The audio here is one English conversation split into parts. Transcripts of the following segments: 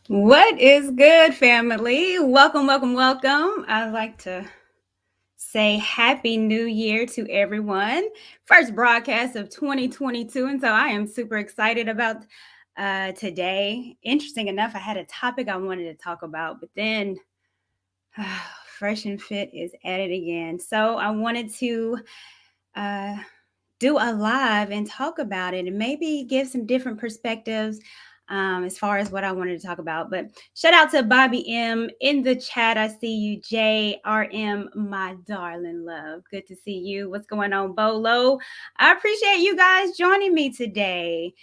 What is good, family? Welcome, welcome, welcome. I'd like to say Happy New Year to everyone. First broadcast of 2022. And so I am super excited about today. Interesting enough, I had a topic I wanted to talk about, but then Fresh and Fit is at it again. So I wanted to do a live and talk about it and maybe give some different perspectives as far as what I wanted to talk about. But shout out to Bobby M in the chat. I see you, JRM, my darling love. Good to see you. What's going on, Bolo? I appreciate you guys joining me today.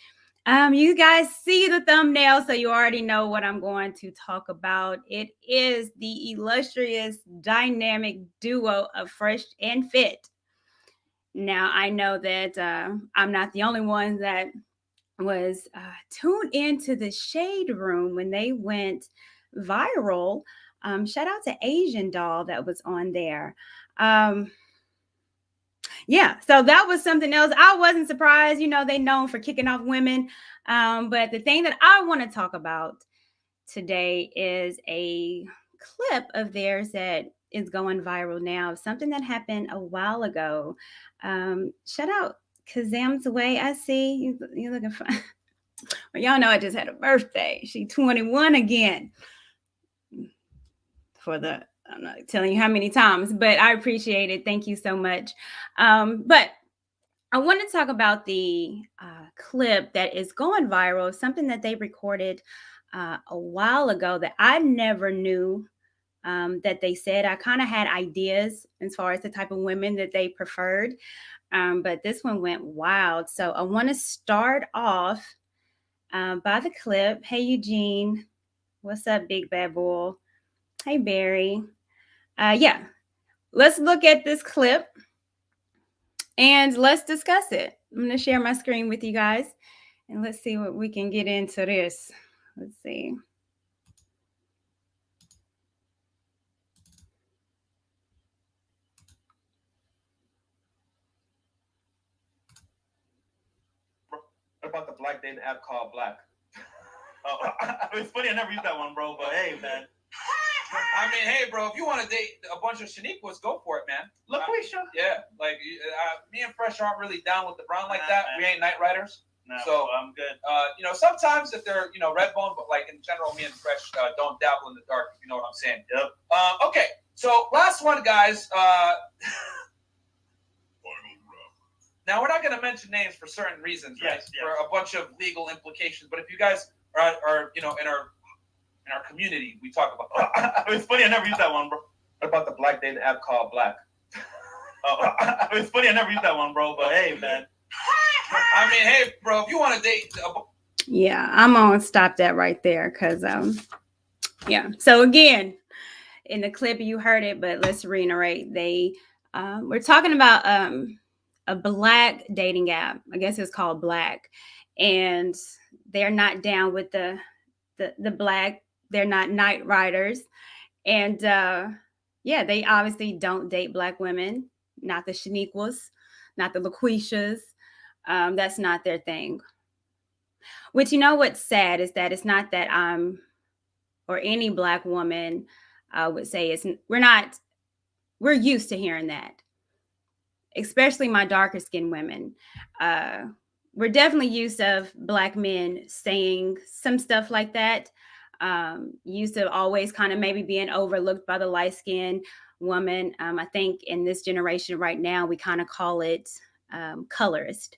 You guys see the thumbnail, so you already know what I'm going to talk about. It is the illustrious dynamic duo of Fresh and Fit. Now, I know that I'm not the only one that was tuned into the Shade Room when they went viral. Shout out to Asian Doll that was on there. Yeah, so that was something else. I wasn't surprised. You know, they known for kicking off women. But the thing that I want to talk about today is a clip of theirs that is going viral now. Something that happened a while ago. Shout out Kazam's Way. I see you looking for. Well, y'all know I just had a birthday. She 21 again. I'm not telling you how many times, but I appreciate it. Thank you so much. But I want to talk about the clip that is going viral, something that they recorded a while ago that I never knew that they said. I kind of had ideas as far as the type of women that they preferred, but this one went wild. So I want to start off by the clip. Hey, Eugene. What's up, big bad boy? Hey, Barry. Yeah, let's look at this clip and let's discuss it. I'm going to share my screen with you guys and let's see what we can get into this. Let's see. About the black dating app called Black. It's funny, I never used that one, bro, but hey, man. I mean, hey, bro, if you want to date a bunch of Shaniquas, go for it, man. LaQuisha. Yeah, like me and Fresh aren't really down with the brown like that. Man. We ain't night riders. No, so I'm good. Sometimes if they're red bone, but like in general, me and Fresh don't dabble in the dark. If you know what I'm saying. Yep. Okay. So last one, guys. Now we're not going to mention names for certain reasons, right? Yes. For a bunch of legal implications. But if you guys are in our community, we talk about. It's funny, I never used that one, bro. What about the black dating app called Black? It's funny, I never used that one, bro. But hey, man. I mean, hey, bro, if you want to date. Yeah, I'm gonna stop that right there because yeah. So again, in the clip you heard it, but let's reiterate. We're talking about a black dating app. I guess it's called Black, and they're not down with the black. They're not night riders, and yeah, they obviously don't date black women. Not the Shaniquas, not the LaQuishas. That's not their thing. Which, you know what's sad is that it's not that I'm or any black woman would say we're used to hearing that, especially my darker skinned women. We're definitely used of black men saying some stuff like that. Used to always kind of maybe being overlooked by the light skinned woman. I think in this generation right now, we kind of call it colorist.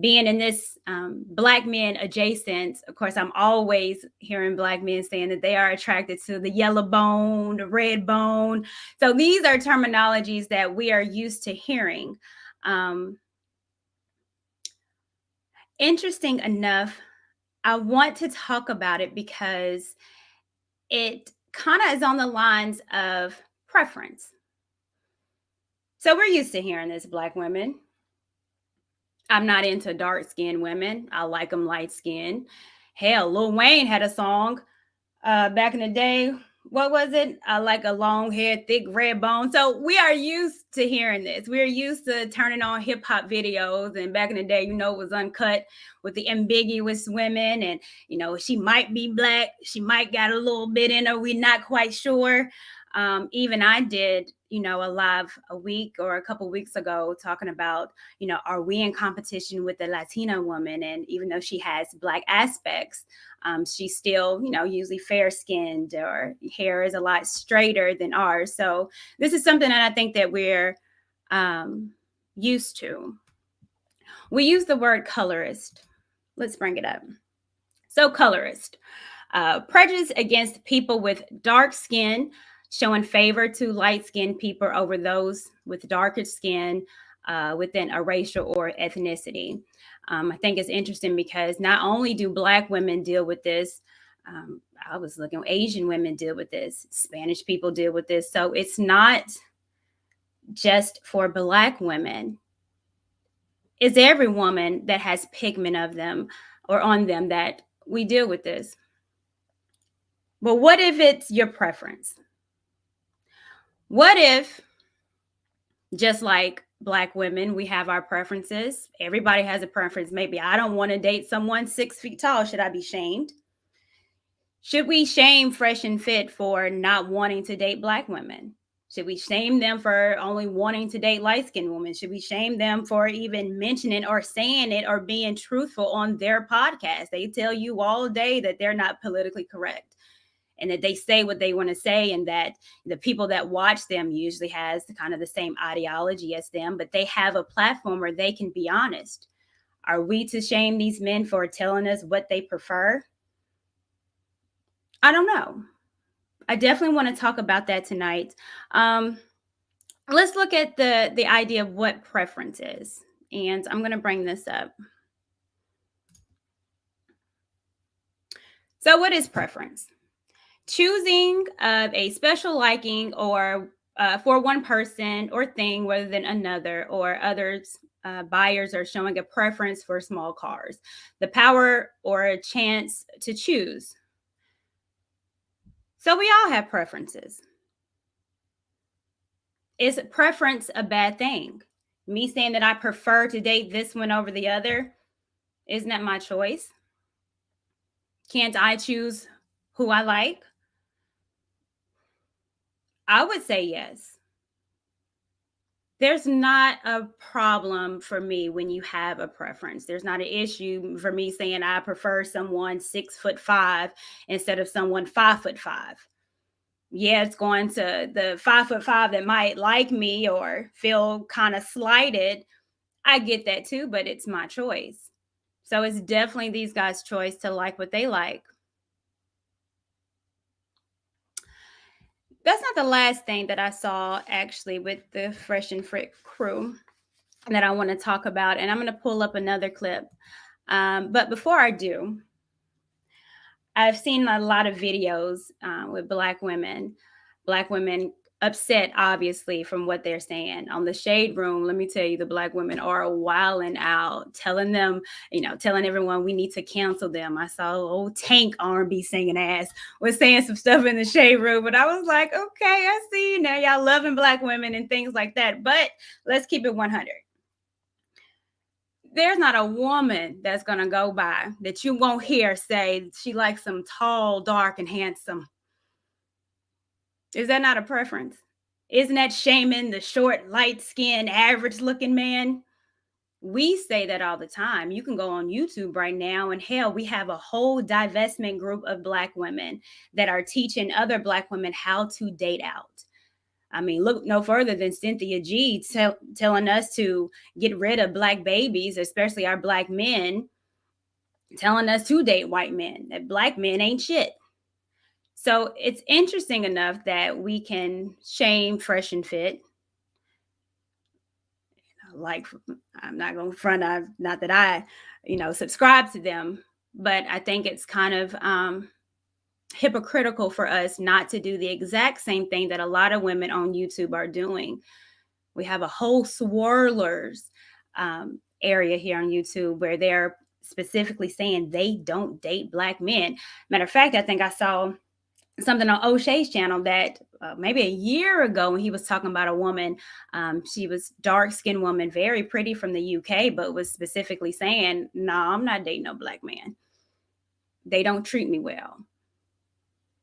Being in this black men adjacent, of course, I'm always hearing black men saying that they are attracted to the yellow bone, the red bone. So these are terminologies that we are used to hearing. Interesting enough, I want to talk about it because it kind of is on the lines of preference. So we're used to hearing this, black women. I'm not into dark-skinned women. I like them light-skinned. Hell, Lil Wayne had a song back in the day. What was it? I like a long hair, thick red bone. So we are used to hearing this. We're used to turning on hip hop videos. And back in the day, it was uncut with the ambiguous women. And, she might be black. She might got a little bit in her. We're not quite sure. Even I did, a live a week or a couple weeks ago talking about, are we in competition with the Latina woman? And even though she has black aspects, she's still, usually fair skinned, or hair is a lot straighter than ours. So this is something that I think that we're used to. We use the word colorist. Let's bring it up. So colorist, prejudice against people with dark skin, showing favor to light-skinned people over those with darker skin within a racial or ethnicity. I think it's interesting because not only do black women deal with this, I was looking, Asian women deal with this, Spanish people deal with this. So it's not just for black women. It's every woman that has pigment of them or on them that we deal with this. But what if it's your preference? What if, just like black women, we have our preferences? Everybody has a preference. Maybe I don't want to date someone 6 feet tall. Should I be shamed? Should we shame Fresh and Fit for not wanting to date black women? Should we shame them for only wanting to date light-skinned women? Should we shame them for even mentioning or saying it or being truthful on their podcast? They tell you all day that they're not politically correct, and that they say what they want to say, and that the people that watch them usually has kind of the same ideology as them, but they have a platform where they can be honest. Are we to shame these men for telling us what they prefer? I don't know. I definitely want to talk about that tonight. Let's look at the idea of what preference is. And I'm going to bring this up. So what is preference? Choosing of a special liking or for one person or thing rather than another, or others. Buyers are showing a preference for small cars, the power or a chance to choose. So we all have preferences. Is preference a bad thing? Me saying that I prefer to date this one over the other, isn't that my choice? Can't I choose who I like? I would say yes. There's not a problem for me when you have a preference. There's not an issue for me saying I prefer someone 6'5" instead of someone 5'5". Yeah, it's going to the 5'5" that might like me or feel kind of slighted. I get that too, but it's my choice. So it's definitely these guys' choice to like what they like. That's not the last thing that I saw actually with the Fresh and Fit crew that I want to talk about. And I'm going to pull up another clip. But before I do, I've seen a lot of videos with Black women upset, obviously, from what they're saying on the shade room. Let me tell you, the Black women are wilding out, telling them, telling everyone we need to cancel them. I saw old Tank R&B singing ass was saying some stuff in the shade room, but I was like, okay, I see you now. Y'all loving Black women and things like that. But let's keep it 100. There's not a woman that's going to go by that you won't hear say she likes some tall, dark, and handsome. Is that not a preference? Isn't that shaming the short, light-skinned, average-looking man? We say that all the time. You can go on YouTube right now, and hell, we have a whole divestment group of Black women that are teaching other Black women how to date out. I mean, look no further than Cynthia G telling us to get rid of Black babies, especially our Black men, telling us to date white men, that Black men ain't shit. So it's interesting enough that we can shame Fresh and Fit. Like, I'm not going to front, not that I, subscribe to them, but I think it's kind of hypocritical for us not to do the exact same thing that a lot of women on YouTube are doing. We have a whole swirlers area here on YouTube where they're specifically saying they don't date Black men. Matter of fact, I think I saw something on O'Shea's channel that maybe a year ago when he was talking about a woman. She was dark-skinned woman, very pretty, from the UK, but was specifically saying, no, I'm not dating no Black man. They don't treat me well.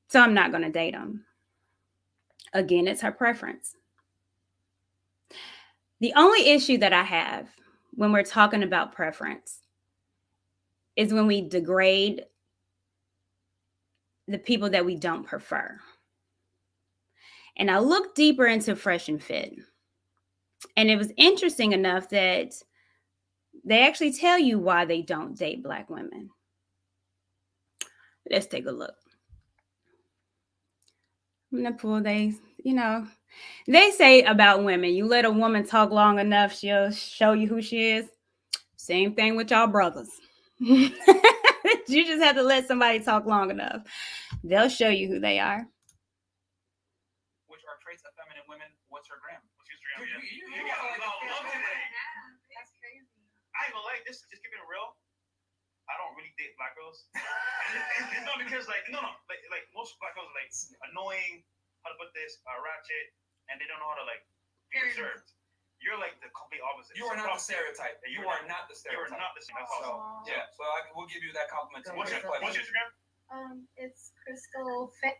So I'm not going to date them. Again, it's her preference. The only issue that I have when we're talking about preference is when we degrade the people that we don't prefer. And I looked deeper into Fresh and Fit. And it was interesting enough that they actually tell you why they don't date Black women. Let's take a look. I'm gonna pull they say about women, you let a woman talk long enough, she'll show you who she is. Same thing with y'all brothers. You just have to let somebody talk long enough. They'll show you who they are. Which are traits of feminine women. What's her gram? What's your gram? That's crazy. I ain't gonna lie, just keeping it real. I don't really date Black girls. No, because like most Black girls are like annoying, how to put this, ratchet, and they don't know how to like be reserved. You're like the complete opposite. You are not the stereotype. You are not the stereotype. You are not the stereotype. So yeah, so we'll give you that compliment. What's your Instagram? It's Crystal Fit.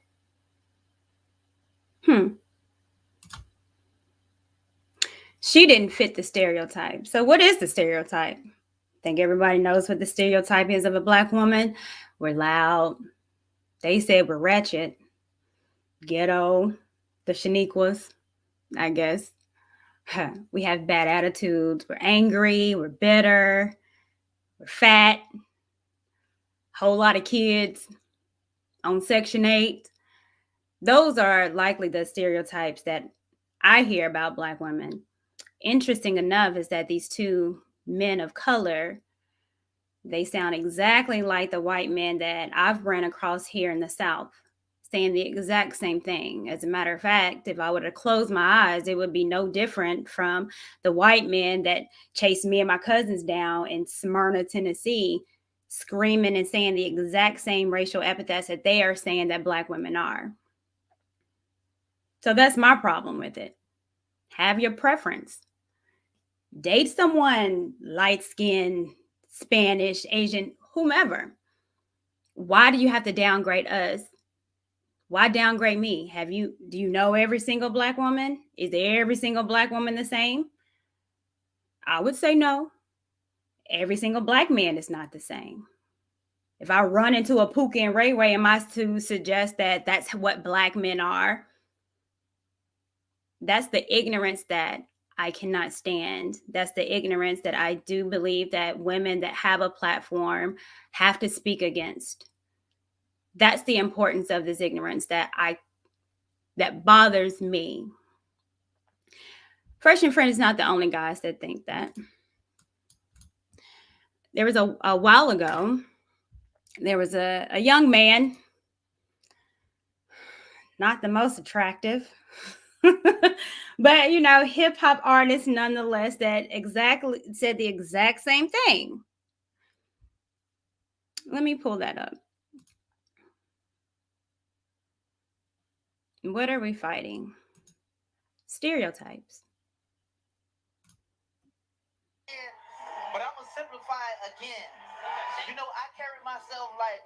She didn't fit the stereotype. So what is the stereotype? I think everybody knows what the stereotype is of a Black woman. We're loud. They said we're ratchet. Ghetto. The Shaniquas, I guess. We have bad attitudes. We're angry. We're bitter. We're fat. Whole lot of kids on Section 8. Those are likely the stereotypes that I hear about Black women. Interesting enough is that these two men of color, they sound exactly like the white men that I've ran across here in the South, saying the exact same thing. As a matter of fact, if I were to close my eyes, it would be no different from the white men that chased me and my cousins down in Smyrna, Tennessee, screaming and saying the exact same racial epithets that they are saying that Black women are. So that's my problem with it. Have your preference. Date someone light-skinned, Spanish, Asian, whomever. Why do you have to downgrade us Why downgrade me? Do you know every single Black woman? Is every single Black woman the same? I would say no. Every single Black man is not the same. If I run into a Pookie and Ray Ray, am I to suggest that that's what Black men are? That's the ignorance that I cannot stand. That's the ignorance that I do believe that women that have a platform have to speak against. That's the importance of this ignorance that bothers me. Fresh and Friend is not the only guys that think that. There was a while ago, there was a young man, not the most attractive, but hip hop artist nonetheless, that exactly said the exact same thing. Let me pull that up. What are we fighting? Stereotypes. But I'm gonna simplify it again. I carry myself like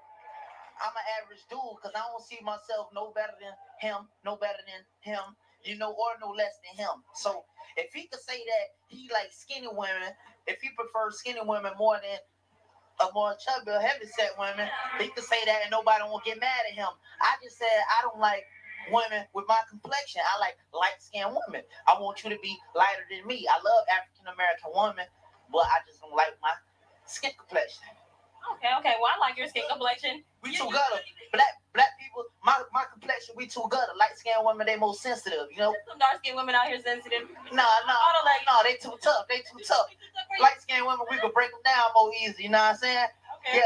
I'm an average dude because I don't see myself no better than him, or no less than him. So if he could say that he likes skinny women, if he prefers skinny women more than a more chubby or heavyset women, he could say that and nobody won't get mad at him. I just said I don't like women with my complexion. I like light-skinned women. I want you to be lighter than me. I love African-American women, but I just don't like my skin complexion. Okay. Well, I like your skin complexion. We too gutter. Black people, my complexion, we too gutter. Light-skinned women, they most sensitive, Some dark-skinned women out here sensitive. No, they too tough. Light-skinned women, we could break them down more easy, you know what I'm saying? Okay.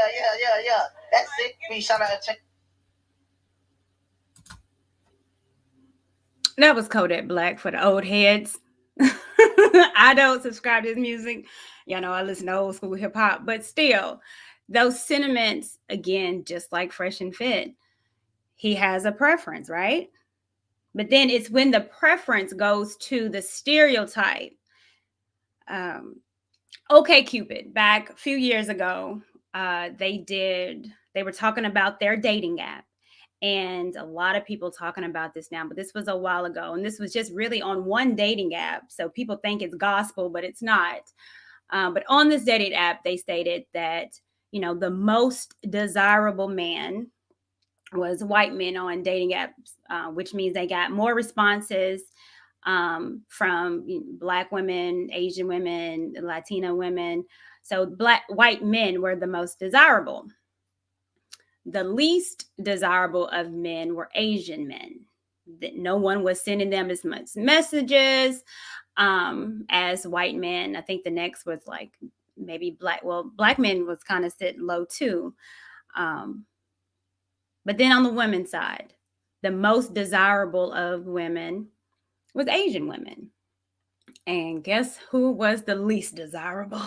Yeah. That's it. We shout out to That was Kodak Black for the old heads. I don't subscribe to his music. I listen to old school hip hop, but still, those sentiments, again, just like Fresh and Fit, he has a preference, right? But then it's when the preference goes to the stereotype. Okay, Cupid, back a few years ago, they were talking about their dating app. And a lot of people talking about this now, but this was a while ago. And this was just really on one dating app. So people think it's gospel, but it's not. But on this dating app, they stated that, the most desirable man was white men on dating apps, which means they got more responses from Black women, Asian women, Latina women. So white men were the most desirable. The least desirable of men were Asian men. That no one was sending them as much messages as white men. I think the next was like maybe black. Well, Black men was kind of sitting low too. But then on the women's side, the most desirable of women was Asian women. And guess who was the least desirable?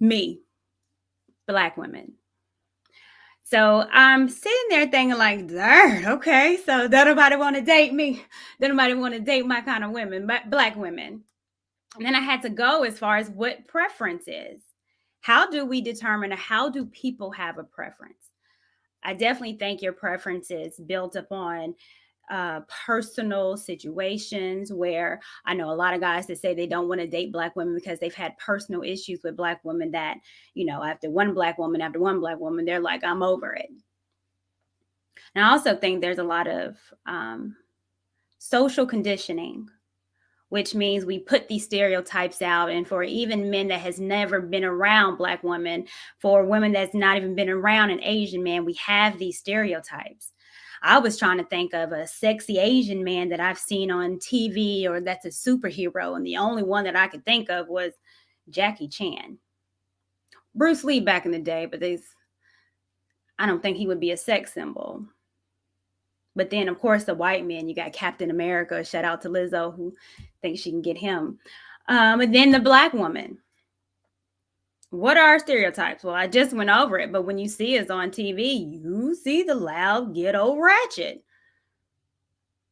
Me, Black women. So I'm sitting there thinking like, darn, okay, so don't nobody want to date me. Don't nobody want to date my kind of women, but Black women. And then I had to go as far as what preference is. How do we determine, how do people have a preference? I definitely think your preference is built upon personal situations where I know a lot of guys that say they don't want to date Black women because they've had personal issues with Black women that, after one Black woman, they're like, I'm over it. And I also think there's a lot of social conditioning, which means we put these stereotypes out. And for even men that has never been around Black women, for women that's not even been around an Asian man, we have these stereotypes. I was trying to think of a sexy Asian man that I've seen on TV or that's a superhero. And the only one that I could think of was Jackie Chan. Bruce Lee back in the day, but I don't think he would be a sex symbol. But then, of course, the white men, you got Captain America. Shout out to Lizzo, who thinks she can get him. And then the Black woman. What are our stereotypes? Well, I just went over it, but when you see us on TV, you see the loud, ghetto ratchet.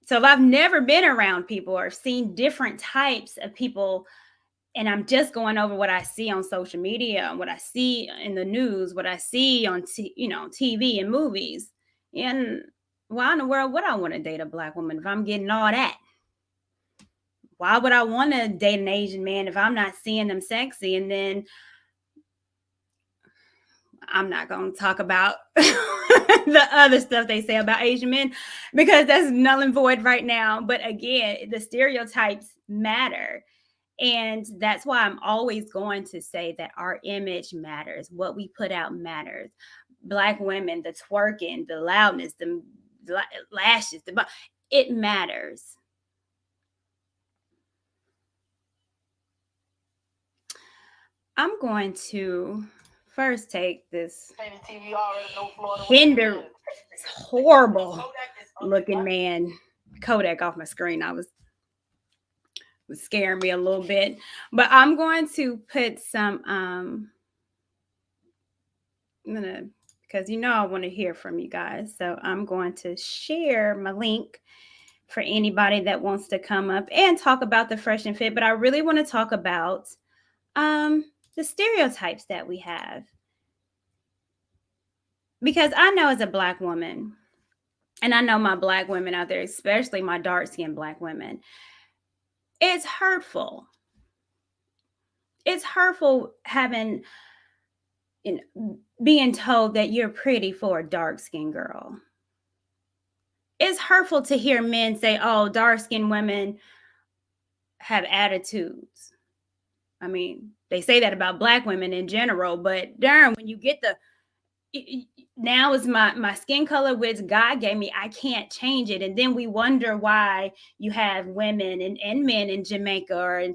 So if I've never been around people or seen different types of people, and I'm just going over what I see on social media, what I see in the news, what I see on TV and movies, and why in the world would I want to date a black woman if I'm getting all that? Why would I want to date an Asian man if I'm not seeing them sexy? And then I'm not going to talk about the other stuff they say about Asian men because that's null and void right now. But again, the stereotypes matter. And that's why I'm always going to say that our image matters. What we put out matters. Black women, the twerking, the loudness, the lashes, it matters. I'm going to first take this hinder horrible looking man Kodak off my screen. Was scaring me a little bit, but I'm going to put some I'm gonna, because I want to hear from you guys, so I'm going to share my link for anybody that wants to come up and talk about the Fresh and Fit. But I really want to talk about the stereotypes that we have, because I know as a black woman, and I know my black women out there, especially my dark-skinned black women, it's hurtful. It's hurtful having, being told that you're pretty for a dark-skinned girl. It's hurtful to hear men say, oh, dark-skinned women have attitudes. I mean, they say that about black women in general, but darn, when you get now is my skin color, which God gave me, I can't change it. And then we wonder why you have women and men in Jamaica or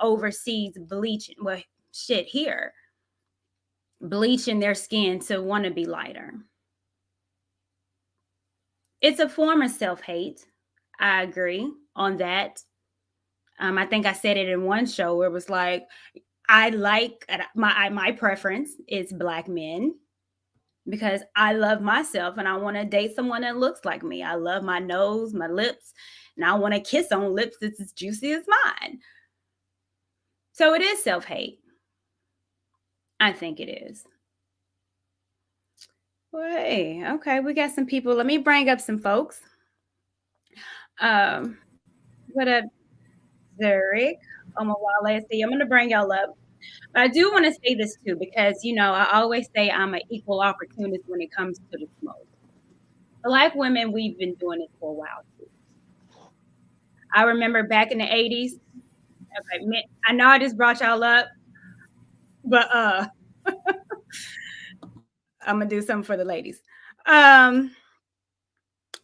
overseas bleaching. Well, shit, here, bleaching their skin to want to be lighter. It's a form of self-hate. I agree on that. I think I said it in one show where it was like, I like, my preference is black men because I love myself and I want to date someone that looks like me. I love my nose, my lips, and I want to kiss on lips that's as juicy as mine. So it is self-hate. I think it is. Hey, okay, we got some people. Let me bring up some folks. What up, Zurich? I'm going to bring y'all up. But I do want to say this too, because, I always say I'm an equal opportunist when it comes to the smoke. Black women, we've been doing it for a while too. I remember back in the 80s. Okay, I know I just brought y'all up, but I'm going to do something for the ladies. Back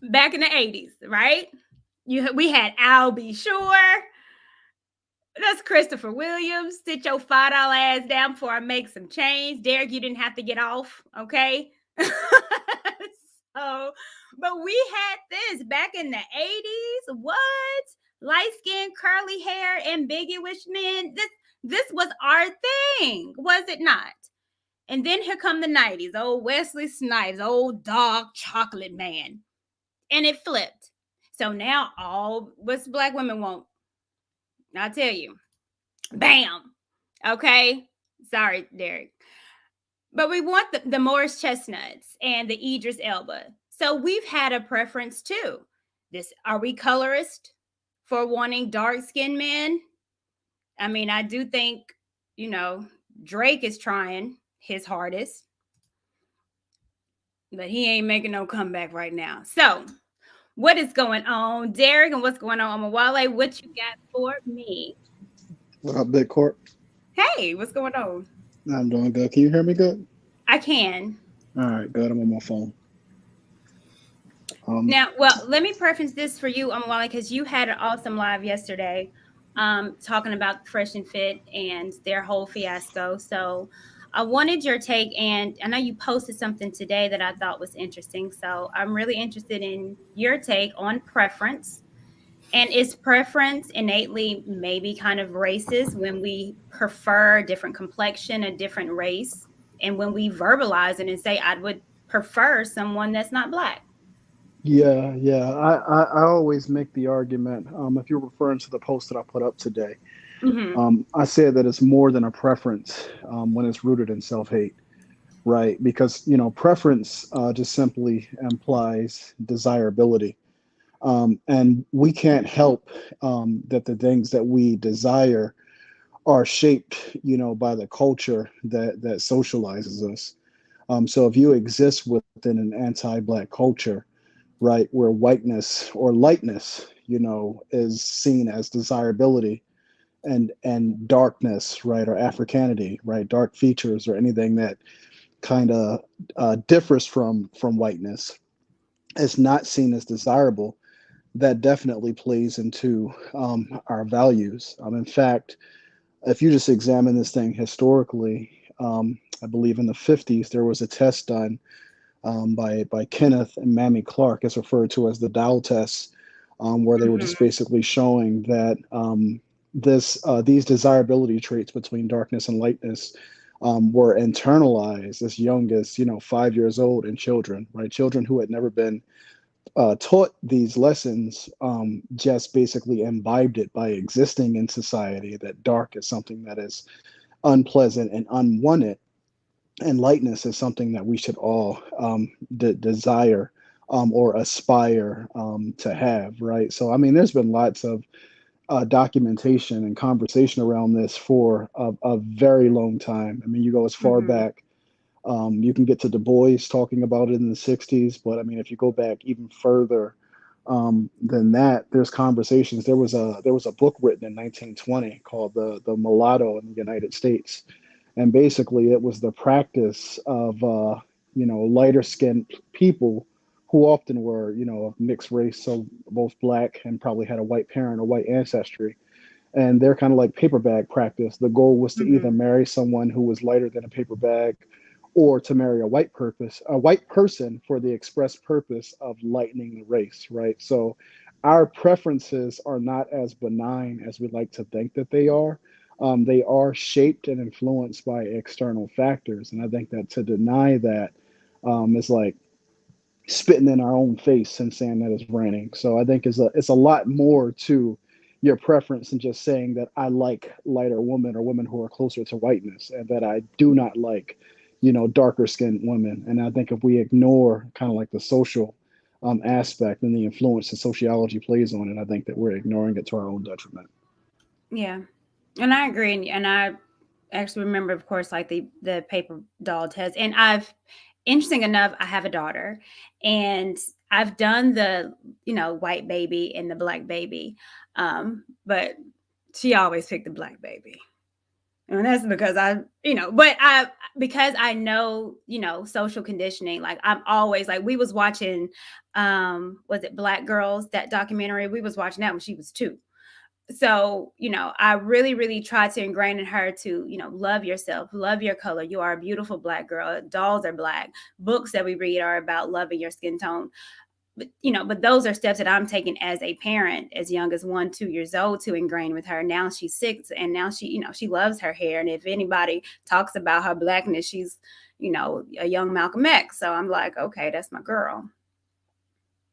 in the 80s, right? We had I'll Be Sure. That's Christopher Williams. Sit your $5 ass down before I make some change. Derek, you didn't have to get off, okay? But we had this back in the 80s. What? Light skin, curly hair, ambiguous men. This was our thing, was it not? And then here come the 90s. Old Wesley Snipes, old dark chocolate man. And it flipped. So now what's black women want? I'll tell you. Bam. Okay. Sorry, Derek. But we want the Morris Chestnuts and the Idris Elba. So we've had a preference too. Are we colorist for wanting dark-skinned men? I mean, I do think, Drake is trying his hardest. But he ain't making no comeback right now. So what is going on, Derek, and what's going on, Amawale? What you got for me? What up, Big Court? Hey, what's going on? I'm doing good. Can you hear me good? I can. All right, good. I'm on my phone. Now, well, let me preface this for you, Amawale, because you had an awesome live yesterday talking about Fresh and Fit and their whole fiasco. So I wanted your take, and I know you posted something today that I thought was interesting. So I'm really interested in your take on preference. And is preference innately maybe kind of racist when we prefer a different complexion, a different race, and when we verbalize it and say, I would prefer someone that's not black? Yeah. I always make the argument, if you're referring to the post that I put up today, I said that it's more than a preference when it's rooted in self-hate. right? Because, preference just simply implies desirability. And we can't help that the things that we desire are shaped, by the culture that socializes us. So if you exist within an anti-black culture, right, where whiteness or lightness, is seen as desirability, and darkness, right, or Africanity, right, dark features or anything that kind of differs from whiteness is not seen as desirable, that definitely plays into our values. In fact, if you just examine this thing historically, I believe in the 50s there was a test done by Kenneth and Mamie Clark. It's referred to as the Dow test, where they were just Mm-hmm. basically showing that these desirability traits between darkness and lightness were internalized as young as 5 years old in children, right? Children who had never been taught these lessons just basically imbibed it by existing in society. That dark is something that is unpleasant and unwanted, and lightness is something that we should all desire or aspire to have, right? So, I mean, there's been lots of documentation and conversation around this for a very long time. I mean, you go as far Mm-hmm. back. You can get to Du Bois talking about it in the 60s, but I mean, if you go back even further than that, there's conversations. There was a book written in 1920 called the Mulatto in the United States, and basically it was the practice of lighter skinned people who often were of mixed race, so both black and probably had a white parent or white ancestry, and they're kind of like paper bag practice. The goal was to either Mm-hmm. marry someone who was lighter than a paper bag, or to marry a white person for the express purpose of lightening the race, right? So our preferences are not as benign as we like to think that they are. They are shaped and influenced by external factors, and I think that to deny that is like spitting in our own face and saying that it's raining. So I think it's a lot more to your preference than just saying that I like lighter women or women who are closer to whiteness, and that I do not like, darker skinned women. And I think if we ignore kind of like the social aspect and the influence that sociology plays on it, I think that we're ignoring it to our own detriment. Yeah, and I agree, and I actually remember, of course, like the paper doll test. And interesting enough, I have a daughter, and I've done the white baby and the black baby, but she always picked the black baby. And that's because because I know, social conditioning. Like I'm always like, we was watching, was it Black Girls, that documentary? We was watching that when she was 2. So, I really, really try to ingrain in her to, love yourself, love your color. You are a beautiful black girl. Dolls are black. Books that we read are about loving your skin tone. But those are steps that I'm taking as a parent, as young as 1, 2 years old, to ingrain with her. Now she's 6, and now she loves her hair. And if anybody talks about her blackness, she's, a young Malcolm X. So I'm like, okay, that's my girl.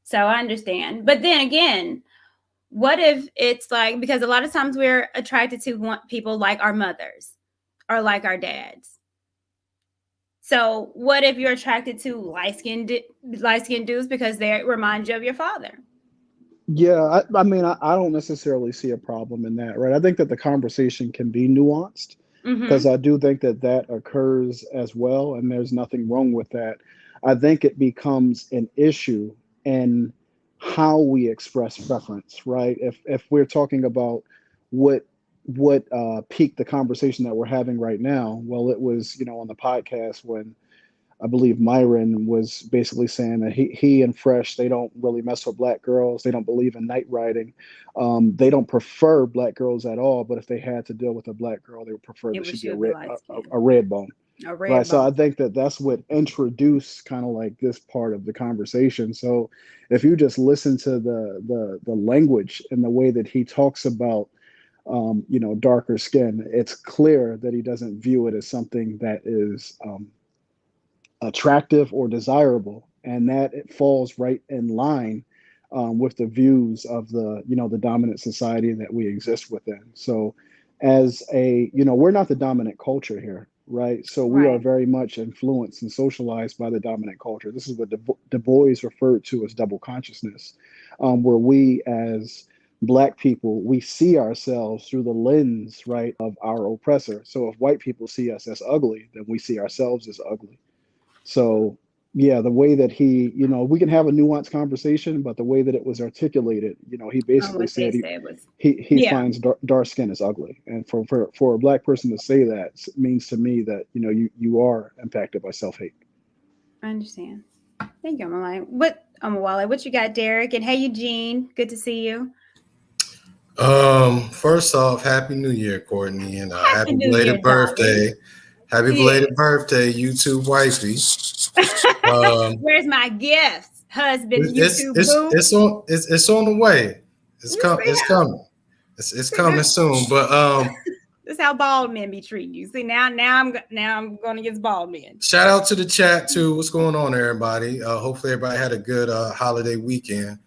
So I understand. But then again, what if it's like, because a lot of times we're attracted to people like our mothers or like our dads. So what if you're attracted to light-skinned dudes because they remind you of your father? Yeah, I mean, I don't necessarily see a problem in that, right? I think that the conversation can be nuanced, because Mm-hmm. I do think that that occurs as well, and there's nothing wrong with that. I think it becomes an issue in how we express preference, right? If we're talking about what piqued the conversation that we're having right now, well, it was on the podcast when I believe Myron was basically saying that he and Fresh, they don't really mess with black girls. They don't believe in night riding. They don't prefer black girls at all. But if they had to deal with a black girl, they would prefer It that she was be a should be red light skin, a red bone, a right? red So I bone. think that that's what introduced kind of like this part of the conversation. So if you just listen to the language and the way that he talks about darker skin, it's clear that he doesn't view it as something that is attractive or desirable, and that it falls right in line with the views of the dominant society that we exist within. So, as we're not the dominant culture here. right? So we are very much influenced and socialized by the dominant culture. This is what Du Bois referred to as double consciousness, where we as Black people, we see ourselves through the lens, right, of our oppressor. So if white people see us as ugly, then we see ourselves as ugly. So yeah, the way that he, we can have a nuanced conversation, but the way that it was articulated, he basically What they said said was, he finds dark skin is ugly, and for a Black person to say that means to me that you are impacted by self-hate. I understand. Thank you, Amawale. What you got, Derek? And hey, Eugene, good to see you. First off, Happy New Year, Courtney, and happy New belated Year, birthday. Happy belated birthday, YouTube wifey. Where's my gifts, husband? It's on the way. It's coming. It's coming soon. But this is how bald men be treating you. See, now I'm going against bald men. Shout out to the chat too. What's going on, everybody? Hopefully everybody had a good holiday weekend.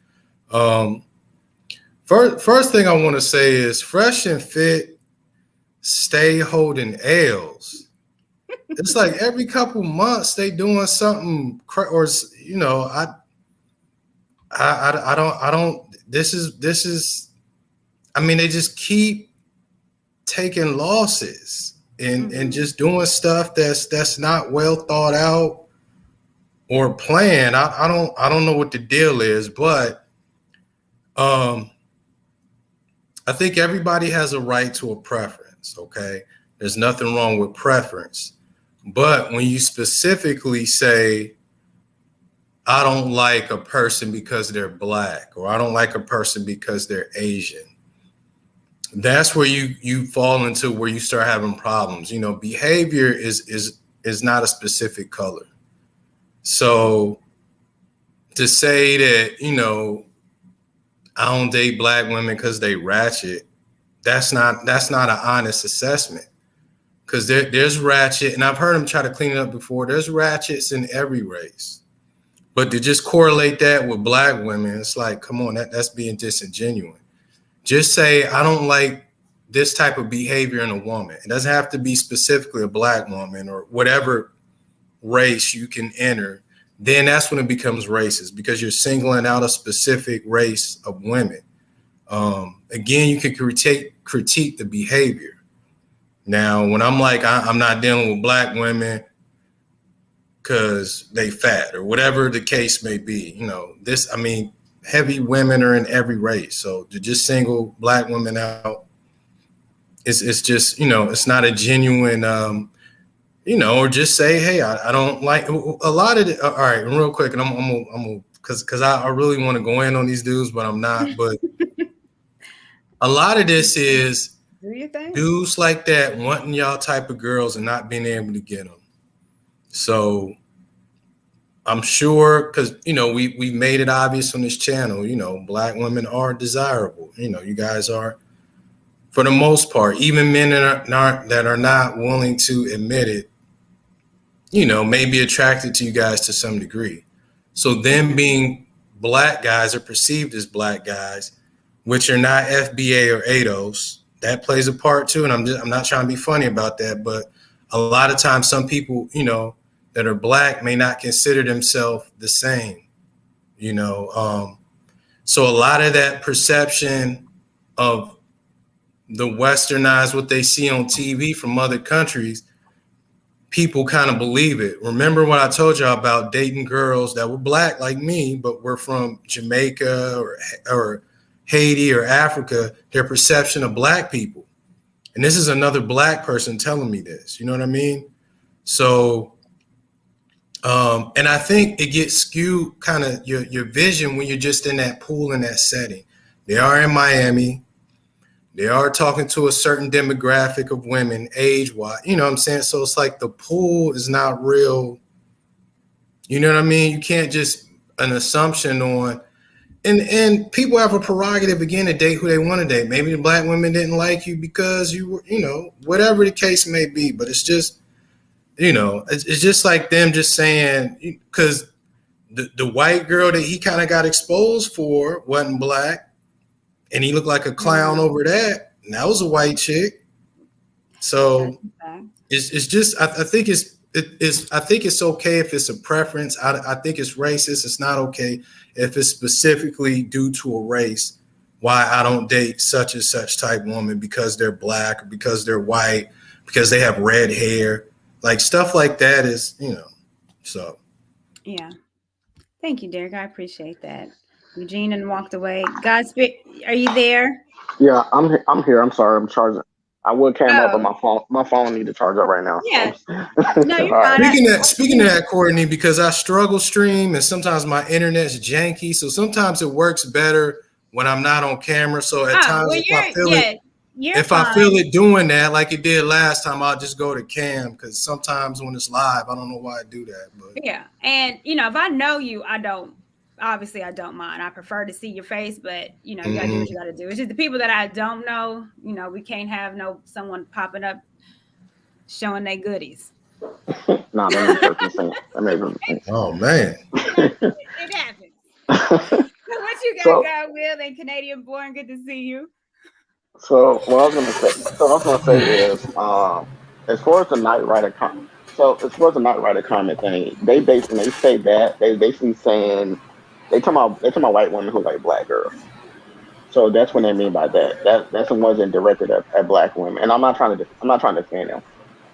First thing I want to say is Fresh and Fit stay holding L's. It's like every couple months they doing something, or I don't. This is. I mean, they just keep taking losses and just doing stuff that's not well thought out or planned. I don't know what the deal is, but I think everybody has a right to a preference, okay? There's nothing wrong with preference. But when you specifically say, I don't like a person because they're Black, or I don't like a person because they're Asian, that's where you fall into where you start having problems. Behavior is not a specific color. So to say that, I don't date Black women because they ratchet, that's not an honest assessment. Because there's ratchet, and I've heard them try to clean it up before. There's ratchets in every race. But to just correlate that with Black women, it's like, come on, that's being disingenuous. Just say, I don't like this type of behavior in a woman. It doesn't have to be specifically a Black woman or whatever race you can enter. Then that's when it becomes racist, because you're singling out a specific race of women. Again, you can critique the behavior. Now, when I'm like, I'm not dealing with Black women because they fat or whatever the case may be, heavy women are in every race. So to just single Black women out, it's just, it's not a genuine, or just say, hey, I don't like a lot of it. All right, real quick, and I'm because I really want to go in on these dudes, but I'm not. But a lot of this is dudes like that wanting y'all type of girls and not being able to get them. So I'm sure, because we made it obvious on this channel, Black women are desirable. You guys are, for the most part, even men that are not willing to admit it, may be attracted to you guys to some degree. So them being Black guys or perceived as Black guys, which are not FBA or ADOS, that plays a part too. And I'm not trying to be funny about that, but a lot of times some people, that are Black may not consider themselves the same, so a lot of that perception of the westernized, what they see on TV from other countries, people kind of believe it. Remember what I told y'all about dating girls that were Black like me, but were from Jamaica or Haiti or Africa, their perception of Black people. And this is another Black person telling me this, you know what I mean? So, and I think it gets skewed kind of your vision when you're just in that pool, in that setting. They are in Miami. They are talking to a certain demographic of women, age-wise, you know what I'm saying? So it's like the pool is not real, you know what I mean? You can't just an assumption on, and people have a prerogative, again, to date who they want to date. Maybe the Black women didn't like you because you were, whatever the case may be, but it's just, it's just like them just saying, because the white girl that he kind of got exposed for wasn't Black, and he looked like a clown over that, and that was a white chick. So it's just I think I think it's okay if it's a preference. I think it's racist. It's not okay if it's specifically due to a race why I don't date such and such type woman because they're black or because they're white, because they have red hair. Like stuff like that is, so. Yeah. Thank you, Derek. I appreciate that. Eugene and walked away. Godspeed. Are you there? Yeah, I'm here. I'm sorry, I'm charging. I would came up, but Oh, my phone need to charge up right now. yeah. So No, all you're right. fine. Speaking of that, Courtney, because I struggle stream and sometimes my internet's janky, so sometimes it works better when I'm not on camera. So at times, Well, you're if fine. I feel it doing that, like it did last time, I'll just go to cam because sometimes when it's live, I don't know why I do that. But yeah, and if I know you, I don't mind. I prefer to see your face, but you gotta do what you gotta do. It's just the people that I don't know. We can't have someone popping up showing their goodies. No, that makes perfect sense. Oh man, it happens. So what you got, God Will and Canadian Born? Good to see you. So what I was gonna say is, as far as the Knight Rider comment thing, when they say that, they basically saying they talking about white women who like black girls. So that's what they mean by that. That's the ones that directed at black women. And I'm not trying to defend them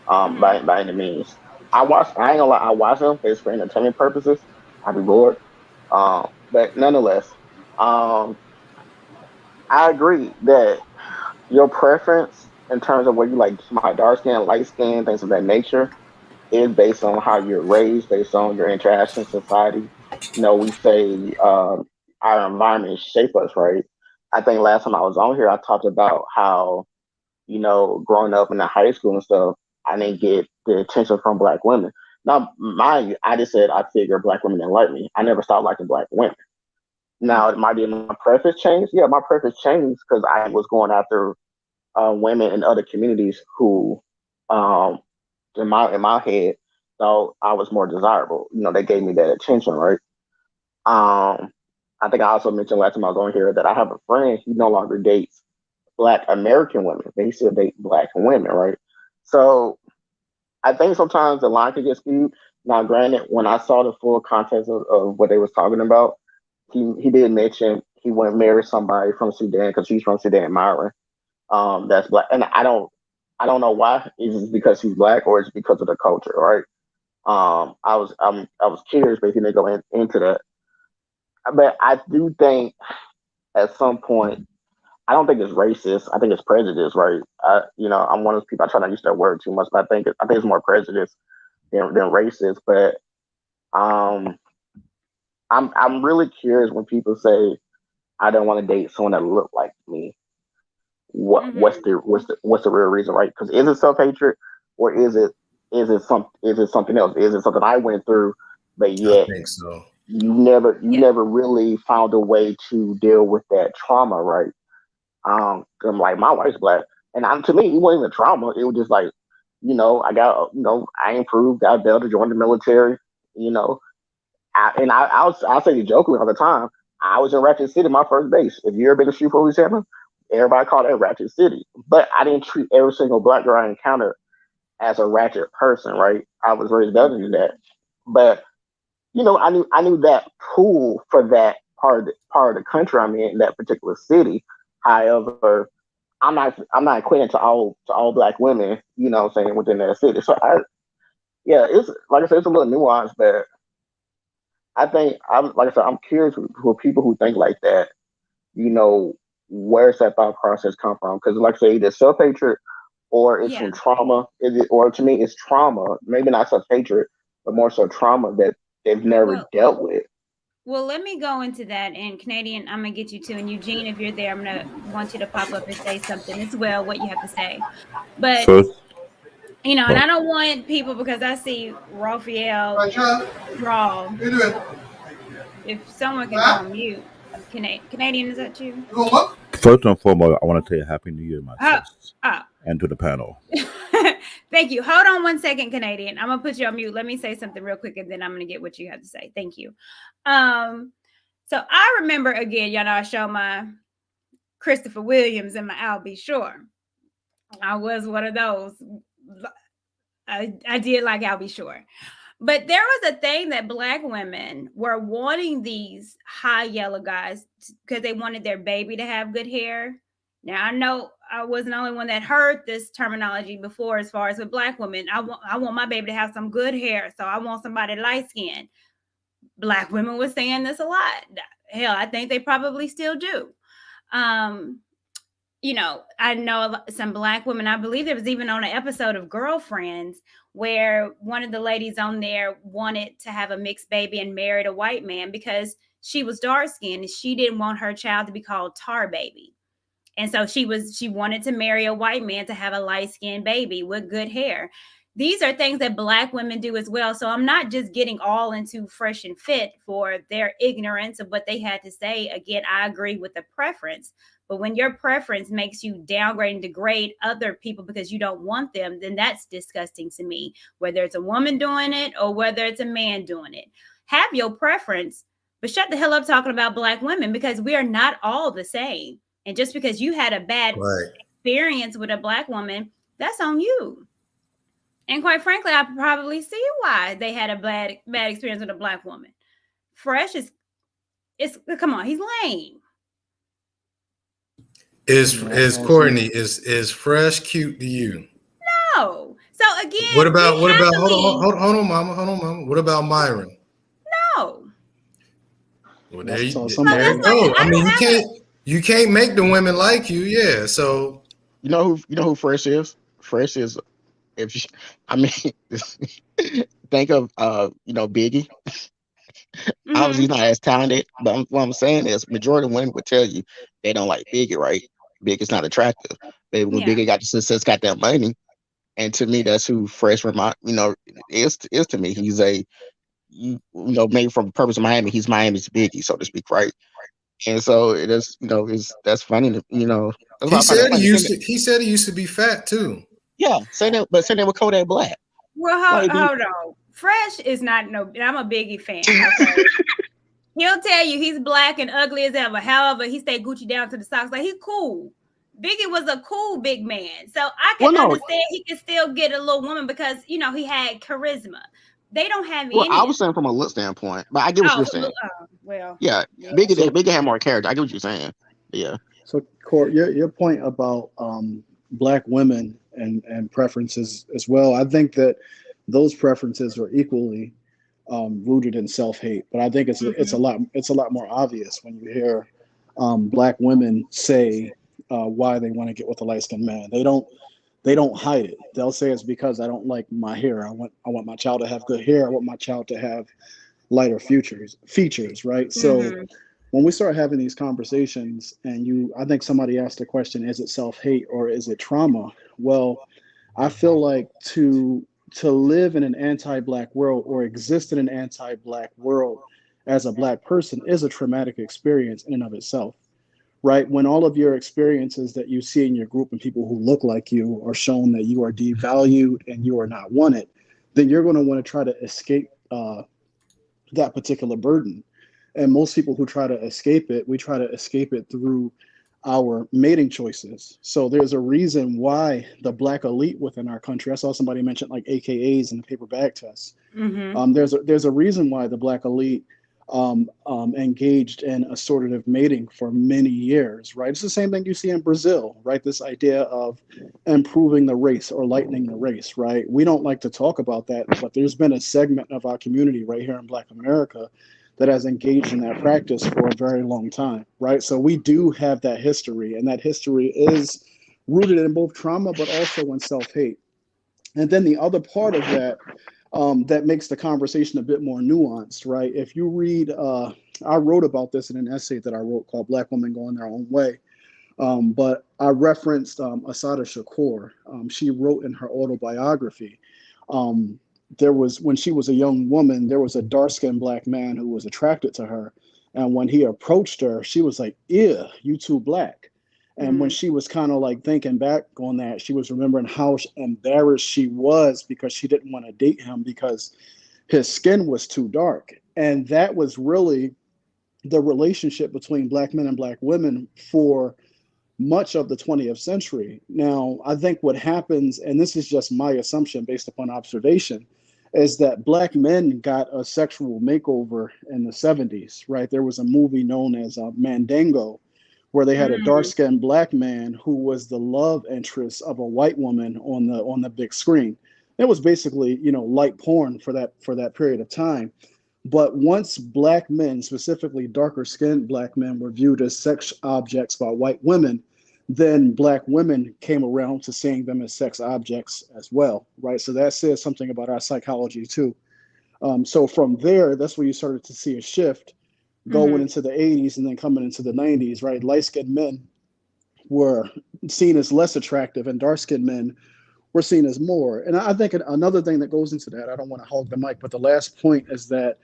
by any means. I ain't gonna lie, I watch them it's for entertainment purposes. I be bored. But nonetheless, um, I agree that your preference in terms of where you like somebody dark skin, light skin, things of that nature, is based on how you're raised, based on your interaction in society. We say our environment shape us, right? I think last time I was on here, I talked about how, growing up in the high school and stuff, I didn't get the attention from black women. Now, mind you, I just said I figured black women didn't like me. I never stopped liking black women. Now, it might be my preference changed. Yeah, my preference changed because I was going after women in other communities who, um, in my head, thought I was more desirable. They gave me that attention, right? I think I also mentioned last time I was on here that I have a friend. He no longer dates Black American women. They still date Black women, right? So I think sometimes the line can get skewed. Now, granted, when I saw the full context of what they was talking about, he did mention he went and marry somebody from Sudan because he's from Sudan, Myron. That's black, and I don't know why. Is it because he's black or is it because of the culture, right? I was curious, but he didn't go into that. But I do think at some point, I don't think it's racist. I think it's prejudice, right? I'm one of those people. I try not to use that word too much, but I think it's more prejudice than racist. But um, I'm really curious when people say I don't want to date someone that look like me. What's the real reason, right? Because is it self hatred or is it something else? Is it something I went through, but I yet think so. you never really found a way to deal with that trauma, right? I'm like my wife's black, and to me it wasn't even trauma. It was just like, I got, I improved, got better, to join the military, you know, I'll say it jokingly all the time. I was in Ratchet City, my first base. If you ever been to Shreveport, Louisiana, everybody called that Ratchet City. But I didn't treat every single black girl I encountered as a ratchet person, right? I was raised better than that. But I knew that pool for that part of the country I'm in that particular city. However, I'm not equating to all black women, what I'm saying, within that city. So yeah, it's like I said, it's a little nuanced, but I think like I said, I'm curious for people who think like that. You know, where's that thought process come from? Because like I say, either self hatred or it's Yeah. from trauma. Or to me, it's trauma. Maybe not self hatred, but more so trauma that they've never Well, dealt with. well, let me go into that. And Canadian, I'm gonna get you too. And Eugene, if you're there, I'm gonna want you to pop up and say something as well, what you have to say. But First, and I don't want people because I see Raphael draw. If someone can go on mute, Canadian, is that you? first and foremost, I want to tell you Happy New Year, my Oh, sis, oh. and to the panel. Thank you. Hold on one second, Canadian. I'm gonna put you on mute. Let me say something real quick, and then I'm gonna get what you have to say. Thank you. So I remember again, y'all know I show my Christopher Williams and my I'll Be Sure. I was one of those I did like I'll be sure. But there was a thing that Black women were wanting these high yellow guys because they wanted their baby to have good hair. Now, I know I wasn't the only one that heard this terminology before as far as with Black women. I want my baby to have some good hair, so I want somebody light skinned. Black women were saying this a lot. Hell, I think they probably still do. You know, I know some Black women. I believe there was even on an episode of Girlfriends where one of the ladies on there wanted to have a mixed baby and married a white man because she was dark skinned and she didn't want her child to be called Tar Baby. And so she wanted to marry a white man to have a light skinned baby with good hair. These are things that Black women do as well. So I'm not just getting all into Fresh and Fit for their ignorance of what they had to say. Again, I agree with the preference. But when your preference makes you downgrade and degrade other people because you don't want them, then that's disgusting to me, whether it's a woman doing it or whether it's a man doing it. Have your preference, but shut the hell up talking about Black women because we are not all the same. And just because you had a bad experience with a Black woman, that's on you. And quite frankly, I probably see why they had a bad experience with a Black woman. Fresh come on, he's lame. Is Courtney is Fresh cute to you? No. So again, what about hold on, mama. What about Myron? No. Well, there you go. I mean, you can't make the women like you, yeah. So you know who Fresh is? Fresh is think of Biggie. Mm-hmm. Obviously he's not as talented, but what I'm saying is majority of women would tell you they don't like Biggie, right? Biggie's not attractive. But when Biggie got the success, got that money, and to me that's who Fresh is to me. He's maybe from Purpose of Miami, he's Miami's Biggie, so to speak, right? And so it is, that's funny. He said he used to be fat too. Yeah, say that with Kodak Black. Well, hold on. Fresh is not I'm a Biggie fan. Okay? He'll tell you he's black and ugly as ever. However, he stayed Gucci down to the socks. Like, he's cool. Biggie was a cool big man. So I can understand he can still get a little woman because, he had charisma. They don't have any. I was saying from a look standpoint, but I get what you're saying. Biggie had more character. I get what you're saying. Yeah. So, Court, your point about Black women and preferences as well, I think that those preferences are equally rooted in self-hate, but I think it's a lot more obvious when you hear Black women say why they want to get with a light-skinned man. They don't hide it. They'll say it's because I don't like my hair. I want my child to have good hair. I want my child to have lighter features, right? So when we start having these conversations, and I think somebody asked the question, is it self-hate or is it trauma? Well, I feel like to live in an anti-Black world or exist in an anti-Black world as a Black person is a traumatic experience in and of itself, right? When all of your experiences that you see in your group and people who look like you are shown that you are devalued and you are not wanted, then you're going to want to try to escape that particular burden. And most people who try to escape it, we try to escape it through our mating choices. So there's a reason why the Black elite within our country, I saw somebody mention like AKAs in the paper bag test. There's a reason why the Black elite engaged in assortative mating for many years, right? It's the same thing you see in Brazil, right? This idea of improving the race or lightening the race, right? We don't like to talk about that, but there's been a segment of our community right here in Black America that has engaged in that practice for a very long time, right? So we do have that history, and that history is rooted in both trauma, but also in self-hate. And then the other part of that that makes the conversation a bit more nuanced, right? If you read, I wrote about this in an essay that I wrote called Black Women Going Their Own Way, but I referenced Assata Shakur. She wrote in her autobiography, when she was a young woman, there was a dark-skinned Black man who was attracted to her. And when he approached her, she was like, ew, you too Black. And when she was kind of like thinking back on that, she was remembering how embarrassed she was because she didn't want to date him because his skin was too dark. And that was really the relationship between Black men and Black women for much of the 20th century. Now, I think what happens, and this is just my assumption based upon observation, is that black men got a sexual makeover in the 70s, right? There was a movie known as Mandango, where they had a dark-skinned black man who was the love interest of a white woman on the big screen. It was basically, light porn for that period of time. But once black men, specifically darker skinned black men, were viewed as sex objects by white women, then black women came around to seeing them as sex objects as well, right? So that says something about our psychology too. So from there, that's where you started to see a shift going into the 80s and then coming into the 90s, right? Light skinned men were seen as less attractive and dark skinned men were seen as more. And I think another thing that goes into that, I don't want to hog the mic, but the last point is that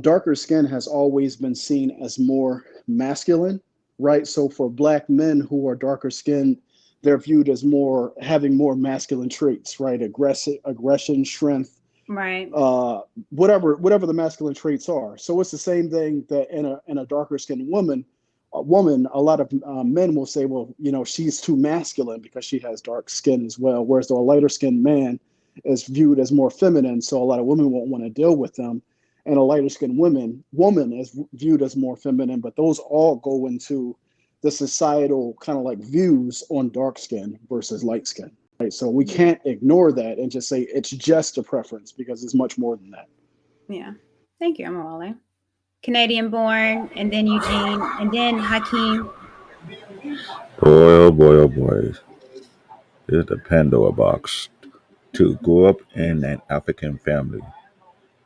darker skin has always been seen as more masculine, right? So for black men who are darker skinned, they're viewed as having more masculine traits, right? Aggression, strength, right? Whatever the masculine traits are. So it's the same thing that in a darker skinned woman, a lot of men will say, well, she's too masculine because she has dark skin as well. Whereas a lighter skinned man is viewed as more feminine, so a lot of women won't want to deal with them. And a lighter skinned woman is viewed as more feminine, but those all go into the societal kind of like views on dark skin versus light skin. Right. So we can't ignore that and just say it's just a preference because it's much more than that. Yeah. Thank you, Amawale. Canadian born, and then Eugene, and then Hakeem. Boy, oh boy, oh boy. It's the Pandora box. To grow up in an African family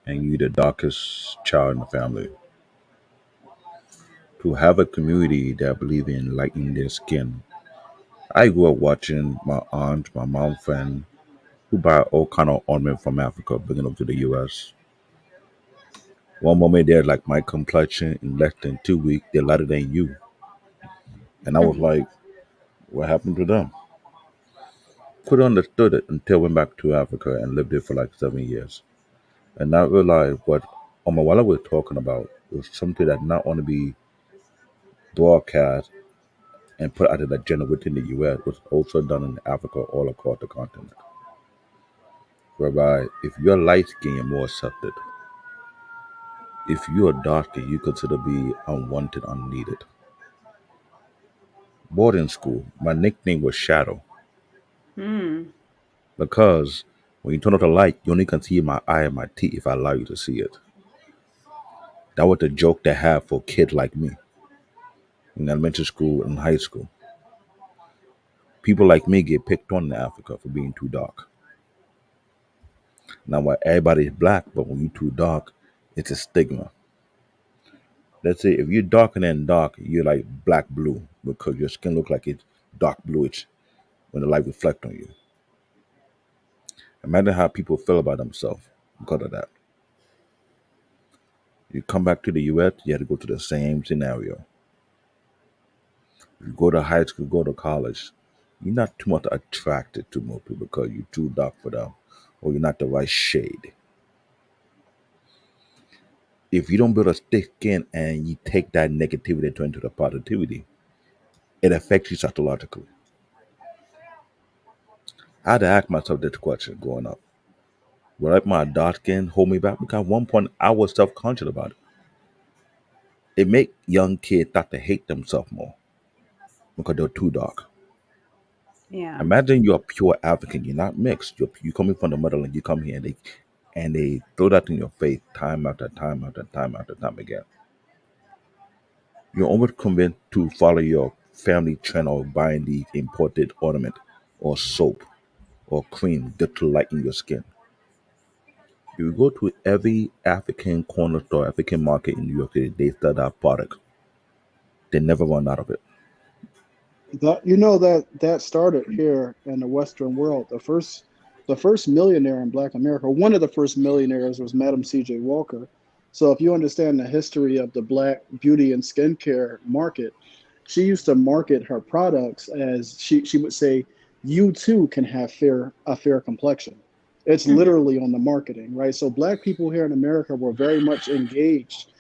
and you the darkest child in the family. To have a community that believe in lightening their skin. I grew up watching my aunt, my mom friend, who buy all kind of ornament from Africa, bringing them to the US. One moment they're like my complexion, in less than 2 weeks, they're lighter than you. And I was like, what happened to them? Could understood it until I went back to Africa and lived there for like 7 years. And I realized what Omawala was talking about was something that not only be broadcast and put out an agenda within the US, was also done in Africa all across the continent. Whereby if you're light skinned, you're more accepted. If you're dark skinned, you consider be unwanted, unneeded. Boarding school, my nickname was Shadow. Because when you turn off the light, you only can see my eye and my teeth if I allow you to see it. That was the joke they have for kids like me in elementary school and high school. People like me get picked on in Africa for being too dark. Now, why everybody is black, but when you're too dark, it's a stigma. Let's say if you're darker than dark, you're like black blue because your skin looks like it's dark bluish when the light reflects on you. Imagine how people feel about themselves because of that. You come back to the US, you have to go to the same scenario. You go to high school, go to college, you're not too much attracted to more people because you're too dark for them or you're not the right shade. If you don't build a thick skin and you take that negativity and turn into the positivity, it affects you psychologically. I had to ask myself this question growing up. Will let my dark skin hold me back? Because at one point I was self-conscious about it. It make young kids start to hate themselves more because they're too dark. Yeah. Imagine you're a pure African, you're not mixed. You coming from the motherland, you come here and they throw that in your face time after time after time after time again. You're almost convinced to follow your family trend of buying the imported ornament or soap or cream just to lighten your skin. If you go to every African corner store, African market in New York City, they sell that product. They never run out of it. That started here in the Western world. The first millionaire in Black America, one of the first millionaires was Madam C.J. Walker. So if you understand the history of the Black beauty and skincare market, she used to market her products as she would say, "You too can have a fair complexion." It's literally on the marketing, right? So Black people here in America were very much engaged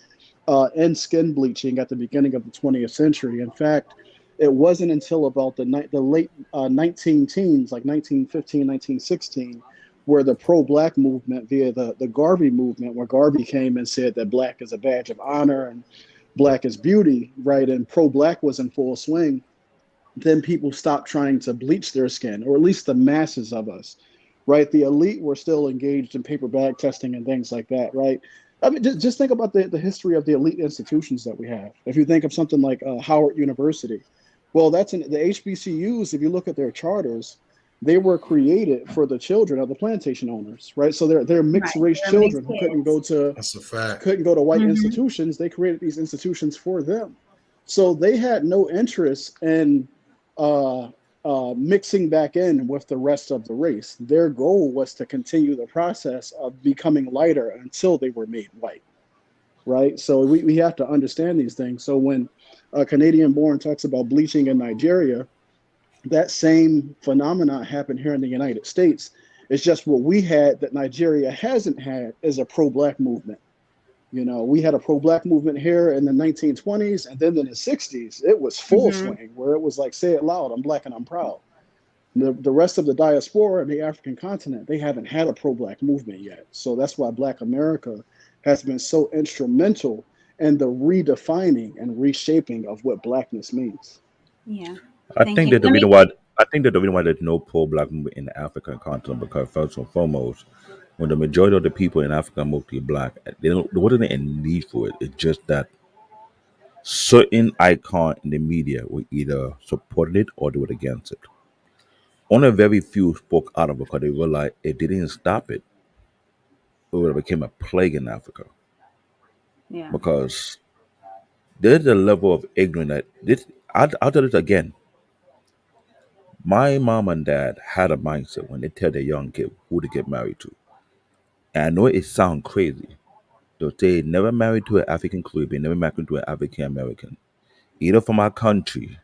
in skin bleaching at the beginning of the 20th century. In fact, It wasn't until about the late 19 teens, like 1915, 1916, where the pro-black movement via the Garvey movement, where Garvey came and said that black is a badge of honor and black is beauty, right? And pro-black was in full swing. Then people stopped trying to bleach their skin, or at least the masses of us, right? The elite were still engaged in paper bag testing and things like that, right? I mean, just think about the history of the elite institutions that we have. If you think of something like Howard University, well, that's in the HBCUs. If you look at their charters, they were created for the children of the plantation owners, right? So they're mixed race children who couldn't go to white institutions. They created these institutions for them, so they had no interest in mixing back in with the rest of the race. Their goal was to continue the process of becoming lighter until they were made white, right? So we have to understand these things. So when Canadian Born talks about bleaching in Nigeria, that same phenomenon happened here in the United States. It's just what we had that Nigeria hasn't had is a pro-black movement. You know, we had a pro-black movement here in the 1920s, and then in the 60s, it was full swing, where it was like, say it loud, I'm black and I'm proud. The rest of the diaspora and the African continent, they haven't had a pro-black movement yet. So that's why Black America has been so instrumental in the redefining and reshaping of what blackness means. Yeah. I think that the reason why there's no pro-black movement in the African continent, because first and foremost, when the majority of the people in Africa are mostly black, there wasn't any need for it. It's just that certain icon in the media were either supported it or they were against it. Only very few spoke out of it because they realized it didn't stop it. It would have become a plague in Africa. Yeah. Because there's a level of ignorance that this. I'll tell it again. My mom and dad had a mindset when they tell their young kid who to get married to. And I know it sounds crazy. They'll say never married to an African Caribbean, never married to an African American, either from our country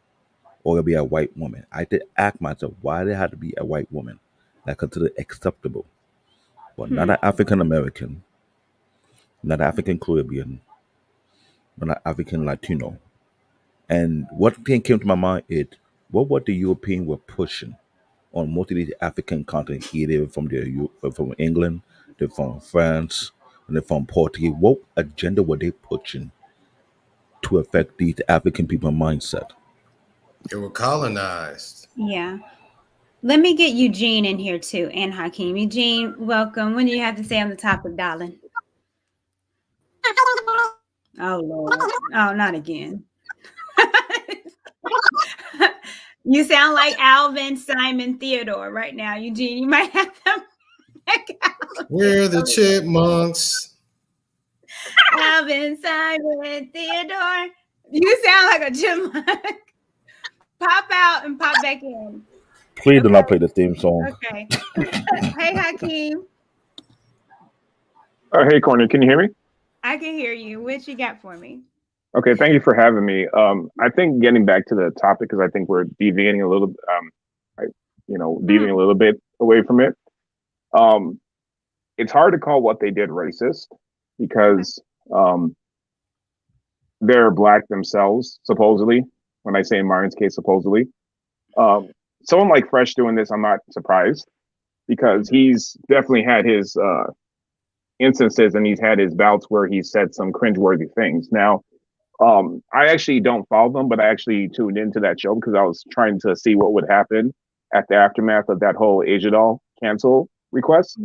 or it'll be a white woman. I did ask myself why they had to be a white woman that considered acceptable, but not an African American, not an African Caribbean, not an African Latino. And what thing came to my mind is what the Europeans were pushing on most of these African continents, either from England, they're from France, and they're from Portugal. What agenda were they pushing to affect these African people mindset? They were colonized. Yeah. Let me get Eugene in here too, and Hakeem. Eugene, welcome. What do you have to say on the topic, darling? Oh, Lord. Oh, not again. You sound like Alvin, Simon, Theodore right now, Eugene. You might have to back out. We're the chipmunks. Alvin, Simon, Theodore. You sound like a chipmunk. Pop out and pop back in. Please do not play the theme song. Okay. Hey, Hakeem. Hey, Courtney, can you hear me? I can hear you. What you got for me? Okay, thank you for having me. I think getting back to the topic, because I think we're deviating a little, deviating a little bit away from it. It's hard to call what they did racist because they're black themselves, supposedly. When I say in Martin's case, supposedly. Someone like Fresh doing this, I'm not surprised because he's definitely had his instances and he's had his bouts where he said some cringeworthy things. Now, I actually don't follow them, but I actually tuned into that show because I was trying to see what would happen at the aftermath of that whole Asia Doll cancel request.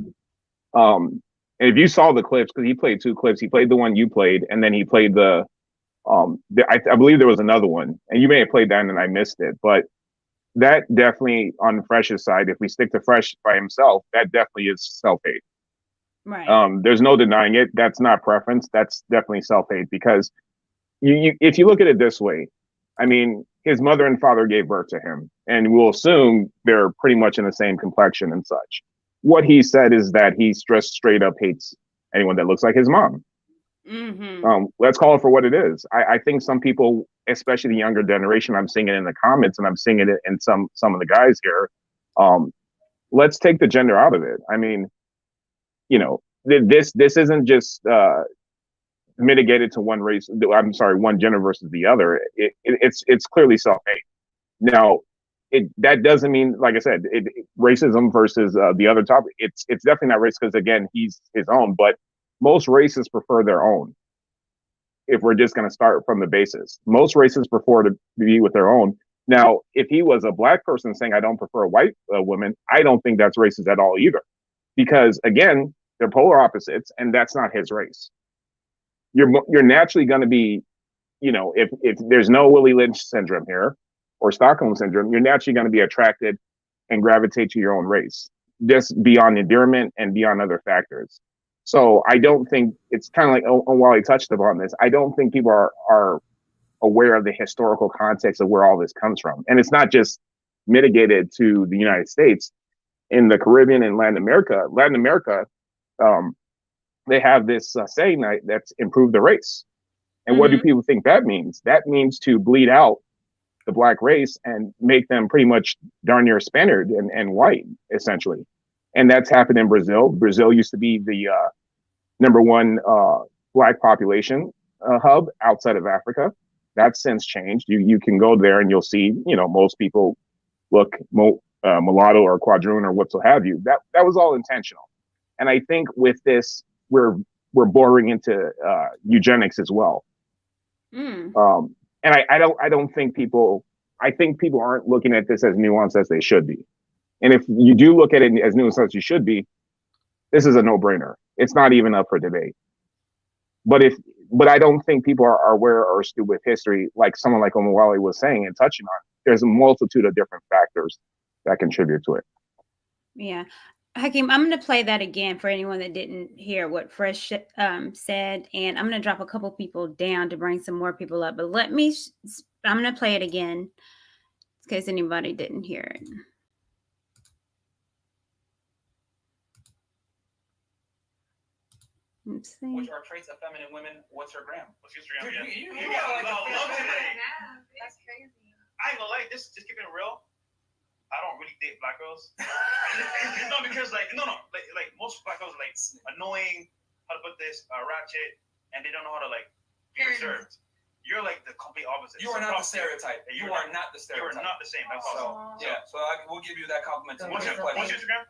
And if you saw the clips, because he played 2 clips, he played the one you played, and then he played I believe there was another one, and you may have played that and I missed it, but that definitely on Fresh's side, if we stick to Fresh by himself, that definitely is self-hate. Right. There's no denying it. That's not preference. That's definitely self-hate because if you look at it this way, I mean, his mother and father gave birth to him, and we'll assume they're pretty much in the same complexion and such. What he said is that he just straight up hates anyone that looks like his mom. Let's call it for what it is. I think some people, especially the younger generation, I'm seeing it in the comments and I'm seeing it in some of the guys here. Let's take the gender out of it. I mean, this isn't just mitigated to one race. I'm sorry, one gender versus the other. It's clearly self-hate. Now, that doesn't mean, like I said, racism versus the other topic. It's definitely not race because again, he's his own. But most races prefer their own. If we're just going to start from the basis, most races prefer to be with their own. Now, if he was a black person saying I don't prefer a white woman, I don't think that's racist at all either, because again, they're polar opposites, and that's not his race. You're naturally going to be, if there's no Willie Lynch syndrome here or Stockholm syndrome, you're naturally going to be attracted and gravitate to your own race, just beyond endearment and beyond other factors. So I don't think it's kind of like Wally touched upon this. I don't think people are aware of the historical context of where all this comes from, and it's not just mitigated to the United States. In the Caribbean and Latin America, they have this saying that's improve the race. And what do people think that means? That means to bleed out the black race and make them pretty much darn near Spaniard and white, essentially. And that's happened in Brazil. Brazil used to be the number one black population hub outside of Africa. That's since changed. You can go there and you'll see, most people look mulatto or quadroon or what so have you. That was all intentional. And I think with this, we're bordering into eugenics as well. And I don't think people aren't looking at this as nuanced as they should be. And if you do look at it as nuanced as you should be, this is a no-brainer. It's not even up for debate. But I don't think people are aware or astute with history, like someone like Omawale was saying and touching on. There's a multitude of different factors that contribute to it. Yeah. Hakeem, I'm going to play that again for anyone that didn't hear what Fresh said. And I'm going to drop a couple people down to bring some more people up. But I'm going to play it again in case anybody didn't hear it. Let's see. Which are traits of feminine women? What's her gram? What's your Instagram? That's crazy. I ain't gonna lie, just keeping it real. I don't really date black girls. No, because like most black girls are like annoying. How to put this? Ratchet, and they don't know how to like be reserved. You're like the complete opposite. You are not the stereotype. You are not the stereotype. You are not the same. That's all. Yeah. So we'll give you that compliment. What's your Instagram?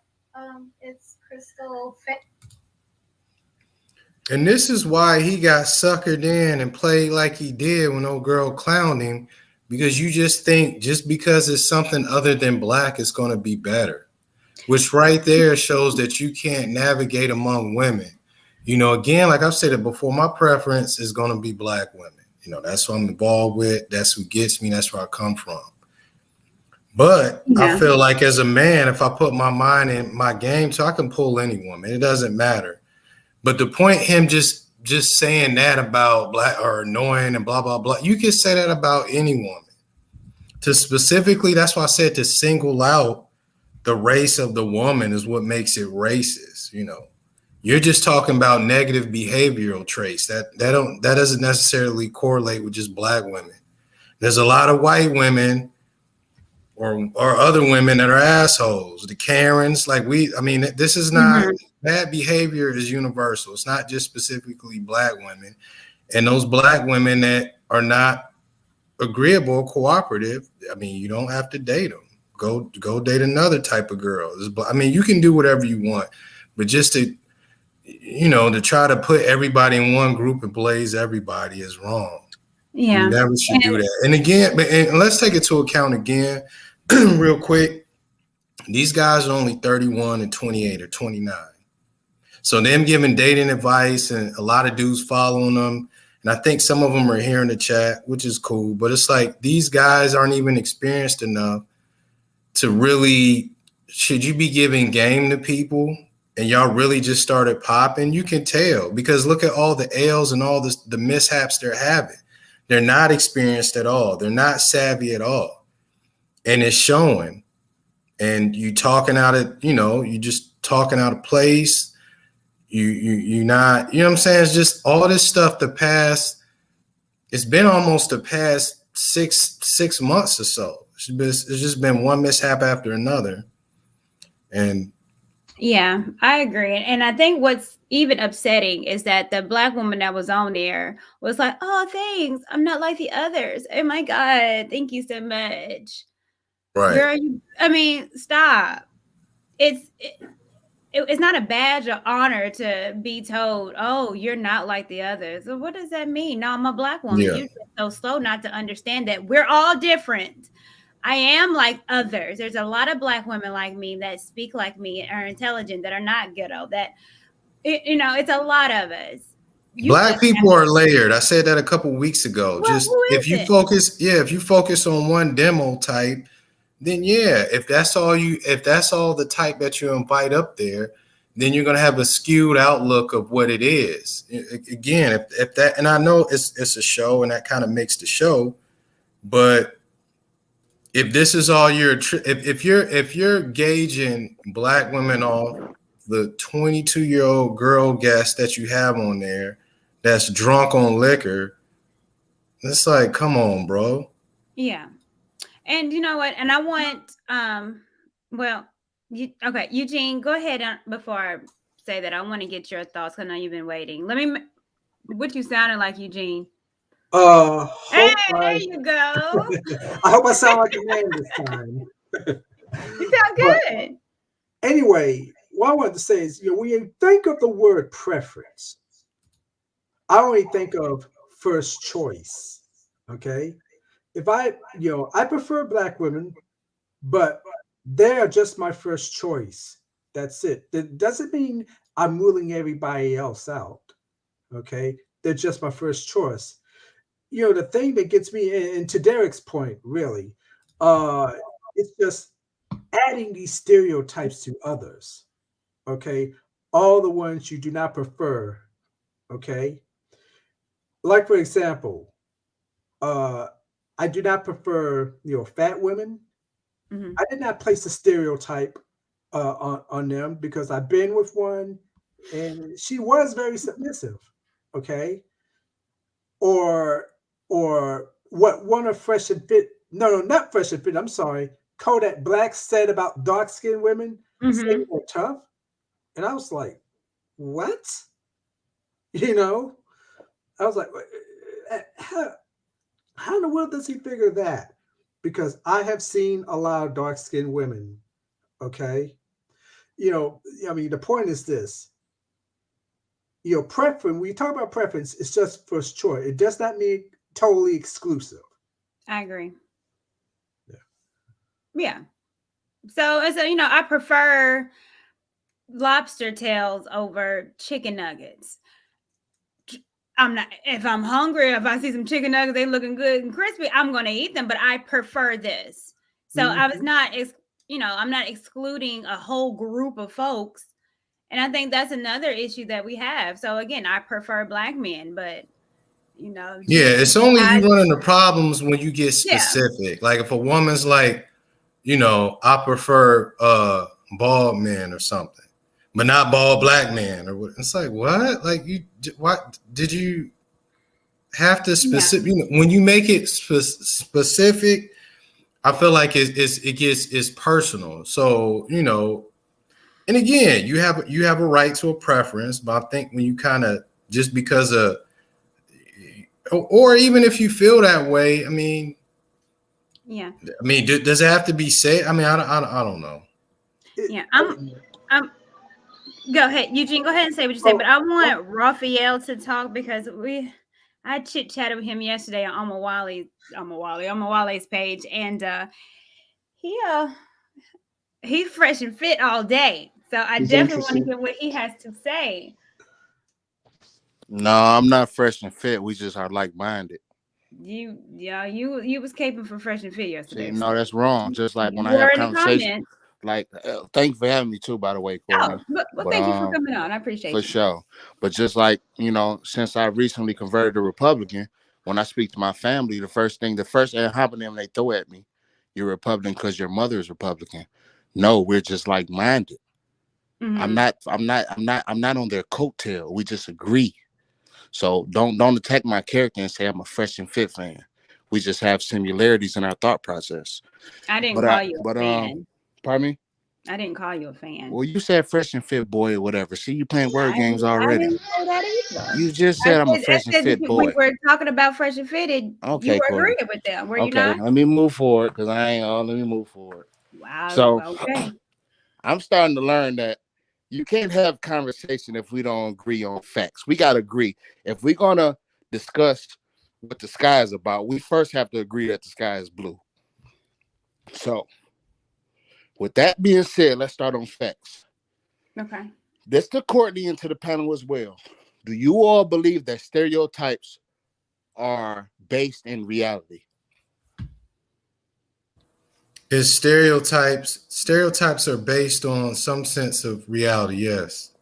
It's Crystal Fit. And this is why he got suckered in and played like he did when old girl clowned him, because you just think just because it's something other than black, it's going to be better, which right there shows that you can't navigate among women. Again, like I've said it before, my preference is going to be black women. That's what I'm involved with. That's who gets me. That's where I come from. But I feel like as a man, if I put my mind in my game, so I can pull any woman, it doesn't matter. But the point, him just saying that about black or annoying and blah, blah, blah, you can say that about any woman. To specifically, that's why I said to single out the race of the woman is what makes it racist. You're just talking about negative behavioral traits that doesn't necessarily correlate with just black women. There's a lot of white women or other women that are assholes, the Karens. This is not bad behavior is universal. It's not just specifically black women, and those black women that are not agreeable or cooperative. You don't have to date them. Go date another type of girl. You can do whatever you want, but just to try to put everybody in one group and blaze everybody is wrong. Yeah, you never should do that. And again, and let's take it to account again. Real quick, these guys are only 31 and 28 or 29. So them giving dating advice and a lot of dudes following them. And I think some of them are here in the chat, which is cool. But it's like these guys aren't even experienced enough to really, should you be giving game to people and y'all really just started popping? You can tell because look at all the L's and all the mishaps they're having. They're not experienced at all. They're not savvy at all. And it's showing, and you talking out of, you just talking out of place. You not, what I'm saying? It's just all this stuff. It's been almost the past six months or so. It's just been one mishap after another. And yeah, I agree. And I think what's even upsetting is that the black woman that was on there was like, oh, thanks. I'm not like the others. Oh my God. Thank you so much. Right. Girl, I mean, stop. It's not a badge of honor to be told, oh, you're not like the others. So what does that mean? No, I'm a Black woman. Yeah. You're just so slow not to understand that we're all different. I am like others. There's a lot of Black women like me that speak like me, are intelligent, that are not ghetto, that, it's a lot of us. Black people are layered. I said that a couple weeks ago. Well, Just if you focus on one demo type, then if that's all the type that you invite up there, then you're gonna have a skewed outlook of what it is. Again, if that, and I know it's a show and that kind of makes the show, but if this is all if you're gauging Black women off the 22-year-old girl guest that you have on there that's drunk on liquor, it's like, come on, bro. Yeah. And you know what? And I want, okay, Eugene, go ahead before I say that. I want to get your thoughts. I know you've been waiting. What you sounded like, Eugene? Hey, there you go. I hope I sound like a man this time. You sound good. Anyway, what I wanted to say is, when you think of the word preference, I only think of first choice. Okay. If I prefer Black women, but they are just my first choice. That's it. That doesn't mean I'm ruling everybody else out. Okay. They're just my first choice. The thing that gets me, and to Derek's point, really, it's just adding these stereotypes to others. Okay. All the ones you do not prefer. Okay. Like, for example, I do not prefer, fat women. Mm-hmm. I did not place a stereotype on them because I've been with one and she was very submissive. Okay. Or what one of Fresh and Fit, no, not Fresh and Fit, I'm sorry, Kodak Black said about dark-skinned women, saying they're tough. And I was like, what? I was like, how in the world does he figure that? Because I have seen a lot of dark-skinned women, okay? The point is this. Preference, when we talk about preference, it's just first choice. It does not mean totally exclusive. I agree. Yeah. So, I prefer lobster tails over chicken nuggets. If I'm hungry, if I see some chicken nuggets, they looking good and crispy, I'm going to eat them, but I prefer this. So I was not, I'm not excluding a whole group of folks. And I think that's another issue that we have. So again, I prefer Black men, but it's only you run into problems when you get specific. Yeah. Like if a woman's like, I prefer bald men or something, but not bald Black men, or what? It's like, what? Like what did you have to specific? Yeah. When you make it specific, I feel like it's personal. So and again, you have a right to a preference, but I think when you kind of just because of, or even if you feel that way, does it have to be said? I don't know. Yeah, go ahead, Eugene. Go ahead and say what you say. But I want Raphael to talk because I chit chatted with him yesterday on Wale's page, and he's fresh and fit all day. So I definitely want to hear what he has to say. No, I'm not fresh and fit. We just are like-minded. You was caping for fresh and fit yesterday. See, no, that's wrong. Just like when I have conversations. Like, thank you for having me too, by the way, Courtney. Well, thank you for coming on. I appreciate it. For sure. But just like, since I recently converted to Republican, when I speak to my family, the first homonym they throw at me, you're Republican because your mother is Republican. No, we're just like-minded. Mm-hmm. I'm not on their coattail. We just agree. So don't attack my character and say I'm a fresh and fit fan. We just have similarities in our thought process. I didn't call you a fan. Pardon me? I didn't call you a fan. Well, you said fresh and fit boy or whatever. See, you playing word games I already. didn't say that either. You just I said I'm a said, fresh and fit we boy. were talking about fresh and fitted. You Okay, were Courtney. agreeing with them, were you Okay, not? let me move forward because I ain't. Let me move forward. Wow. So Okay. I'm starting to learn that you can't have conversation if we don't agree on facts. We got to agree. If we're gonna discuss what the sky is about, we first have to agree that the sky is blue. So, with that being said, let's start on facts. Okay. This to Courtney and to the panel as well. Do you all believe that stereotypes are based in reality? Is stereotypes are based on some sense of reality, yes.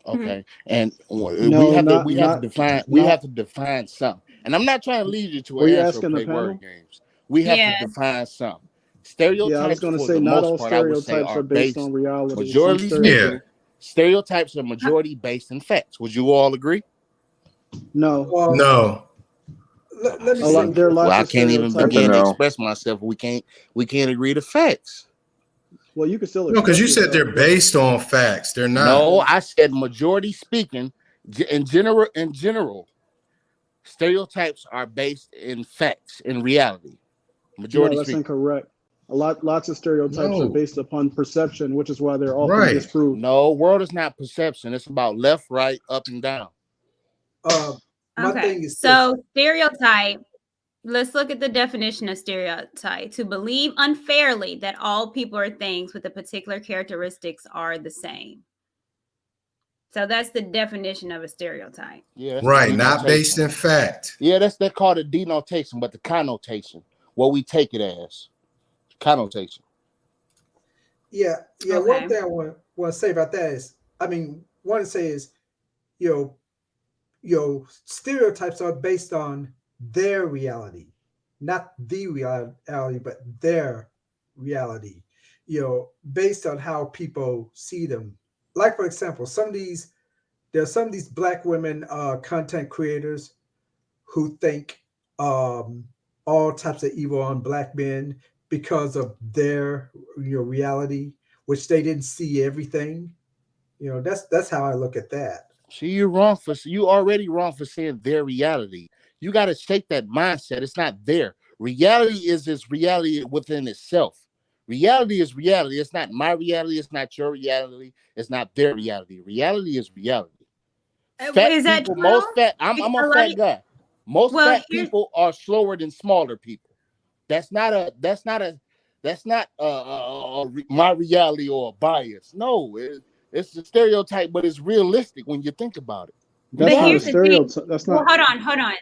Okay, and No, we have not. to define something. And I'm not trying to lead you to Were an you answer or asking the play word panel? games. We have to Yeah. define something. Yeah, I was Stereotypes, going to for say the not most all part, I would say stereotypes are are based based on reality. Some majority Yeah. speaking. Stereotypes are majority based in facts. Would you all agree? No, Well, No. let me say there are Well, lots I of can't even That's a stereotypes. begin to no. express myself. We can't agree to facts. Well, you can still No, because express you said yourself, they're but based on facts. They're not. No, I said majority speaking. In general, stereotypes are based in facts, in reality. no, Majority that's speaking. incorrect. Lots of stereotypes are No. based upon perception, which is why they're often Right. disproved. No, world is not perception. It's about left, right, up, and down. my Okay. thing is this. So stereotype. Let's look at the definition of stereotype. To believe unfairly that all people or things with the particular characteristics are the same. So that's the definition of a stereotype. Yeah, that's the Right. Not based denotation. in fact. Yeah, they're called a denotation, but the connotation, what we take it as, connotation. Yeah. Okay. One thing I want to say about that is, one to say is, you know, stereotypes are based on their reality, not the reality, but their reality. Based on how people see them. Like for example, there are some of these black women content creators who think all types of evil on black men because of their reality, which they didn't see everything. That's how I look at that. See, you already wrong for saying their reality. You got to shake that mindset. It's not there. Reality is its reality within itself. Reality is reality. It's not my reality. It's not your reality. It's not their reality. Reality is reality. Fat Is that people, true? most fat. I'm a A lot fat of, guy. Most well, fat people are slower than smaller people. That's not my reality or a bias. No, it's a stereotype, but it's realistic when you think about it. That's but not a here's the thing. stereotype. That's Well, not. hold on.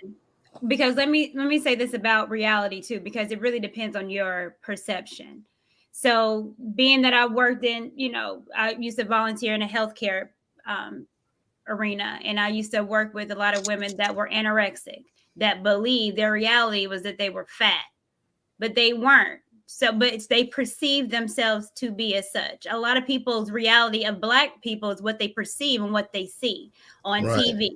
Because let me say this about reality too, because it really depends on your perception. So being that I worked in, I used to volunteer in a healthcare arena, and I used to work with a lot of women that were anorexic, that believed their reality was that they were fat, but they weren't. So, but they perceive themselves to be as such. A lot of people's reality of Black people is what they perceive and what they see on Right. TV.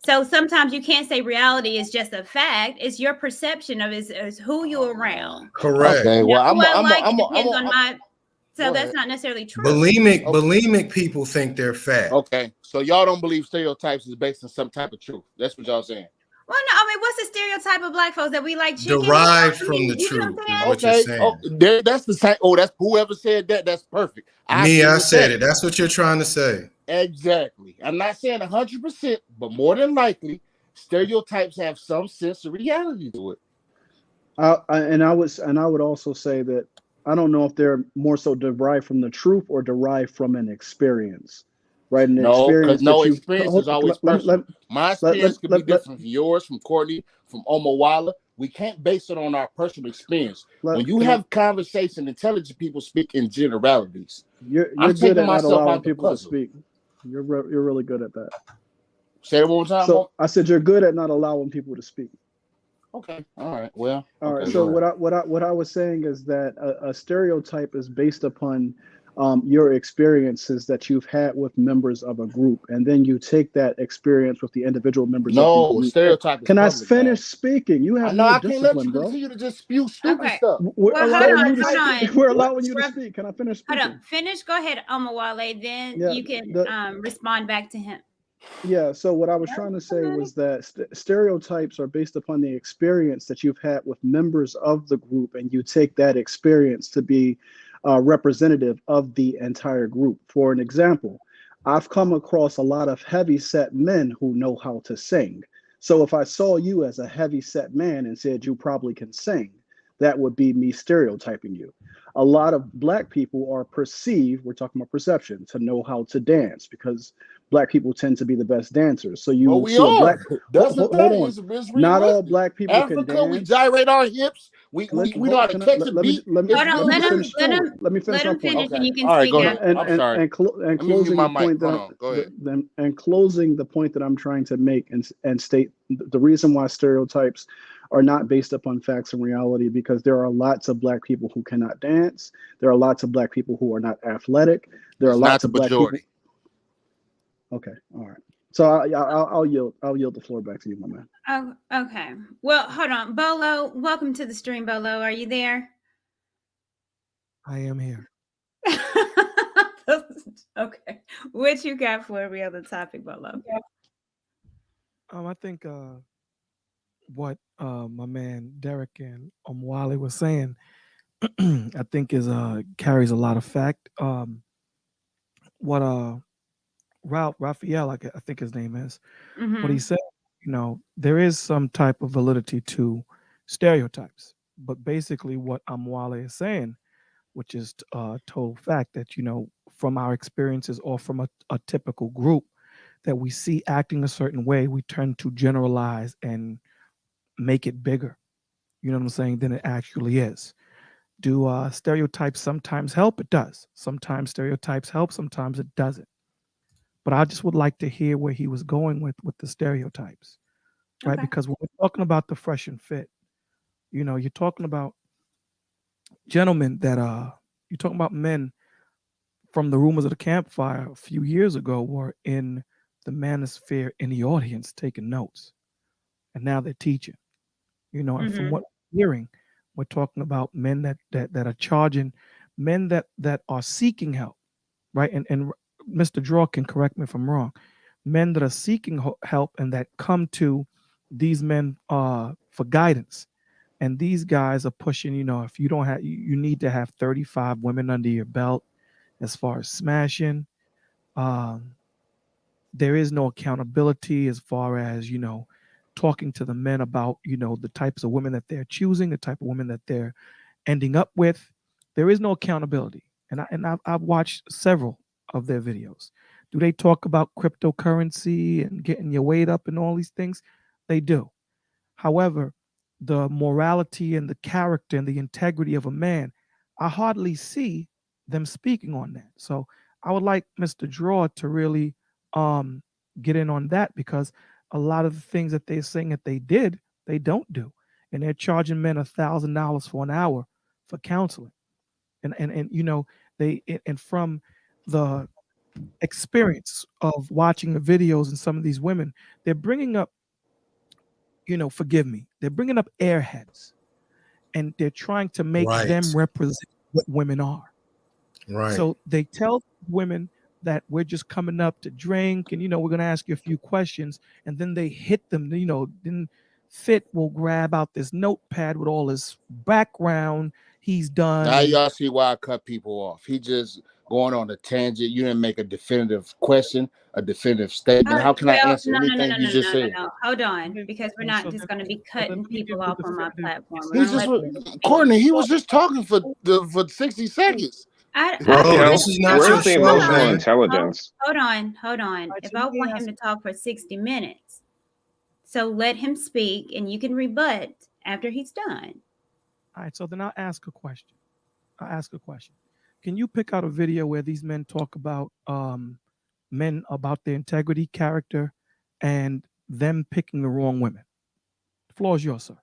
So sometimes you can't say reality is just a fact. It's your perception of is who you're around. Correct. Okay, well, Who I like, it depends on my. So that's not necessarily true. Bulimic people think they're fat. Okay, so y'all don't believe stereotypes is based on some type of truth. That's what y'all saying. Well, no, I mean, what's the stereotype of Black folks that we like chicken? Derived from the You know truth what is I'm what you're Okay, saying. that's the same. Oh, that's whoever said that. That's perfect. I said that. it. That's what you're trying to say. Exactly. I'm not saying 100%, but more than likely, stereotypes have some sense of reality to it. I would also say that I don't know if they're more so derived from the truth or derived from an experience, right? An No, because experience that you experience is always personal. My experience could be different from yours, from Courtney, from Omawala. We can't base it on our personal experience. When you have conversation, intelligent people speak in generalities. You're I'm good taking at not myself allowing out the people to puzzle. speak. You're really good at that. Say it one more time. So I said you're good at not allowing people to speak. Okay. All right. Well. All okay, right. So what I was saying is that a stereotype is based upon your experiences that you've had with members of a group, and then you take that experience with the individual members of the No, group. stereotype is Can I public, man. finish speaking? You I have know no I can't let discipline, you bro. continue to just spew stupid Okay. stuff. We're Well, allowing you to hold speak. on. We're allowing you to speak. Can I finish Hold speaking? on. Finish. Go ahead, Omawale. Then Yeah, you can respond back to him. yeah. So what I was trying to say was that stereotypes are based upon the experience that you've had with members of the group, and you take that experience to be representative of the entire group. For an example, I've come across a lot of heavy set men who know how to sing. So if I saw you as a heavy set man and said you probably can sing, that would be me stereotyping you. A lot of black people are perceived, we're talking about perception, to know how to dance because black people tend to be the best dancers. So Well, you we see a black, are. That's the hold thing. on. It's Not all realistic. black people can Africa, we dance. gyrate our hips. We know how to Can I, catch a beat. It's Hold on. let me realistic. finish. Let me finish Let my him point. finish, and Okay. you can All right, speak go out. ahead. I'm sorry. And Let me mute closing my the mic. point that Hold on. Go ahead. and closing the point that I'm trying to make and state the reason why stereotypes are not based upon facts and reality, because there are lots of black people who cannot dance. There are lots of black people who are not athletic. There are It's not lots the of black people. majority. Okay, all right. So I'll yield the floor back to you, my man. Oh, okay. Well, hold on. Bolo, welcome to the stream, Bolo. Are you there? I am here. Okay. What you got for every other topic, Bolo? I think what my man Derek and Wally was saying, I think is carries a lot of fact. What Raphael, I think his name is, what he said, there is some type of validity to stereotypes, but basically what Wally is saying, which is total fact, that from our experiences or from a typical group that we see acting a certain way, we tend to generalize and make it bigger, you know what I'm saying, than it actually is. Do stereotypes sometimes help? It does. Sometimes stereotypes help, sometimes it doesn't. But I just would like to hear where he was going with the stereotypes, right? Okay. Because when we're talking about the fresh and fit, you're talking about gentlemen that you're talking about men from the rumors of the campfire a few years ago were in the manosphere in the audience taking notes, and now they're teaching. And from what I'm hearing, we're talking about men that are charging, men that are seeking help, right? And Mr. Draw can correct me if I'm wrong. Men that are seeking help and that come to these men for guidance, and these guys are pushing. If you don't have, you need to have 35 women under your belt as far as smashing. Um, there is no accountability as far as talking to the men about the types of women that they're choosing, the type of women that they're ending up with. There is no accountability, and I've watched several of their videos. Do they talk about cryptocurrency and getting your weight up and all these things? They do. However, the morality and the character and the integrity of a man, I hardly see them speaking on that. So I would like Mr. Draw to really get in on that, because a lot of the things that they're saying that they did, they don't do. And they're charging men $1,000 for an hour for counseling. And and from the experience of watching the videos and some of these women, they're bringing up, forgive me, they're bringing up airheads, and they're trying to make them Right. represent what women are. Right. So they tell women that we're just coming up to drink, and we're going to ask you a few questions, and then they hit them. Then Fit will grab out this notepad with all his background he's done. Now y'all see why I cut people off. He just going on a tangent. You didn't make a definitive question, a definitive statement. How can I answer anything you just said? No. Hold on, because we're not just going to be cutting people off on my platform. He just Courtney. He was just talking for 60 seconds. Bro, this is not Where's your the show, emotional man. intelligence? Hold on. If I want him to talk for 60 minutes, so let him speak, and you can rebut after he's done. All right, so then I'll ask a question. Can you pick out a video where these men talk about men about their integrity, character, and them picking the wrong women? The floor is yours, sir.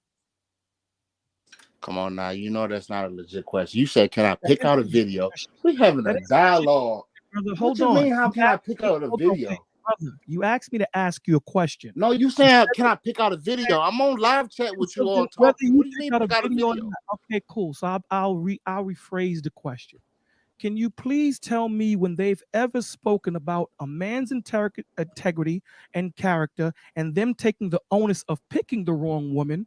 Come on now, you know that's not a legit question. You said, "Can I pick out a video?" We having a dialogue. Brother, What hold you on. mean? How can I pick out a video? Brother, you asked me to ask you a question. No, you saying, "Can I pick out a video?" I'm on live chat with you all talking. What do you mean pick out a video? Okay, cool. So I'll rephrase the question. Can you please tell me when they've ever spoken about a man's integrity and character and them taking the onus of picking the wrong woman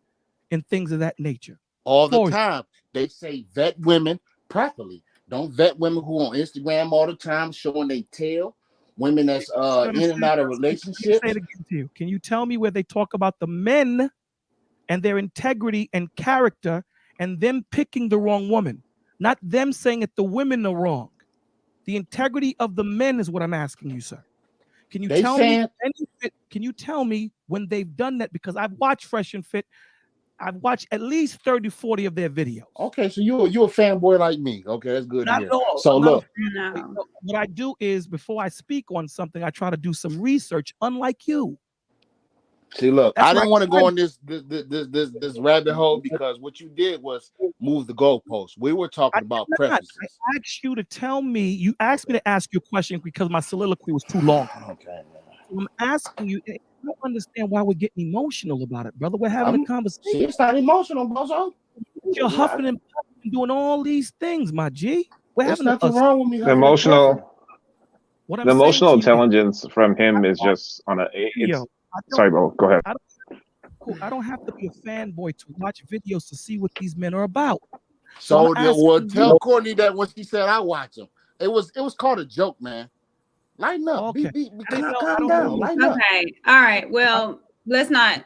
and things of that nature? All the time. They say vet women properly. Don't vet women who on Instagram all the time showing they tail. Women that's in and out of relationships. Say it again to you. Can you tell me where they talk about the men and their integrity and character and them picking the wrong woman? Not them saying that the women are wrong. The integrity of the men is what I'm asking you, sir. Can you tell me? Can you tell me when they've done that? Because I've watched Fresh and Fit. I've watched at least 30, 40 of their videos. Okay, so you a fanboy like me. Okay, that's good to hear. So look, what I do is before I speak on something, I try to do some research. Unlike you. See, look, I didn't want to go on this rabbit hole because what you did was move the goalposts. We were talking about preferences. I asked you to tell me. You asked me to ask you a question because my soliloquy was too long. Okay. So I'm asking you. I don't understand why we're getting emotional about it, brother. We're having a conversation. See, it's not emotional, bozo. You're huffing and puffing and doing all these things, my G. We're having nothing wrong with me. The emotional intelligence from him is just on a. Sorry, bro. Go ahead. I don't have to be a fanboy to watch videos to see what these men are about. So tell Courtney that when she said I watch them, it was called a joke, man. Lighten up. Okay. Calm down. Lighten up. Okay. All right. Well, let's not.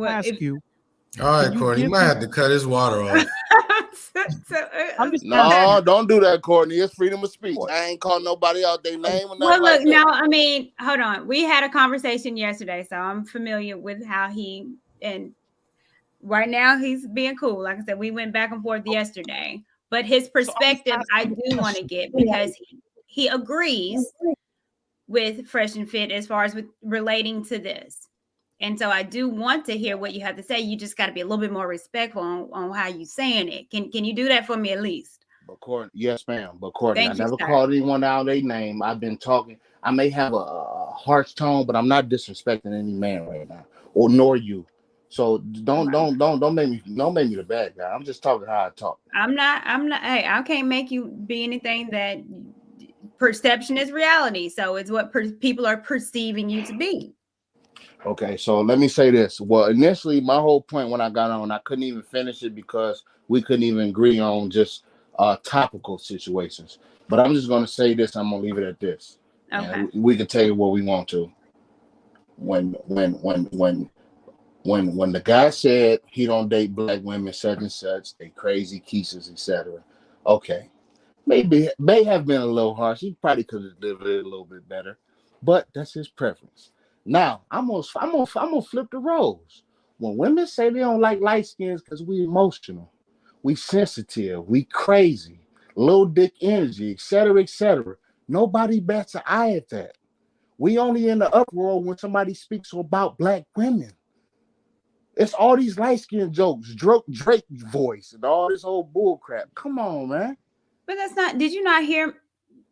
Ask you. All right, Courtney, you might have to cut his water off. No, don't do that, Courtney. It's freedom of speech. I ain't calling nobody out their name. Well, look, now, I mean, hold on. We had a conversation yesterday, so I'm familiar with how and right now he's being cool. Like I said, we went back and forth yesterday, but his perspective I do want to get because he agrees with Fresh and Fit as far as with relating to this. And so I do want to hear what you have to say. You just got to be a little bit more respectful on how you saying it. Can you do that for me at least? But Courtney, yes, ma'am. But Courtney, I never called anyone out their name. I've been talking. I may have a harsh tone, but I'm not disrespecting any man right now, or nor you. So don't make me the bad guy. I'm just talking how I talk. I'm not. Hey, I can't make you be anything that perception is reality. So it's what people are perceiving you to be. Okay, so let me say this. Well, initially, my whole point when I got on, I couldn't even finish it because we couldn't even agree on just topical situations. But I'm just going to say this. I'm going to leave it at this. Okay. And we can tell you what we want to. When the guy said he don't date black women, such and such, they crazy kisses, etc. Okay, may have been a little harsh. He probably could have delivered it a little bit better, but that's his preference. Now I'm gonna flip the roles. When women say they don't like light skins because we emotional, we sensitive, we crazy, low dick energy, etc. Nobody bats an eye at that. We only in the uproar when somebody speaks about black women. It's all these light skin jokes, Drake voice, and all this old bull crap. Come on, man. But that's not. Did you not hear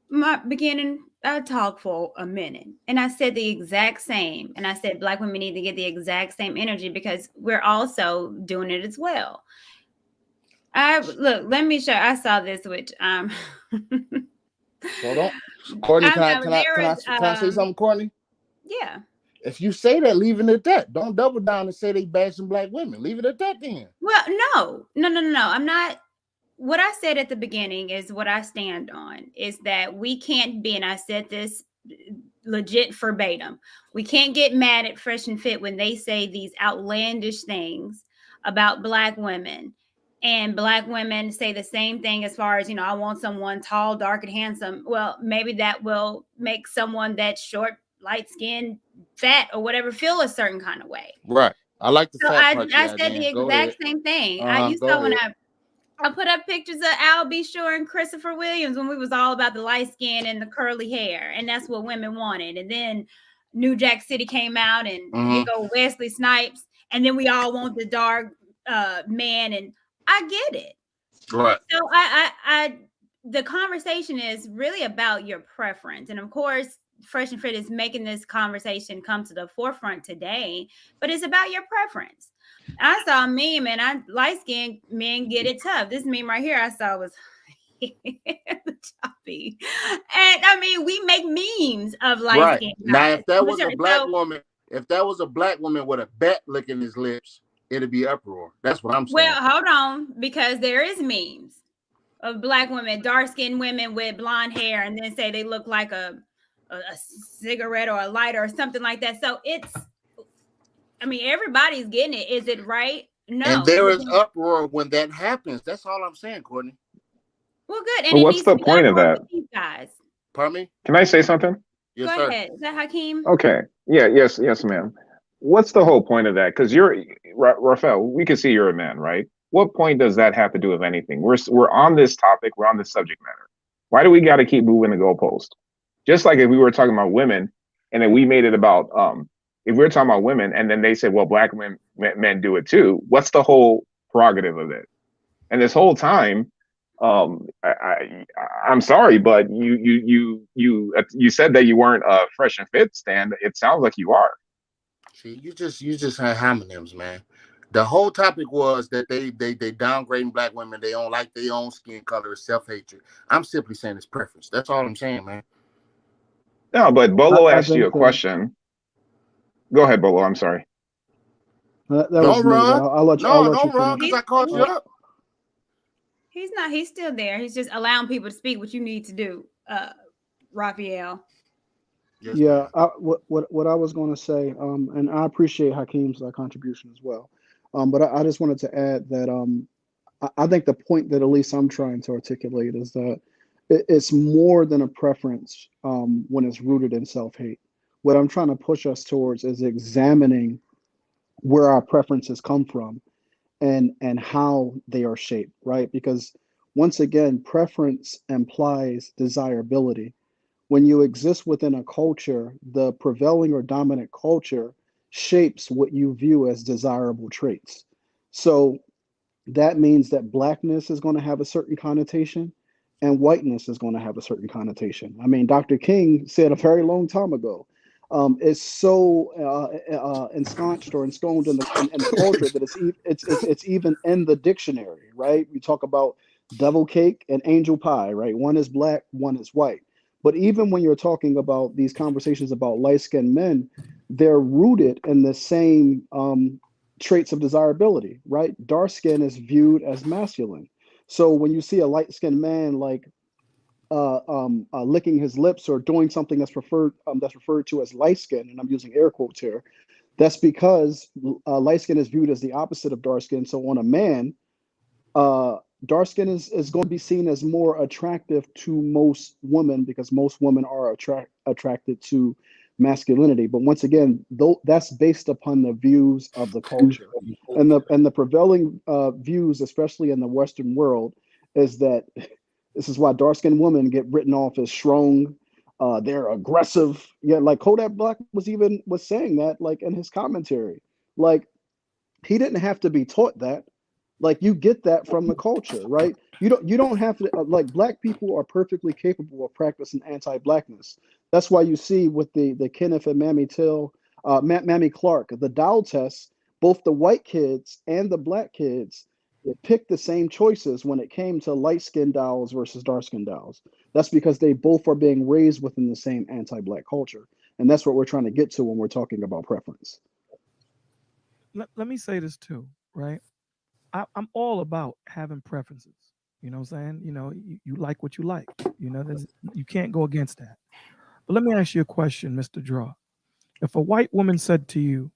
my beginning? I talked for a minute and I said the exact same. And I said black women need to get the exact same energy because we're also doing it as well. Look, let me show. I saw this, which Hold on, Courtney. Can I say something, Courtney? Yeah. If you say that, leave it at that. Don't double down and say they bashing black women. Leave it at that then. Well, no. I'm not. What I said at the beginning is what I stand on is that we can't be, and I said this legit verbatim, we can't get mad at Fresh and Fit when they say these outlandish things about black women. And black women say the same thing as far as, I want someone tall, dark, and handsome. Well, maybe that will make someone that's short, light skinned, fat, or whatever feel a certain kind of way. Right. I like the fat part. I said the exact same thing. You saw when I put up pictures of Al B. Shore and Christopher Williams when we was all about the light skin and the curly hair. And that's what women wanted. And then New Jack City came out and here go Wesley Snipes. And then we all want the dark man and I get it. Right. So I the conversation is really about your preference. And of course, Fresh and Fit is making this conversation come to the forefront today, but it's about your preference. I saw a meme and light-skinned men get it tough. This meme right here I saw was choppy. And I mean, we make memes of light-skinned guys. Now, if that was a black woman, if that was a black woman with a bat licking his lips, it'd be uproar. That's what I'm saying. Well, hold on, because there is memes of black women, dark-skinned women with blonde hair, and then say they look like a cigarette or a lighter or something like that. So it's, I mean, everybody's getting it. Is it right? No. And there is uproar when that happens. That's all I'm saying, Courtney. Well, good. And but what's the point of that? Guys. Pardon me? Can I say something? Yes, Go ahead. Is that Hakeem? Okay. Yeah. Yes, ma'am. What's the whole point of that? Because you're, Rafael, we can see you're a man, right? What point does that have to do with anything? We're on this topic. We're on this subject matter. Why do we got to keep moving the goalpost? Just like if we were talking about women, and then we made it about if we're talking about women, and then they said, well, black men do it too. What's the whole prerogative of it? And this whole time, I'm sorry, but you said that you weren't a Fresh and Fit stand. It sounds like you are. See, you just had homonyms, man. The whole topic was that they downgrading black women. They don't like their own skin color. It's self-hatred. I'm simply saying it's preference. That's all I'm saying, man. No, but Bolo asked you a question. Go ahead, Bolo. I'm sorry. Don't run. Don't run because I called you up. He's not. He's still there. He's just allowing people to speak what you need to do, Raphael. Yes, yeah, what I was going to say, and I appreciate Hakeem's contribution as well. But I just wanted to add that I think the point that at least I'm trying to articulate is that it's more than a preference when it's rooted in self-hate. What I'm trying to push us towards is examining where our preferences come from and how they are shaped, right? Because once again, preference implies desirability. When you exist within a culture, the prevailing or dominant culture shapes what you view as desirable traits. So that means that blackness is going to have a certain connotation and whiteness is going to have a certain connotation. I mean, Dr. King said a very long time ago, it's so ensconced or ensconced in the culture that it's even in the dictionary, right? We talk about devil cake and angel pie, right? One is black, one is white. But even when you're talking about these conversations about light-skinned men, they're rooted in the same traits of desirability, right? Dark skin is viewed as masculine. So when you see a light-skinned man like licking his lips or doing something that's referred to as light skin, and I'm using air quotes here, that's because light skin is viewed as the opposite of dark skin. So on a man, dark skin is going to be seen as more attractive to most women because most women are attracted to masculinity. But once again, though that's based upon the views of the culture and the prevailing views, especially in the Western world, is that this is why dark-skinned women get written off as strong. They're aggressive. Yeah, like Kodak Black was saying that, like in his commentary. Like he didn't have to be taught that. Like you get that from the culture, right? You don't have to like black people are perfectly capable of practicing anti-blackness. That's why you see with the Kenneth and Mamie Clark, the Dow test, both the white kids and the black kids picked the same choices when it came to light-skinned dolls versus dark-skinned dolls. That's because they both are being raised within the same anti-black culture. And that's what we're trying to get to when we're talking about preference. Let me say this too, right? I'm all about having preferences. You know what I'm saying? You know, you like what you like. You know, you can't go against that. But let me ask you a question, Mr. Draw. If a white woman said to you,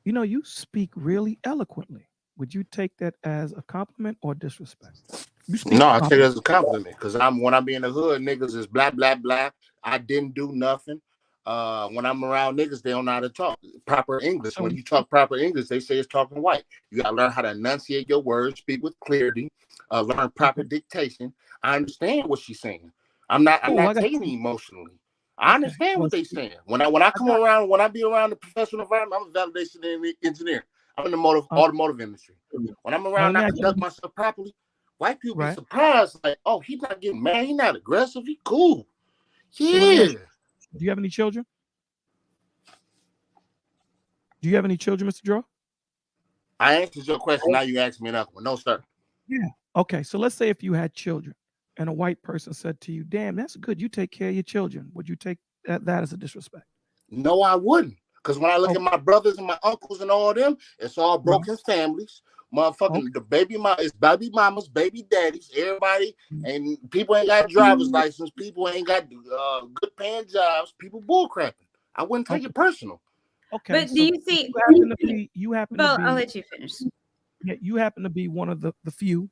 you know, you speak really eloquently, would you take that as a compliment or disrespect? No, I take it as a compliment because when I be in the hood, niggas is blah, blah, blah. I didn't do nothing. When I'm around niggas, they don't know how to talk proper English. When you talk proper English, they say it's talking white. You gotta learn how to enunciate your words, speak with clarity, learn proper dictation. I understand what she's saying. I'm not taking it emotionally. I understand what they're saying. When I come around, when I be around the professional environment, I'm a validation engineer. I'm in the automotive industry. When I'm around, I conduct myself properly. White people be surprised, like, oh, he's not getting mad. He's not aggressive. He cool. Yeah. So do you have any children? Do you have any children, Mr. Draw? I answered your question. Now you ask me another one. No, sir. Yeah. Okay. So let's say if you had children and a white person said to you, damn, that's good. You take care of your children. Would you take that as a disrespect? No, I wouldn't. Because when I look at my brothers and my uncles and all them, it's all broken families. Motherfucking the baby mama, it's baby mamas, baby daddies, everybody, and people ain't got driver's license. People ain't got good paying jobs. People bull crapping. I wouldn't take it personal. Okay. But do you see? You happen Well, to be. I'll let you finish. Yeah, you happen to be one of the few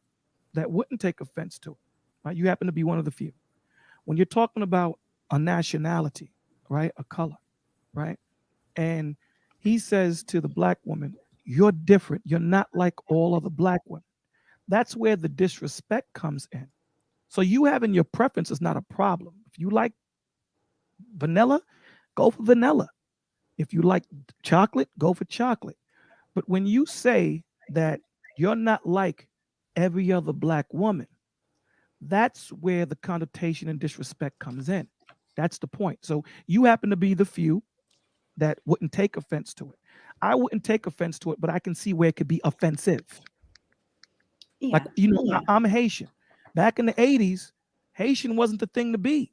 that wouldn't take offense to it. Right? You happen to be one of the few. When you're talking about a nationality, right, a color, right, and he says to the black woman, "You're different. You're not like all other black women." That's where the disrespect comes in. So you having your preference is not a problem. If you like vanilla, go for vanilla. If you like chocolate, go for chocolate. But when you say that you're not like every other black woman, that's where the connotation and disrespect comes in. That's the point. So you happen to be the few that wouldn't take offense to it. I wouldn't take offense to it, but I can see where it could be offensive. Yeah. Like, I'm Haitian. Back in the 80s, Haitian wasn't the thing to be.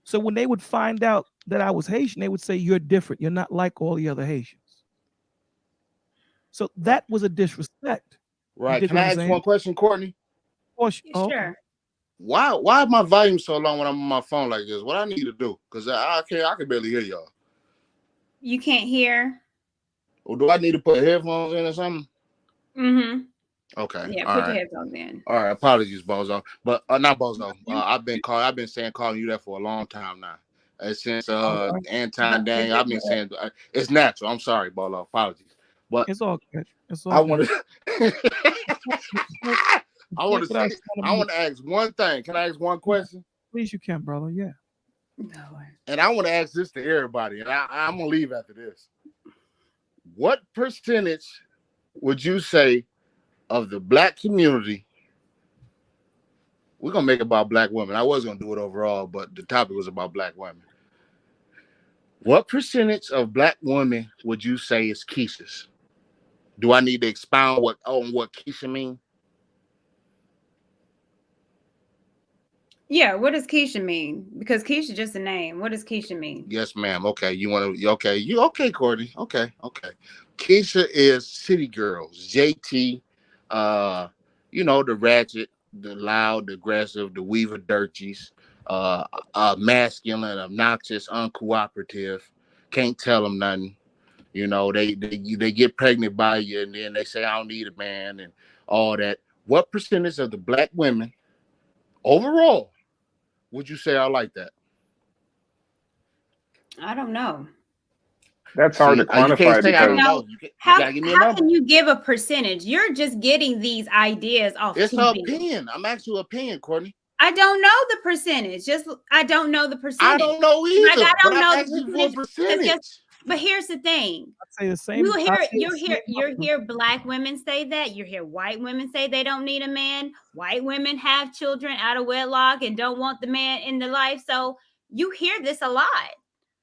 So when they would find out that I was Haitian, they would say, "You're different. You're not like all the other Haitians." So that was a disrespect. Right. Can I ask one question, Courtney? Sure. Why is my volume so low when I'm on my phone like this? What I need to do? Because I can barely hear y'all. You can't hear? Or do I need to put headphones in or something? Mm-hmm. Okay. Yeah, all put right. your headphones in. All right. Apologies, Bozo. But not Bozo. I've been calling you that for a long time now. Since Anton Dang, I've been saying it's natural. I'm sorry, Bolo. Apologies. But it's all good. It's all I good. want to ask one thing. Can I ask one question? Please, you can, brother. Yeah. No. And I want to ask this to everybody, and I'm gonna leave after this. What percentage would you say of the black community? We're gonna make it about black women. I was gonna do it overall, but the topic was about black women. What percentage of black women would you say is Keisha's? Do I need to expound on what Keisha mean? Yeah, what does Keisha mean? Because Keisha just a name. What does Keisha mean? Yes, ma'am. Okay, okay, Courtney. Okay. Keisha is city girls. JT, the ratchet, the loud, the aggressive, the weaver dirties, masculine, obnoxious, uncooperative, can't tell them nothing. They get pregnant by you and then they say, "I don't need a man," and all that. What percentage of the black women overall would you say are like that? I don't know. That's hard to quantify because how can you give a percentage? You're just getting these ideas off. It's her opinion. I'm asking you opinion, Courtney. I don't know the percentage. I don't know the percentage. I don't know either. Like, I don't know the percentage. But here's the thing. I'd say the same. You hear black women say that. You hear white women say they don't need a man. White women have children out of wedlock and don't want the man in their life. So you hear this a lot.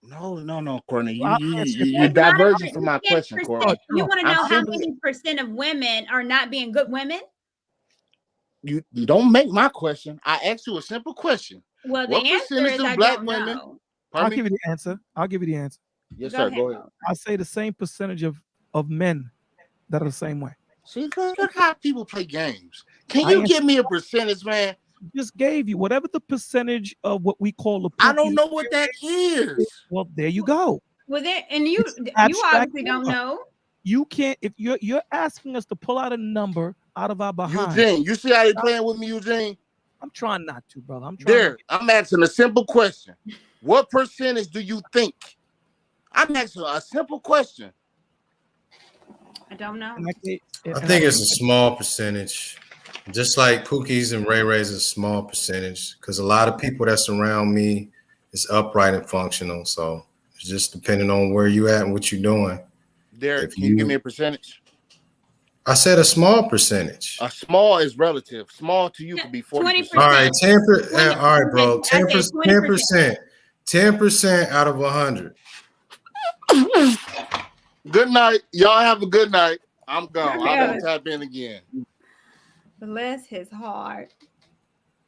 No, Courtney. You're diverging from my question, Courtney. You want to know how many percent of women are not being good women? You don't make my question. I asked you a simple question. Well, the answer is I don't know. I'll give you the answer. Yes, sir. Go ahead. I'll say the same percentage of men that are the same way. See, look how people play games. Can you give me a percentage, man? Just gave you whatever the percentage of what we call the. I don't know what that is. Well, there you go. Well, you obviously don't know. You can't if you're asking us to pull out a number out of our behind. Eugene, you see how they playing with me, Eugene? I'm trying not to, brother. I'm asking a simple question. What percentage do you think? I'm asking a simple question. I don't know. I think it's a small percentage. Just like Pookie's and Ray Ray's is a small percentage because a lot of people that surround me is upright and functional. So it's just depending on where you at and what you're doing. Derek, can you give me a percentage? I said a small percentage. A small is relative. Small to you could be 40%. All right, 10%. All right, bro. 10%. 20%. 10% out of 100. Good night. Y'all have a good night. I'm gone. I won't tap in again. Bless his heart.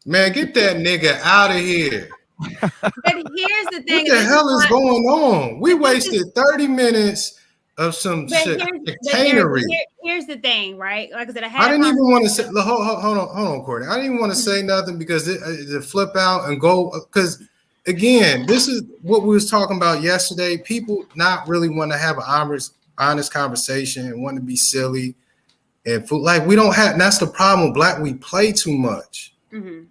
Man, get that nigga out of here. But here's the thing. What the hell is going on? We wasted 30 minutes of some shit. Here's the thing, right? Like I said, I didn't even want to say, hold on, Courtney. I didn't even want to say nothing because to flip out and go, because again, this is what we was talking about yesterday. People not really want to have an honest conversation and want to be silly. And like we don't have, that's the problem. Black, we play too much. Mm-hmm.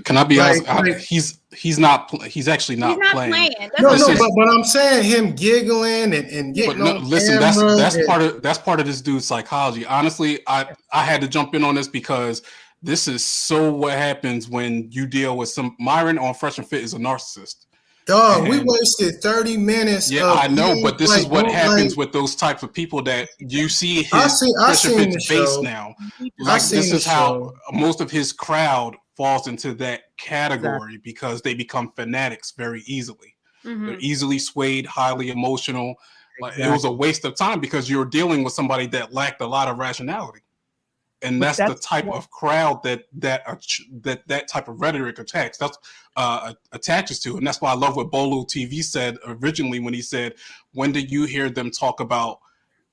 Can I be honest? He's actually not playing. No, but I'm saying him giggling and getting on listen, camera that's part of this dude's psychology. Honestly, I had to jump in on this because this is so what happens when you deal with some Myron on Fresh and Fit is a narcissist. Dog, we wasted 30 minutes. Yeah, I know, but this is what happens with those types of people that you see his Fresh and Fit's base now. Like this is how most of his crowd falls into that category because they become fanatics very easily. Mm-hmm. They're easily swayed, highly emotional. Like it was a waste of time because you're dealing with somebody that lacked a lot of rationality. And that's the type of crowd that type of rhetoric attacks. That's attaches to, and that's why I love what Bolo TV said originally when he said, "When did you hear them talk about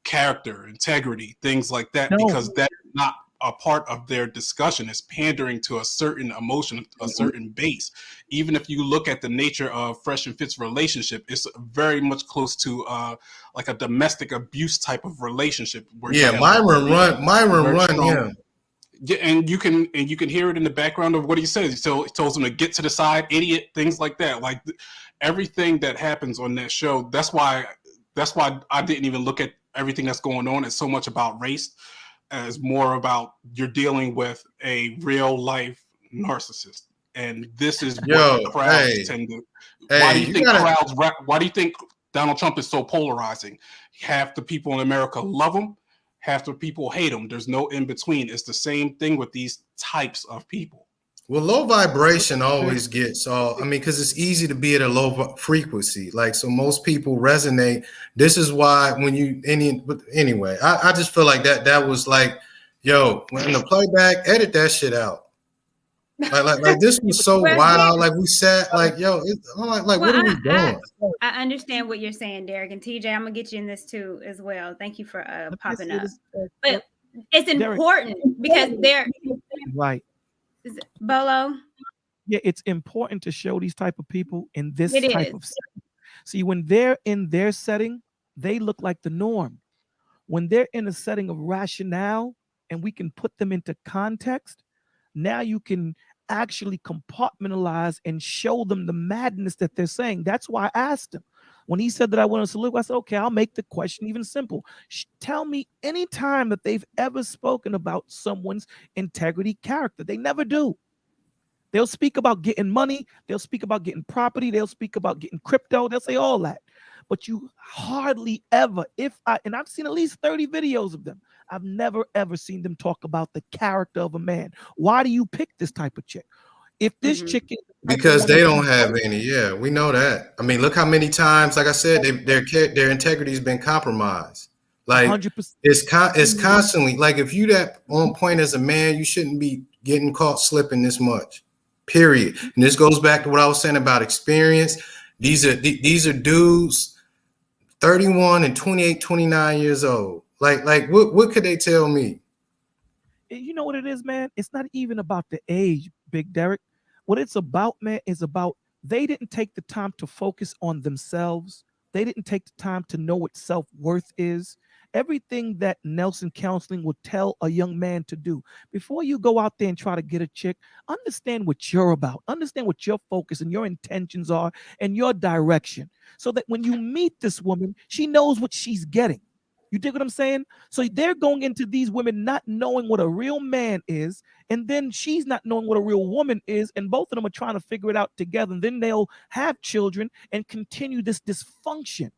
character, integrity, things like that?" No. Because that's not a part of their discussion. It's pandering to a certain emotion, a certain base. Even if you look at the nature of Fresh and Fit's relationship, it's very much close to like a domestic abuse type of relationship. Where Myron run him. Yeah, and you can hear it in the background of what he says. So he tells him to get to the side, idiot, things like that. Like everything that happens on that show. That's why I didn't even look at everything that's going on. It's so much about race. As more about you're dealing with a real life narcissist, and this is what crowds tend to. Why do you think Why do you think Donald Trump is so polarizing? Half the people in America love him, half the people hate him. There's no in between. It's the same thing with these types of people. Well, low vibration always gets all. I mean, because it's easy to be at a low frequency. Like, so most people resonate. This is why when you but anyway, I just feel like that was like, yo, when the playback, edit that shit out. Like this was so wild. Like we sat like, yo, what are we doing? I understand what you're saying, Derek, and TJ. I'm gonna get you in this too as well. Thank you for popping up. But it's important because they're right. Bolo? Yeah, it's important to show these type of people in this type of setting. See, when they're in their setting, they look like the norm. When they're in a setting of rationale and we can put them into context, now you can actually compartmentalize and show them the madness that they're saying. That's why I asked him. When he said that I went on soliloquy, I said, okay, I'll make the question even simple. Tell me any time that they've ever spoken about someone's integrity, character. They never do. They'll speak about getting money. They'll speak about getting property. They'll speak about getting crypto. They'll say all that. But you hardly ever, and I've seen at least 30 videos of them, I've never, ever seen them talk about the character of a man. Why do you pick this type of chick? If this chick is because they don't have any, yeah, we know that. I mean, look how many times, like I said, their integrity has been compromised. Like 100%. It's constantly like if you that on point as a man, you shouldn't be getting caught slipping this much. Period. And this goes back to what I was saying about experience. These are dudes, 31 and 28, 29 years old. Like what could they tell me? You know what it is, man? It's not even about the age, Big Derek. What it's about, man, is about they didn't take the time to focus on themselves. They didn't take the time to know what self-worth is. Everything that Nelson Counseling would tell a young man to do before you go out there and try to get a chick, understand what you're about, understand what your focus and your intentions are and your direction, so that when you meet this woman, she knows what she's getting. You dig what I'm saying? So they're going into these women not knowing what a real man is, and then she's not knowing what a real woman is, and both of them are trying to figure it out together, and then they'll have children and continue this dysfunction.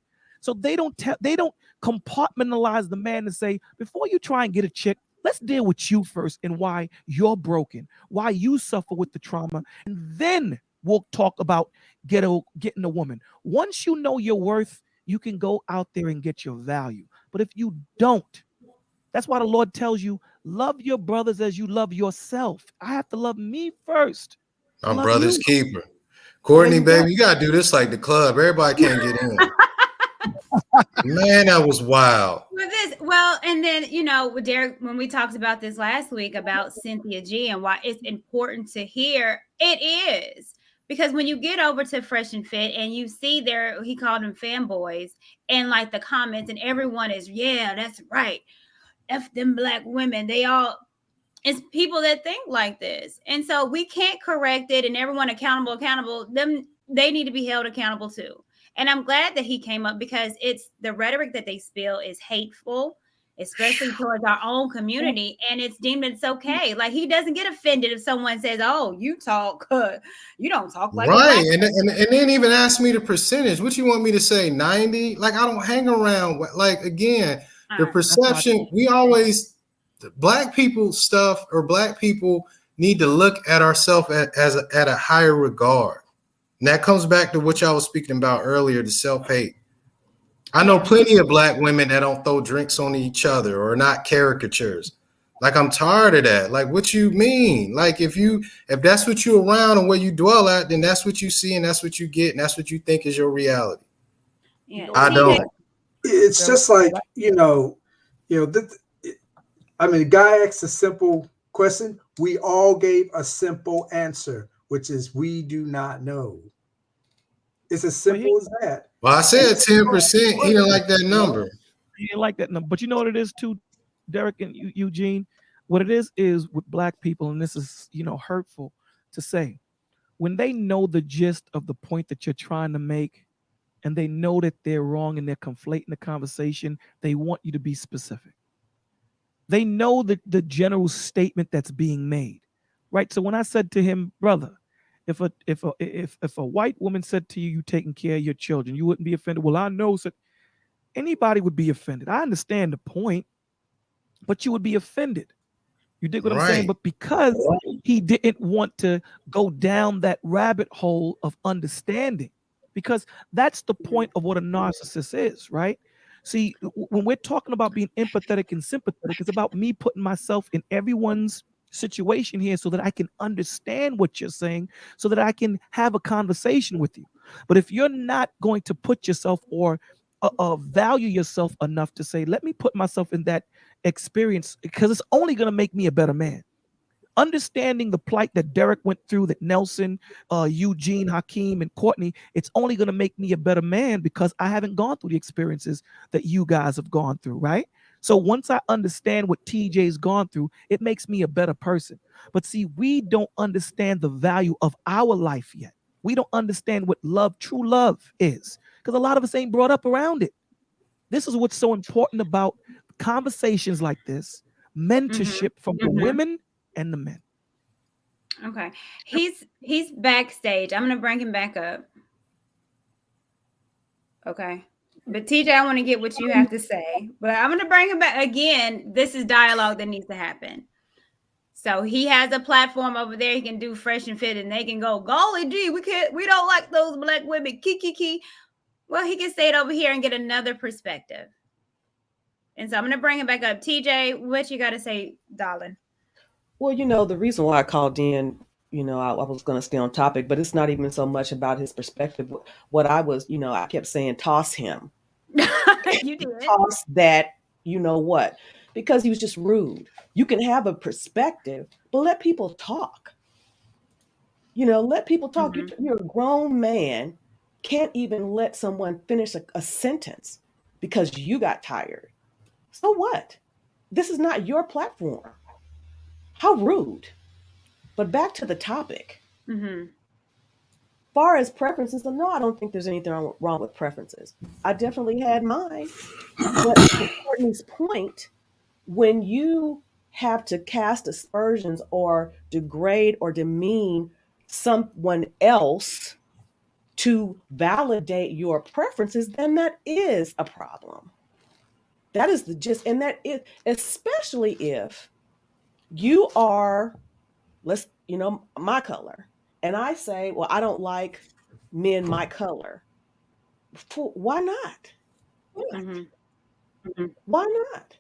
So they don't compartmentalize the man and say, before you try and get a chick, let's deal with you first and why you're broken, why you suffer with the trauma, and then we'll talk about getting a woman. Once you know your worth, you can go out there and get your value. But if you don't, that's why the Lord tells you, love your brothers as you love yourself. I have to love me first. I'm brother's keeper. Courtney, baby, you gotta do this like the club. Everybody can't get in. Man, that was wild. And then, you know, with Derek, when we talked about this last week about Cynthia G and why it's important to hear, it is. Because when you get over to Fresh and Fit and you see he called them fanboys and like the comments and everyone is, yeah, that's right. F them black women. It's people that think like this. And so we can't correct it and everyone accountable. They need to be held accountable too. And I'm glad that he came up because it's the rhetoric that they spill is hateful, especially towards our own community. And it's deemed it's okay. Like he doesn't get offended if someone says, oh, you don't talk like right. And then even ask me the percentage. What you want me to say? 90? Like I don't hang around. Like again, the perception, we always black people stuff or black people need to look at ourselves at a higher regard. And that comes back to what y'all was speaking about earlier, the self-hate. I know plenty of black women that don't throw drinks on each other or not caricatures. Like I'm tired of that. Like what you mean? Like if that's what you around and where you dwell at, then that's what you see and that's what you get and that's what you think is your reality. Yeah. I don't. It's just like, the guy asked a simple question. We all gave a simple answer, which is we do not know. It's as simple as that. Well, I said 10%. He didn't like that number. He didn't like that number. But you know what it is too, Derek and Eugene? What it is with black people, and this is, hurtful to say, when they know the gist of the point that you're trying to make, and they know that they're wrong and they're conflating the conversation, they want you to be specific. They know the general statement that's being made, right? So when I said to him, brother, if a white woman said to you, "You taking care of your children," you wouldn't be offended. Well, I know, so anybody would be offended. I understand the point, but you would be offended. You dig what I'm saying? But because he didn't want to go down that rabbit hole of understanding, because that's the point of what a narcissist is, right? See, when we're talking about being empathetic and sympathetic, it's about me putting myself in everyone's situation here so that I can understand what you're saying, so that I can have a conversation with you. But if you're not going to put yourself or value yourself enough to say, let me put myself in that experience, because it's only going to make me a better man. Understanding the plight that Derek went through, that Nelson, Eugene, Hakeem, and Courtney, it's only going to make me a better man because I haven't gone through the experiences that you guys have gone through, right? So once I understand what TJ's gone through, it makes me a better person. But see, we don't understand the value of our life yet. We don't understand what love, true love is, because a lot of us ain't brought up around it. This is what's so important about conversations like this, mentorship from the women and the men. Okay. He's backstage. I'm going to bring him back up. Okay. But TJ, I want to get what you have to say, but I'm going to bring him back again. This is dialogue that needs to happen. So he has a platform over there. He can do Fresh and Fit and they can go, golly gee, we don't like those black women. Kiki. Well, he can say it over here and get another perspective. And so I'm going to bring him back up. TJ, what you got to say, darling? Well, the reason why I called in, I was going to stay on topic, but it's not even so much about his perspective. What I was, I kept saying, toss him. You did. Toss that, what? Because he was just rude. You can have a perspective, but let people talk. Let people talk. You're a grown man, can't even let someone finish a sentence because you got tired. So what? This is not your platform. How rude. But back to the topic. Far as preferences, no, I don't think there's anything wrong with preferences. I definitely had mine. But to Courtney's point, when you have to cast aspersions or degrade or demean someone else to validate your preferences, then that is a problem. That is the gist. And that is, especially if you are, my color. And I say, well, I don't like men my color. Why not? Why not?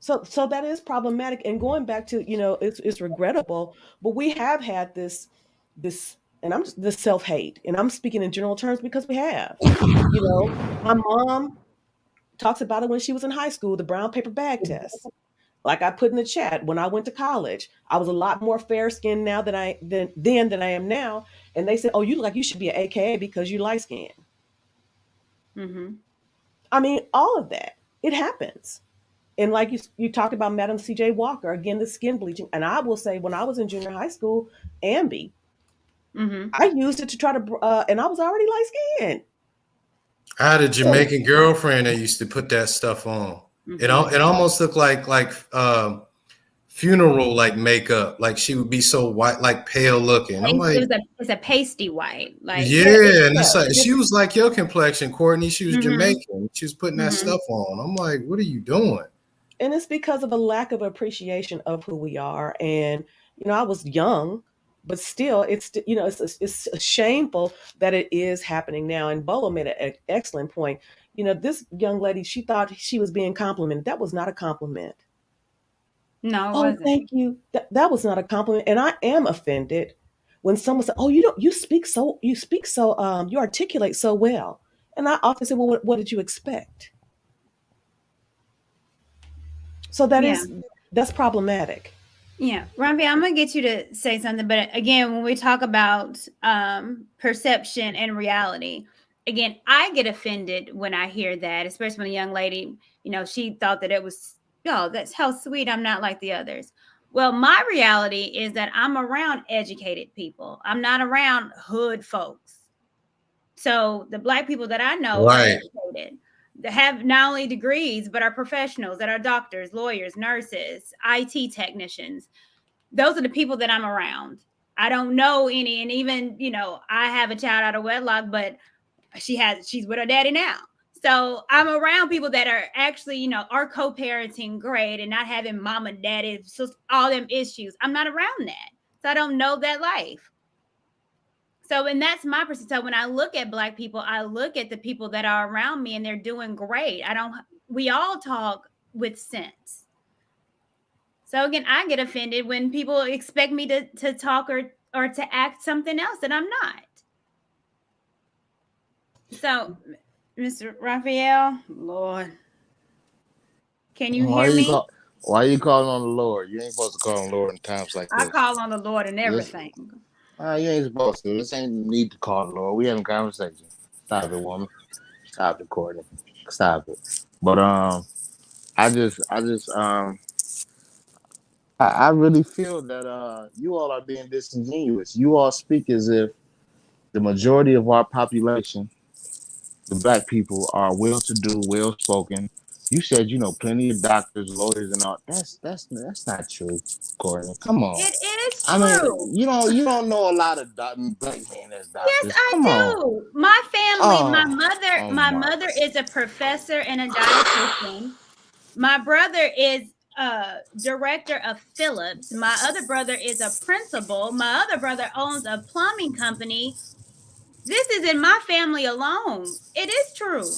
So that is problematic. And going back to, it's regrettable, but we have had this, and I'm just this self-hate. And I'm speaking in general terms because we have. My mom talks about it when she was in high school, the brown paper bag test. Like I put in the chat, when I went to college, I was a lot more fair skinned now than I am now. And they said, "Oh, you should be an AKA because you light skinned." I mean, all of that, it happens. And like you talked about Madam C.J. Walker, again, the skin bleaching. And I will say, when I was in junior high school, Ambi, I used it to try to, and I was already light skinned. I had a Jamaican girlfriend that used to put that stuff on. It almost looked like funeral like makeup. Like she would be so white, like pale looking. I'm like, it's a pasty white. Like and it's like she was like your complexion, Courtney. She was Jamaican. She was putting that stuff on. I'm like, what are you doing? And it's because of a lack of appreciation of who we are. And I was young, but still, it's shameful that it is happening now. And Bolo made an excellent point. This young lady, she thought she was being complimented. That was not a compliment. No, it wasn't. Thank you. That was not a compliment. And I am offended when someone said, "Oh, you speak so, you articulate so well." And I often say, "Well, what did you expect?" So that's problematic. Yeah, Ramvi, I'm gonna get you to say something, but again, when we talk about perception and reality, again, I get offended when I hear that, especially when a young lady, she thought that it was, that's how sweet, I'm not like the others. Well, my reality is that I'm around educated people. I'm not around hood folks. So the Black people that I know are educated. They have not only degrees, but are professionals, that are doctors, lawyers, nurses, IT technicians. Those are the people that I'm around. I don't know any, and even, I have a child out of wedlock, but she's with her daddy now. So I'm around people that are actually, are co-parenting great and not having mom and daddy, so all them issues. I'm not around that. So I don't know that life. So, and that's my perspective. So when I look at Black people, I look at the people that are around me and they're doing great. We all talk with sense. So again, I get offended when people expect me to talk or to act something else that I'm not. So, Mr. Raphael, Lord, can you hear me? Why are you calling on the Lord? You ain't supposed to call on the Lord in times like this. I call on the Lord and everything. You ain't supposed to. This ain't need to call the Lord. We having a conversation. Stop it, woman. Stop it, Courtney. Stop it. But I really feel that you all are being disingenuous. You all speak as if the majority of our population, the Black people, are well-to-do, well-spoken. You said plenty of doctors, lawyers, and all. That's not true, Courtney. Come on. It is true. I mean, you don't know a lot of Black men as doctors. Yes, I do. My family, my mother is a professor and a dietitian. My brother is a director of Phillips. My other brother is a principal. My other brother owns a plumbing company. This is in my family alone. It is true.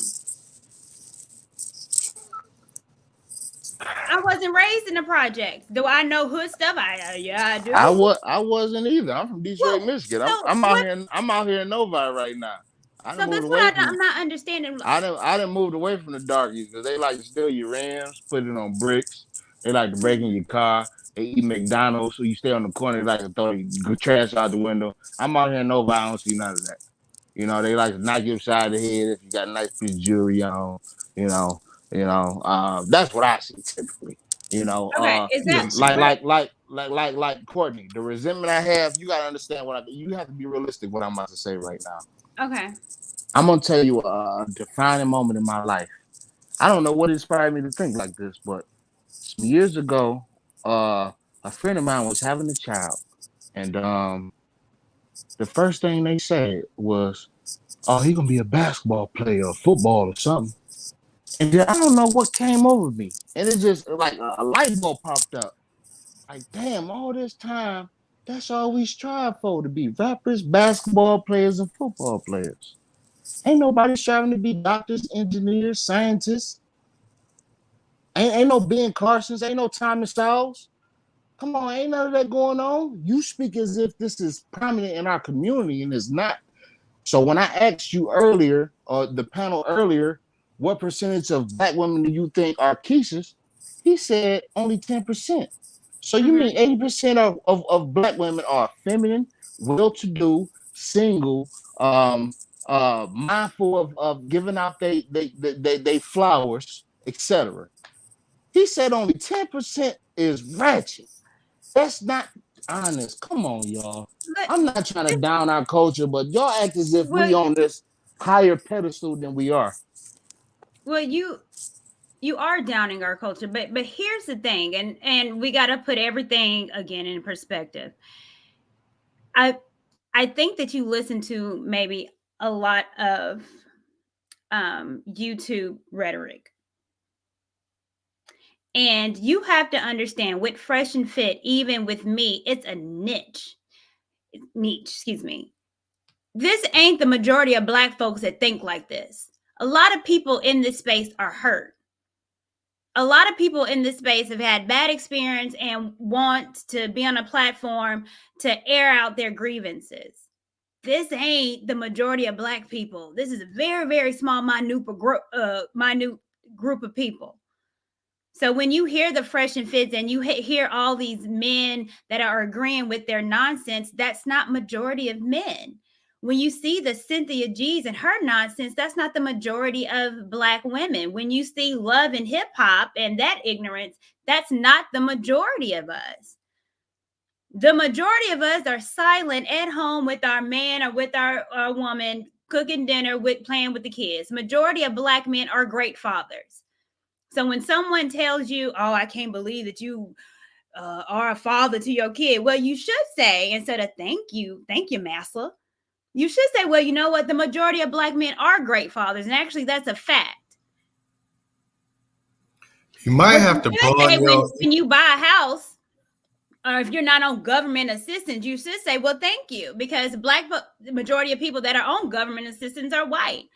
I wasn't raised in the projects. Do I know hood stuff? I do. I wasn't either. I'm from Detroit, Michigan. I'm out here in Novi right now. So that's what I'm not understanding. I done moved away from the darkies because they like to steal your rims, put it on bricks. They like to break in your car. They eat McDonald's, so you stay on the corner. They like to throw your trash out the window. I'm out here in Novi. I don't see none of that. They like to knock you upside the head if you got a nice piece of jewelry on. That's what I see typically. Okay, is that like Courtney, the resentment I have, you gotta understand you have to be realistic what I'm about to say right now. Okay. I'm gonna tell you a defining moment in my life. I don't know what inspired me to think like this, but some years ago, a friend of mine was having a child, and the first thing they said was, "Oh, he gonna be a basketball player or football or something." And then I don't know what came over me, and it just like a light bulb popped up. Like, damn, all this time, that's all we strive for, to be rappers, basketball players, and football players. Ain't nobody striving to be doctors, engineers, scientists. Ain't no Ben Carsons, ain't no Thomas Sowell. Come on, ain't none of that going on. You speak as if this is prominent in our community, and it's not. So when I asked you earlier, or the panel earlier, what percentage of black women do you think are Keishas? He said only 10%. So you mean 80% of black women are feminine, well-to-do, single, mindful of giving out they flowers, etc. He said only 10% is ratchet. That's not honest. Come on, y'all. I'm not trying to down our culture, but y'all act as if we on this higher pedestal than we are. Well, you are downing our culture, but here's the thing, and we got to put everything again in perspective. I think that you listen to maybe a lot of YouTube rhetoric. And you have to understand, with Fresh and Fit, even with me, it's a niche, excuse me. This ain't the majority of black folks that think like this. A lot of people in this space are hurt. A lot of people in this space have had bad experience and want to be on a platform to air out their grievances. This ain't the majority of black people. This is a very, very small, minute group of people. So when you hear the Fresh and Fits and you hear all these men that are agreeing with their nonsense, that's not majority of men. When you see the Cynthia G's and her nonsense, that's not the majority of black women. When you see Love and Hip Hop and that ignorance, that's not the majority of us. The majority of us are silent at home with our man or with our woman, cooking dinner, playing with the kids. Majority of black men are great fathers. So when someone tells you, "Oh, I can't believe that you are a father to your kid," well, you should say, instead of thank you, massa, you should say, well, you know what? The majority of black men are great fathers. And actually, that's a fact. You might have to broaden your... When you buy a house, or if you're not on government assistance, you should say, well, thank you. Because the majority of people that are on government assistance are white.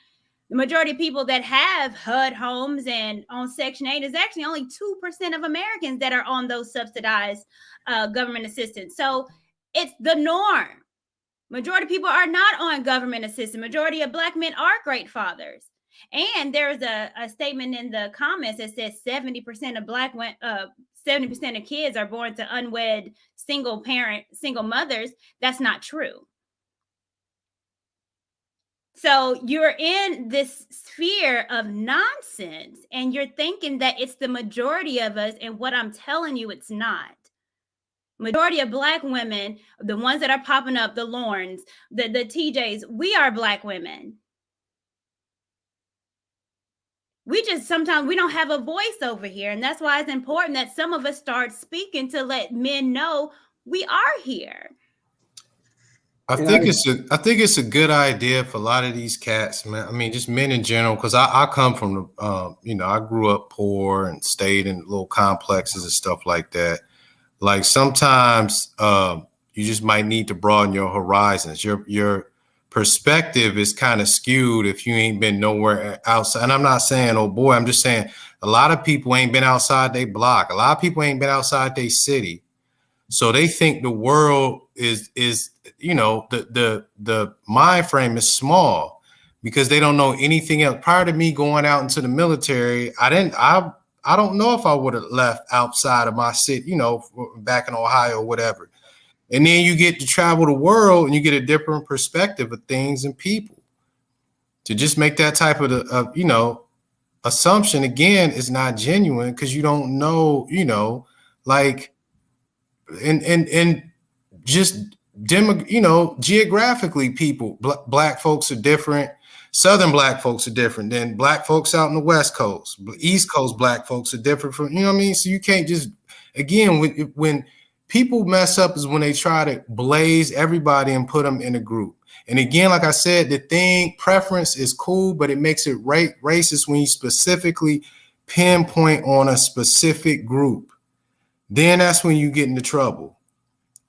The majority of people that have HUD homes and on Section 8 is actually only 2% of Americans that are on those subsidized government assistance. So it's the norm. Majority of people are not on government assistance. Majority of black men are great fathers. And there's a statement in the comments that says 70% of 70% of kids are born to unwed single mothers. That's not true. So you're in this sphere of nonsense and you're thinking that it's the majority of us. And what I'm telling you, it's not. Majority of black women, the ones that are popping up, the Lorns, the TJs, we are black women. Sometimes we don't have a voice over here. And that's why it's important that some of us start speaking to let men know we are here. I think it's a good idea for a lot of these cats, man. I mean, just men in general, because I come from the, I grew up poor and stayed in little complexes and stuff like that. Like sometimes you just might need to broaden your horizons. Your perspective is kind of skewed if you ain't been nowhere outside. And I'm not saying, oh boy, I'm just saying a lot of people ain't been outside their block. A lot of people ain't been outside their city. So they think the world is the mind frame is small because they don't know anything else. Prior to me going out into the military, I don't know if I would have left outside of my city, back in Ohio or whatever. And then you get to travel the world and you get a different perspective of things and people. To just make that type of assumption again is not genuine because you don't know, and just geographically, people, black folks are different. Southern black folks are different than black folks out in the West Coast. East Coast black folks are different from, So you can't just, again, when people mess up is when they try to blaze everybody and put them in a group. And again, like I said, the thing, preference is cool, but it makes it racist when you specifically pinpoint on a specific group. Then that's when you get into trouble.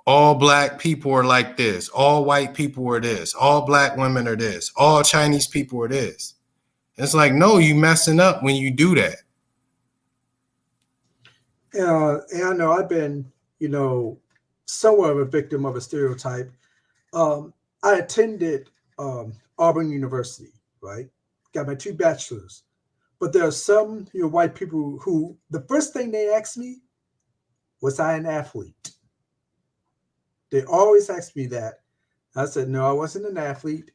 All black people are like this. All white people are this. All black women are this. All Chinese people are this. It's like, no, you messing up when you do that. And I know I've been, somewhat of a victim of a stereotype. I attended Auburn University, right? Got my 2 bachelors. But there are some white people who the first thing they asked me, was I an athlete? They always ask me that. I said, no, I wasn't an athlete.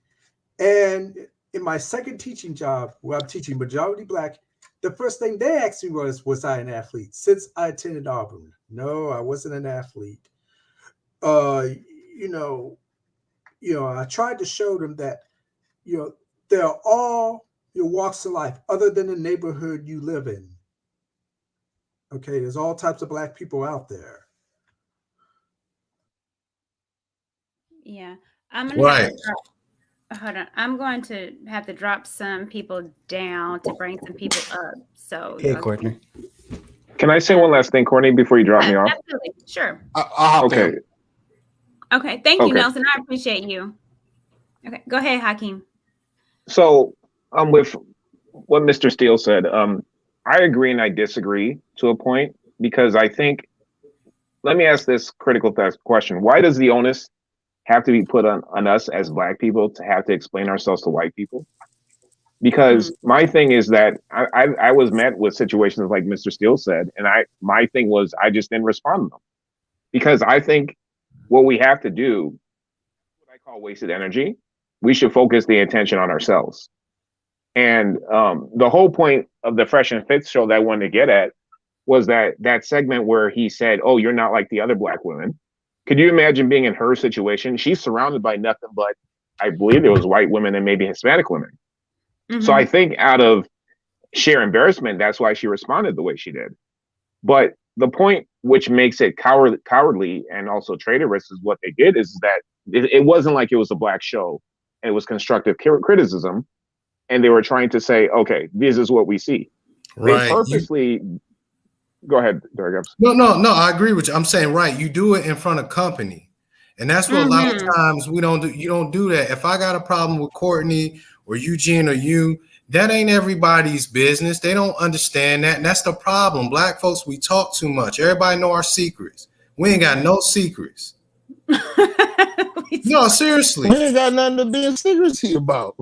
And in my second teaching job, where I'm teaching majority black, the first thing they asked me was I an athlete? Since I attended Auburn. No, I wasn't an athlete. I tried to show them that, there are all your walks of life other than the neighborhood you live in. Okay, there's all types of black people out there. Yeah, I'm gonna have to hold on. I'm going to have to drop some people down to bring some people up. So hey, Courtney. Can I say one last thing, Courtney, before you drop me off? Absolutely, sure. Okay. Okay, thank you, Nelson. I appreciate you. Okay, go ahead, Hakeem. So, with what Mr. Steele said, I agree and I disagree to a point, because I think, let me ask this critical question. Why does the onus have to be put on us as black people to have to explain ourselves to white people? Because my thing is that I was met with situations like Mr. Steele said, and my thing was I just didn't respond to them. Because I think what we have to do, what I call wasted energy, we should focus the attention on ourselves. And the whole point of the Fresh and Fit show that I wanted to get at was that segment where he said, oh, you're not like the other black women. Could you imagine being in her situation? She's surrounded by nothing but, I believe it was white women and maybe Hispanic women. Mm-hmm. So I think out of sheer embarrassment, that's why she responded the way she did. But the point which makes it cowardly and also traitorous is what they did is that it wasn't like it was a black show and it was constructive criticism. And they were trying to say, okay, this is what we see. Right. They purposely... Go ahead, Derek. No, I agree with you. I'm saying, right, you do it in front of company. And that's what a lot of times you don't do that. If I got a problem with Courtney or Eugene or you, that ain't everybody's business. They don't understand that. And that's the problem. Black folks, we talk too much. Everybody know our secrets. We ain't got no secrets. No, seriously. We ain't got nothing to be in secrecy about.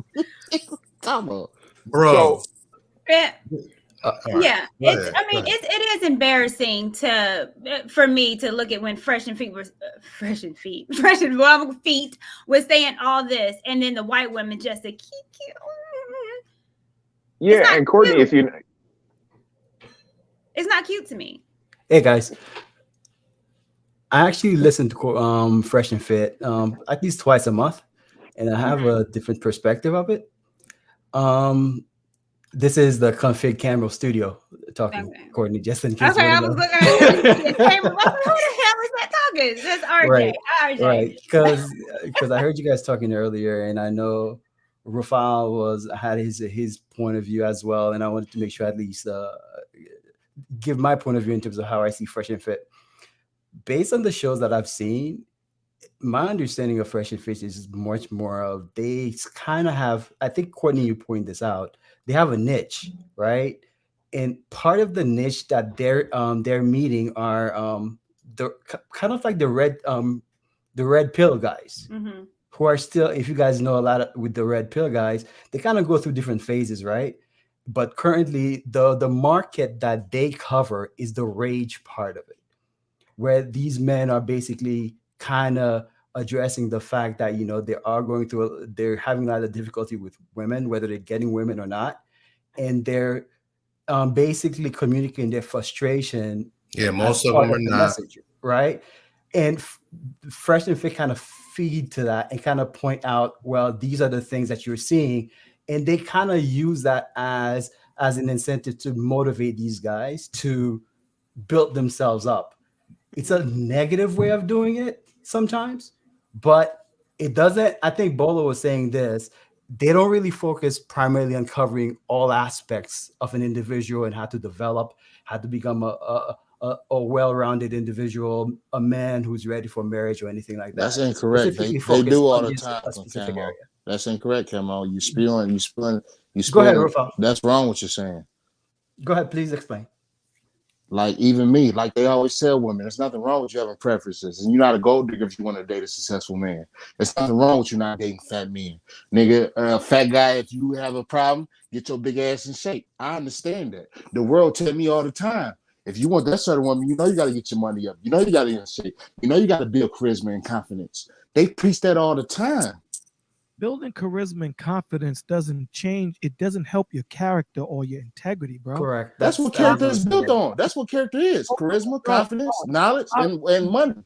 Come on. Bro. Yeah, it is embarrassing for me to look at when Fresh and Feet was saying all this, and then the white women just say, yeah, and Courtney, cute. It's not cute to me. Hey guys, I actually listen to Fresh and Fit at least twice a month, and I have a different perspective of it. This is the Config Camera Studio talking, Courtney, just in case. Okay, I was looking at the camera. Who the hell is that talking? That's RJ. Right, because I heard you guys talking earlier, and I know Rafal had his point of view as well, and I wanted to make sure at least give my point of view in terms of how I see Fresh and Fit. Based on the shows that I've seen, my understanding of Fresh and Fit is much more of they kind of have, I think, Courtney, you pointed this out, they have a niche, right? And part of the niche that they're meeting are the kind of like the red pill guys, who are still, if you guys know a lot with the red pill guys, they kind of go through different phases, right? But currently, the market that they cover is the rage part of it, where these men are basically kind of addressing the fact that, they're having a lot of difficulty with women, whether they're getting women or not. And they're basically communicating their frustration. Yeah, most of them are not. Message, right? And Fresh and Fit kind of feed to that and kind of point out, well, these are the things that you're seeing. And they kind of use that as an incentive to motivate these guys to build themselves up. It's a negative way of doing it sometimes, but it doesn't. I think Bolo was saying this. They don't really focus primarily on covering all aspects of an individual and how to develop, how to become a well-rounded individual, a man who's ready for marriage or anything like that. That's incorrect. They do all the time, Camo. That's incorrect, Camo. You spilling. Go ahead, Rafa. That's wrong what you're saying. Go ahead, please explain. Like even me, like they always tell women, there's nothing wrong with you having preferences, and you're not a gold digger if you want to date a successful man. There's nothing wrong with you not dating fat men, nigga. Fat guy, if you have a problem, get your big ass in shape. I understand that. The world tell me all the time, if you want that sort of woman, you know you got to get your money up. You know you got to get in shape. You know you got to build charisma and confidence. They preach that all the time. Building charisma and confidence doesn't change. It doesn't help your character or your integrity, bro. Correct. That's what character is built on. That's what character is. Charisma, confidence, knowledge, and money.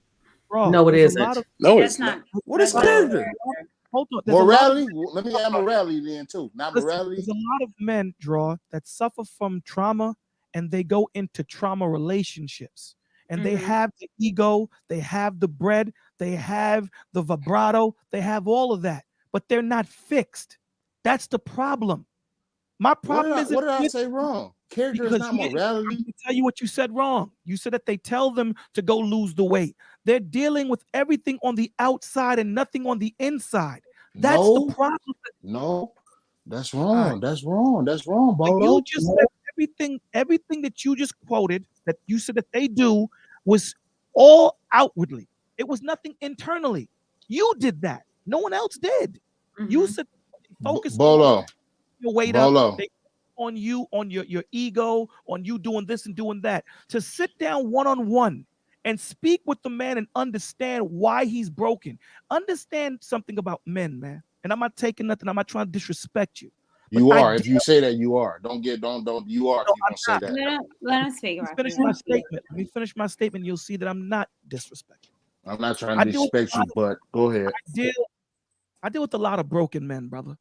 Bro, no, it isn't. No, it's not. What is character? Hold on. Morality? Let me add morality then too. Not morality. There's a lot of men, that suffer from trauma and they go into trauma relationships. And they have the ego, they have the bread, they have the vibrato, they have all of that. But they're not fixed. That's the problem. My problem is, what did I say wrong? Character is not morality. I'm gonna tell you what you said wrong. You said that they tell them to go lose the weight. They're dealing with everything on the outside and nothing on the inside. That's the problem. No, that's wrong. That's wrong. That's wrong, Bolo. You just said everything that you just quoted, that you said that they do, was all outwardly. It was nothing internally. You did that. No one else did. You said focus on your weight up, on you, on your ego, on you doing this and doing that. To sit down one-on-one and speak with the man and understand why he's broken. Understand something about men, man. And I'm not taking nothing. I'm not trying to disrespect you. You are. If you say that, you are. Don't. You are. If you don't say that. Let him speak. Let me finish my statement. You'll see that I'm not disrespectful. I'm not trying to disrespect you, but go ahead. I deal with a lot of broken men, brother.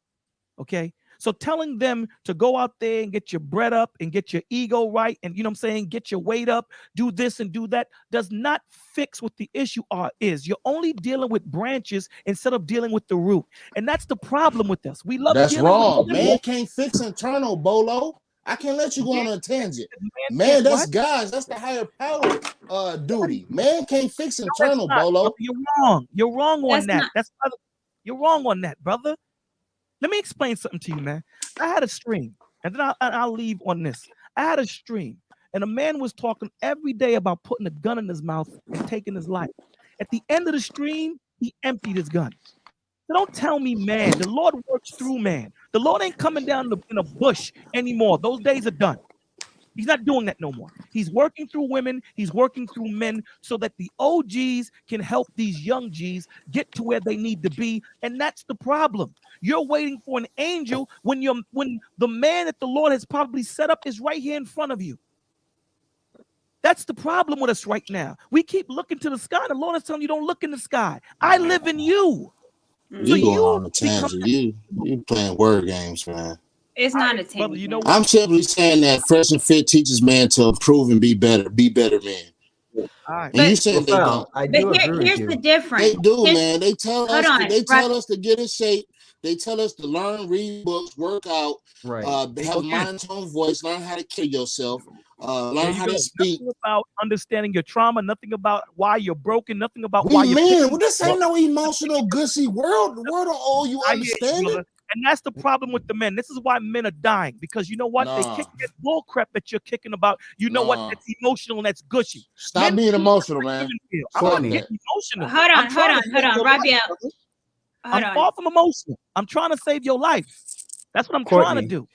Okay. So telling them to go out there and get your bread up and get your ego right and, you know what I'm saying, get your weight up, do this and do that, does not fix what the issue is. You're only dealing with branches instead of dealing with the root. And that's the problem with us. We love That's wrong. Man can't fix internal, Bolo. I can't let you go on a tangent. Man, that's guys. That's the higher power duty. Man can't fix internal, Bolo. You're wrong. You're wrong on that. You're wrong on that, brother. Let me explain something to you, man. I had a stream, and then I'll leave on this. I had a stream, and a man was talking every day about putting a gun in his mouth and taking his life. At the end of the stream, he emptied his gun. So don't tell me, man. The Lord works through man. The Lord ain't coming down in a bush anymore. Those days are done. He's not doing that no more. He's working through women. He's working through men so that the OGs can help these young Gs get to where they need to be. And that's the problem. You're waiting for an angel when the man that the Lord has probably set up is right here in front of you. That's the problem with us right now. We keep looking to the sky. The Lord is telling you, don't look in the sky. I live in you. You going on a tangent. You playing word games, man. It's not a tangent. You know I'm simply saying that Fresh and Fit teaches man to improve and be better men. Right. And you said they don't. I do agree here's with the you. difference. They do, man. They tell us to get in shape. They tell us to learn, read books, work out, have a monotone voice, learn how to kill yourself, learn how to speak. Nothing about understanding your trauma, nothing about why you're broken, nothing about why you're well, this ain't no emotional gussy world. The world don't owe you understanding. And that's the problem with the men. This is why men are dying, because you know what? They kick that bull crap that you're kicking about. You know what? That's emotional and that's gushy. Stop being emotional, man. I'm not getting emotional. Hold on, Raphael. I'm far from emotional. I'm trying to save your life. That's what I'm trying to do.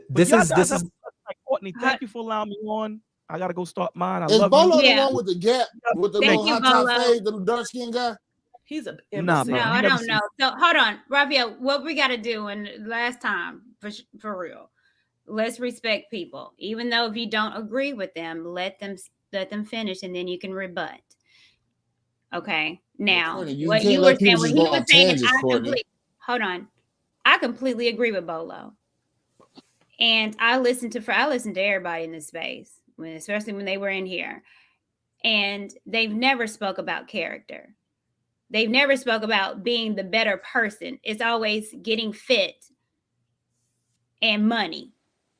This is Courtney, thank you for allowing me on. I gotta go start mine. Is love Bolo you. the one with the gap, with the little hot top fade, the dark skinned guy? He's a no, I don't know. So hold on, Raphael. What we got to do, and last time for real, let's respect people. Even though if you don't agree with them, let them finish, and then you can rebut. Okay. Now, what you were saying, when he was saying, hold on, I completely agree with Bolo, and I listened to everybody in this space, especially when they were in here. And they've never spoke about character. They've never spoke about being the better person. It's always getting fit and money.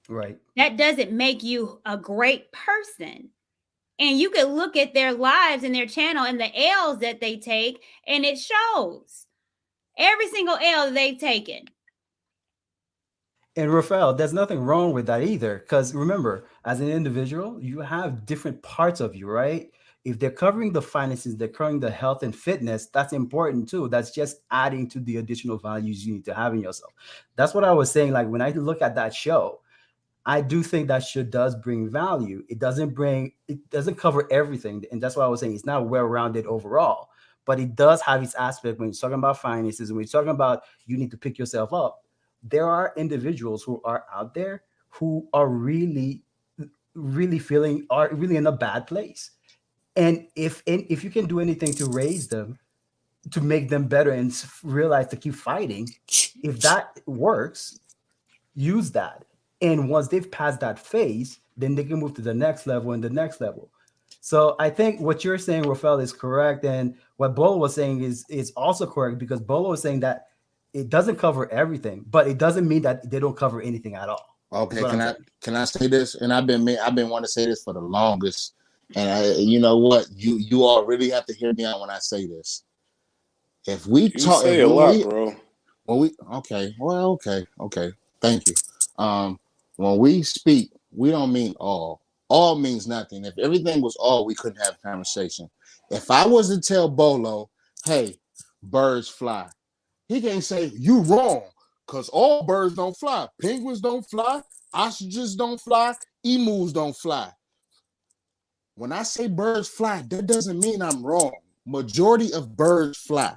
Right. That doesn't make you a great person. And you can look at their lives and their channel and the L's that they take, and it shows every single L that they've taken. And Rafael, there's nothing wrong with that either. Because remember, as an individual, you have different parts of you, right? If they're covering the finances, they're covering the health and fitness, that's important too. That's just adding to the additional values you need to have in yourself. That's what I was saying. Like when I look at that show, I do think that show does bring value. It doesn't cover everything. And that's why I was saying it's not well-rounded overall, but it does have its aspect when you're talking about finances, when you're talking about you need to pick yourself up. There are individuals who are out there who are really in a bad place. And if you can do anything to raise them, to make them better and realize to keep fighting, if that works, use that. And once they've passed that phase, then they can move to the next level and the next level. So I think what you're saying, Rafael, is correct. And what Bolo was saying is also correct, because Bolo was saying that it doesn't cover everything, but it doesn't mean that they don't cover anything at all. Okay, can I say this? And I've been wanting to say this for the longest. And you know what? You all really have to hear me out when I say this. If we talk, say a lot, bro. Okay. Thank you. When we speak, we don't mean all. All means nothing. If everything was all, we couldn't have a conversation. If I was to tell Bolo, hey, birds fly, he can't say you wrong, because all birds don't fly. Penguins don't fly, ostriches don't fly, emus don't fly. When I say birds fly, that doesn't mean I'm wrong. Majority of birds fly.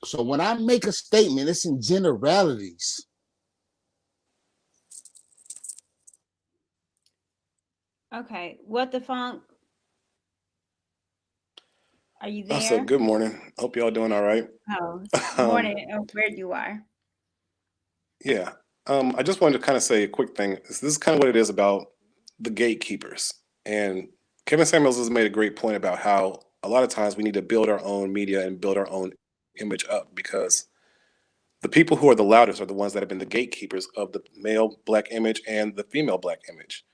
So when I make a statement, it's in generalities. Okay, what the funk? Are you there? So good morning. Hope y'all doing all right. Oh, morning. Where you are? Yeah. I just wanted to kind of say a quick thing. This is kind of what it is about the gatekeepers. And Kevin Samuels has made a great point about how a lot of times we need to build our own media and build our own image up, because the people who are the loudest are the ones that have been the gatekeepers of the male Black image and the female Black image.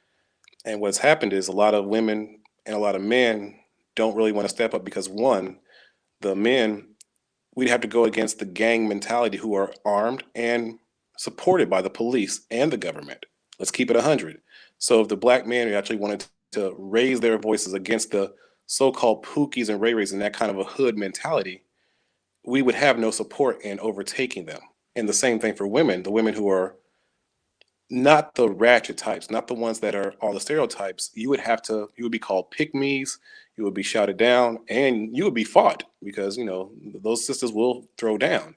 And what's happened is a lot of women and a lot of men don't really want to step up because, one, the men, we'd have to go against the gang mentality, who are armed and supported by the police and the government. Let's keep it 100. So if the Black men actually wanted to raise their voices against the so-called Pookies and Ray Rays and that kind of a hood mentality, we would have no support in overtaking them. And the same thing for women, the women who are not the ratchet types, not the ones that are all the stereotypes. You would be called pick-me's, you would be shouted down, and you would be fought, because, you know, those sisters will throw down.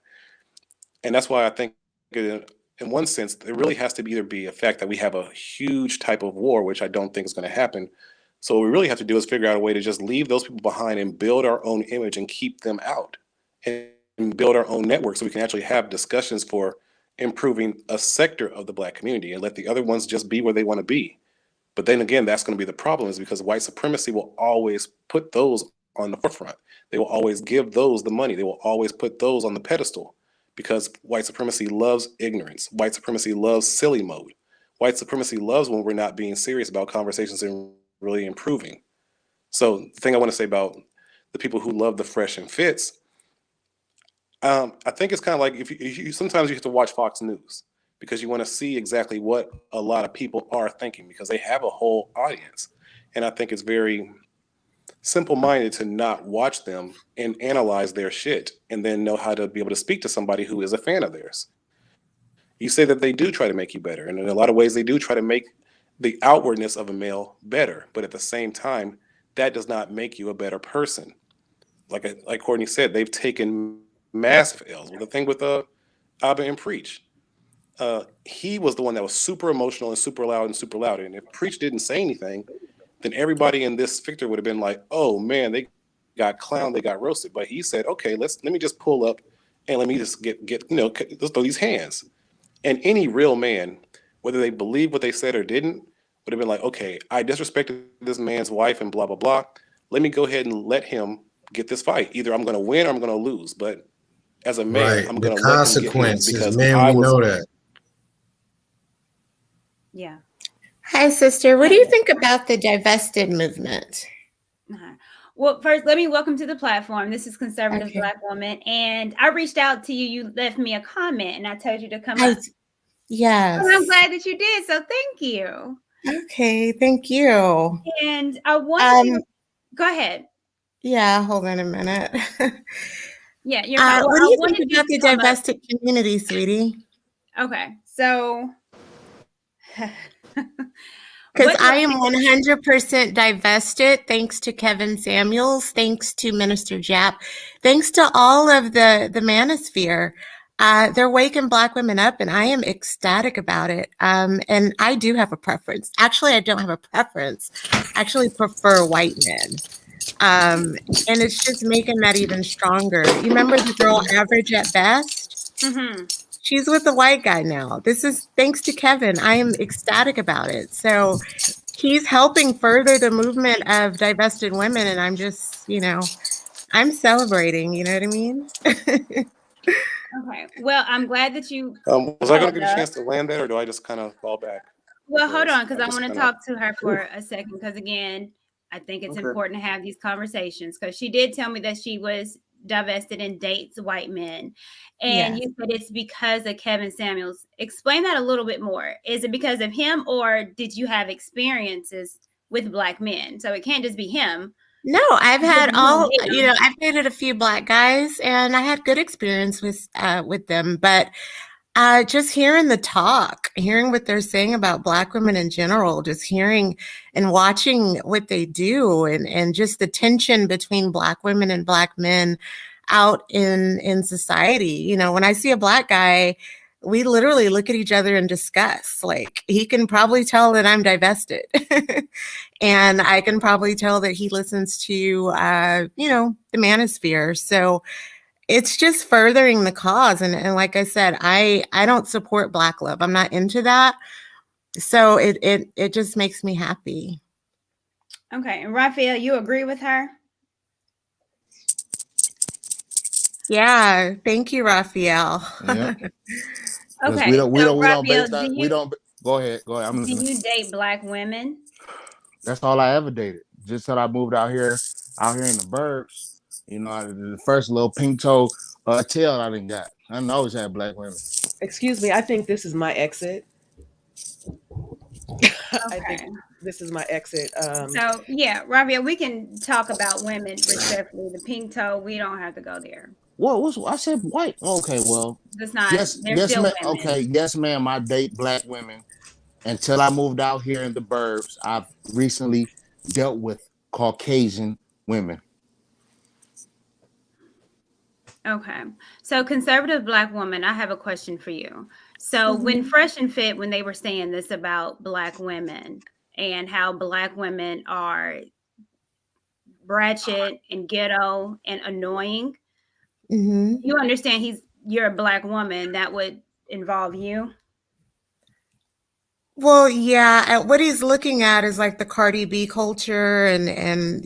And that's why I think, in one sense, there really has to either be a fact that we have a huge type of war, which I don't think is going to happen. So what we really have to do is figure out a way to just leave those people behind and build our own image and keep them out, and build our own network so we can actually have discussions for improving a sector of the Black community, and let the other ones just be where they want to be. But then again, that's going to be the problem, is because white supremacy will always put those on the forefront. They will always give those the money. They will always put those on the pedestal, because white supremacy loves ignorance. White supremacy loves silly mode. White supremacy loves when we're not being serious about conversations and really improving. So the thing I want to say about the people who love the fresh and fits, I think it's kind of like if you sometimes you have to watch Fox News, because you want to see exactly what a lot of people are thinking, because they have a whole audience. And I think it's very simple-minded to not watch them and analyze their shit and then know how to be able to speak to somebody who is a fan of theirs. You say that they do try to make you better, and in a lot of ways they do try to make the outwardness of a male better, but at the same time, that does not make you a better person. Like Courtney said, they've taken massive L's. The thing with Abba and Preach, he was the one that was super emotional and super loud. And if Preach didn't say anything, then everybody in this victor would have been like, "Oh man, they got clowned, they got roasted." But he said, "Okay, let me just pull up and let me just get let's throw these hands." And any real man, whether they believed what they said or didn't, would have been like, "Okay, I disrespected this man's wife and blah blah blah. let me go ahead and let him get this fight. Either I'm going to win or I'm going to lose. But as a man, Right. I'm The going to let him get his consequences, because man, we know that. Yeah. Hi, sister. What do you think about the divested movement? Well, first, let me welcome to the platform. This is Conservative Okay. Black Woman. And I reached out to you. You left me a comment and I told you to come up. Yes. And I'm glad that you did. So thank you. Okay. Thank you. And I want you. Go ahead. Yeah. Hold on a minute. Yeah. You're fine. What do you think about the divested community, sweetie? Okay. So. Because I am 100% divested, thanks to Kevin Samuels, thanks to Minister Japp, thanks to all of the manosphere. They're waking Black women up, and I am ecstatic about it. And I do have a preference. Actually, I don't have a preference. I actually prefer white men. And it's just making that even stronger. You remember the girl Average at Best? Mm-hmm. She's with the white guy now. This is thanks to Kevin. I am ecstatic about it. So he's helping further the movement of divested women. And I'm just, I'm celebrating. You know what I mean? Okay. Well, I'm glad that you. Was I going to get a chance to land that, or do I just kind of fall back? Well, hold on, because I want to talk to her for a second. Because again, I think it's important to have these conversations. Because she did tell me that she was divested and dates white men, and you said it's because of Kevin Samuels. Explain that a little bit more. Is it because of him, or did you have experiences with Black men? So it can't just be him. No, I've had I've dated a few Black guys, and I had good experience with them. But just hearing the talk, hearing what they're saying about Black women in general, just hearing and watching what they do, and just the tension between Black women and Black men out in society. When I see a Black guy, we literally look at each other and discuss. Like, he can probably tell that I'm divested. And I can probably tell that he listens to, the manosphere. So it's just furthering the cause. And like I said, I don't support Black love. I'm not into that. So it just makes me happy. Okay. And Raphael, you agree with her? Yeah. Thank you, Raphael. Yeah. Okay. We don't Raphael, base that. We don't. Go ahead. I'm listening. Do you date Black women? That's all I ever dated. Just till I moved out here in the burbs. The first little pink toe tail I didn't got. I always had Black women. Excuse me, I think this is my exit. Okay. I think this is my exit. So yeah, Raphael, we can talk about women respectfully. The pink toe, we don't have to go there. What? I said white. Okay, well. That's not. Yes, still ma'am. women. Okay, yes, ma'am. I date Black women. Until I moved out here in the burbs, I've recently dealt with Caucasian women. Okay. So conservative Black woman, I have a question for you. So when Fresh and Fit, when they were saying this about Black women and how Black women are ratchet and ghetto and annoying, you understand you're a Black woman, that would involve you? Well, yeah. What he's looking at is like the Cardi B culture and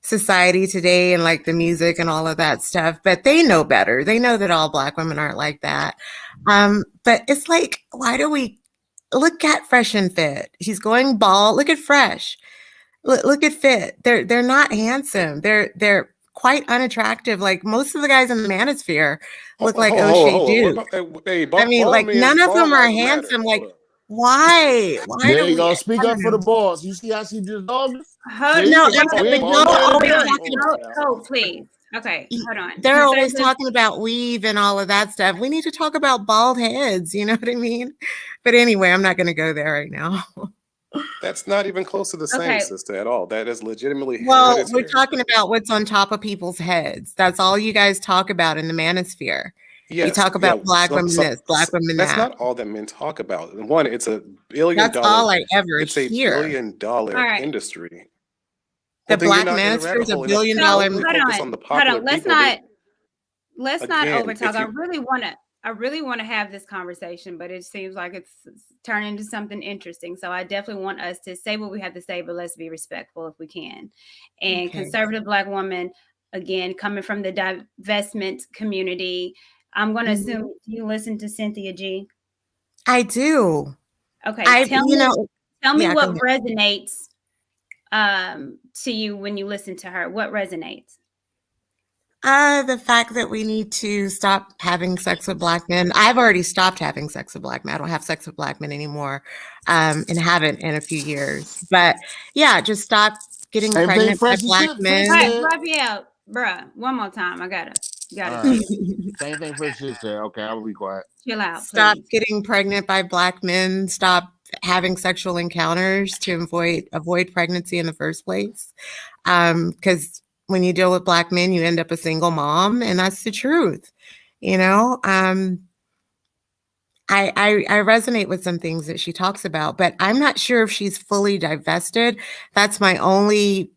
society today, and like the music and all of that stuff. But they know better. They know that all Black women aren't like that. But it's like, why do we look at Fresh and Fit? He's going bald. Look at Fresh. Look at Fit. They're not handsome. They're quite unattractive. Like most of the guys in the manosphere look like O'Shea Duke. I mean, like none of them are handsome. Like, why? Why there do you we? go. Speak up for the boss. You see how she just dogged us? No, please. Okay, hold on. They're always talking about weave and all of that stuff. We need to talk about bald heads. You know what I mean? But anyway, I'm not going to go there right now. That's not even close to the same, sister, at all. That is legitimately. Well, we're talking about what's on top of people's heads. That's all you guys talk about in the manosphere. Yes, you talk about Black women this, Black women that. That's not all that men talk about. One, it's a $1 billion. That's all I ever It's hear. $1 billion industry. The Black manosphere is $1 billion. Hold on. Let's not over talk. I really want to. I really want to have this conversation, but it seems like it's turning into something interesting. So I definitely want us to say what we have to say, but let's be respectful if we can. And Okay. conservative Black woman, again, coming from the divestment community, I'm going to assume you listen to Cynthia G. I do. Okay, tell me yeah, what resonates to you when you listen to her. What resonates? The fact that we need to stop having sex with Black men. I've already stopped having sex with Black men. I don't have sex with Black men anymore, and haven't in a few years. But yeah, just stop getting Same thing pregnant by Fresh Black men. said. Raphael, bruh, one more time. I gotta All right. see. Same thing Fresh said. Okay, I'll be quiet. Chill out, Stop please. getting pregnant by Black men. Stop having sexual encounters to avoid pregnancy in the first place. Because when you deal with Black men, you end up a single mom, and that's the truth. You know, I resonate with some things that she talks about, but I'm not sure if she's fully divested. That's my only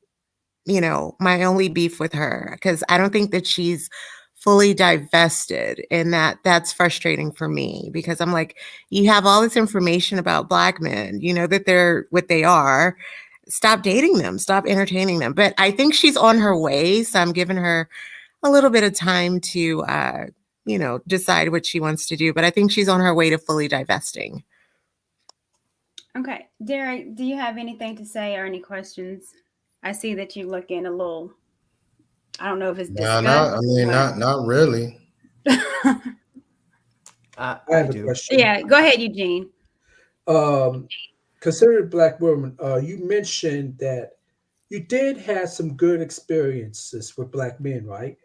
beef with her, because I don't think that she's fully divested, and that's frustrating for me, because I'm like, you have all this information about Black men, you know that they're what they are. Stop dating them, stop entertaining them. But I think she's on her way, so I'm giving her a little bit of time to decide what she wants to do. But I think she's on her way to fully divesting. Okay, Derek, do you have anything to say or any questions? I see that you looking a little. I don't know if it's not really. I have a question. Yeah, go ahead, Eugene. Considered Black woman, you mentioned that you did have some good experiences with Black men, right?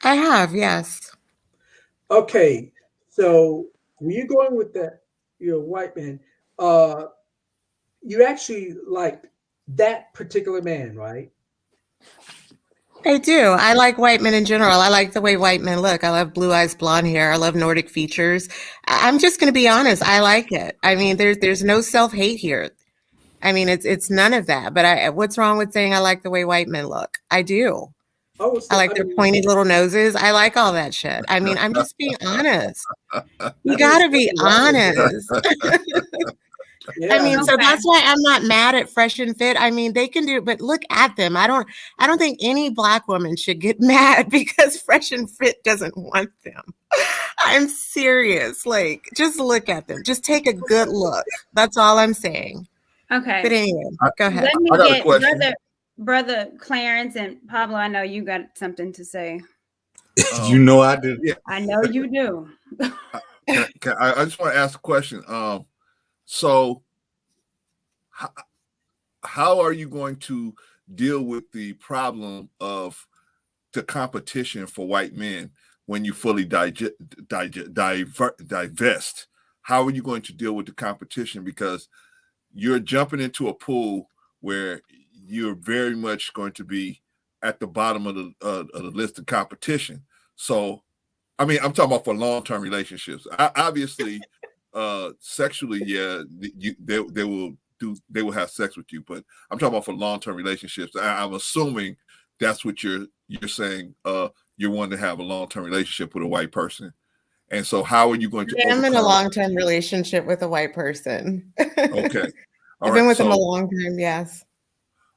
I have, yes. Okay, so when you're going with that, white man, you actually like that particular man, right? I do. I like white men in general. I like the way white men look. I love blue eyes, blonde hair. I love Nordic features. I'm just going to be honest. I like it. I mean, there's no self-hate here. I mean, it's none of that. But what's wrong with saying I like the way white men look? I do. I like their pointy little noses. I like all that shit. I mean, I'm just being honest. You got to be honest. Yeah, I mean, so that's why I'm not mad at Fresh and Fit. I mean, they can do it, but look at them. I don't think any Black woman should get mad because Fresh and Fit doesn't want them. I'm serious. Like, just look at them. Just take a good look. That's all I'm saying. Okay. But anyway, go ahead. Let me get brother Clarence and Pablo. I know you got something to say. You know I do. Yeah. I know you do. I just want to ask a question. So how are you going to deal with the problem of the competition for white men when you fully divest? How are you going to deal with the competition? Because you're jumping into a pool where you're very much going to be at the bottom of the list of competition. So, I mean, I'm talking about for long-term relationships. Obviously, sexually, yeah, they will have sex with you, but I'm talking about for long-term relationships. I'm assuming that's what you're saying. You're wanting to have a long-term relationship with a white person, and so how are you going to? I'm in a long-term relationship with a white person. Okay, I've been with them a long time. Yes.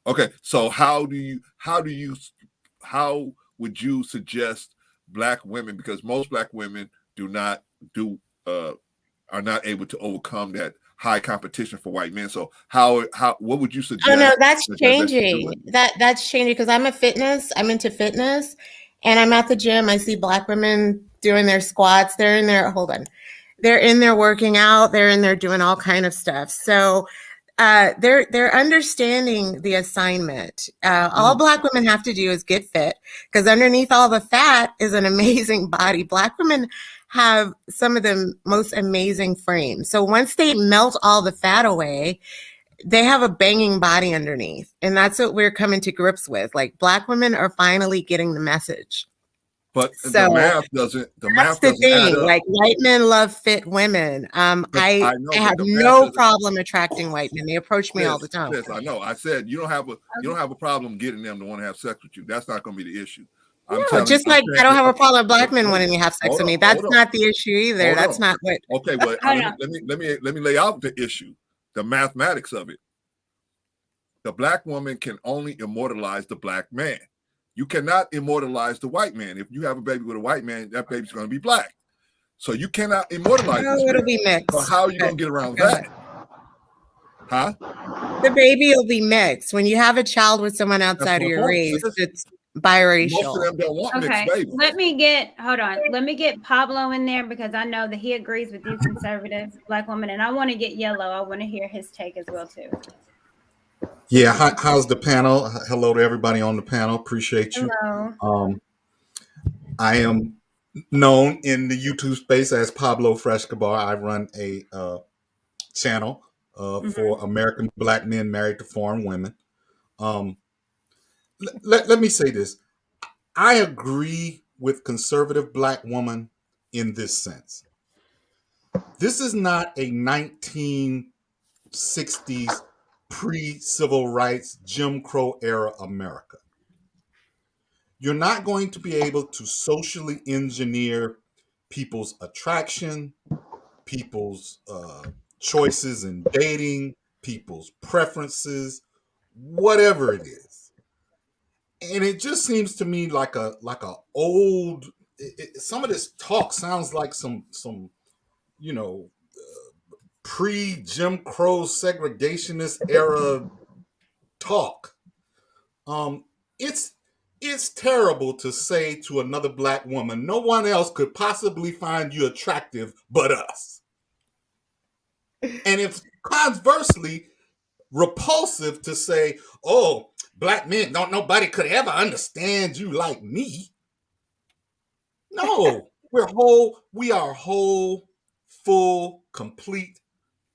Okay, so how would you suggest Black women, because most Black women are not able to overcome that high competition for white men. So what would you suggest? Oh no, that's changing. That's changing because I'm into fitness, and I'm at the gym. I see Black women doing their squats. They're in there. Hold on. They're in there working out. They're in there doing all kind of stuff. So they're understanding the assignment. All Black women have to do is get fit, because underneath all the fat is an amazing body. Black women have some of the most amazing frames. So once they melt all the fat away, they have a banging body underneath. And that's what we're coming to grips with. Like, Black women are finally getting the message. But the math doesn't. That's the thing. Like, white men love fit women. I have no problem attracting white men. They approach me all the time. Yes, I know. I said you don't have a problem getting them to want to have sex with you. That's not going to be the issue. No, just like I don't have a problem with black men wanting to have sex with me. That's not the issue either. That's not what. Okay, well, let me lay out the issue, the mathematics of it. The black woman can only immortalize the black man. You cannot immortalize the white man. If you have a baby with a white man, that baby's going to be black. So you cannot immortalize this. It'll be mixed. So how are you going to get around that? Huh? The baby will be mixed. When you have a child with someone outside of your race, it's biracial. Most of them don't want mixed babies. Let me get Pablo in there because I know that he agrees with you, conservative black woman, and I want to get Yellow. I want to hear his take as well too. Yeah, how's the panel? Hello to everybody on the panel. Appreciate you. Hello. I am known in the YouTube space as Pablo Frescobar. I run a channel for American black men married to foreign women. Let me say this. I agree with conservative black woman in this sense. This is not a 1960s pre-civil rights Jim Crow era America. You're not going to be able to socially engineer people's attraction, people's choices in dating, people's preferences, whatever it is. And it just seems to me like a old. Some of this talk sounds like some pre-Jim Crow segregationist era talk. It's terrible to say to another black woman, no one else could possibly find you attractive but us. And it's conversely repulsive to say, oh, black men, nobody could ever understand you like me. No, we are whole, full, complete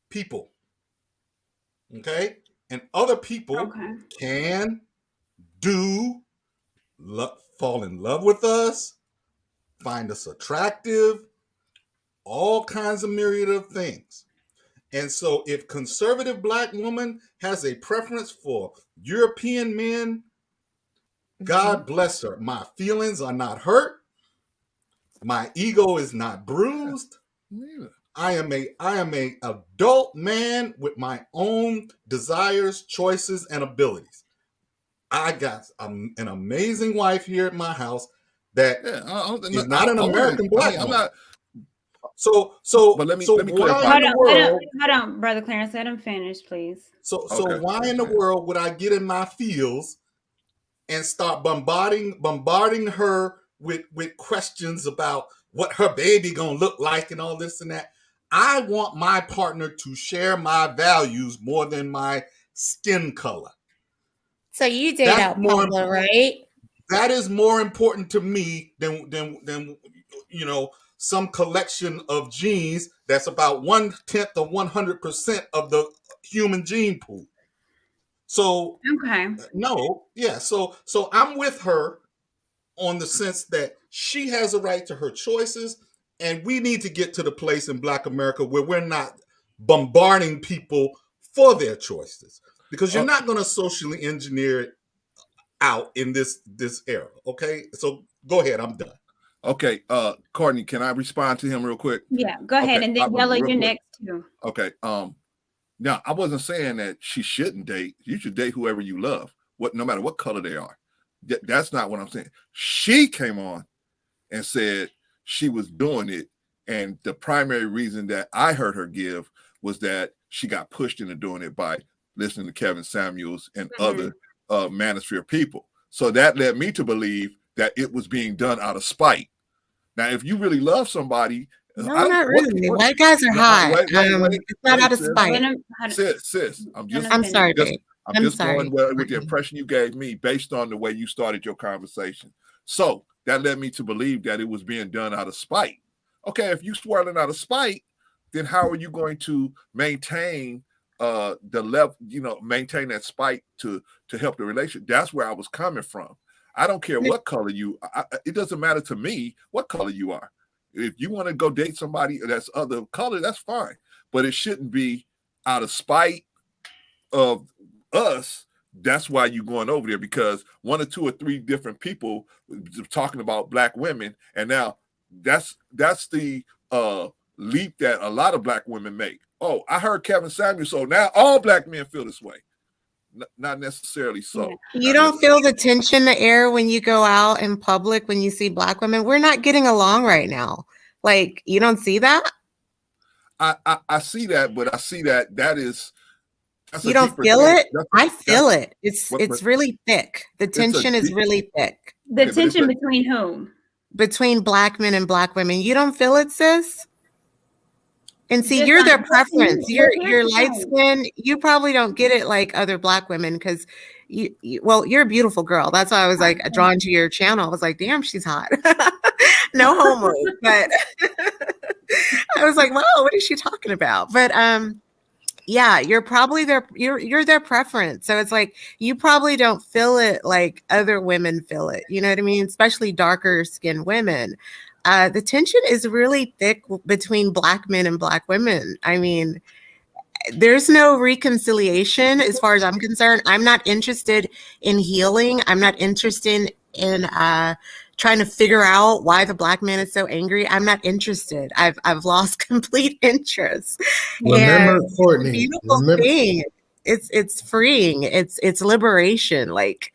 people. Okay? And other people can fall in love with us, find us attractive, all kinds of myriad of things. And so if conservative black woman has a preference for European men, God bless her. My feelings are not hurt. My ego is not bruised. I am a adult man with my own desires, choices, and abilities. I got an amazing wife here at my house that is not an American black woman. I'm not. So why in the world? Hold on, Brother Clarence. Let him finish, please. So why in the world would I get in my feels and start bombarding her with questions about what her baby gonna look like and all this and that? I want my partner to share my values more than my skin color. So you date out Pablo, right? That is more important to me than some collection of genes that's about 1/10 of 100% of the human gene pool. So So I'm with her on the sense that she has a right to her choices, and we need to get to the place in Black America where we're not bombarding people for their choices, because you're not going to socially engineer it out in this era. Okay, so go ahead. I'm done. Okay, Courtney, can I respond to him real quick? Yeah, go ahead, and then Yellow, you're next too. Okay. Now I wasn't saying that she shouldn't date. You should date whoever you love, no matter what color they are. That's not what I'm saying. She came on and said she was doing it, and the primary reason that I heard her give was that she got pushed into doing it by listening to Kevin Samuels and other manosphere people. So that led me to believe that it was being done out of spite. Now, if you really love somebody, no, not really. White guys are hot. It's not out of spite. Sis, I'm sorry, babe. I'm just going with the impression you gave me based on the way you started your conversation. So that led me to believe that it was being done out of spite. Okay, if you swirling out of spite, then how are you going to maintain the level, maintain that spite to help the relationship? That's where I was coming from. I don't care what color it doesn't matter to me what color you are. If you want to go date somebody that's other color, that's fine. But it shouldn't be out of spite of us That's why you're going over there, because 1 or 2 or 3 different people talking about black women, and now that's the leap that a lot of black women make. Oh, I heard Kevin Samuel, so now all black men feel this way. Not necessarily so. You don't feel the tension in the air when you go out in public when you see black women. We're not getting along right now. Like, you don't see that? I see that, but I see that is. You don't feel it? I feel it. It's really thick. The tension is really thick. The tension between whom? Between black men and black women. You don't feel it, sis? And see, you're their preference. You're light skin. You probably don't get it like other black women because you're a beautiful girl. That's why I was like drawn to your channel. I was like, damn, she's hot. No homo, but I was like, whoa, what is she talking about? But yeah, you're probably you're their preference. So it's like you probably don't feel it like other women feel it. You know what I mean? Especially darker skinned women. The tension is really thick between black men and black women. I mean, there's no reconciliation as far as I'm concerned. I'm not interested in healing. I'm not interested in trying to figure out why the black man is so angry. I'm not interested. I've lost complete interest. Remember, Courtney. Beautiful thing. It's freeing. It's liberation. Like,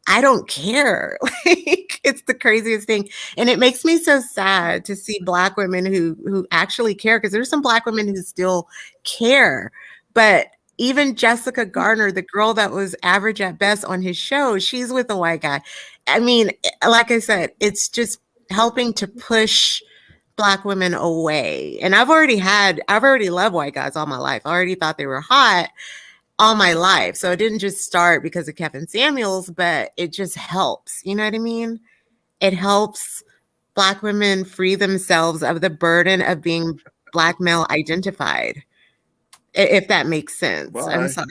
I don't care. Like, it's the craziest thing. And it makes me so sad to see black women who actually care, because there's some black women who still care. But even Jessica Garner, the girl that was average at best on his show, she's with a white guy. I mean, like I said, it's just helping to push black women away. And I've already loved white guys all my life. I already thought they were hot all my life. So it didn't just start because of Kevin Samuels, but it just helps. You know what I mean? It helps black women free themselves of the burden of being black male identified. If that makes sense. Bye. I'm sorry.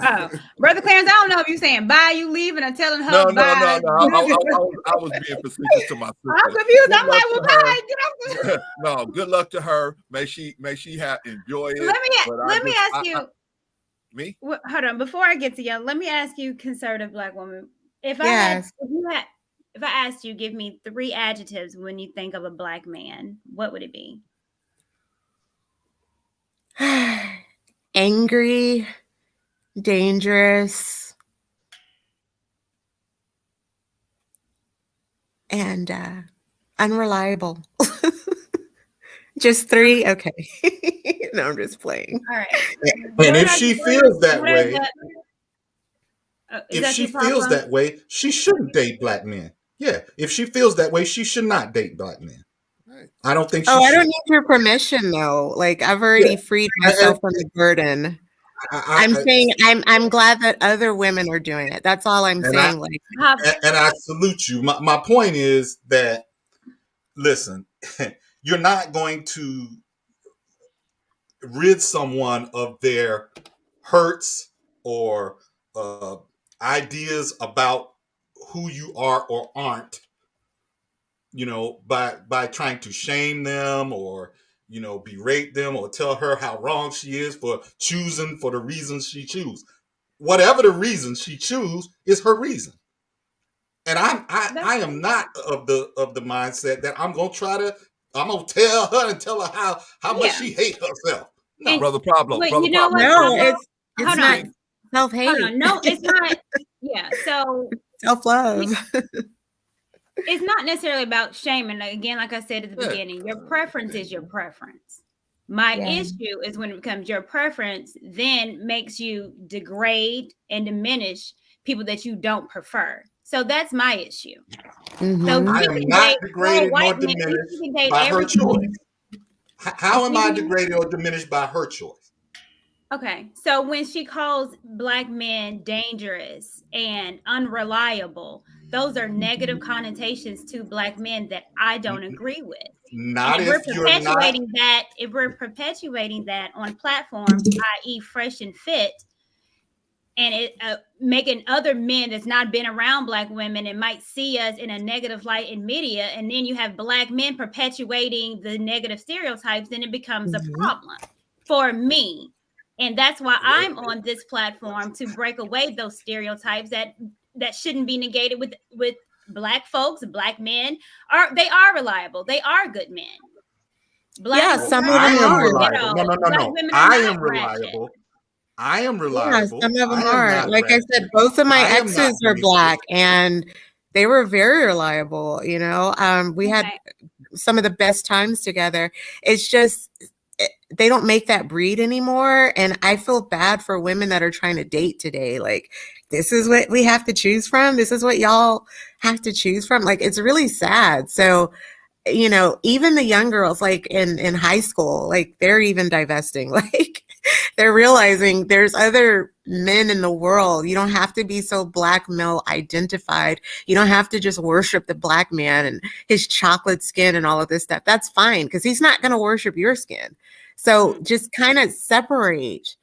Oh, Brother Clarence, I don't know if you're saying bye, you leaving, or telling her no, bye. No. I was being facetious to my sister. I'm confused. I'm like, well, bye. Get off. No, good luck to her. May she enjoy it. Let me ask you. Me? Well, hold on. Before I get to y'all, let me ask you, conservative black woman. If I asked you, give me 3 adjectives when you think of a black man, what would it be? Angry, dangerous, and unreliable. Just 3? Okay. No, I'm just playing. All right. And if she feels that way, she shouldn't date black men. Yeah. If she feels that way, she should not date black men. I don't think she should. I don't need your permission though. Like, I've already freed myself from the burden. I'm saying I'm glad that other women are doing it. That's all I'm saying. And I salute you. My point is that, listen, you're not going to rid someone of their hurts or ideas about who you are or aren't, by trying to shame them or, berate them or tell her how wrong she is for choosing for the reasons she chooses. Whatever the reason she chooses is her reason. And I am not of the mindset that I'm gonna tell her how much she hates herself. No, and, Brother Pablo. Wait, Brother you know Pablo. what? No, it's not self-hate. No, it's not. Yeah, so self-love. It's not necessarily about shaming. Again, like I said at the beginning, your preference is your preference. My issue is when it becomes your preference, then makes you degrade and diminish people that you don't prefer. So that's my issue. Mm-hmm. So I am not degraded nor diminished by her choice. How am I degraded or diminished by her choice? Okay, so when she calls black men dangerous and unreliable, those are negative connotations to black men that I don't agree with. Not if we're perpetuating that on platforms, i.e. Fresh and Fit, and it making other men that's not been around black women and might see us in a negative light in media, and then you have black men perpetuating the negative stereotypes, then it becomes a problem for me. And that's why I'm on this platform, to break away those stereotypes that shouldn't be negated with Black folks. Black men are reliable. They are good men. Black some of I them am are. reliable. No. Black women are I not am ratchet. reliable. I am Yeah, reliable. some of them I am are. not Like I ratchet. said, both of my I am not exes are racist. Black, and they were very reliable. We had some of the best times together. It's just they don't make that breed anymore, and I feel bad for women that are trying to date today. Like, this is what we have to choose from. This is what y'all have to choose from. Like, it's really sad. So, even the young girls, like in high school, like they're even divesting. Like, they're realizing there's other men in the world. You don't have to be so Black male identified. You don't have to just worship the Black man and his chocolate skin and all of this stuff. That's fine, because he's not going to worship your skin. So just kind of separate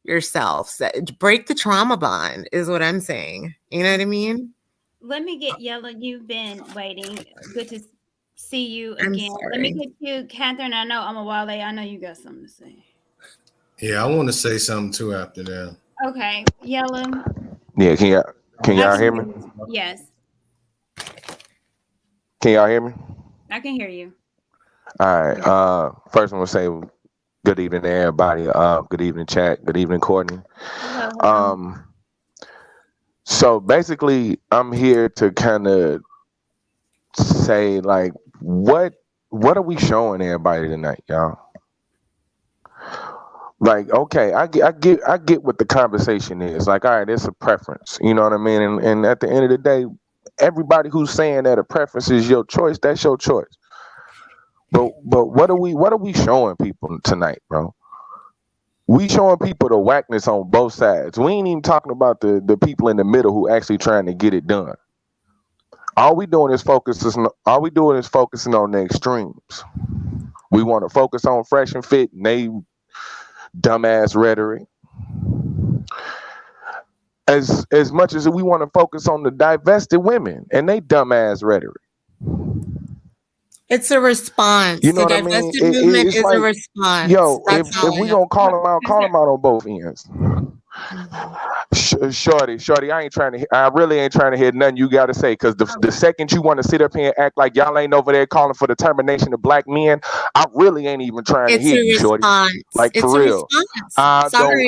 yourself. Break the trauma bond is what I'm saying. You know what I mean? Let me get Yellow. You've been waiting. Good to see you I'm again. sorry. Let me get you, Catherine. I know I'm a Wale. I know you got something to say. Yeah, I want to say something too after that. Okay, Yellow. Yeah, can y'all hear me? Yes, Can y'all hear me? I can hear you. All right. First, I'm gonna say good evening to everybody. Good evening, chat. Good evening, Courtney. Hello. So basically, I'm here to kind of say, like, what are we showing everybody tonight, y'all? Like, okay, I get what the conversation is. Like, all right, it's a preference, you know what I mean? And at the end of the day, everybody who's saying that a preference is your choice, that's your choice. But what are we showing people tonight, bro? We showing people the whackness on both sides. We ain't even talking about the people in the middle who actually trying to get it done. All we doing is focusing on the extremes. We want to focus on Fresh and Fit and they dumbass rhetoric. As much as we want to focus on the divested women and they dumbass rhetoric. It's a response. You know The what I mean? divested movement It's is like, a response. yo, That's if all we I know. gonna call them out on both ends. Shorty, I really ain't trying to hear nothing you got to say, because the second you want to sit up here and act like y'all ain't over there calling for the termination of Black men, I really ain't even trying to hear you, Shorty. Like, for real. Sorry,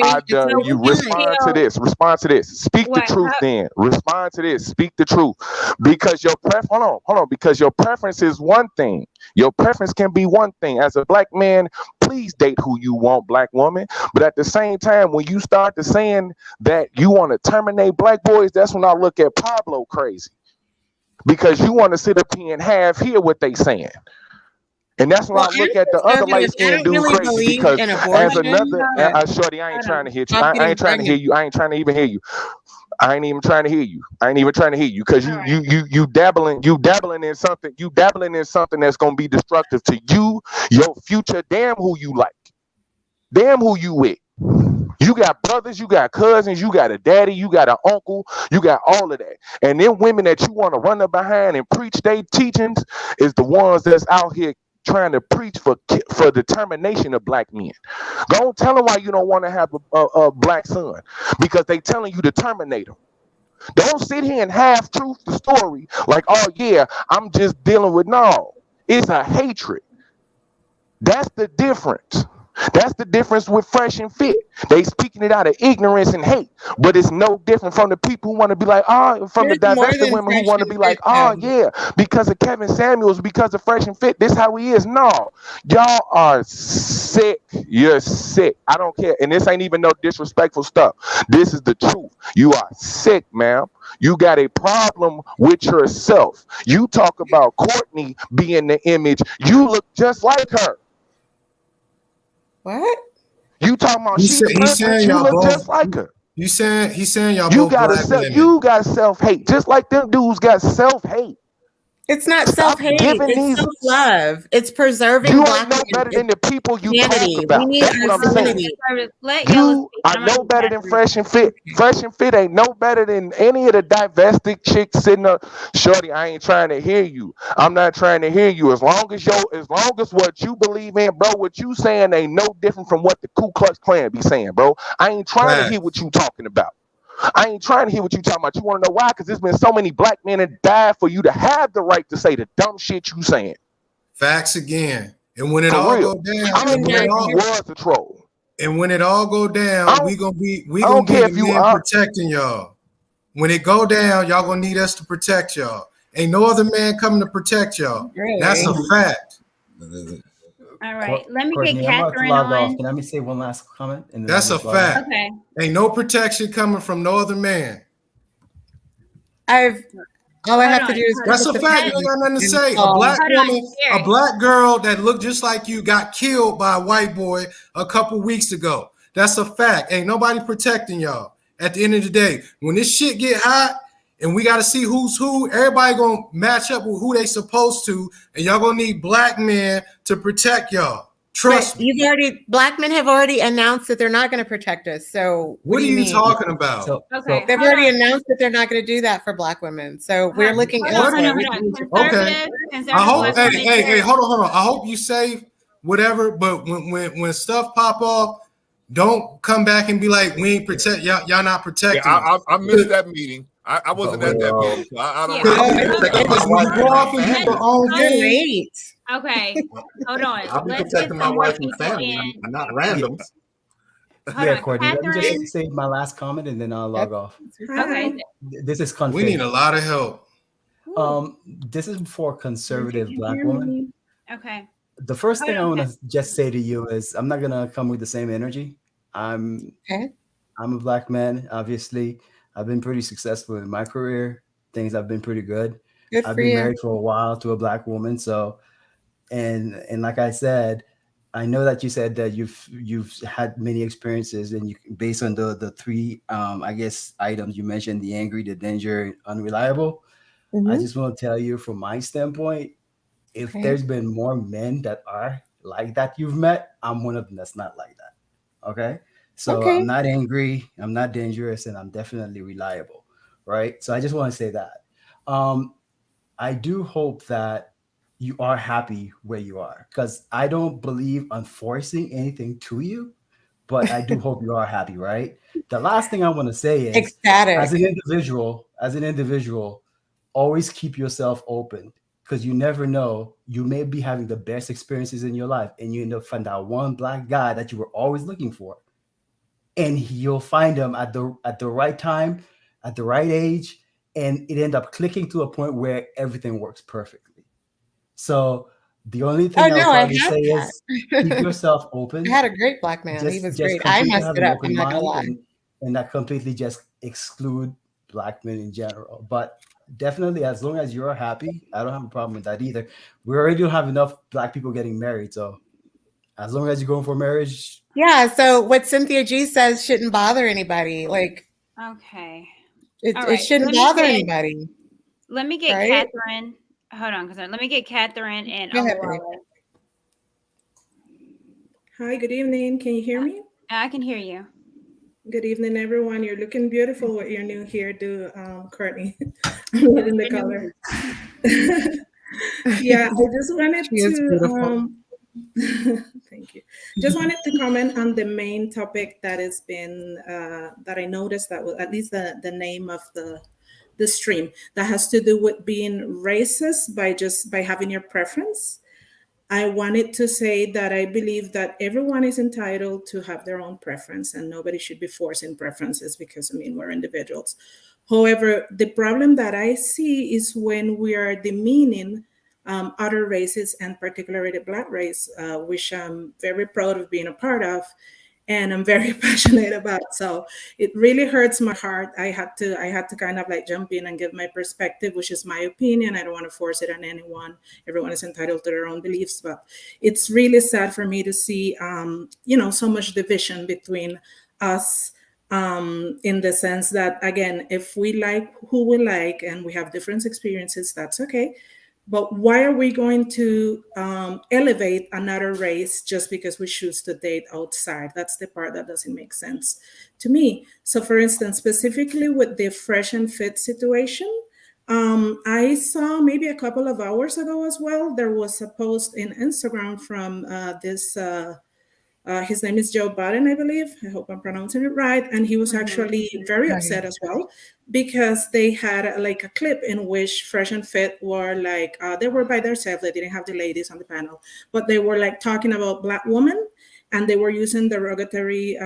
You respond to this. Respond to this. Speak the truth then. Respond to this. Speak the truth. Because your hold on. Because your preference is one thing. Your preference can be one thing. As a Black man, please date who you want, Black woman. But at the same time, when you start to saying that you want to terminate Black boys, that's when I look at Pablo crazy. Because you want to sit up here and hear what they saying. And that's when I look at the other light-skinned dude crazy, because as another, Shorty, I ain't trying to hit you. I ain't trying to hear you. I ain't trying to even hear you. I ain't even trying to hear you. Because you dabbling in something. You dabbling in something that's gonna be destructive to you, your future. Damn who you like. Damn who you with. You got brothers, you got cousins, you got a daddy, you got an uncle, you got all of that. And then women that you want to run up behind and preach their teachings is the ones that's out here trying to preach for the termination of Black men. Go tell them why you don't want to have a Black son, because they telling you to terminate them. Don't sit here and half-truth the story like, oh yeah, I'm just dealing with, no. It's a hatred. That's the difference. That's the difference with Fresh and Fit. They speaking it out of ignorance and hate, but it's no different from the people who want to be like, from the divested women who want to be like, yeah, because of Kevin Samuels, because of Fresh and Fit, this how he is. No, y'all are sick. You're sick. I don't care. And this ain't even no disrespectful stuff. This is the truth. You are sick, ma'am. You got a problem with yourself. You talk about Courtney being the image. You look just like her. What? You talking about she's perfect? You look just like her. He's saying y'all You both Black women. You got self-hate, just like them dudes got self-hate. It's not Stop self-hate. giving It's these. self-love. It's preserving You Black ain't no better women. than the people you talk Humanity. We about. need That's what our I'm saying. humanity. Let Yellow You speak. are I'm gonna no be better than Catherine. Fresh and Fit. Fresh and Fit ain't no better than any of the divested chicks sitting up. Shorty, I ain't trying to hear you. I'm not trying to hear you. As long as what you believe in, bro, what you saying ain't no different from what the Ku Klux Klan be saying, bro. I ain't trying to hear what you talking about. I ain't trying to hear what you talking about. You want to know why? Because there's been so many black men that died for you to have the right to say the dumb shit you saying. Facts again. And when it For all real. go down, I don't care if you was a troll. And when it all go down, we gonna be don't care the if you men are. protecting y'all. When it go down, y'all gonna need us to protect y'all. Ain't no other man coming to protect y'all. Really? That's a fact. All right. Let me Courtney, get I'm about to Catherine log on. off. Can I me say one last comment? And then That's I'll a just log off? fact. Okay. Ain't no protection coming from no other man. All I have to do is That's a fact. You ain't got nothing to say. A black woman, a black girl that looked just like you got killed by a white boy a couple weeks ago. That's a fact. Ain't nobody protecting y'all. At the end of the day, when this shit get hot and we got to see who's who, everybody gonna match up with who they supposed to, and y'all gonna need black men to protect y'all. Trust me. Black men have already announced that they're not going to protect us. So What are you talking about? Okay, they've already announced that they're not going to do that for black women. So we're looking elsewhere. Okay. I hope. Hey, hold on. I hope you save whatever. But when stuff pop off, don't come back and be like, we ain't protect y'all. Y'all not protecting us. I missed that meeting. I wasn't at that meeting. So I don't know. Okay, hold on. I'll be Let's protecting get my some more wife and people family. in. I'm not randoms. Yeah, Courtney, let me Catherine. just say my last comment and then I'll log off. Okay. This is config. We need a lot of help. This is for conservative black women. Okay. The first thing I want to just say to you is I'm not gonna come with the same energy. I'm a black man, obviously. I've been pretty successful in my career. Things have been pretty good. I've been married for a while to a black woman. So and like I said, I know that you said that you've had many experiences, and you based on the three I guess items you mentioned, the angry, the danger, unreliable. I just want to tell you from my standpoint, if there's been more men that are like that you've met, I'm one of them that's not like that. Okay. So I'm not angry, I'm not dangerous, and I'm definitely reliable. Right. So I just want to say that. I do hope that you are happy where you are, because I don't believe on forcing anything to you, but I do hope you are happy, right? The last thing I want to say is ecstatic. as an individual, always keep yourself open, because you never know. You may be having the best experiences in your life and you end up finding that one black guy that you were always looking for. And you'll find him at the right time, at the right age, and it end up clicking to a point where everything works perfectly. So the only thing I'll probably say is keep yourself open. I had a great black man. He was great. I messed it up. I'm not gonna lie. And not completely just exclude black men in general. But definitely, as long as you're happy, I don't have a problem with that either. We already don't have enough black people getting married, so as long as you're going for marriage. Yeah. So what Cynthia G says shouldn't bother anybody. Like, okay, it shouldn't bother anybody. Let me get Catherine. Hold on, let me get Catherine and Hi, good evening. Can you hear me? I can hear you. Good evening, everyone. You're looking beautiful with your new hairdo, Courtney. I'm loving the color. Yeah, I just wanted to thank you. Just wanted to comment on the main topic that has been that I noticed that was at least the name of the stream, that has to do with being racist by having your preference. I wanted to say that I believe that everyone is entitled to have their own preference and nobody should be forcing preferences, because we're individuals. However, the problem that I see is when we are demeaning other races, and particularly the Black race, which I'm very proud of being a part of, and I'm very passionate about. So it really hurts my heart. I had to kind of like jump in and give my perspective, which is my opinion. I don't want to force it on anyone. Everyone is entitled to their own beliefs, but it's really sad for me to see, so much division between us, in the sense that, again, if we like who we like and we have different experiences, that's okay. But why are we going to elevate another race just because we choose to date outside? That's the part that doesn't make sense to me. So, for instance, specifically with the Fresh and Fit situation, I saw maybe a couple of hours ago as well, there was a post in Instagram from this his name is Joe Biden, I believe. I hope I'm pronouncing it right. And he was actually very upset as well because they had like a clip in which Fresh and Fit were like, they were by themselves. They didn't have the ladies on the panel, but they were like talking about Black women and they were using derogatory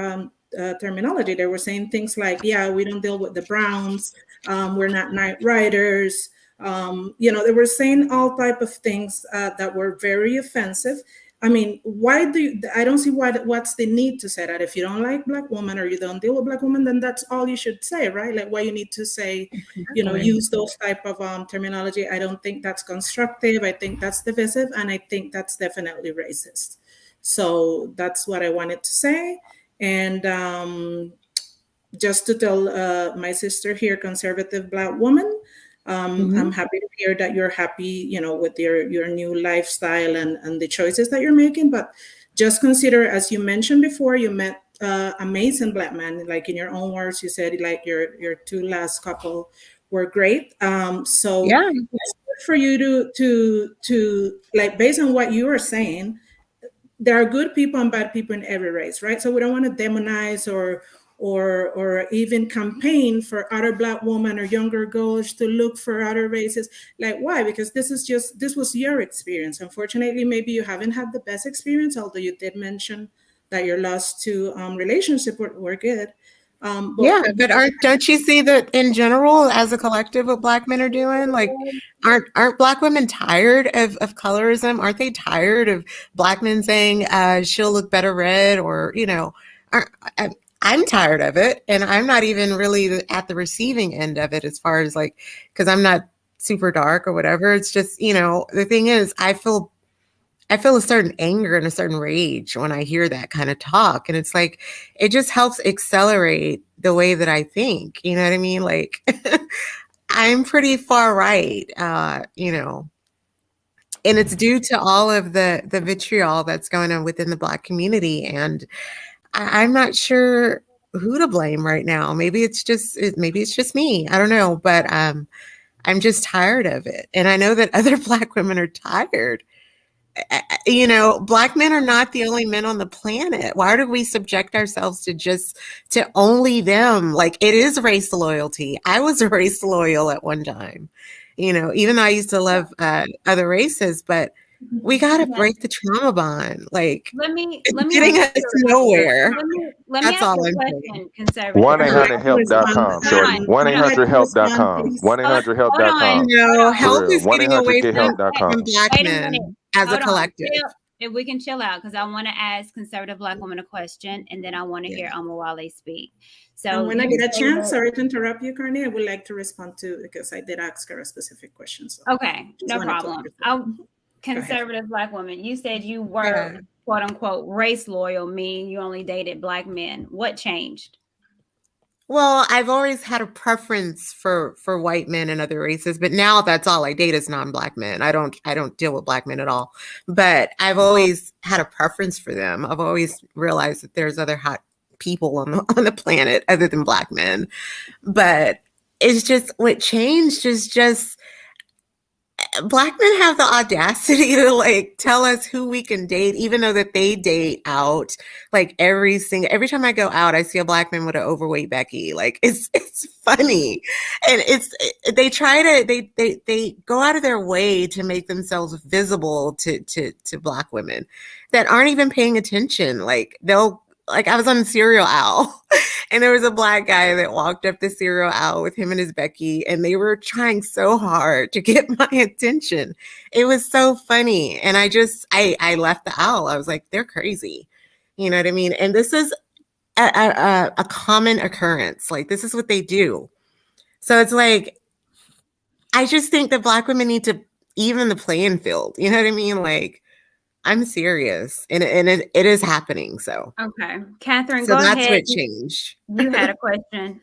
terminology. They were saying things like, yeah, we don't deal with the Browns. We're not night riders. They were saying all type of things that were very offensive. I mean, I don't see what's the need to say that. If you don't like Black women or you don't deal with Black women, then that's all you should say, right? Like why you need to say, use those type of terminology. I don't think that's constructive. I think that's divisive. And I think that's definitely racist. So that's what I wanted to say. And just to tell my sister here, conservative Black woman, I'm happy to hear that you're happy, with your new lifestyle and the choices that you're making. But just consider, as you mentioned before, you met amazing Black men. Like in your own words, you said like your two last couple were great. So Yeah. it's good for you to like, based on what you were saying, there are good people and bad people in every race, right? So we don't want to demonize or even campaign for other Black women or younger girls to look for other races. Like, why? Because this was your experience. Unfortunately, maybe you haven't had the best experience, although you did mention that your last two relationships were good. But don't you see that in general, as a collective, what Black men are doing? Like, aren't Black women tired of colorism? Aren't they tired of Black men saying she'll look better red? Or I'm tired of it, and I'm not even really at the receiving end of it as far as like, because I'm not super dark or whatever. It's just, the thing is, I feel a certain anger and a certain rage when I hear that kind of talk. And it's like, it just helps accelerate the way that I think. You know what I mean? Like, I'm pretty far right, and it's due to all of the vitriol that's going on within the Black community. And I'm not sure who to blame right now. Maybe it's just me. I don't know, but I'm just tired of it. And I know that other Black women are tired. Black men are not the only men on the planet. Why do we subject ourselves to only them? Like, it is race loyalty. I was race loyal at one time, even though I used to love other races, but we got to break the trauma bond. Like, let me getting us nowhere. Let me That's ask all a I'm question, saying. conservative. 1-800-HELP.com, shorty. 1-800-HELP.com. 1-800-HELP.com. No, For help real. is getting away from 1-800-GET-HELP.com. Black Wait a minute. men as a Hold on. collective. If we can chill out, because I want to ask conservative Black woman a question, and then I want to hear Omawale speak. So and when I get a chance, sorry to interrupt you, Carney, I would like to respond to, because I did ask her a specific question. So okay, no problem. Conservative Black woman, you said you were quote unquote race loyal, meaning you only dated Black men. What changed? Well, I've always had a preference for white men and other races, but now that's all I date is non-Black men. I don't deal with Black men at all. But I've always had a preference for them. I've always realized that there's other hot people on the planet other than Black men. But it's just, what changed is just Black men have the audacity to like tell us who we can date, even though that they date out. Like every time I go out, I see a Black man with an overweight Becky. Like it's funny, and they go out of their way to make themselves visible to Black women that aren't even paying attention. I was on Serial Owl, and there was a Black guy that walked up the Serial Owl with him and his Becky, and they were trying so hard to get my attention. It was so funny. And I left the owl. I was like, they're crazy. You know what I mean? And this is a common occurrence. Like, this is what they do. So it's like, I just think that Black women need to even the playing field. You know what I mean? Like, I'm serious, and it is happening. So okay, Catherine, so go that's ahead. what changed. You had a question.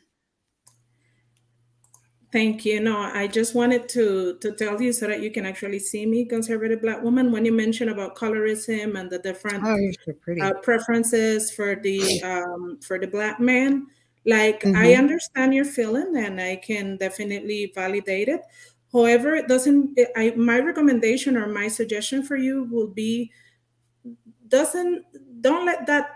Thank you. No, I just wanted to tell you so that you can actually see me, conservative Black woman. When you mentioned about colorism and the different you're so pretty. preferences for the Black man, like I Mhm. understand your feeling and I can definitely validate it. However, it doesn't. My recommendation or my suggestion for you will be don't let that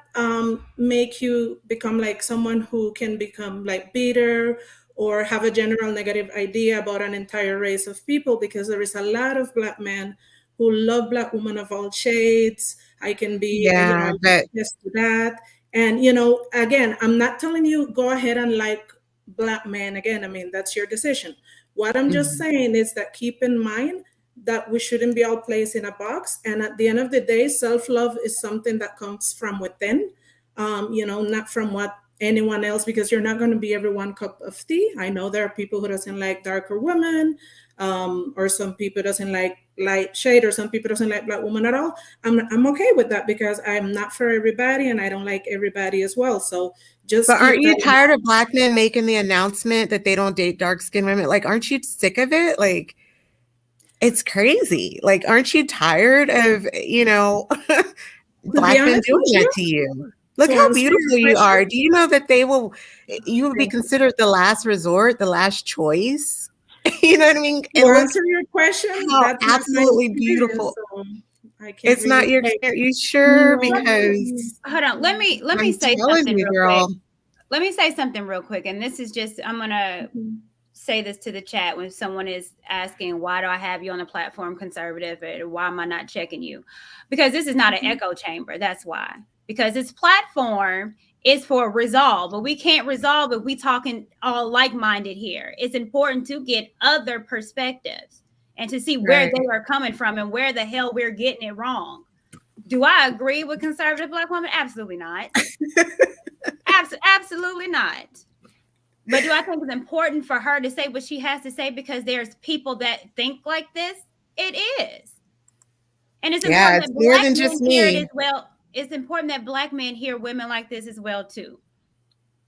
make you become like someone who can become like bitter or have a general negative idea about an entire race of people, because there is a lot of Black men who love Black women of all shades. I can be Yeah, I can but attest to that. And again, I'm not telling you go ahead and like Black men again. I mean, that's your decision. What I'm just Mhm. saying is that keep in mind that we shouldn't be all placed in a box. And at the end of the day, self-love is something that comes from within, not from what anyone else, because you're not going to be every cup of tea. I know there are people who doesn't like darker women, or some people doesn't like light shade, or some people doesn't like Black women at all. I'm okay with that, because I'm not for everybody and I don't like everybody as well. So just But aren't keep you that in tired mind. of Black men making the announcement that they don't date dark-skinned women? Like, aren't you sick of it? Like, it's crazy. Like, aren't you tired of, To be Black men honest doing with that you, to you? Look to how answer your beautiful you question, are. Do you know that you would be considered the last resort, the last choice? You know what I mean? to And look answer your question, how that's not my absolutely experience. beautiful. So I can't It's not really your say. experience. You sure? No. Because Hold on. Let me I'm say telling something you, real quick. girl. Let me say something real quick. And this is just, I'm gonna say this to the chat when someone is asking, why do I have you on the platform, conservative, or why am I not checking you? Because this is not an echo chamber. That's why. Because this platform is for resolve, but we can't resolve if we talking all like-minded here. It's important to get other perspectives and to see where Right. they are coming from and where the hell we're getting it wrong. Do I agree with conservative Black women? Absolutely not. Absolutely not. But do I think it's important for her to say what she has to say because there's people that think like this? It is. And it's Yeah, important it's that more Black than men just hear it as me. well. It's important that Black men hear women like this as well, too.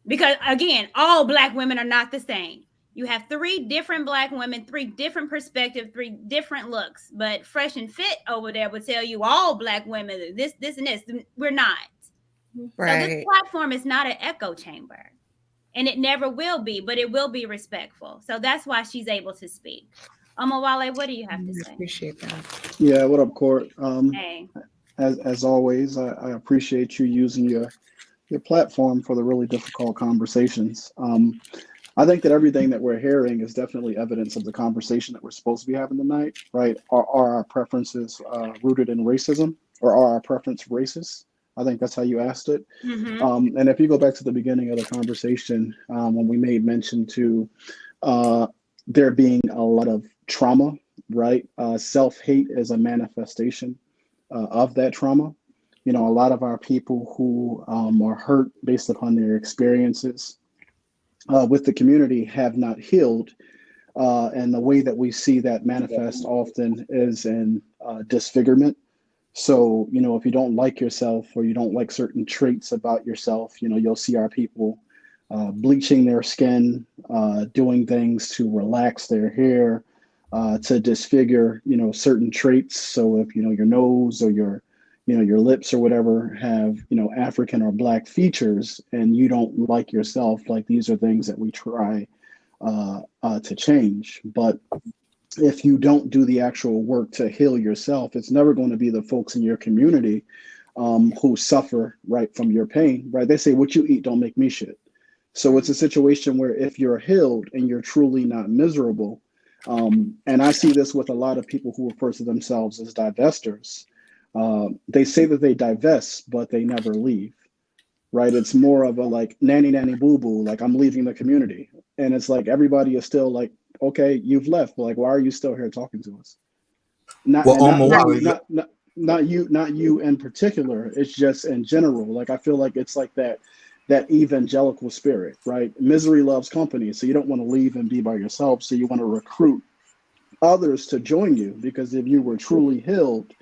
Because again, all Black women are not the same. You have 3 different Black women, 3 different perspectives, 3 different looks. But Fresh and Fit over there would tell you all Black women, this, and this. We're not. So this Right. platform is not an echo chamber. And it never will be, but it will be respectful. So that's why she's able to speak. Wale, what do you have to I say? appreciate that. Yeah, what up, Court? Hey. As always, I appreciate you using your platform for the really difficult conversations. I think that everything that we're hearing is definitely evidence of the conversation that we're supposed to be having tonight, right? Are our preferences rooted in racism, or are our preference racist? I think that's how you asked it. And if you go back to the beginning of the conversation, when we made mention to there being a lot of trauma, right? Self-hate is a manifestation of that trauma. A lot of our people who are hurt based upon their experiences with the community have not healed. And the way that we see that manifest often is in disfigurement. So, if you don't like yourself or you don't like certain traits about yourself, you'll see our people bleaching their skin, doing things to relax their hair, to disfigure, certain traits. So if, your nose or your lips or whatever have, African or Black features and you don't like yourself, like these are things that we try to change. But if you don't do the actual work to heal yourself, it's never going to be the folks in your community who suffer right from your pain, right? They say, what you eat don't make me shit. So it's a situation where if you're healed and you're truly not miserable, and I see this with a lot of people who refer to themselves as divestors, they say that they divest, but they never leave, right? It's more of a like nanny boo boo, like I'm leaving the community. And it's like everybody is still like, okay, you've left, but like, why are you still here talking to us? Not you in particular. It's just in general. Like I feel like it's like that evangelical spirit, right? Misery loves company, so you don't want to leave and be by yourself. So you want to recruit others to join you, because if you were truly healed,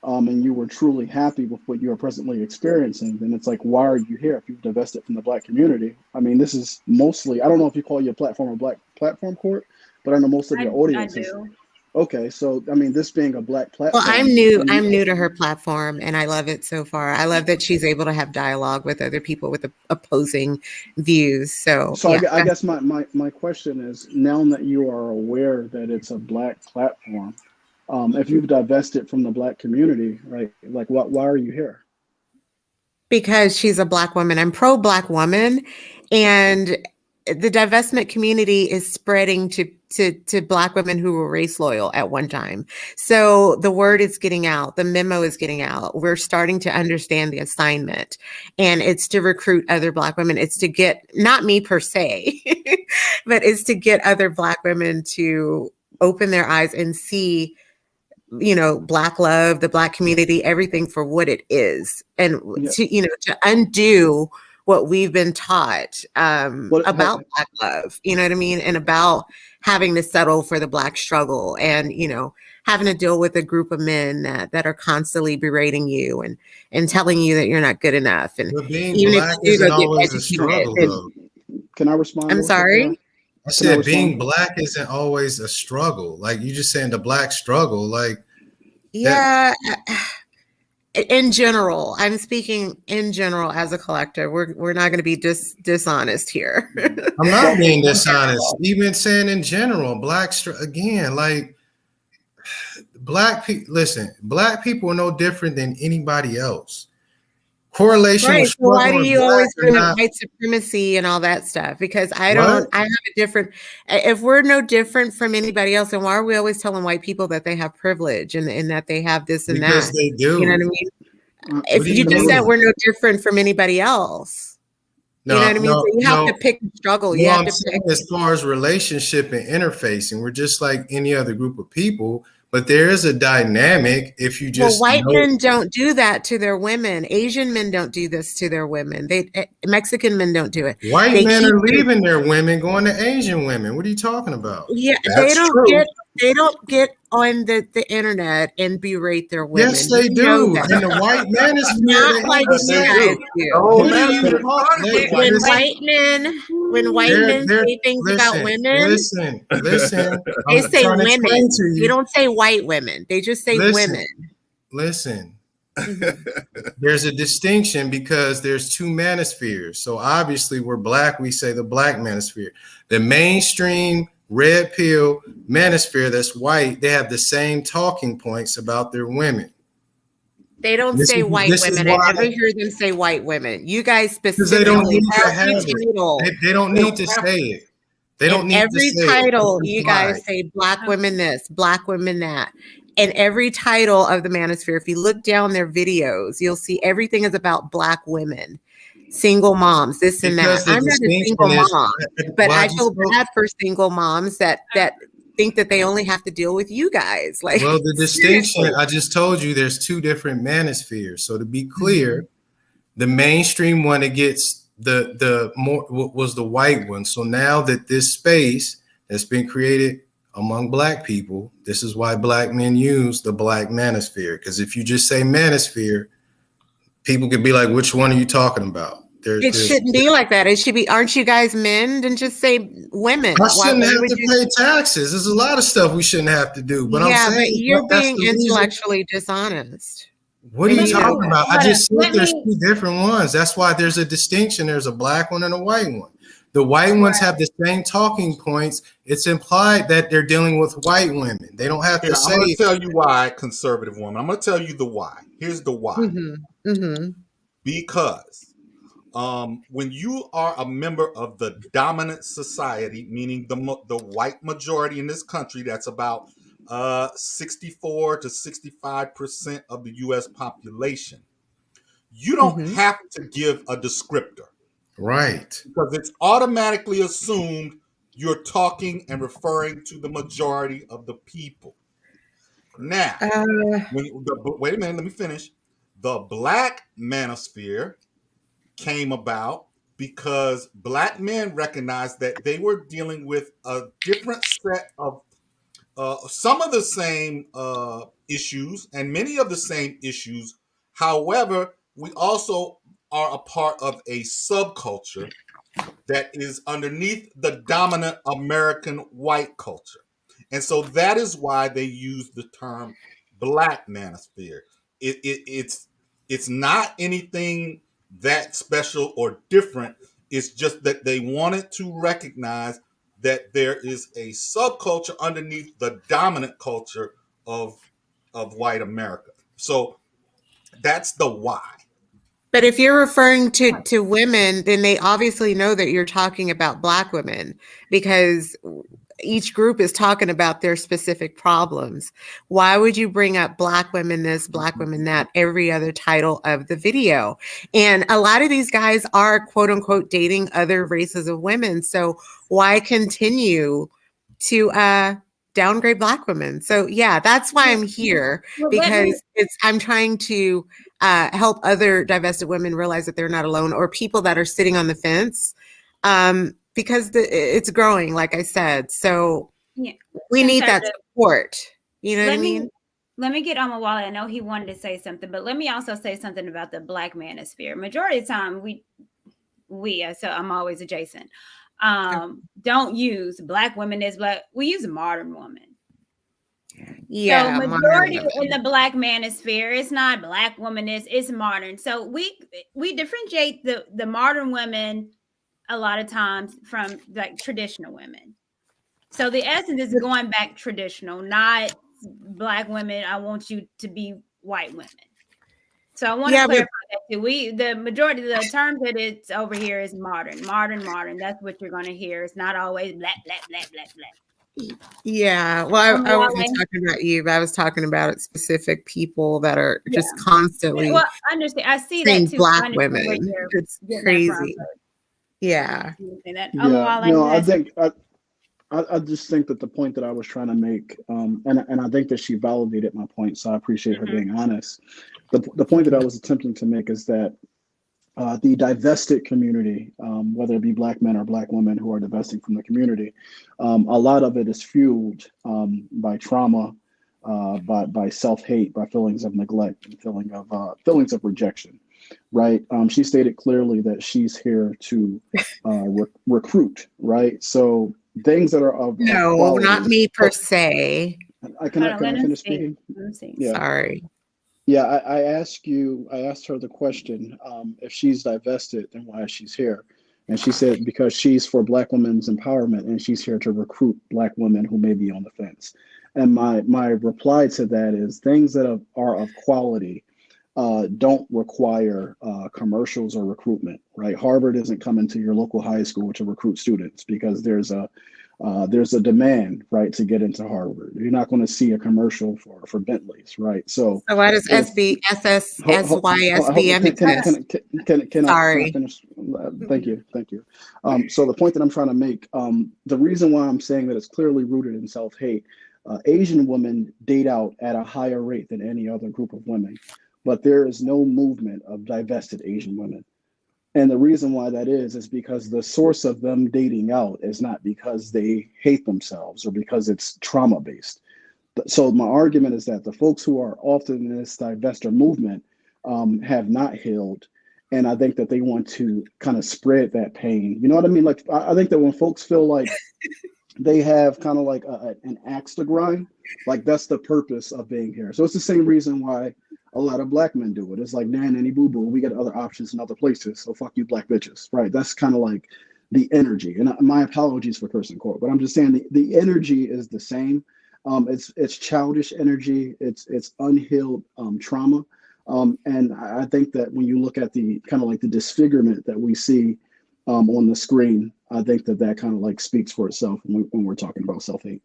and you were truly happy with what you are presently experiencing, then it's like, why are you here if you've divested from the Black community? I mean, this is mostly, I don't know if you call your platform a Black platform, Court, but I know most of your I audience is. do. Okay, so I mean, this being a Black Well, platform. I'm new. I'm new to her platform, and I love it so far. I love that she's able to have dialogue with other people with opposing views. So, So yeah. I guess my question is, now that you are aware that it's a Black platform, if you've divested from the Black community, right? Like, why are you here? Because she's a Black woman. I'm pro Black woman, and the divestment community is spreading to Black women who were race loyal at one time. So the word is getting out. The memo is getting out. We're starting to understand the assignment, and it's to recruit other Black women. It's to get, not me per se, but it's to get other Black women to open their eyes and see, you know, Black love, the Black community, everything for what it is, and to, you know, to undo what we've been taught about Black love, you know what I mean? And about having to settle for the Black struggle, and, you know, having to deal with a group of men that are constantly berating you and telling you that you're not good enough. And But being even Black if you do isn't go get always a educated, struggle, and, though. Can I respond? I'm sorry? I said being Black isn't always a struggle. Like, you just saying the Black struggle, like. Yeah. In general, I'm speaking in general as a collective. We're not going to be dishonest here. I'm not being dishonest. Even saying in general, again, like, Black people. Listen, Black people are no different than anybody else. Correlation Right. with So why struggle do and you Black always are bring up not. white supremacy and all that stuff? Because I What? have a different. If we're no different from anybody else, then why are we always telling white people that they have privilege and that they have this and Because that? they do. You know what I mean? What If do you you just said mean? we're no different from anybody else, you know what I mean? So you have to pick a struggle. You No, have I'm to saying pick. as far as relationship and interfacing, we're just like any other group of people, but there is a dynamic if you Well, just white know. men don't do that to their women. Asian men don't do this to their women. Mexican men don't do it. White They men keep are leaving their women, going to Asian women. What are you talking about? Yeah, That's true. they don't get on the internet and berate their women. Yes, they You know do. that. In the white manosphere, Not they like have the you same. guys do. What are you talking? When white men say things about women, Listen. they I'm say trying to women. explain to They you. don't say white women. They just say women. Listen. There's a distinction because there's two manospheres. So obviously we're Black, we say the Black manosphere. The mainstream red pill manosphere that's white, they have the same talking points about their women. They don't say white women. I never hear them say white women. You guys Because they don't specifically, need to have every title. it. They don't need to say it. They don't need every to say title, it. you guys say Black women this, Black women that. And every title of the manosphere, if you look down their videos, you'll see everything is about Black women, single moms, this and that. I'm not a single mom, but I feel bad for single moms that think that they only have to deal with you guys. Like, well, the distinction, seriously. I just told you there's two different manospheres. So to be clear, the mainstream one, it gets the more was the white one. So now that this space has been created among Black people, this is why Black men use the Black manosphere. Because if you just say manosphere, people could be like, which one are you talking about? It shouldn't be like that. It should be, aren't you guys men? Then just say women. I shouldn't have to pay taxes. There's a lot of stuff we shouldn't have to do. But I'm saying, but you're being the reason. intellectually dishonest. What are you talking about? I just said there's two different ones. That's why there's a distinction. There's a Black one and a white one. The white ones have the same talking points. It's implied that they're dealing with white women. They don't have to say. I'm going to tell you why, conservative woman. I'm going to tell you the why. Here's the why. Because when you are a member of the dominant society, meaning the white majority in this country, that's about 64 to 65% of the U.S. population, you don't have to give a descriptor. Right. Because it's automatically assumed you're talking and referring to the majority of the people. Now, wait a minute, let me finish. The Black manosphere came about because Black men recognized that they were dealing with a different set of some of the same issues and many of the same issues. However, we also are a part of a subculture that is underneath the dominant American white culture. And so that is why they use the term Black manosphere. It's not anything that special or different. It's just that they wanted to recognize that there is a subculture underneath the dominant culture of white America. So that's the why. But if you're referring to women, then they obviously know that you're talking about Black women, because each group is talking about their specific problems. Why would you bring up Black women this, Black women that, every other title of the video? And a lot of these guys are quote unquote dating other races of women. So why continue to downgrade Black women? So yeah, that's why I'm here, because I'm trying to help other divested women realize that they're not alone, or people that are sitting on the fence, because it's growing, like I said. So we need that support. You know what I mean? Let me get on my wallet. I know he wanted to say something, but let me also say something about the Black manosphere. Majority of the time, so I'm always adjacent. Don't use Black women as Black. We use a modern woman. Yeah, so majority in the Black manosphere, it's not Black woman, it's modern. So we differentiate the modern women a lot of times from like traditional women. So the essence is going back traditional, not Black women. I want you to be white women. So I want to clarify that too. The majority of the terms that it's over here is modern. That's what you're going to hear. It's not always Black. Yeah, well, I wasn't talking about you, but I was talking about specific people that are just constantly. Well, I understand. I see that too. Black women. It's crazy. Yeah. No, I just think that the point that I was trying to make, and I think that she validated my point, so I appreciate her being honest. The point that I was attempting to make is that the divested community, whether it be Black men or Black women who are divesting from the community, a lot of it is fueled by trauma, by self-hate, by feelings of neglect, and feelings of rejection. Right. She stated clearly that she's here to recruit. Right. So things that are of quality, not me per se. Can I finish speaking? Yeah. Sorry. Yeah, I asked her the question, if she's divested, then why she's here. And she said, because she's for Black women's empowerment and she's here to recruit Black women who may be on the fence. And my reply to that is things that are of quality don't require commercials or recruitment, right? Harvard isn't coming to your local high school to recruit students because there's a demand, right, to get into Harvard. You're not going to see a commercial for Bentleys, right? So why does SYSB Can I finish? Thank you. So the point that I'm trying to make, the reason why I'm saying that it's clearly rooted in self-hate, Asian women date out at a higher rate than any other group of women, but there is no movement of divested Asian women. And the reason why that is because the source of them dating out is not because they hate themselves or because it's trauma-based. So my argument is that the folks who are often in this divestor movement have not healed. And I think that they want to kind of spread that pain. You know what I mean? Like, I think that when folks feel like they have kind of like an axe to grind, like that's the purpose of being here. So it's the same reason why a lot of Black men do it. It's like, nah, nanny boo boo, we got other options in other places. So fuck you, Black bitches, right? That's kind of like the energy. And my apologies for cursing court, but I'm just saying the energy is the same. It's childish energy. It's unhealed trauma. And I think that when you look at the kind of like the disfigurement that we see on the screen, I think that kind of like speaks for itself when we're talking about self-hate.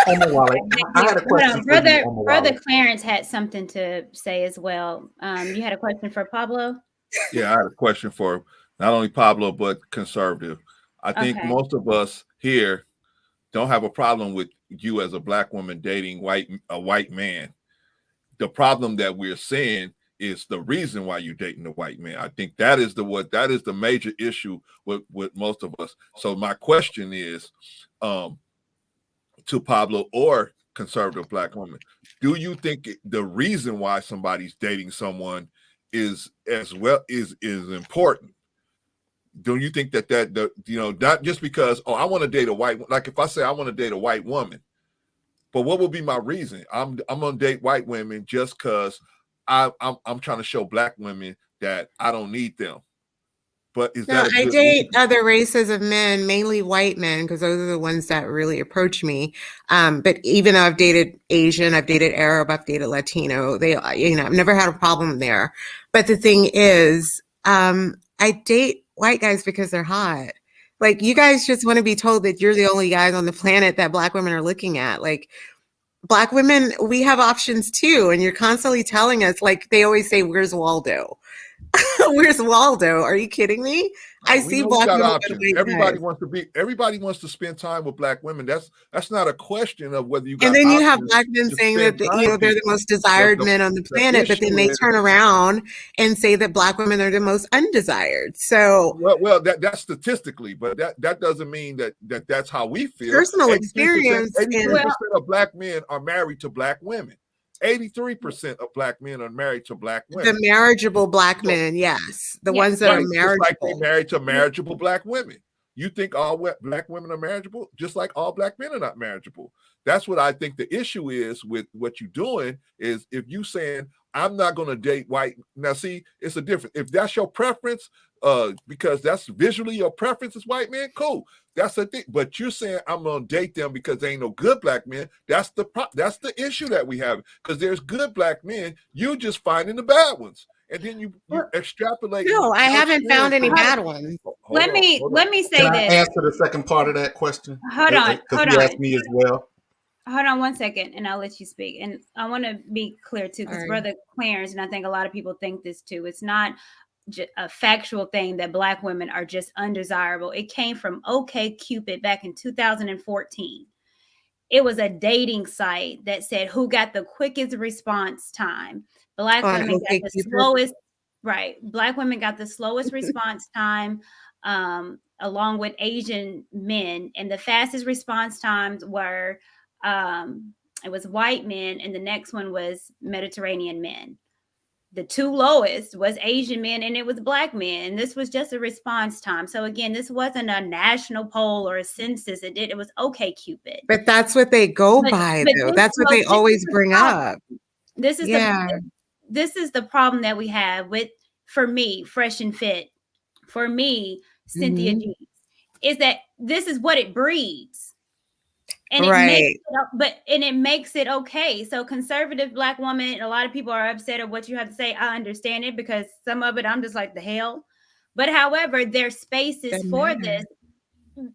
I had a question. Brother Clarence had something to say as well. You had a question for Pablo? Yeah, I had a question for not only Pablo, but conservative. I think most of us here don't have a problem with you as a Black woman dating a white man. The problem that we're seeing is the reason why you're dating a white man. I think that is the major issue with most of us. So my question is, to Pablo or conservative Black woman, do you think the reason why somebody's dating someone is important? Don't you think that not just because, oh, I want to date a white, like if I say I want to date a white woman, but what would be my reason? I'm gonna date white women just because I'm trying to show black women that I don't need them. But is that a I good date reason? other races of men, mainly white men, because those are the ones that really approach me. But even though I've dated Asian, I've dated Arab, I've dated Latino, I've never had a problem there. But the thing is, I date white guys because they're hot. Like, you guys just want to be told that you're the only guys on the planet that black women are looking at. Like, black women, we have options too. And you're constantly telling us, like they always say, where's Waldo? Where's Waldo? Are you kidding me? I see black women. Everybody wants to spend time with black women. That's not a question of whether you got. And then you have black men saying that they're the most desired men on the planet, but then they turn around and say that black women are the most undesired. So well, that's statistically, but that doesn't mean that's how we feel. Personal experience. 83% of black men are married to black women. 83% of black men are married to black women. The marriageable black men, yes. The ones that are marriageable. Just like they married to marriageable black women. You think all black women are marriageable? Just like all black men are not marriageable. That's what I think the issue is with what you're doing is if you saying, I'm not going to date white. Now, see, it's a difference. If that's your preference, because that's visually your preference is white men, cool. That's the thing. But you're saying I'm gonna date them because they ain't no good black men. That's the issue that we have. Because there's good black men, you just finding the bad ones, and then you extrapolate. No, I haven't found any bad ones. Let me say Can this. I answer the second part of that question? Hold on. Because you asked me as well. Hold on 1 second, and I'll let you speak. And I want to be clear too, because Brother Clarence, and I think a lot of people think this too. It's not a factual thing that black women are just undesirable. It came from OkCupid back in 2014. It was a dating site that said who got the quickest response time. Black women got the slowest. Right, black women got the slowest response time, along with Asian men, and the fastest response times were it was white men, and the next one was Mediterranean men. The two lowest was Asian men, and it was black men. And this was just a response time. So again, this wasn't a national poll or a census. It was OkCupid. But that's what they go by, though. That's what they always bring up. This is this is the problem that we have with, for me, Fresh and Fit, for me, Cynthia G, is that this is what it breeds. And it makes it okay. So conservative black woman, a lot of people are upset at what you have to say. I understand it, because some of it I'm just like, the hell. But however, there's spaces for this,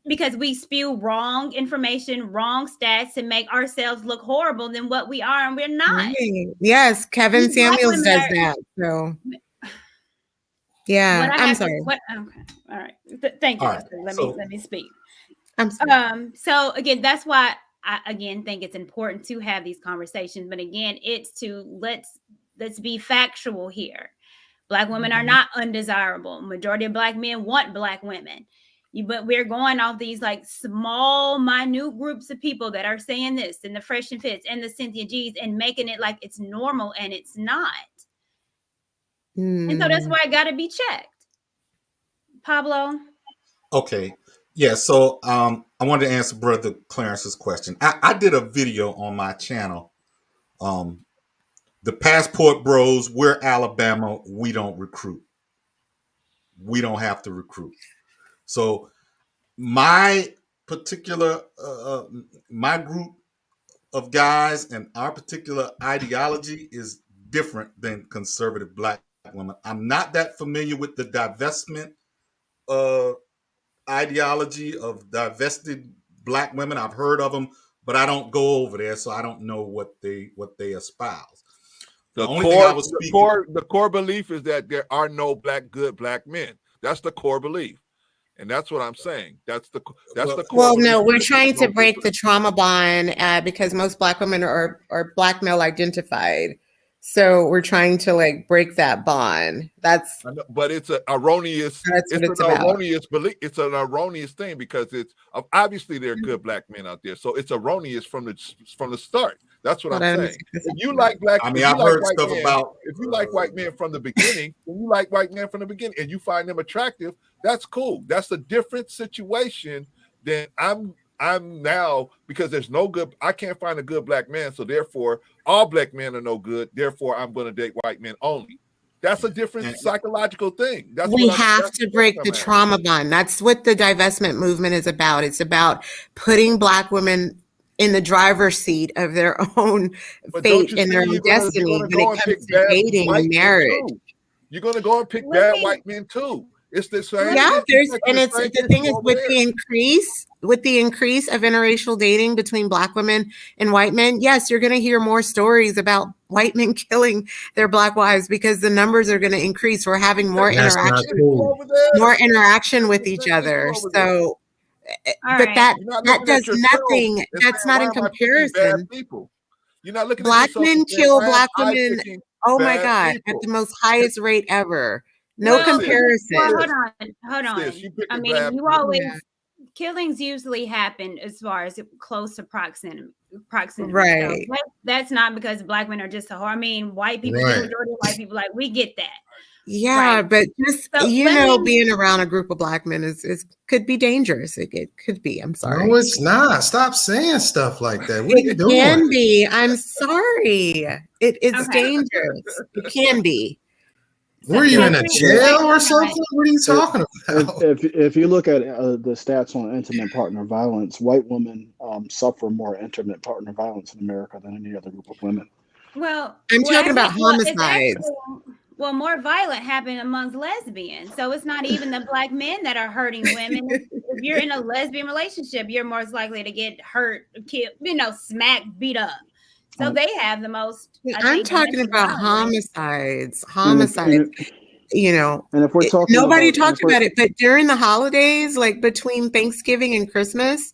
because we spew wrong information, wrong stats to make ourselves look horrible than what we are, and we're not. Yes, Kevin Samuels does that. So yeah, I'm sorry. Okay, all right. Thank you. Right. Let me speak. So again, that's why I again think it's important to have these conversations. But again, it's to let's be factual here. Black women are not undesirable. Majority of black men want black women. But we're going off these like small, minute groups of people that are saying this, and the Fresh and Fits and the Cynthia G's, and making it like it's normal, and it's not. And so that's why I got to be checked. Pablo? Okay. Yeah, so I wanted to answer Brother Clarence's question. I did a video on my channel. The Passport Bros, we're Alabama, we don't recruit. We don't have to recruit. So my particular, my group of guys and our particular ideology is different than conservative black women. I'm not that familiar with the divestment ideology of divested black women. I've heard of them, but I don't go over there, so I don't know what they espouse. The core belief is that there are no good black men. That's the core belief, and that's what I'm saying. That's the core. Well, no, we're trying to break the trauma bond because most black women are black male identified. So we're trying to like break that bond. That's but it's an erroneous. That's what it's an about. erroneous belief. It's an erroneous thing because it's obviously there are good black men out there. So it's erroneous from the start. That's what I'm saying. If you like black, I mean, I've heard stuff about. If you like white men from the beginning, and you like white men from the beginning, and you find them attractive, that's cool. That's a different situation than I'm now, because there's no good. I can't find a good black man, so therefore all black men are no good. Therefore, I'm going to date white men only. That's a different psychological thing. We have to break the trauma bond. That's what the divestment movement is about. It's about putting black women in the driver's seat of their own fate and their own destiny when it comes to dating and marriage. You're going to go and pick bad white men too. It's the same. Yeah, the thing is with the increase of interracial dating between black women and white men, yes, you're going to hear more stories about white men killing their black wives because the numbers are going to increase. We're having more interaction with each other. So, but that does nothing. That's not in comparison. You're not looking black at men kill black women. Oh my God, at the most highest rate ever. No comparison. Well, hold on. I mean, you always killings usually happen as far as close to proximity. Right. So that's not because black men are just a I mean, white people, the majority of white people, like we get that. Yeah, but just being around a group of black men is could be dangerous. It could be. I'm sorry. No, it's not. Stop saying stuff like that. What are you doing? It can be. I'm sorry. It's dangerous. It can be. Were you in a jail or something? What are you talking about? If you look at the stats on intimate partner violence, white women suffer more intimate partner violence in America than any other group of women. Well, I'm talking about homicides. Well, more violent happen amongst lesbians. So it's not even the black men that are hurting women. If you're in a lesbian relationship, you're most likely to get hurt, killed, smacked, beat up. So they have the most. I'm talking about homicides. And if we're talking, nobody talked about it, but during the holidays, like between Thanksgiving and Christmas,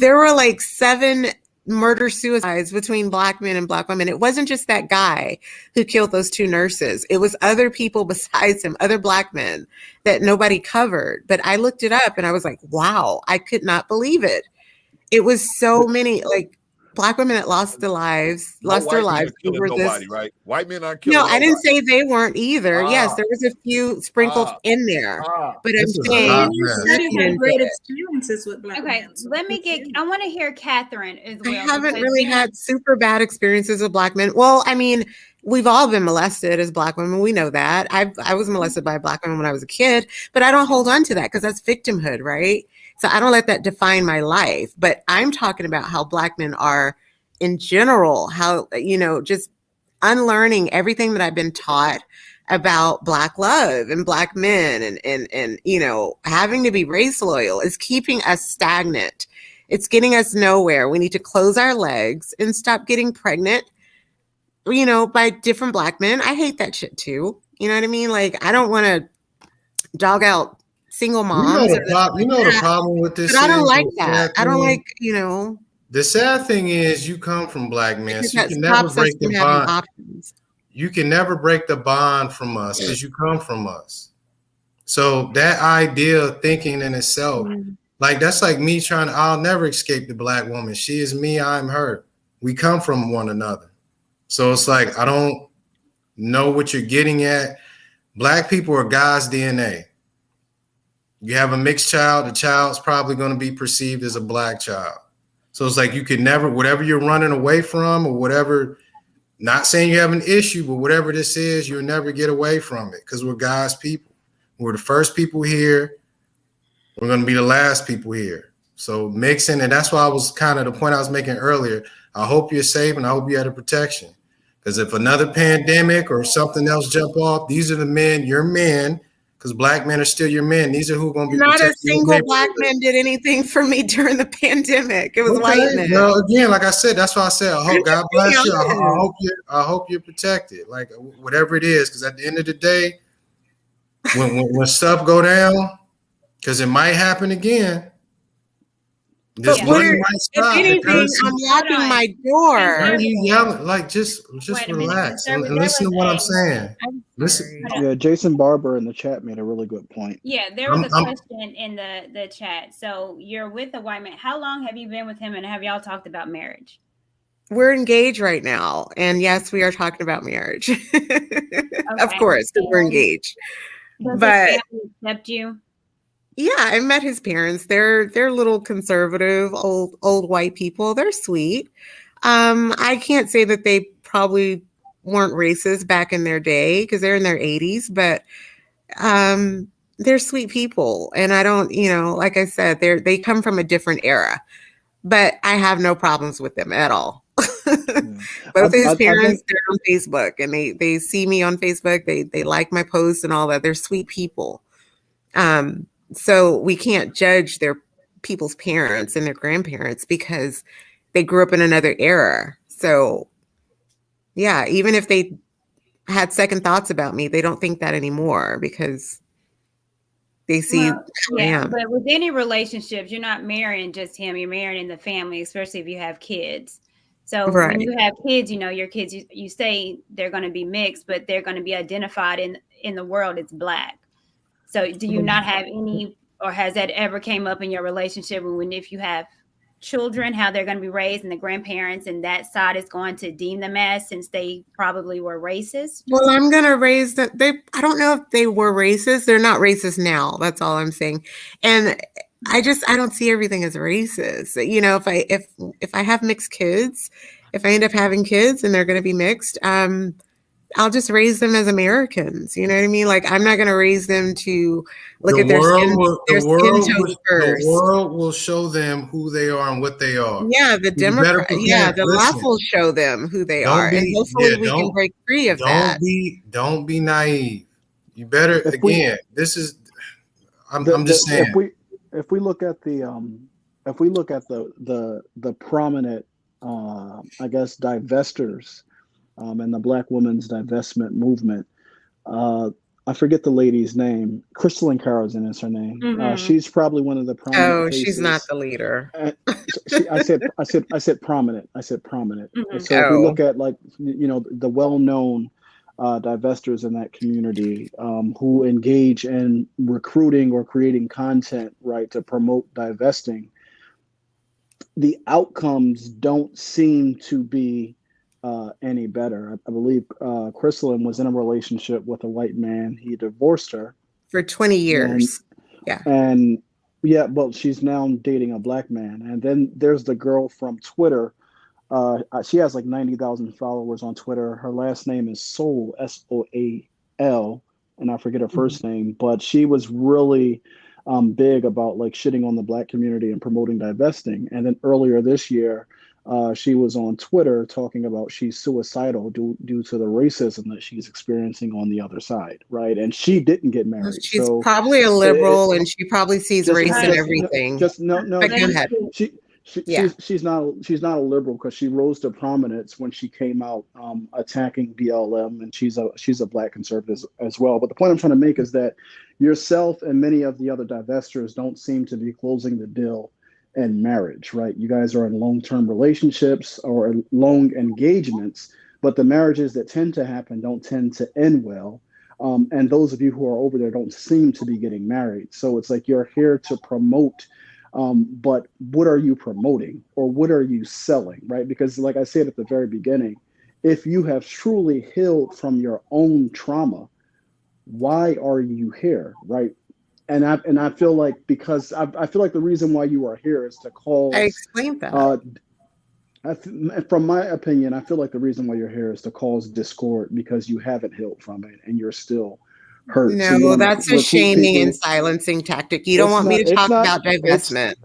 there were like 7 murder suicides between black men and black women. It wasn't just that guy who killed those 2 nurses. It was other people besides him, other black men that nobody covered. But I looked it up and I was like, wow, I could not believe it. It was so many, like, black women that lost their lives over this. Right? White men aren't killing. No, I didn't say they weren't either. Yes, there was a few sprinkled in there, but I'm saying great experiences with black men. I want to hear Catherine as well. I haven't really had super bad experiences with black men. Well, I mean, we've all been molested as black women. We know that. I was molested by a black woman when I was a kid, but I don't hold on to that because that's victimhood, right? So I don't let that define my life, but I'm talking about how black men are in general, how, just unlearning everything that I've been taught about black love and black men and having to be race loyal is keeping us stagnant. It's getting us nowhere. We need to close our legs and stop getting pregnant, by different black men. I hate that shit too. You know what I mean? Like, I don't want to dog out single moms. The problem with this. But I don't like that. I don't like, The sad thing is you come from black men, so you can never break the bond. You can never break the bond from us because you come from us. So that idea of thinking in itself, like that's like me I'll never escape the black woman. She is me, I'm her. We come from one another. So it's like, I don't know what you're getting at. Black people are God's DNA. You have a mixed child, the child's probably going to be perceived as a black child. So it's like you could never, whatever you're running away from or whatever, not saying you have an issue, but whatever this is, you'll never get away from it because we're God's people. We're the first people here. We're going to be the last people here. So mixing, and that's why I was kind of the point I was making earlier. I hope you're safe and I hope you had a protection. Because if another pandemic or something else jump off, these are the men, your men, because black men are still your men. These are who are going to be not a single black man did anything for me during the pandemic. It was white men. Well, again, like I said, that's why I said, I hope God bless you. I hope you're protected, like whatever it is. Because at the end of the day, when stuff go down, because it might happen again, Just But go to the right spot. if anything, I'm locking my door. Why are you yelling? Like, just Wait a minute, relax and conservative, listen to what I'm there was saying. Listen. Yeah, Jason Barber in the chat made a really good point. Yeah, there was a question in the chat. So you're with a white man. How long have you been with him, and have y'all talked about marriage? We're engaged right now, and yes, we are talking about marriage. Of course, because we're engaged. Does But his family accept you? yeah, I met his parents. They're little conservative, old white people. They're sweet. I can't say that they probably weren't racist back in their day because they're in their 80s, but they're sweet people. And I don't, like I said, they come from a different era. But I have no problems with them at all. Both of his parents, they're on Facebook, and they see me on Facebook. They like my posts and all that. They're sweet people. So we can't judge their people's parents and their grandparents because they grew up in another era. So yeah, even if they had second thoughts about me, they don't think that anymore because they see who I am. But with any relationships, you're not marrying just him. You're marrying the family, especially if you have kids. So when you have kids, your kids, you say they're going to be mixed, but they're going to be identified in the world as Black. So do you not have any, or has that ever came up in your relationship if you have children, how they're going to be raised, and the grandparents and that side is going to deem them as, since they probably were racist? Well, I'm going to raise that. I don't know if they were racist. They're not racist now. That's all I'm saying. And I don't see everything as racist. If I have mixed kids, if I end up having kids and they're going to be mixed, I'll just raise them as Americans. You know what I mean? Like, I'm not going to raise them to look at their skin tone first. The world will show them who they are and what they are. Yeah, the left will show them who they are, and hopefully we can break free of that. Don't be naive. You better I'm just saying. If we look at the prominent I guess divestors and the Black women's divestment movement, I forget the lady's name. Crystalline Carlson is her name. Mm-hmm. She's probably one of the prominent faces. She's not the leader. I said prominent. Mm-hmm. So if we look at the well-known divestors in that community who engage in recruiting or creating content, right, to promote divesting, the outcomes don't seem to be any better. I believe Crystalline was in a relationship with a white man. He divorced her for 20 years. Well, she's now dating a Black man. And then there's the girl from Twitter. She has like 90,000 followers on Twitter. Her last name is Soul, Soal, and I forget her first name. But she was really big about like shitting on the Black community and promoting divesting. And then earlier this year, she was on Twitter talking about she's suicidal due to the racism that she's experiencing on the other side, right? And she didn't get married. She's probably a liberal, and she probably sees race in everything. She's not a liberal because she rose to prominence when she came out attacking BLM, and she's a Black conservative as well. But the point I'm trying to make is that yourself and many of the other divestors don't seem to be closing the deal in marriage, right? You guys are in long-term relationships or long engagements, but the marriages that tend to happen don't tend to end well. And those of you who are over there don't seem to be getting married. So it's like you're here to promote, but what are you promoting or what are you selling, right? Because like I said at the very beginning, if you have truly healed from your own trauma, why are you here, right? And I feel like because I feel like the reason why you are here is to cause. I explained that. From my opinion, I feel like the reason why you're here is to cause discord because you haven't healed from it and you're still hurt. No, that's a shaming and silencing tactic. You don't want me to talk about divestment.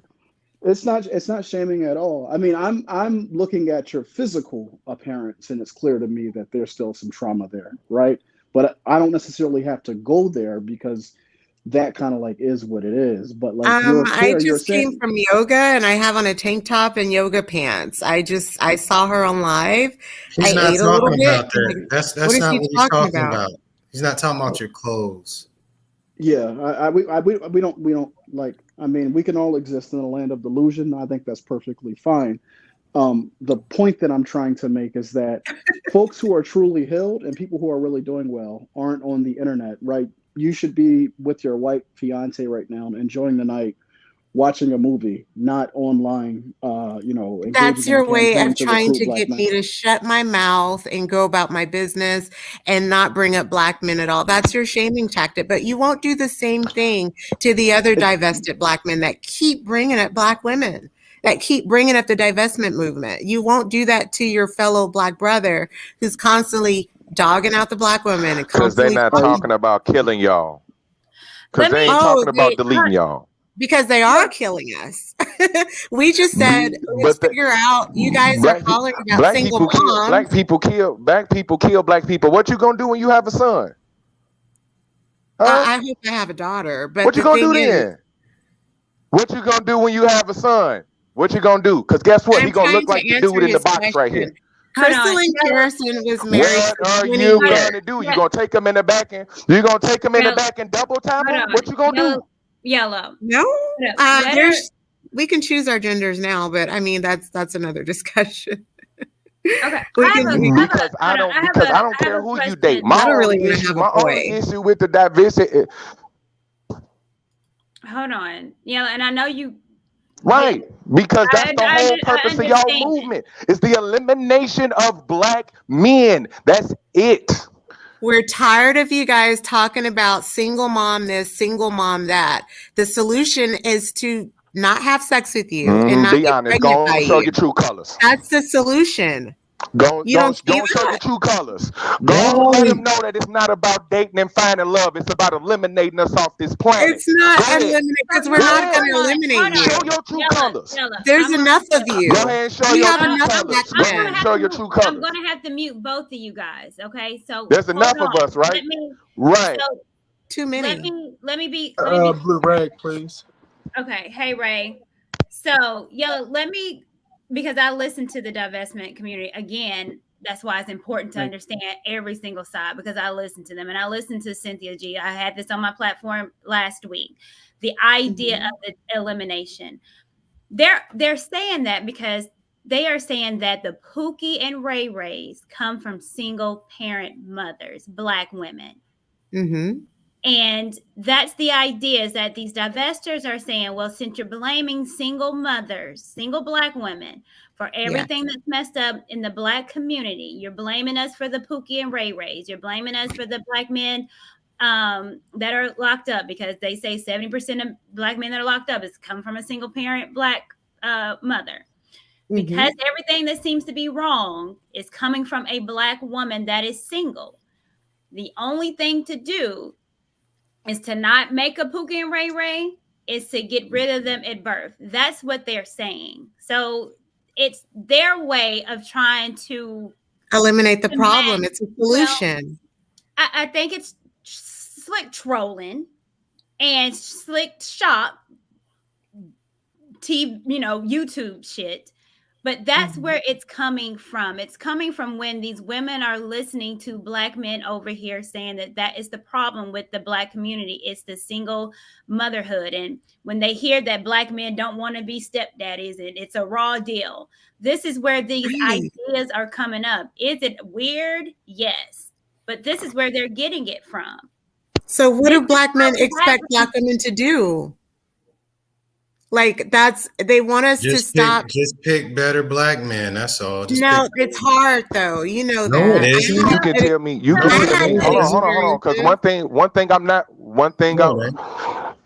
It's not shaming at all. I mean, I'm looking at your physical appearance, and it's clear to me that there's still some trauma there, right? But I don't necessarily have to go there because that kind of like is what it is. But like I just came from yoga and I have on a tank top and yoga pants. I saw her on live. He's not ate a little talking bit. about that. That's not what he's talking about. He's not talking about your clothes. Yeah, we don't like I mean, we can all exist in a land of delusion. I think that's perfectly fine. The point that I'm trying to make is that folks who are truly healed and people who are really doing well aren't on the internet, right? You should be with your white fiance right now, enjoying the night, watching a movie, not online, That's engaging in a your way campaign of to trying recruit to black get men. me to shut my mouth and go about my business and not bring up black men at all. That's your shaming tactic. But you won't do the same thing to the other divested black men that keep bringing up black women, that keep bringing up the divestment movement. You won't do that to your fellow black brother who's constantly dogging out the black women and Because they constantly not talking about killing y'all. Because they ain't Oh, talking about deleting y'all. because they are killing us. We just said, let's But figure out, you guys are hollering about black single people kill moms. black people kill black people. What you gonna do when you have a son? Huh? I hope I have a daughter, but What you the gonna do thing is, then? What you gonna do when you have a son? What you gonna do? Because guess what? He I'm gonna trying look like to the answer dude in the his box right here. question. Crystal and Harrison was married What for are 20 you years. gonna do? You gonna take him in the back and you gonna take him in the back and double tap him? What you gonna do? Yellow. No, Let her- we can choose our genders now, but I mean that's another discussion. Okay. Because I don't care who you date. My only issue with the diversity. Hold on. Yeah, and I know you. Right, because that's the whole purpose of y'all understand. movement. It's the elimination of black men. That's it. We're tired of you guys talking about single mom this, single mom that. The solution is to not have sex with you and not Be get honest. pregnant Go by show you. your true colors. That's the solution. Go You don't see show your that? true colors. Go let them know that it's not about dating and finding love. It's about eliminating us off this planet. It's not eliminated because we're not going to eliminate you. Show your true colors. There's enough of you. Go ahead and show We your have true enough colors. black Go ahead men. and show your true colors. I'm gonna have to mute both of you guys. Okay, so There's hold enough of on. us, right? Right. So, too many. Let me be. Blue rag, please. Okay. Hey, Ray. So, because I listen to the divestment community again. That's why it's important to understand every single side, because I listen to them, and I listened to Cynthia G. I had this on my platform last week. The idea of the elimination. They're saying that because they are saying that the Pookie and Ray Rays come from single parent mothers, black women. Mm-hmm. And that's the idea, is that these divestors are saying, well, since you're blaming single mothers, single black women, for everything that's messed up in the black community, you're blaming us for the Pookie and Ray Rays. You're blaming us for the black men that are locked up, because they say 70% of black men that are locked up is come from a single parent black mother. Because everything that seems to be wrong is coming from a black woman that is single. The only thing to do is to not make a Pookie and Ray Ray, is to get rid of them at birth. That's what they're saying. So it's their way of trying to eliminate the problem. It's a solution. Well, I think it's slick trolling and slick shop, YouTube shit. But that's where it's coming from. It's coming from when these women are listening to black men over here saying that is the problem with the black community. It's the single motherhood. And when they hear that black men don't want to be stepdaddies and it's a raw deal, this is where these ideas are coming up. Is it weird? Yes. But this is where they're getting it from. So what do black men expect black women to do? Like they want us to stop. Just pick better black men. That's all. It's hard though. You know that. No, it isn't. You can tell me. Hold on. Because one thing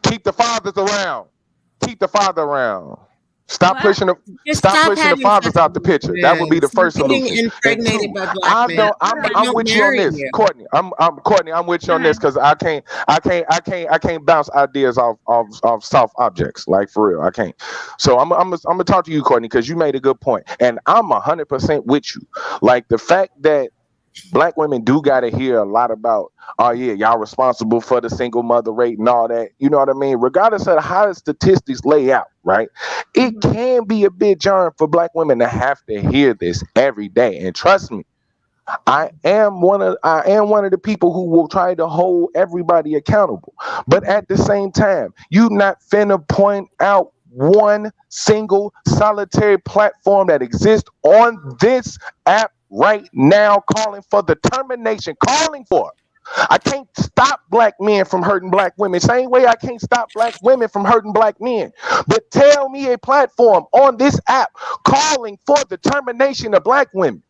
keep the fathers around. Keep the father around. Stop pushing the fathers out the picture. That would be the first solution. I'm with you on this, Courtney. Courtney. I'm with you on this because I can't bounce ideas off soft objects, like for real. I can't. So I'm gonna talk to you, Courtney, because you made a good point, and I'm 100% with you. Like the fact that black women do got to hear a lot about, oh yeah, y'all responsible for the single mother rate and all that. You know what I mean? Regardless of how the statistics lay out, right? It can be a bit jarring for black women to have to hear this every day. And trust me, I am one of the people who will try to hold everybody accountable. But at the same time, you not finna point out one single solitary platform that exists on this app right now calling for the termination, calling for. I can't stop black men from hurting black women. Same way I can't stop black women from hurting black men. But tell me a platform on this app calling for the termination of black women,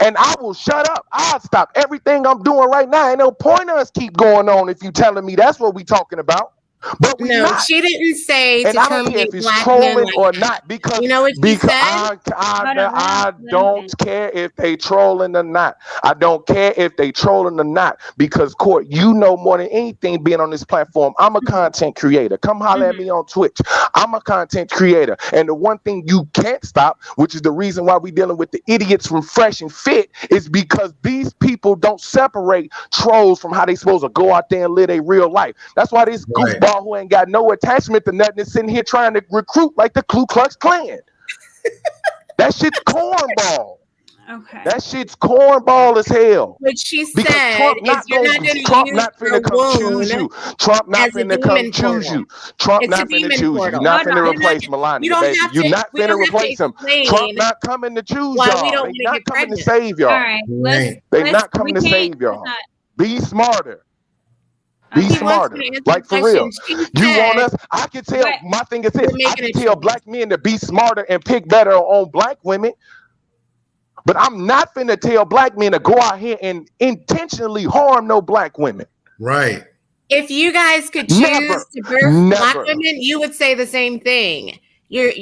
and I will shut up. I'll stop everything I'm doing right now. Ain't no point us keep going on if you telling me that's what we talking about. But we No, not. she didn't say And to I don't care terminate if it's black men trolling like or that. not, because You know what she said? I don't care if they trolling or not. I don't care if they trolling or not, because Court, you know more than anything being on this platform, I'm a content creator. Come holler at me on Twitch. I'm a content creator. And the one thing you can't stop, which is the reason why we dealing with the idiots from Fresh and Fit, is because these people don't separate trolls from how they supposed to go out there and live their real life. That's why this goofball who ain't got no attachment to nothing is sitting here trying to recruit like the Ku Klux Klan. That shit's cornball. Okay. That shit's cornball as hell. What she Because said Trump is not you're gonna, not going to Trump use not your finna come choose wound you. Trump not as a finna come demon choose portal. you. Trump It's a not finna demon choose you. portal. You're not Hold finna on. replace You Melania, don't baby. have You're to. not We finna don't have to replace him. Trump explain not coming to choose why we y'all. don't They want to not get coming to pregnant. save All y'all. right. They Let's not coming we to can't. save y'all. Be smarter. Be Okay. He wants smarter. me to answer Like the for real. question. She You want said us? I can tell. But My thing is this: we're I making can a tell choice. black men to be smarter and pick better on black women. But I'm not finna tell black men to go out here and intentionally harm no black women. Right. If you guys could choose Never. to birth black Never. women, you would say the same thing. You're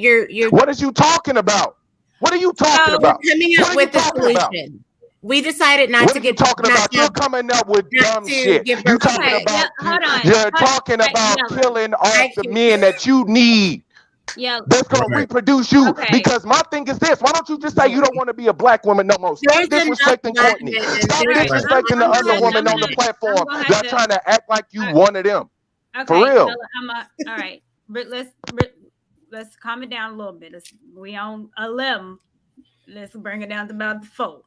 What is you talking about? What are you talking so we're about? coming What up are you with a talking about? solution. We decided not What to are you get talking not about? to You're have, coming up with not dumb to shit. give You birth to talking okay. babies. Yeah. about Hold on. you're talking Right, about Yella. killing off the I men that you need Yeah. that's gonna Right. reproduce you. Okay. Because my thing is this: why don't you just say you don't want to be a black woman no more? Stop There's enough disrespecting black Courtney. men. Stop All right. There's disrespecting the I'm other gonna. woman on the I'm platform gonna have that to. trying to act like you Uh, one of them. For okay. real. Yella, all right. But let's calm it down a little bit. We on 11. Let's bring it down to about 4.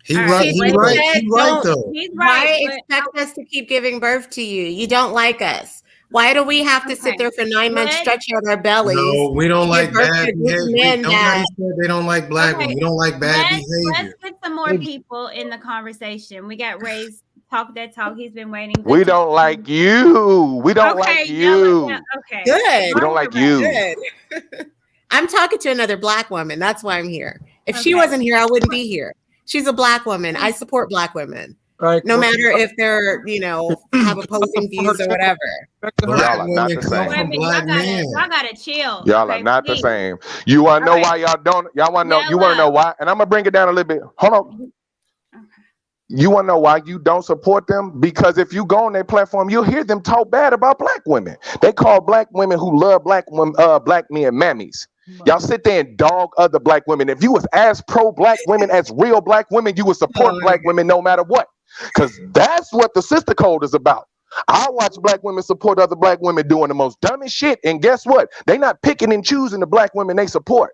He All right. right. She He just right. said, He right don't. though. He's Why right. expect us to keep giving birth to you? You don't like us. Why do we have to sit Okay. there for 9 months, stretch out our bellies? No, we don't to give like birth bad to a group of behavior. men Nobody that said they don't like black women. Okay. We don't like bad Let's behavior. get some more people in the conversation. We got Ray's talk that talk. He's been waiting. Good We to don't see like you. you. We don't Okay, like Yella. you. Yeah, okay. good. We don't like you. Good. I'm talking to another black woman. That's why I'm here. If she Okay. wasn't here, I wouldn't be here. She's a black woman. I support black women. Right. No matter if they're, have opposing views or whatever. Black Y'all are not women the come same. from black men. Y'all gotta chill. Y'all Okay, are not please. the same. You wanna know All right. why y'all don't? Y'all wanna know? You Yella. wanna know why? And I'm gonna bring it down a little bit. Hold on. You wanna know why you don't support them? Because if you go on their platform, you'll hear them talk bad about black women. They call black women who love black women, black men, mammies. Y'all sit there and dog other black women. If you was as pro black women as real black women, you would support black women no matter what. Because that's what the sister code is about. I watch black women support other black women doing the most dumbest shit. And guess what? They not picking and choosing the black women they support.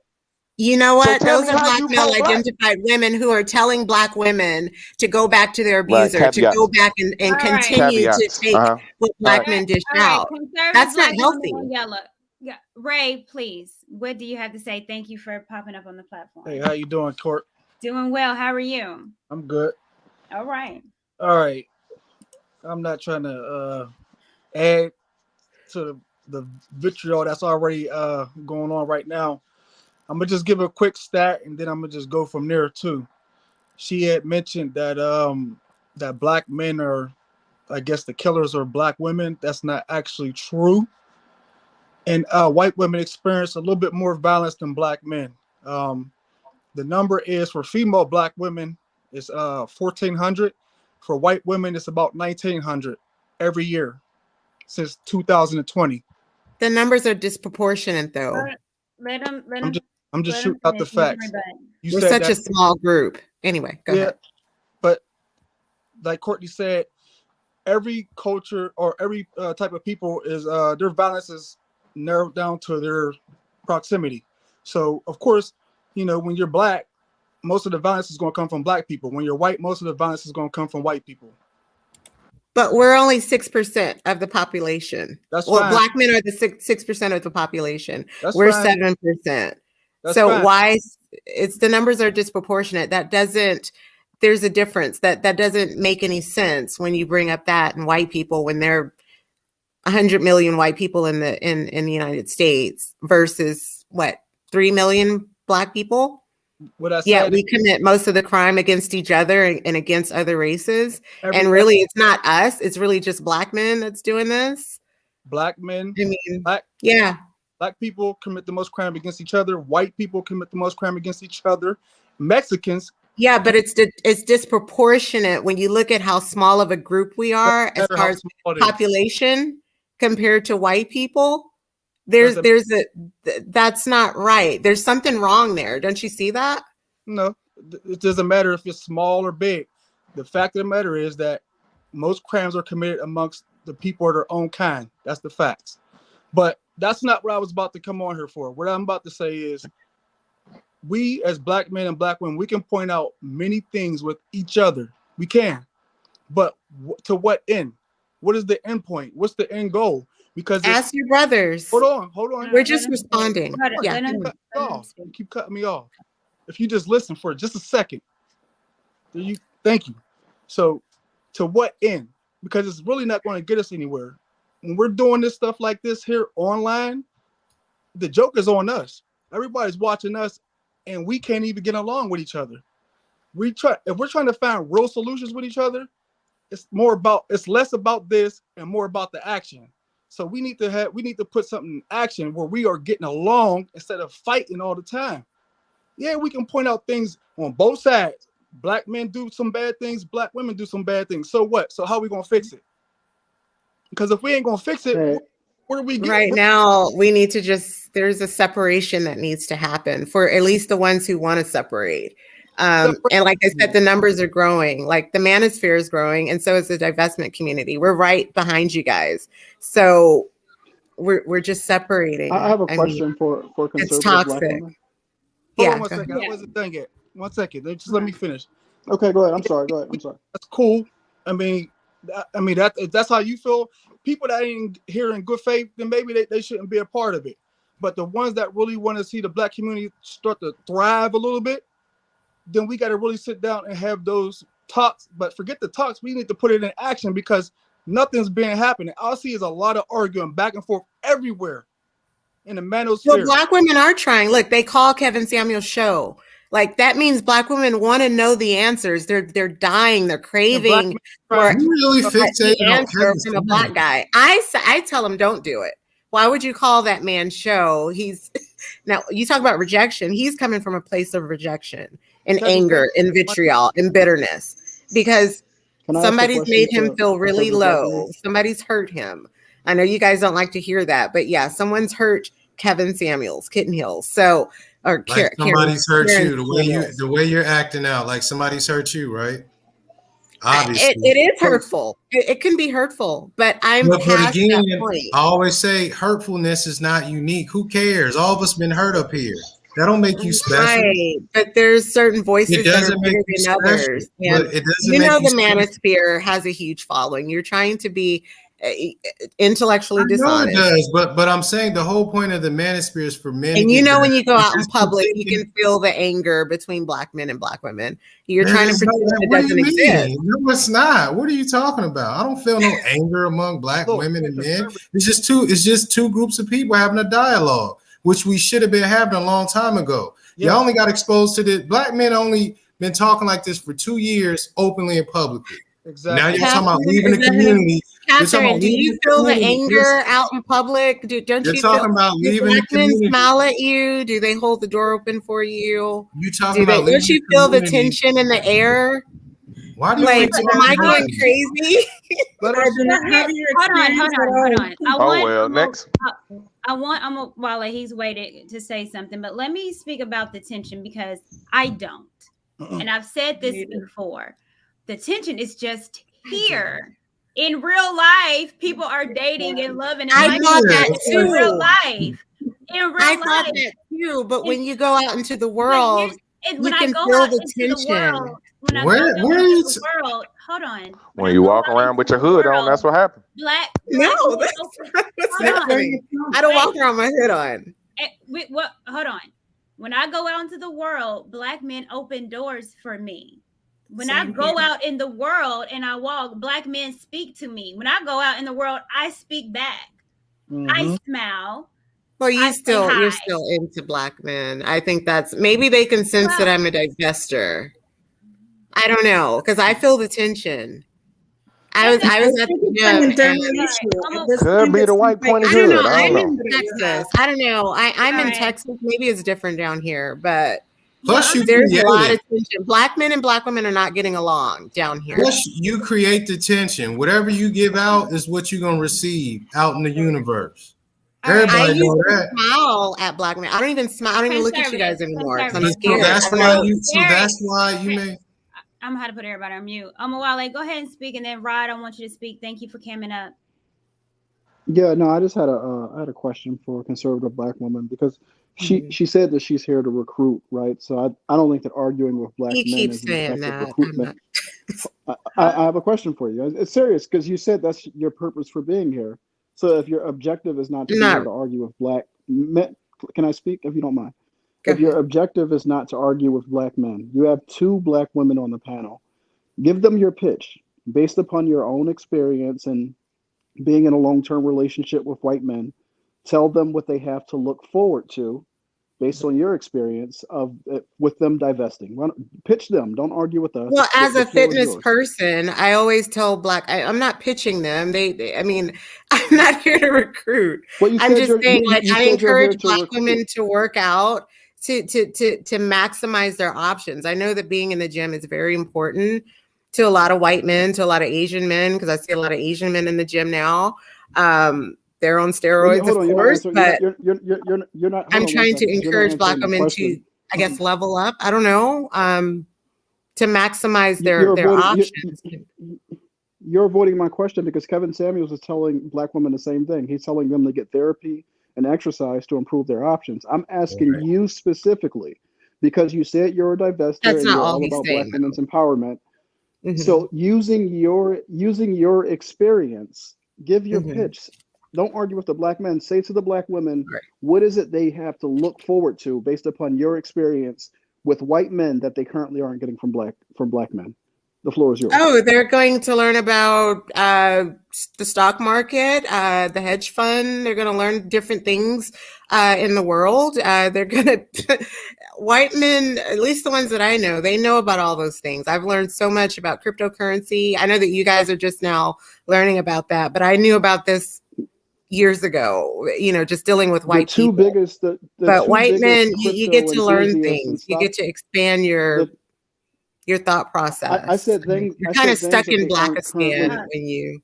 You know what? tell Those me are how black you male pro-black. identified women who are telling black women to go back to their abuser, to caveats. go back and All right. continue to Caveats. take what black All right. men dish All right. out. Conservative That's not black healthy. woman on Yella. Yeah. Ray, please. What do you have to say? Thank you for popping up on the platform. Hey, how you doing, Court? Doing well. How are you? I'm good. All right. All right. I'm not trying to add to the vitriol that's already going on right now. I'm gonna just give a quick stat and then I'm gonna just go from there too. She had mentioned that that black men are, I guess, the killers are black women. That's not actually true. And white women experience a little bit more violence than black men. The number is for female black women is 1,400. For white women, it's about 1,900 every year since 2020. The numbers are disproportionate, though. Let him. I'm just let shooting him out the finish. facts. You We're said such that, a small group. Anyway, go ahead. But like Courtney said, every culture or every type of people is their violence is narrowed down to their proximity. So of course, when you're black, most of the violence is going to come from black people. When you're white, most of the violence is going to come from white people. But we're only 6% of the population. That's well, fine. black men are the 6% of the population. That's we're fine. 7%. That's so fine. why it's the numbers are disproportionate. That doesn't, there's a difference. That doesn't make any sense when you bring up that and white people when they're 100 million white people in the United States versus what, 3 million black people? What I said, yeah, we commit most of the crime against each other and against other races. And really, it's not us. It's really just black men that's doing this. Black men. I mean, black people commit the most crime against each other. White people commit the most crime against each other. Mexicans. Yeah, but it's disproportionate when you look at how small of a group we are as far as population compared to white people. That's not right. There's something wrong there. Don't you see that? No, it doesn't matter if it's small or big. The fact of the matter is that most crimes are committed amongst the people of their own kind. That's the facts. But that's not what I was about to come on here for. What I'm about to say is we as black men and black women, we can point out many things with each other. We can. But to what end? What is the end point? What's the end goal? Because ask your brothers. Hold on. We're just responding. Yeah. You keep cutting me off. If you just listen for just a second. Thank you. So to what end? Because it's really not going to get us anywhere. When we're doing this stuff like this here online, the joke is on us. Everybody's watching us and we can't even get along with each other. If we're trying to find real solutions with each other, it's less about this and more about the action. So we need to put something in action where we are getting along instead of fighting all the time. Yeah, we can point out things on both sides. Black men do some bad things, black women do some bad things. So what? So how are we gonna fix it? Because if we ain't gonna fix it, where do we get? Right now, we need to there's a separation that needs to happen for at least the ones who want to separate. And like I said, the numbers are growing, like the manosphere is growing, and so is the divestment community. We're right behind you guys. So we're just separating. I have a question for conservative it's toxic. black women. Hold on 1 second. I wasn't done yet. 1 second. Just let me finish. Okay, go ahead. I'm sorry. That's cool. I mean, if that's how you feel. People that ain't here in good faith, then maybe they shouldn't be a part of it. But the ones that really want to see the black community start to thrive a little bit, then we got to really sit down and have those talks. But forget the talks. We need to put it in action because nothing's been happening. All I see is a lot of arguing back and forth everywhere in the manosphere. Well, black women are trying. Look, they call Kevin Samuel's show. Like that means black women want to know the answers. They're dying. They're craving for the answer from a black guy. I tell them don't do it. Why would you call that man's show? Now you talk about rejection. He's coming from a place of rejection and anger and vitriol and bitterness because somebody's made him feel really low. Somebody's hurt him. I know you guys don't like to hear that, but yeah, someone's hurt Kevin Samuels, Kitten Hills. So, or like somebody's hurt you the way you're acting out, like somebody's hurt you, right? Obviously, it is hurtful. It can be hurtful, but past that point. I always say hurtfulness is not unique. Who cares? All of us been hurt up here. That don't make you special. Right, but there's certain voices that are bigger than others. And the manosphere has a huge following. You're trying to be intellectually dishonest. It does, but I'm saying the whole point of the manosphere is for men. And when you go out in public, you can feel the anger between black men and black women. You're trying to pretend it doesn't exist. No, it's not. What are you talking about? I don't feel no anger among black women and men. It's just two groups of people having a dialogue, which we should have been having a long time ago. Yeah. Y'all only got exposed to this. Black men only been talking like this for 2 years, openly and publicly. Exactly. Now you're talking about leaving the community. Catherine, do you feel the anger out in public? Don't you feel about leaving the community? Smile at you? Do they hold the door open for you? You talking about? Don't you feel the tension in the air? Why do you am I going crazy? Hold on. Next. I want Wale, he's waited to say something, but let me speak about the tension because I don't. And I've said this before. The tension is just here. In real life, people are dating and loving. And I thought that too. In real life. I thought that too. But when you go out into the world, when I can go feel out the into the tension. world, when I go out into the world, hold on. When you walk around with your hood on, that's what happened. Black No, men that's open, not what's hold on. happening. I don't walk around my hood on. Hold on. When I go out into the world, Black men open doors for me. When I go out in the world and I walk, Black men speak to me. When I go out in the world, I speak back. I smile. Well, you're I say still hi. into Black men. I think that's maybe they can sense that I'm a divester. I don't know, because I feel the tension. I was at the gym. Could be the white pointy I don't hood. know. I I'm don't know. in Texas. I don't know. I'm in Texas. Maybe it's different down here, but Plus, you there's a lot create of tension. Black men and Black women are not getting along down here. Plus, you create the tension. Whatever you give out is what you're gonna receive out in the universe. Everybody I used know to that. smile at Black men. I don't even smile. I don't even look at you guys anymore because I'm scared. So that's why you may. I'm gonna have to put everybody on mute. Wale, go ahead and speak, and then Rod, I want you to speak. Thank you for coming up. Yeah, no, I just had a question for a conservative Black woman because she said that she's here to recruit, right? So I don't think that arguing with Black men is an effective recruitment. I have a question for you. It's serious because you said that's your purpose for being here. So if your objective is not to be able to argue with Black men, can I speak if you don't mind? If your objective is not to argue with Black men, you have 2 Black women on the panel. Give them your pitch based upon your own experience and being in a long-term relationship with white men. Tell them what they have to look forward to based on your experience of with them divesting. Pitch them. Don't argue with us. Well, as a fitness person, I always tell I'm not pitching them. I mean, I'm not here to recruit. I'm just saying, I encourage Black women to work out, to maximize their options. I know that being in the gym is very important to a lot of white men, to a lot of Asian men, because I see a lot of Asian men in the gym now. They're on steroids, of course, but you're not. I'm trying to encourage Black women to, I guess, level up. I don't know, to maximize their options. You're avoiding my question because Kevin Samuels is telling Black women the same thing. He's telling them to get therapy and exercise to improve their options. I'm asking you specifically because you said you're a divester and you're all about Black women's empowerment. So using your experience, give your pitch. Don't argue with the Black men. Say to the Black women, what is it they have to look forward to based upon your experience with white men that they currently aren't getting from Black men? The floor is yours. Oh, they're going to learn about the stock market, the hedge fund. They're going to learn different things in the world. They're going to, white men, at least the ones that I know, they know about all those things. I've learned so much about cryptocurrency. I know that you guys are just now learning about that, but I knew about this years ago, just dealing with white people. But white men, you get to learn things. You get to expand your thought process. I said things. You're kind of stuck in Blackistan when you.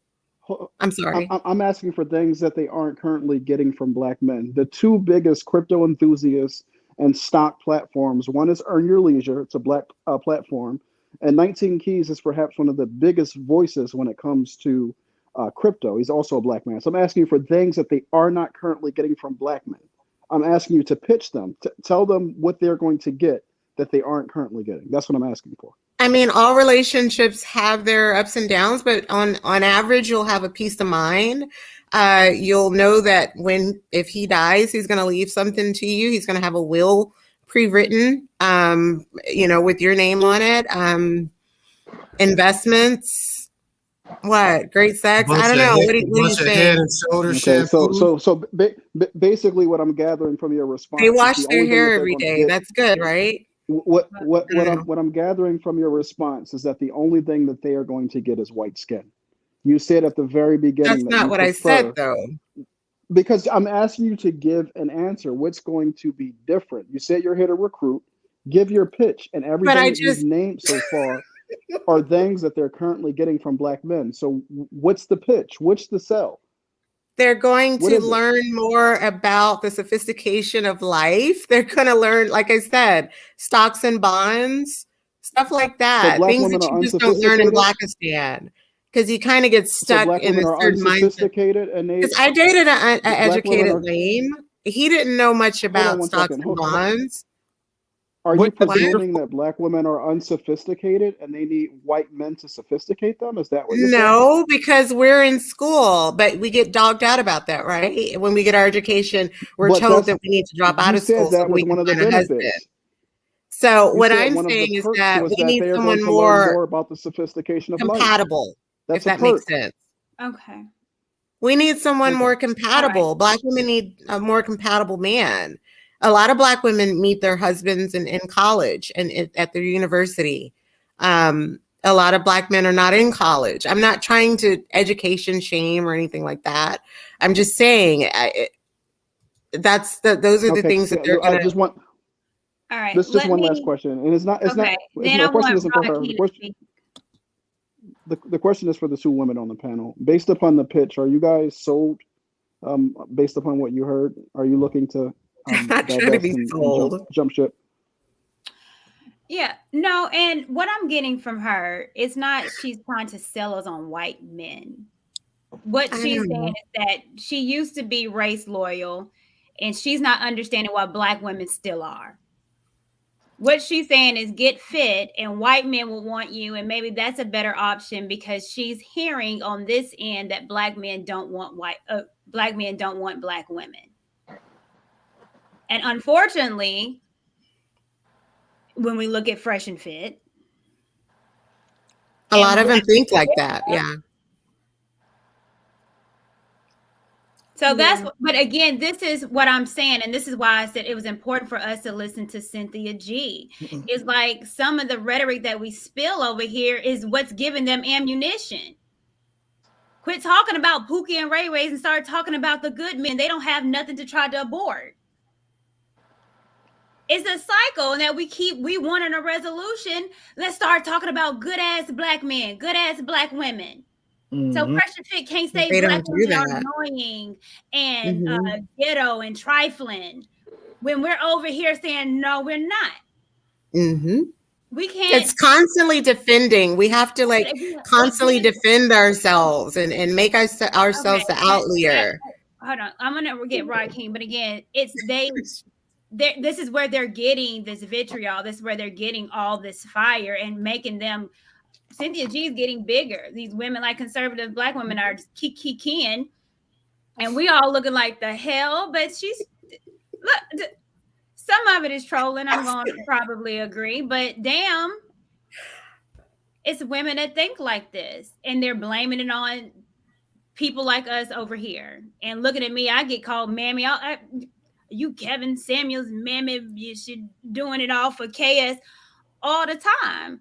I'm sorry. I'm asking for things that they aren't currently getting from Black men. The 2 biggest crypto enthusiasts and stock platforms. One is Earn Your Leisure. It's a Black platform, and 19 Keys is perhaps one of the biggest voices when it comes to crypto. He's also a Black man. So I'm asking you for things that they are not currently getting from Black men. I'm asking you to pitch them, to tell them what they're going to get that they aren't currently getting. That's what I'm asking for. I mean, all relationships have their ups and downs, but on average, you'll have a peace of mind. You'll know that if he dies, he's going to leave something to you. He's going to have a will pre-written, with your name on it. Investments. What? Great sex? I don't know. What do you think? So basically, what I'm gathering from your response, they wash their hair every day. That's good, right? What I'm gathering from your response is that the only thing that they are going to get is white skin. You said at the very beginning. That's not what I said, though. Because I'm asking you to give an answer. What's going to be different? You said you're here to recruit. Give your pitch, and everything that you've named so far are things that they're currently getting from Black men. So what's the pitch? What's the sell? They're going to learn more about the sophistication of life. They're going to learn, like I said, stocks and bonds, stuff like that. So things that you just don't learn in Blackistan. Because you kind of get stuck in this certain mindset. Because I dated an educated lame. He didn't know much about stocks and bonds. Are you presuming that Black women are unsophisticated and they need white men to sophisticate them? Is that what you're saying? No, because we're in school, but we get dogged out about that, right? When we get our education, we're told that we need to drop out of school so we can find a husband. So what I'm saying is that we need someone more about the sophistication of compatible, life. if that makes sense. Okay. We need someone more compatible. Right. Black women need a more compatible man. A lot of Black women meet their husbands in college and at their university. A lot of Black men are not in college. I'm not trying to education shame or anything like that. I'm just saying those are the things that they're going to. All right. This is just one last question, and it's not. The question isn't for her. The question is for the two women on the panel. Based upon the pitch, are you guys sold? Based upon what you heard, are you looking to? I'm not trying to be sold. Jump ship. Yeah, no, and what I'm getting from her is not she's trying to sell us on white men. What she's saying is that she used to be race loyal, and she's not understanding what Black women still are. What she's saying is get fit, and white men will want you, and maybe that's a better option because she's hearing on this end that Black men don't want Black men don't want Black women. And unfortunately, when we look at Fresh and Fit, a lot of them think like that. Yeah. So but again, this is what I'm saying. And this is why I said it was important for us to listen to Cynthia G. It's like some of the rhetoric that we spill over here is what's giving them ammunition. Quit talking about Pookie and Ray Rays and start talking about the good men. They don't have nothing to try to abort. It's a cycle and that we wanted a resolution. Let's start talking about good ass Black men, good ass Black women. So Fresh and Fit can't say Black women are annoying and ghetto and trifling when we're over here saying no, we're not. We can't. It's constantly defending. We have to constantly defend ourselves and make ourselves the outlier. Hold on, I'm gonna get Rod King, but again, this is where they're getting this vitriol. This is where they're getting all this fire and making them. Cynthia G is getting bigger. These women, like conservative Black women, are just kicking, and we all looking like the hell. But some of it is trolling. I'm going to probably agree, but damn, it's women that think like this, and they're blaming it on people like us over here. And looking at me, I get called mammy. You Kevin Samuels, mammy, you should doing it all for KS all the time.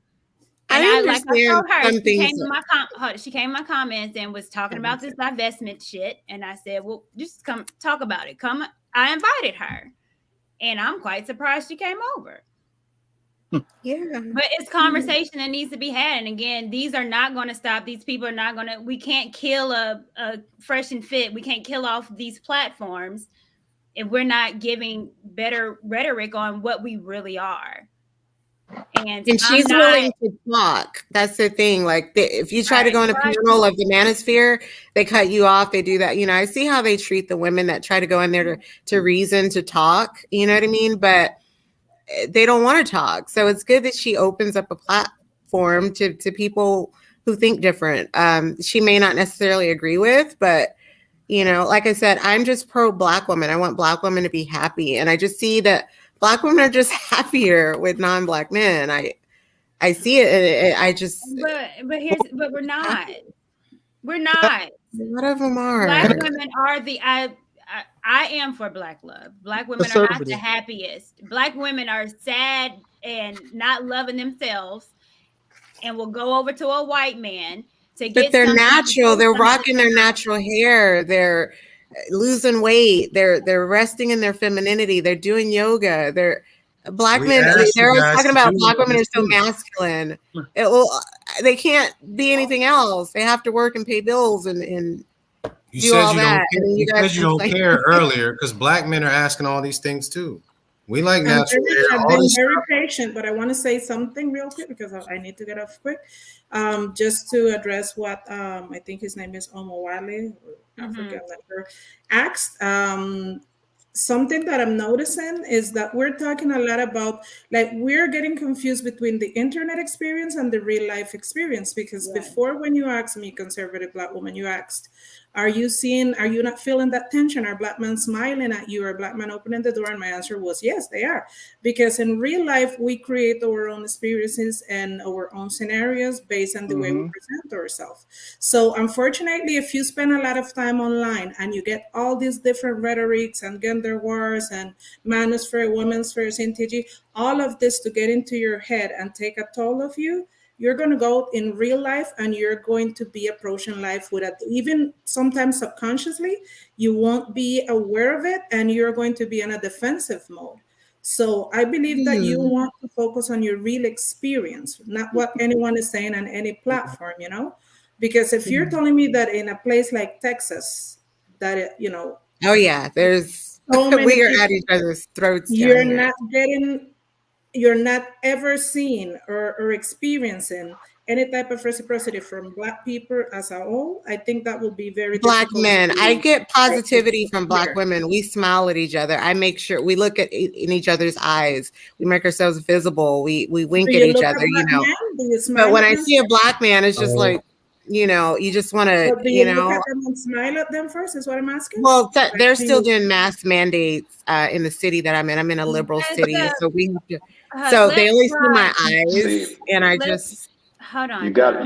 And I told her, she came in my comments and was talking about this divestment shit. And I said, well, just come talk about it. I invited her. And I'm quite surprised she came over. Yeah. But it's conversation that needs to be had. And again, these are not going to stop. These people are not going to, we can't kill a Fresh and Fit. We can't kill off these platforms if we're not giving better rhetoric on what we really are. And she's willing to talk. That's the thing. Like if you try to go on a panel of the manosphere, they cut you off. They do that. I see how they treat the women that try to go in there to reason, to talk. You know what I mean? But they don't want to talk. So it's good that she opens up a platform to people who think different. She may not necessarily agree with, but like I said, I'm just pro Black women. I want Black women to be happy. And I just see that Black women are just happier with non-Black men. I see it. I just. But we're not. We're not. None of them are. Black women are I am for Black love. Black women are not the happiest. Black women are sad and not loving themselves, and will go over to a white man to get. But they're natural. They're rocking their natural hair. They're losing weight. They're resting in their femininity. They're doing yoga. Black men. They're talking about Black women are so masculine. They can't be anything else. They have to work and pay bills and you do said all you that. You said you don't care earlier because Black men are asking all these things too. We like natural hair. I've been very patient, but I want to say something real quick because I need to get off quick. Just to address what I think his name is Omo Wale, African letter, asked. something that I'm noticing is that we're talking a lot about, like, we're getting confused between the internet experience and the real life experience. Because before, when you asked me, conservative Black woman, you asked, are you not feeling that tension? Are Black men smiling at you? Are Black men opening the door? And my answer was yes, they are. Because in real life, we create our own experiences and our own scenarios based on the way we present ourselves. So unfortunately, if you spend a lot of time online and you get all these different rhetorics and gender wars and manosphere, womensphere, CNTG, all of this to get into your head and take a toll of you, you're going to go in real life and you're going to be approaching life with even sometimes subconsciously, you won't be aware of it and you're going to be in a defensive mode. So I believe that you want to focus on your real experience, not what anyone is saying on any platform, because if you're telling me that in a place like Texas, that oh yeah, there's so many we are people, at each other's throats down you're here. you're not ever seeing or experiencing any type of reciprocity from Black people as a whole, I think that will be very Black difficult. men, I get positivity from Black women. We smile at each other. I make sure we look in each other's eyes. We make ourselves visible. We wink Do at you each look other, at Black men? Do you smile But when at I them? see a Black man, it's just like, you just want to, But do you look at them and smile at them first, is what I'm asking? Well, they're still doing mask mandates in the city that I'm in. I'm in a liberal city, so we have to. So they only see my eyes, and I just hold on. You got to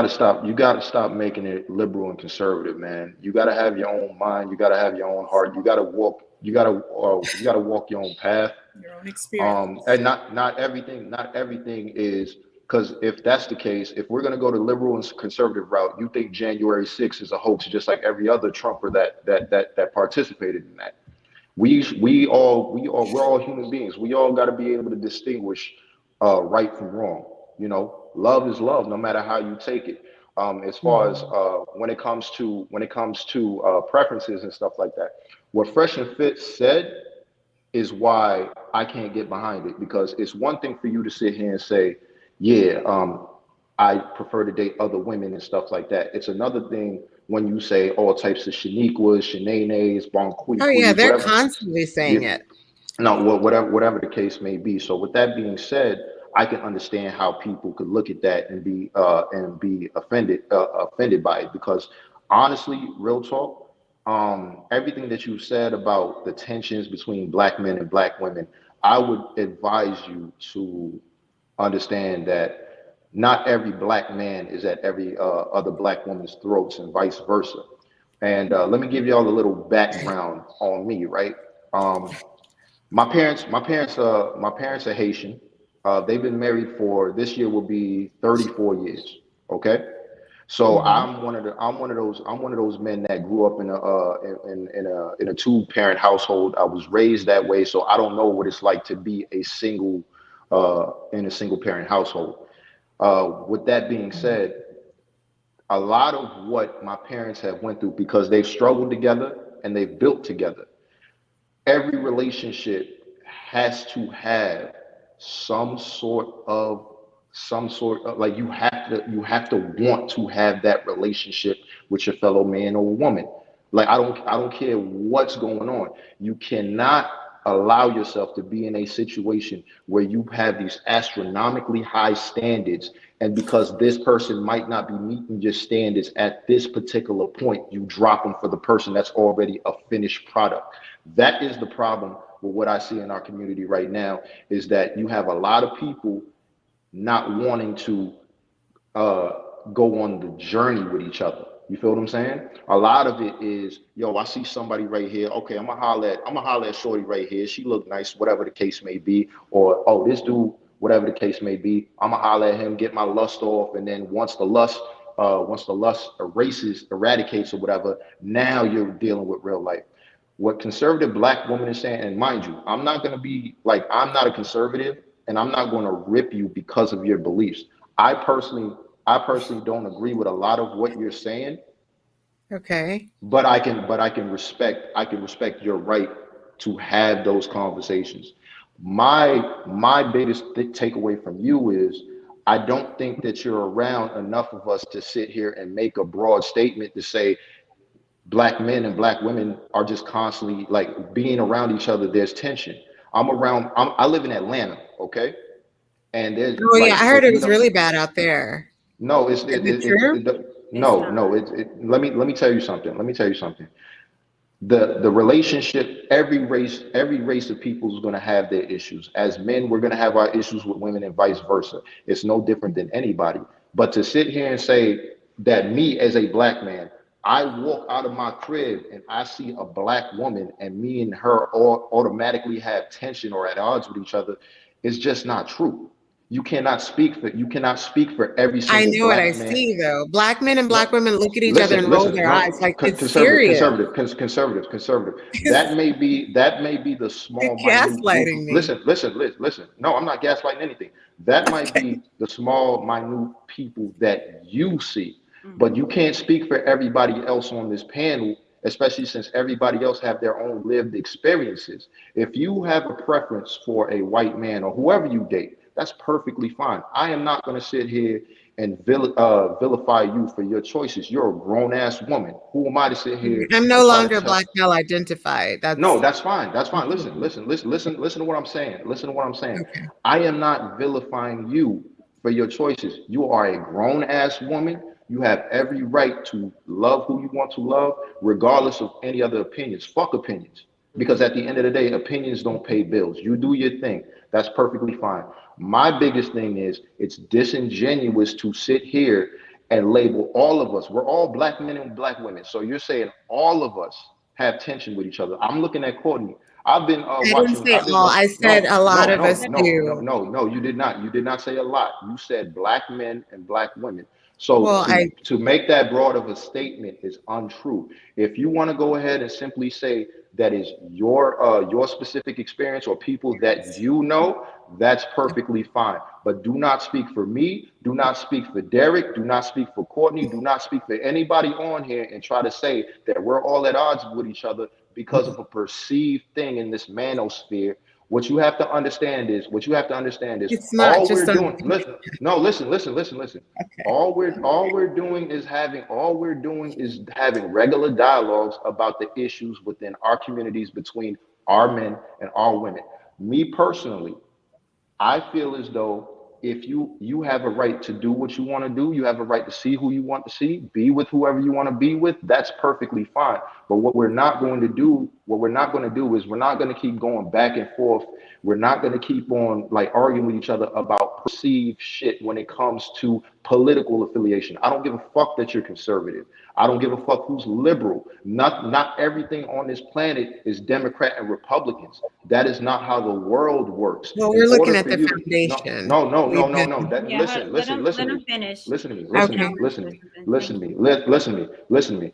stop. You got to stop making it liberal and conservative, man. You got to have your own mind. You got to have your own heart. You got to walk. You got to walk your own path. Your own experience. And not everything is, because if that's the case, if we're going to go to liberal and conservative route, you think January 6th is a hoax, just like every other Trumper that participated in that. We're all human beings. We all got to be able to distinguish right from wrong. Love is love, no matter how you take it. As far as when it comes to preferences and stuff like that, what Fresh and Fit said is why I can't get behind it, because it's one thing for you to sit here and say, yeah, I prefer to date other women and stuff like that. It's another thing when you say all types of Shaniquas, Shanays, Bonquis. Oh yeah, they're constantly saying it. No, whatever the case may be. So with that being said, I can understand how people could look at that and be offended by it, because honestly, real talk, everything that you said about the tensions between Black men and Black women, I would advise you to understand that not every Black man is at every other Black woman's throats and vice versa. And let me give y'all a little background on me, right? My parents are Haitian. They've been married for, this year will be 34 years. Okay. So I'm one of those men that grew up in a two-parent household. I was raised that way, so I don't know what it's like to be in a single parent household. With that being said, a lot of what my parents have went through, because they've struggled together and they've built together, every relationship has to have some sort of like, you have to want to have that relationship with your fellow man or woman. Like, I don't care what's going on. You cannot allow yourself to be in a situation where you have these astronomically high standards, and because this person might not be meeting your standards at this particular point, you drop them for the person that's already a finished product. That is the problem with what I see in our community right now, is that you have a lot of people not wanting to go on the journey with each other. You feel what I'm saying? A lot of it is, yo, I see somebody right here. Okay, I'm gonna holler at shorty right here. She look nice, whatever the case may be. Or, oh, this dude, whatever the case may be. I'm gonna holler at him, get my lust off, and then once the lust eradicates or whatever, now you're dealing with real life. What conservative Black women is saying, and mind you, I'm not gonna be like, I'm not a conservative, and I'm not gonna rip you because of your beliefs. I personally don't agree with a lot of what you're saying. Okay. But I can respect your right to have those conversations. My biggest takeaway from you is, I don't think that you're around enough of us to sit here and make a broad statement to say black men and black women are just constantly like being around each other. There's tension. I live in Atlanta, okay? And there's Oh like, yeah, I heard if it you was don't, really bad out there. no, Is it true? let me tell you something. Let me tell you something. The relationship, every race of people is going to have their issues. As men, we're going to have our issues with women and vice versa. It's no different than anybody. But to sit here and say that me as a black man, I walk out of my crib and I see a black woman and me and her all automatically have tension or at odds with each other, is just not true. You cannot speak for every I single know what I black man. see though. Black men and black No, women look at each other and roll their eyes like it's serious. Conservative. That may be the small, You're minute group. gaslighting me. Listen. No, I'm not gaslighting anything. That might be the small, minute people that you see, but you can't speak for everybody else on this panel, especially since everybody else have their own lived experiences. If you have a preference for a white man or whoever you date, that's perfectly fine. I am not going to sit here and vilify you for your choices. You're a grown ass woman. Who am I to sit here I'm and no try to longer tell? black male identified. No, that's fine. That's fine. Listen to what I'm saying. Listen to what I'm saying. Okay. I am not vilifying you for your choices. You are a grown ass woman. You have every right to love who you want to love, regardless of any other opinions. Fuck opinions. Because at the end of the day, opinions don't pay bills. You do your thing. That's perfectly fine. My biggest thing is it's disingenuous to sit here and label all of us. We're all black men and black women. So you're saying all of us have tension with each other. I'm looking at Courtney. I've been I didn't say all. I said a lot of us do. No, you did not. You did not say a lot. You said black men and black women. So Well, to make that broad of a statement is untrue. If you want to go ahead and simply say that is your specific experience or people that you know, that's perfectly fine. But do not speak for me. Do not speak for Derek. Do not speak for Courtney. Do not speak for anybody on here and try to say that we're all at odds with each other because of a perceived thing in this manosphere. What you have to understand is it's not all just we're doing. Listen. Okay. All we're doing is having regular dialogues about the issues within our communities between our men and our women. Me personally, I feel as though if you have a right to do what you want to do, you have a right to see who you want to see, be with whoever you want to be with, that's perfectly fine. But what we're not going to do is we're not going to keep going back and forth. We're not going to keep on like arguing with each other about perceived shit when it comes to political affiliation. I don't give a fuck that you're conservative. I don't give a fuck who's liberal. Not everything on this planet is Democrat and Republicans. That is not how the world works. Well, we're looking at the foundation. No. Let him finish. Listen to me.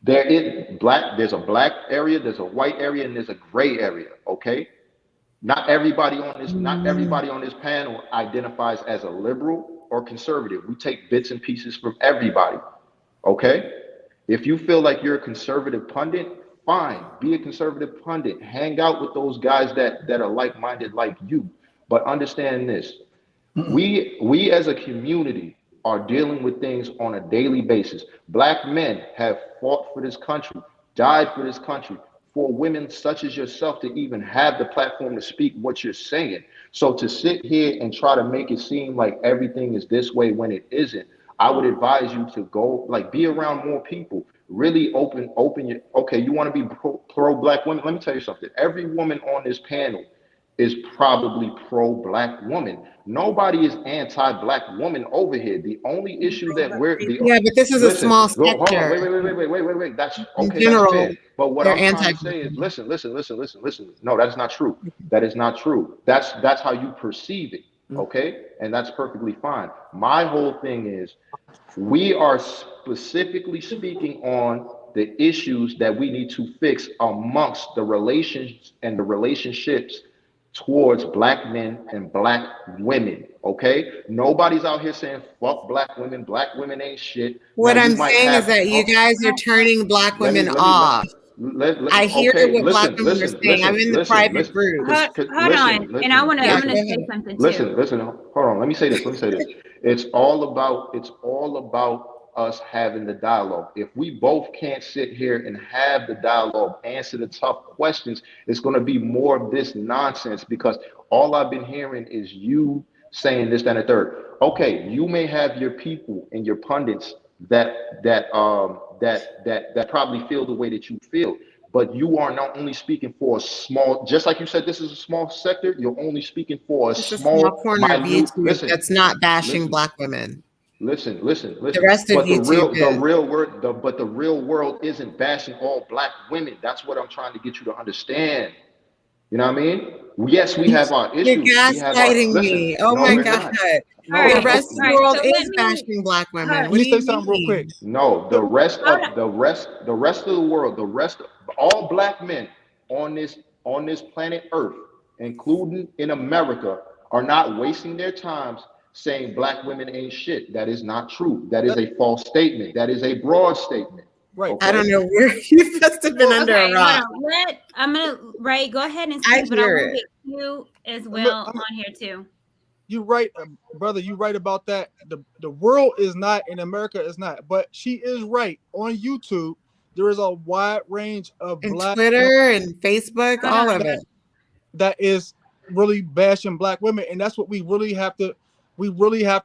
There's a black area, there's a white area, and there's a gray area. Okay. Not everybody on this panel identifies as a liberal or conservative. We take bits and pieces from everybody. Okay? If you feel like you're a conservative pundit, fine, be a conservative pundit. Hang out with those guys that are like-minded like you. But understand this. We as a community are dealing with things on a daily basis. Black men have fought for this country, died for this country, for women such as yourself to even have the platform to speak what you're saying. So to sit here and try to make it seem like everything is this way when it isn't, I would advise you to go, like, be around more people. Really open your, okay, you want to be pro black women? Let me tell you something. Every woman on this panel is probably pro-black woman. Nobody is anti-black woman over here. The only issue that but this is a small sector. Hold on, wait. That's okay. In general, that's fair. But what I'm trying to say is, listen. No, that is not true. That is not true. That's how you perceive it. Okay, and that's perfectly fine. My whole thing is, we are specifically speaking on the issues that we need to fix amongst the relations and the relationships towards black men and black women. Okay, nobody's out here saying fuck black women ain't shit. What I'm saying is that you guys are turning black women off. I hear what black women are saying. I'm in the private group. Hold on, and I'm gonna say something too. Listen, hold on. Let me say this. It's all about us having the dialogue. If we both can't sit here and have the dialogue, answer the tough questions, it's going to be more of this nonsense, because all I've been hearing is you saying this, that, and the third. Okay, you may have your people and your pundits that probably feel the way that you feel, but you are not only speaking for a small, just like you said, this is a small sector. You're only speaking for a small corner of YouTube that's not bashing Black women. Listen. The rest of But the real world isn't bashing all Black women. That's what I'm trying to get you to understand. You know what I mean? Yes, we have our issues. You're gaslighting me. Oh my God. The rest of the world is bashing Black women. Let me say something real quick. No, the rest of the world, all Black men on this planet Earth, including in America, are not wasting their times saying Black women ain't shit. That is not true. That is a false statement. That is a broad statement. Right. Okay? I don't know where you must have been under a rock. I'm gonna Ray, go ahead and speak, but I want to get you as well on here too. You're right, brother. You're right about that. The world is not, in America is not, but she is right. On YouTube, there is a wide range of Black Twitter and Facebook, all of it, that is really bashing Black women, and that's what we really have to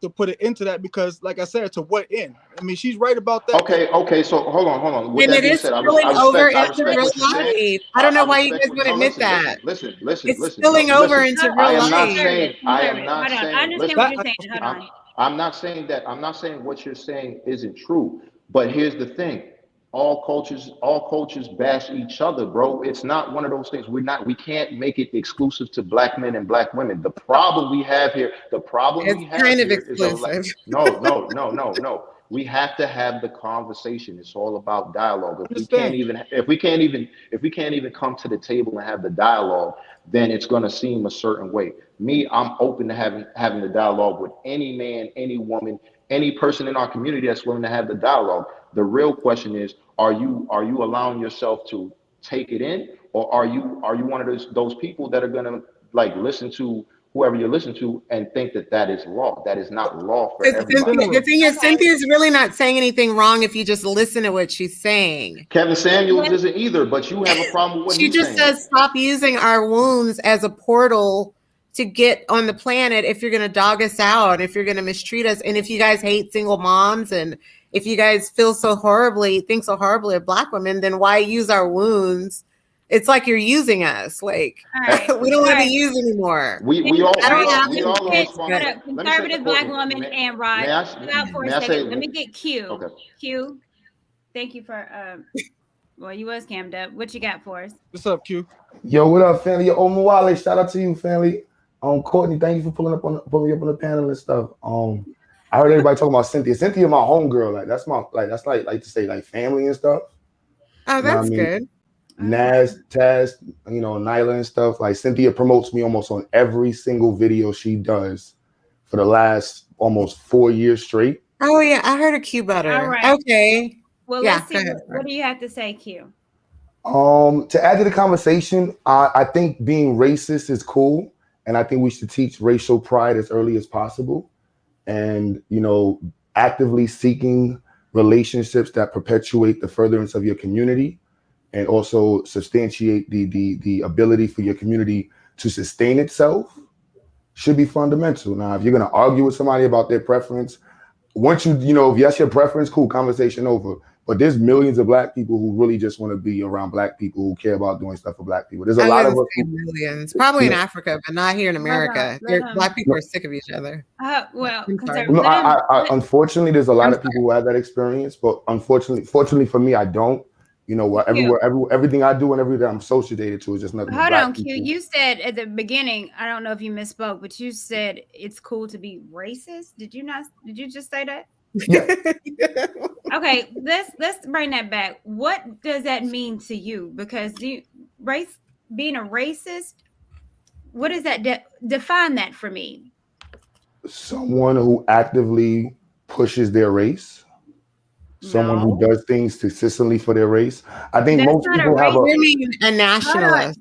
put it into that, because, like I said, to what end? I mean, she's right about that. Okay. So hold on. With and that it being is said, spilling over I into respect real what you're saying. life. I don't know why you guys would admit that. Listen. It's spilling over into real life. I am not saying. I understand what you're saying. Hold on. I'm not saying that. I'm not saying what you're saying isn't true. But here's the thing: all cultures bash each other, bro. It's not one of those things. We can't make it exclusive to Black men and Black women. The problem we have here. No. We have to have the conversation. It's all about dialogue. If we can't even come to the table and have the dialogue, then it's going to seem a certain way. I'm open to having the dialogue with any man, any woman, any person in our community that's willing to have the dialogue. The real question is, are you allowing yourself to take it in, or are you one of those people that are going to like listen to whoever you listen to and think that is law? That is not law for everybody. The thing is, Cynthia's really not saying anything wrong if you just listen to what she's saying. Kevin Samuels isn't either, but you have a problem with what he's saying. She just says stop using our wounds as a portal to get on the planet if you're going to dog us out, if you're going to mistreat us, and if you guys hate single moms, and if you guys think so horribly of Black women, then why use our wounds? It's like you're using us. Like, we don't want to be used anymore. We all conservative Black woman and Rod. Let me get Q. Okay. Q. Thank you for well, you was cammed up. What you got for us? What's up, Q? Yo, what up, family? Yo, Omawale, shout out to you, family. Courtney, thank you for pulling me up on the panel and stuff. I heard everybody talking about Cynthia. Cynthia, my homegirl. Like that's like to say like family and stuff. Oh, that's good. Naz, Taz, Nyla and stuff. Like Cynthia promotes me almost on every single video she does for the last almost 4 years straight. Oh yeah, I heard a Q butter. All right. Okay. Well, let's see. What do you have to say, Q? To add to the conversation, I think being racist is cool, and I think we should teach racial pride as early as possible, and actively seeking relationships that perpetuate the furtherance of your community, and also substantiate the ability for your community to sustain itself should be fundamental. Now, if you're going to argue with somebody about their preference, once if that's your preference, cool, conversation over. But there's millions of Black people who really just want to be around Black people who care about doing stuff for Black people. There's a lot of us. Millions, probably in Africa, but not here in America. Black people are sick of each other. Unfortunately, there's a lot of people who have that experience, but fortunately for me, I don't. Everything I do and everything I'm associated to is just nothing. Hold on, Q. You said at the beginning, I don't know if you misspoke, but you said it's cool to be racist. Did you not? Did you just say that? Yeah. Okay, let's bring that back. What does that mean to you? Because being a racist, what does that define that for me? Someone who actively pushes their race. Someone who does things consistently for their race. I think most people have a nationalist.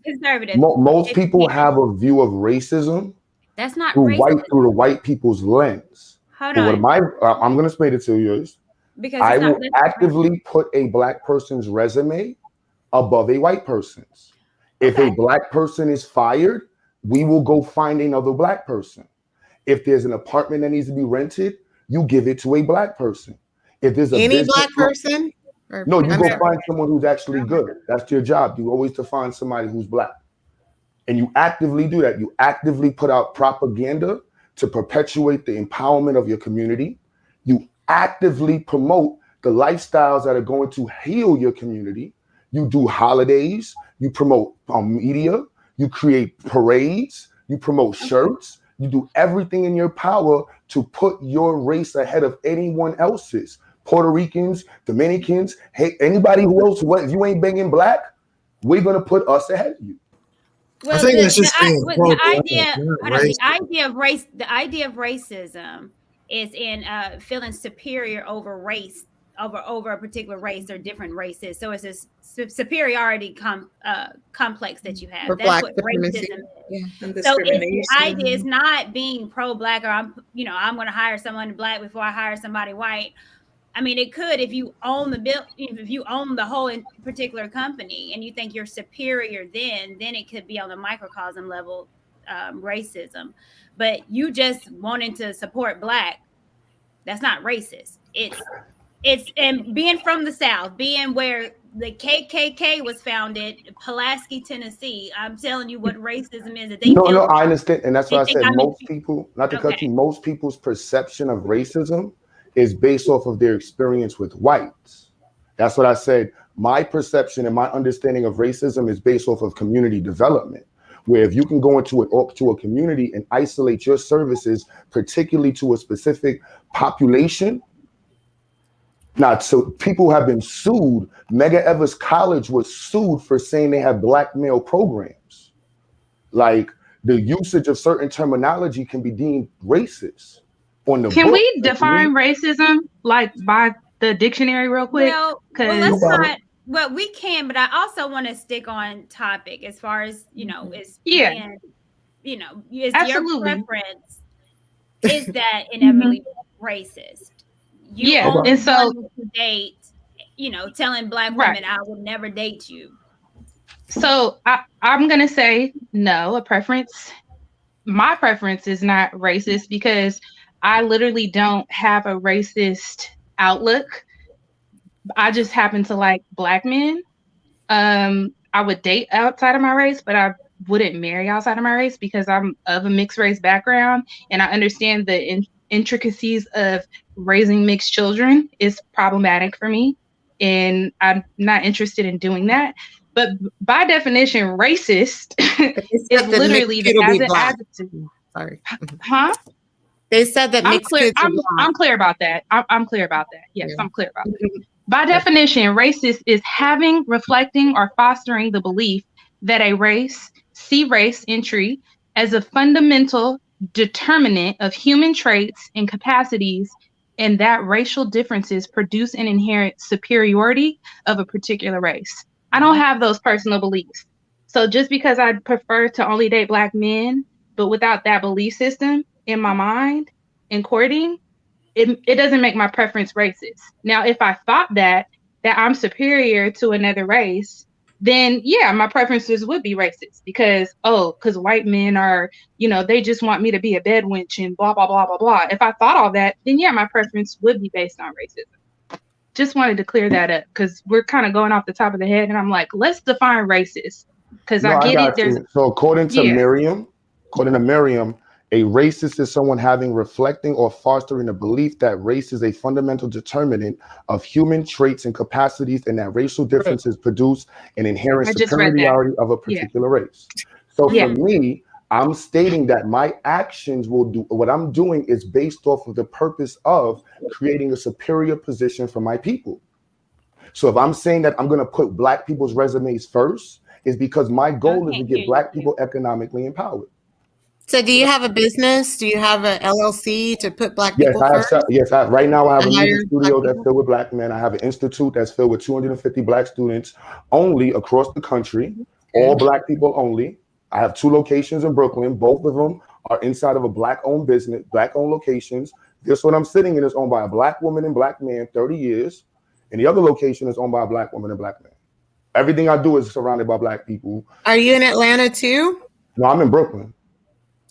Most people have a view of racism. That's not through the white people's lens. Hold on. I'm going to explain it to you. Because I will actively put a black person's resume above a white person's. If a black person is fired, we will go find another black person. If there's an apartment that needs to be rented, you give it to a black person. If there's a black person? No, you go find someone who's actually good. That's your job. You always to find somebody who's black. And you actively do that. You actively put out propaganda to perpetuate the empowerment of your community. You actively promote the lifestyles that are going to heal your community. You do holidays, you promote media, you create parades, you promote shirts, you do everything in your power to put your race ahead of anyone else's. Puerto Ricans, Dominicans, hey, anybody who else, if you ain't banging black, we're gonna put us ahead of you. Well, I think that's just the idea of racism is in feeling superior over race, over a particular race or different races. So it's this superiority complex that you have. That's what racism is. And so the idea is not being pro-black, or I'm going to hire someone black before I hire somebody white. I mean, it could if you own if you own the whole particular company and you think you're superior, then it could be on a microcosm level racism. But you just wanting to support black, that's not racist. It's and being from the South, being where the KKK was founded, Pulaski, Tennessee. I'm telling you what racism is. That they No, I understand, and that's why I said most people. Not to cut okay. you, most people's perception of racism is based off of their experience with whites. That's what I said. My perception and my understanding of racism is based off of community development, where if you can go into a community and isolate your services, particularly to a specific population. Now, so people have been sued. Medgar Evers College was sued for saying they have black male programs. Like the usage of certain terminology can be deemed racist. Can we define racism like by the dictionary real quick? Well, let's not. Well, we can, but I also want to stick on topic as far as is being, is your preference is that inevitably racist? And so to date, telling black women I will never date you. So I'm gonna say no. My preference is not racist because I literally don't have a racist outlook. I just happen to like black men. I would date outside of my race, but I wouldn't marry outside of my race because I'm of a mixed race background and I understand the intricacies of raising mixed children is problematic for me. And I'm not interested in doing that. But by definition, racist is literally the adjective. Sorry. Huh? They said that I'm clear about that. I'm clear about that. Yes, I'm clear about that. By definition, racist is having, reflecting, or fostering the belief that a race, see race entry, as a fundamental determinant of human traits and capacities, and that racial differences produce an inherent superiority of a particular race. I don't have those personal beliefs. So just because I prefer to only date black men, but without that belief system in my mind in courting, it doesn't make my preference racist. Now, if I thought that I'm superior to another race, then yeah, my preferences would be racist because white men are, they just want me to be a bed wench and blah, blah, blah, blah, blah. If I thought all that, then yeah, my preference would be based on racism. Just wanted to clear that up because we're kind of going off the top of the head and I'm like, let's define racist because I get it. So according to Merriam, a racist is someone having, reflecting, or fostering a belief that race is a fundamental determinant of human traits and capacities and that racial differences produce an inherent superiority of a particular race. So for me, I'm stating that my actions will do, what I'm doing is based off of the purpose of creating a superior position for my people. So if I'm saying that I'm going to put black people's resumes first, is because my goal is to get black people economically empowered. So do you have a business? Do you have an LLC to put black people first? Right now I have a music studio that's filled with black men. I have an institute that's filled with 250 black students only across the country, all black people only. I have 2 locations in Brooklyn. Both of them are inside of a black-owned business, black-owned locations. This one I'm sitting in is owned by a black woman and black man, 30 years. And the other location is owned by a black woman and black man. Everything I do is surrounded by black people. Are you in Atlanta too? No, I'm in Brooklyn.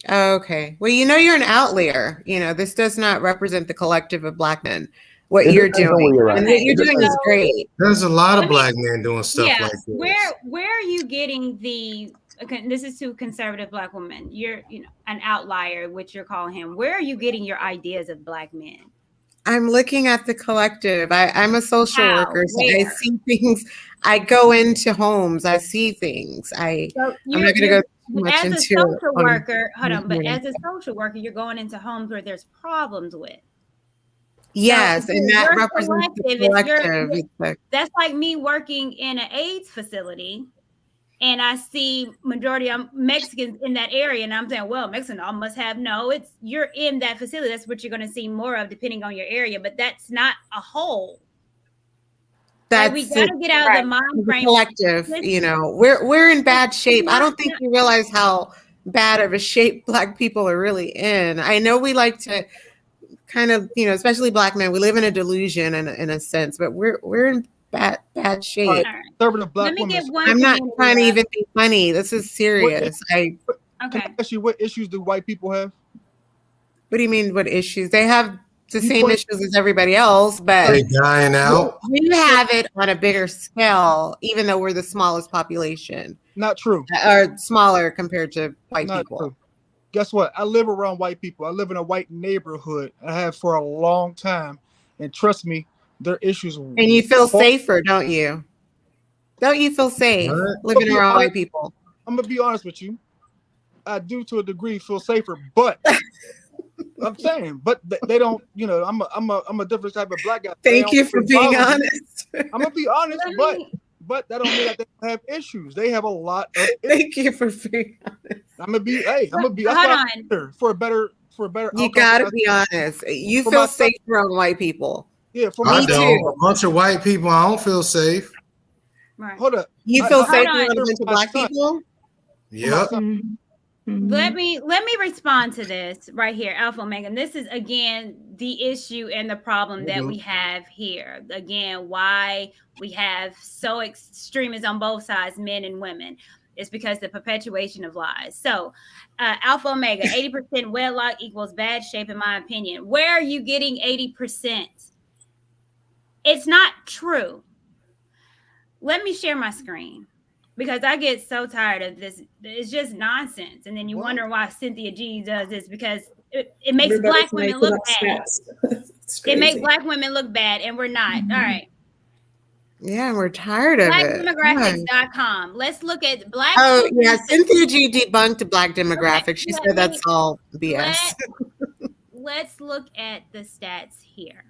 Okay. Well, you're an outlier. This does not represent the collective of black men. What you're doing, and what you're doing is great. There's a lot of black men doing stuff like this. Where are you getting the? This is to conservative black women. You're, an outlier, which you're calling him. Where are you getting your ideas of black men? I'm looking at the collective. I'm a social worker, so I see things. I go into homes. I see things. I'm not going to go too much as into a social worker. Hold on, but Yeah. as a social worker, you're going into homes where there's problems with. Yes, So and that represents the collective. That's like me working in an AIDS facility, and I see majority of Mexicans in that area, and I'm saying, well, Mexicans all must have. No, you're in that facility. That's what you're going to see more of, depending on your area. But that's not a whole. That's we got to get out of the mind frame. Collective, we're in bad shape. I don't think you realize how bad of a shape black people are really in. I know we like to kind of, especially black men, we live in a delusion in a sense, but we're in bad shape. Conservative black women. I'm not trying to even be funny. This is serious. Okay. Can I ask you, what issues do white people have? What do you mean, what issues? They have the same issues as everybody else, but they dying out. We have it on a bigger scale, even though we're the smallest population. Not true. Or smaller compared to white people. True. Guess what? I live around white people. I live in a white neighborhood. I have for a long time. And trust me, there are issues. And you feel safer, don't you? Don't you feel safe living around white people? I'm going to be honest with you. I do, to a degree, feel safer, but I'm saying, but they don't, I'm a different type of black guy. Thank you for being honest. I'm going to be honest, but that don't mean that they have issues. They have a lot of issues. Thank you for being honest. I'm gonna be for a better You gotta be honest. You feel safe around white people. Yeah, for I me don't. too. A bunch of white people, I don't feel safe. Right. Hold up. You feel safe around a bunch of black people? Yep. Let me respond to this right here, Alpha Omega. This is again the issue and the problem that we have here. Again, why we have so extremists on both sides, men and women. It's because the perpetuation of lies. So, Alpha Omega, 80% wedlock equals bad shape, in my opinion. Where are you getting 80%? It's not true. Let me share my screen, because I get so tired of this. It's just nonsense. And then you wonder why Cynthia G does this, because it makes black women look bad. It makes black women look bad, and we're not. All right. Yeah, we're tired of it. Blackdemographics.com. Let's look at black. Oh, yeah. Cynthia G debunked Black Demographics. She said that's all BS. Let's look at the stats here.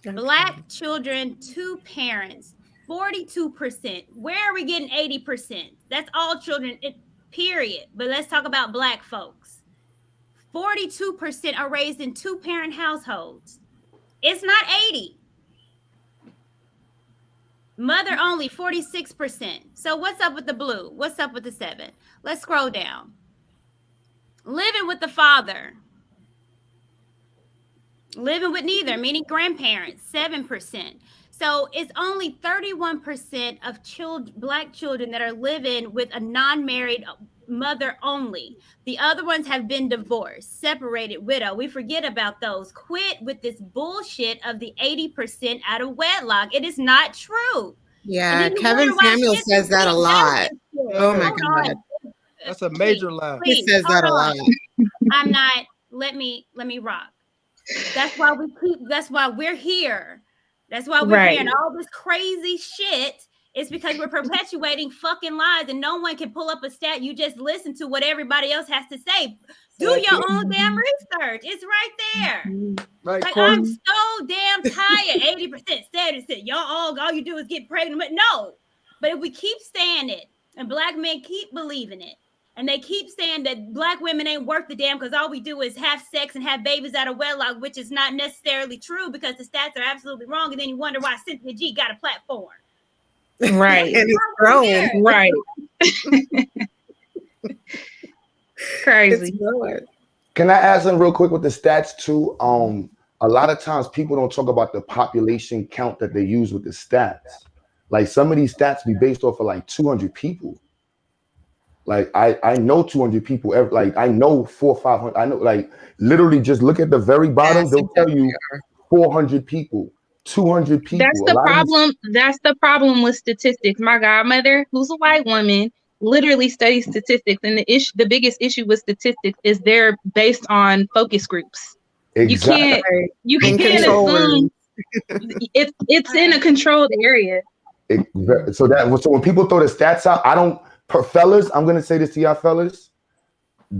Okay. Black children, 2 parents, 42%. Where are we getting 80%? That's all children, period. But let's talk about black folks. 42% are raised in 2-parent households. It's not 80. Mother only, 46%. So what's up with the blue? What's up with the 7? Let's scroll down. Living with the father. Living with neither, meaning grandparents, 7%. So it's only 31% of black children that are living with a non-married mother only. The other ones have been divorced, separated, widow. We forget about those. Quit with this bullshit of the 80% out of wedlock. It is not true. Yeah, Kevin Samuel says that a lot. Oh my God. That's a major lie. He says that a lot. I'm not, let me rock. That's why we're here. That's why we're here. And all this crazy shit is because we're perpetuating fucking lies, and no one can pull up a stat. You just listen to what everybody else has to say. Do your own damn research. It's right there. Right, like, I'm so damn tired. 80% status. Y'all all you do is get pregnant. But no. But if we keep saying it, and black men keep believing it, and they keep saying that black women ain't worth the damn because all we do is have sex and have babies out of wedlock, which is not necessarily true because the stats are absolutely wrong. And then you wonder why Cynthia G got a platform. Right. And it's growing. Right. Crazy. Can I add something real quick with the stats too? a lot of times people don't talk about the population count that they use with the stats. Like some of these stats be based off of like 200 people. Like I know 200 people. Like I know 400 or 500. I know, like, literally just look at the very bottom. Yes, They'll tell you 400 people, 200 people. That's the problem. That's the problem with statistics. My godmother, who's a white woman, literally studies statistics, and the biggest issue with statistics is they're based on focus groups. Exactly. You can't assume it's in a controlled area. So when people throw the stats out, fellas, I'm gonna say this to y'all fellas,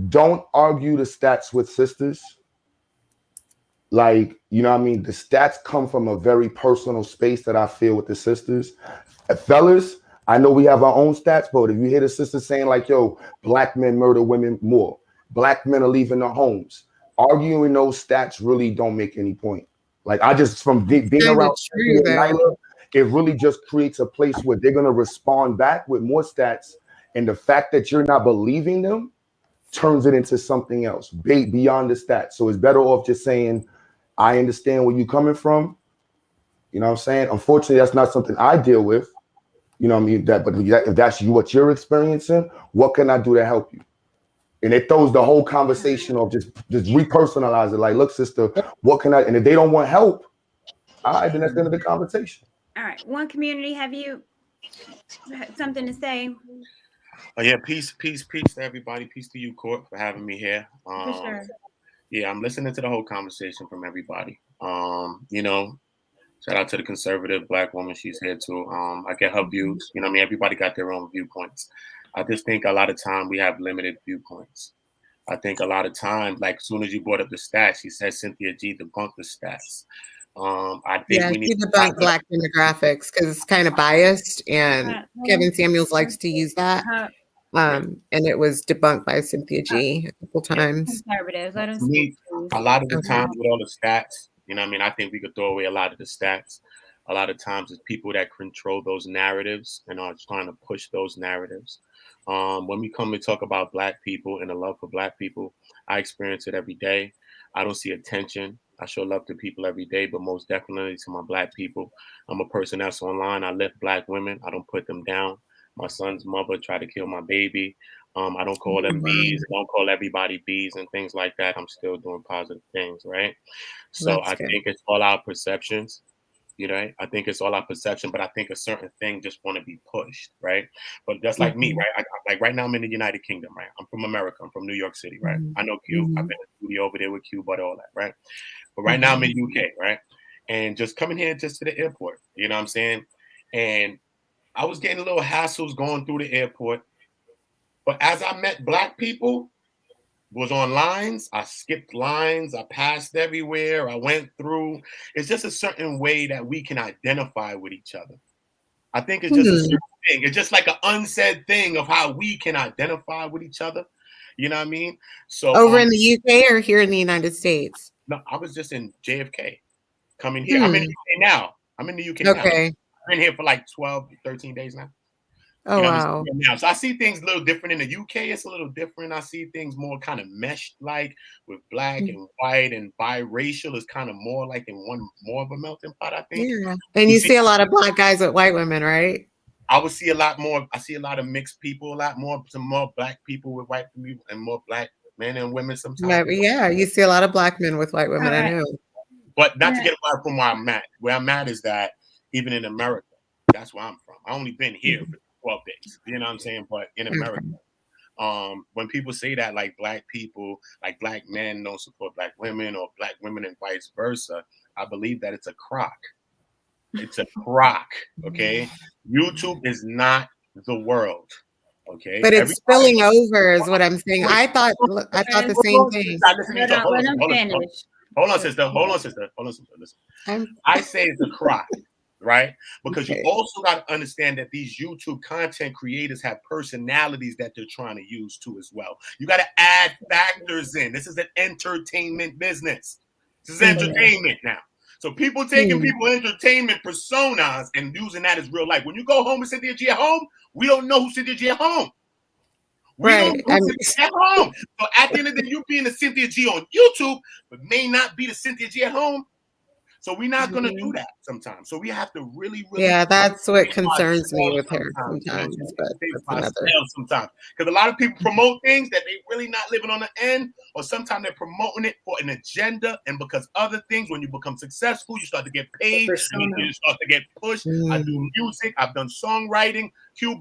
don't argue the stats with sisters. Like, you know what I mean? The stats come from a very personal space that I feel with the sisters. Fellas, I know we have our own stats, but if you hear the sisters saying like, yo, black men murder women more, black men are leaving their homes, arguing those stats really don't make any point. Like, I just, from being around Nyla, it really just creates a place where they're going to respond back with more stats. And the fact that you're not believing them turns it into something else beyond the stats. So it's better off just saying, I understand where you're coming from. You know what I'm saying? Unfortunately, that's not something I deal with. You know what I mean? But if that's what you're experiencing, what can I do to help you? And it throws the whole conversation off, just repersonalize it. Like, look, sister, what can I? And if they don't want help, all right, then that's the end of the conversation. All right. One community, have you something to say? Oh yeah, peace to everybody. Peace to you, Court, for having me here. For sure. Yeah, I'm listening to the whole conversation from everybody. You know, shout out to the conservative black woman. She's here too. I get her views. You know what I mean? Everybody got their own viewpoints. I just think a lot of time we have limited viewpoints. I think a lot of times, like as soon as you brought up the stats, she said Cynthia G debunked the stats. I think we need to debunk black demographics because it's kind of biased, and Kevin Samuels likes to use that. And it was debunked by Cynthia G a couple times. Conservatives, I don't see a lot of the times with all the stats. You know what I mean? I think we could throw away a lot of the stats. A lot of times it's people that control those narratives and are trying to push those narratives. When we come to talk about black people and the love for black people, I experience it every day. I don't see attention. I show love to people every day, but most definitely to my black people. I'm a person that's online. I lift black women. I don't put them down. My son's mother tried to kill my baby. I don't call them bees. I don't call everybody bees and things like that. I'm still doing positive things, right? So I think it's all our perceptions. You know, I think it's all our perception, but I think a certain thing just want to be pushed, right? But just like me, right? Like right now, I'm in the United Kingdom, right? I'm from America. I'm from New York City, right? I know Q. I've been in the studio over there with Q, but all that, right? But right now I'm in UK, right? And just coming here just to the airport, you know what I'm saying? And I was getting a little hassles going through the airport. But as I met black people, was on lines, I skipped lines, I passed everywhere, I went through. It's just a certain way that we can identify with each other. I think it's just a certain thing. It's just like an unsaid thing of how we can identify with each other. You know what I mean? So over in the UK or here in the United States? No, I was just in JFK coming here. I'm in the UK now. I'm in the UK now. I've been here for like 12, 13 days now. Oh, you know, wow. Now. So I see things a little different in the UK. It's a little different. I see things more kind of meshed, like with black and white, and biracial is kind of more like in one more of a melting pot, I think. Yeah. And you see a lot of black guys with white women, right? I would see a lot more. I see a lot of mixed people, some more black people with white people, and more black men and women sometimes. Yeah, you see a lot of black men with white women, I know. But not to get away from where I'm at. Where I'm at is that even in America, that's where I'm from. I only been here for 12 days. You know what I'm saying? But in America, when people say that, like black people, like black men don't support black women, or black women and vice versa, I believe that it's a crock. It's a crock. Okay, YouTube is not the world. Okay, but it's spilling over, is what I'm saying. I thought the same thing. Hold on, sister. Listen. I say it's a crock. Right? Because you also got to understand that these YouTube content creators have personalities that they're trying to use too as well. You got to add factors in. This is an entertainment business. This is entertainment now. So people taking people entertainment personas and using that as real life. When you go home with Cynthia G at home, we don't know who Cynthia G at home. We don't do it at home. So at the end of the day, you being the Cynthia G on YouTube, but may not be the Cynthia G at home. So we're not going to do that sometimes. So we have to really Yeah, that's what concerns me with her sometimes. But sometimes, because a lot of people promote things that they really not living on the end, or sometimes they're promoting it for an agenda, and because other things. When you become successful, you start to get paid, and you start to get pushed. I do music, I've done songwriting,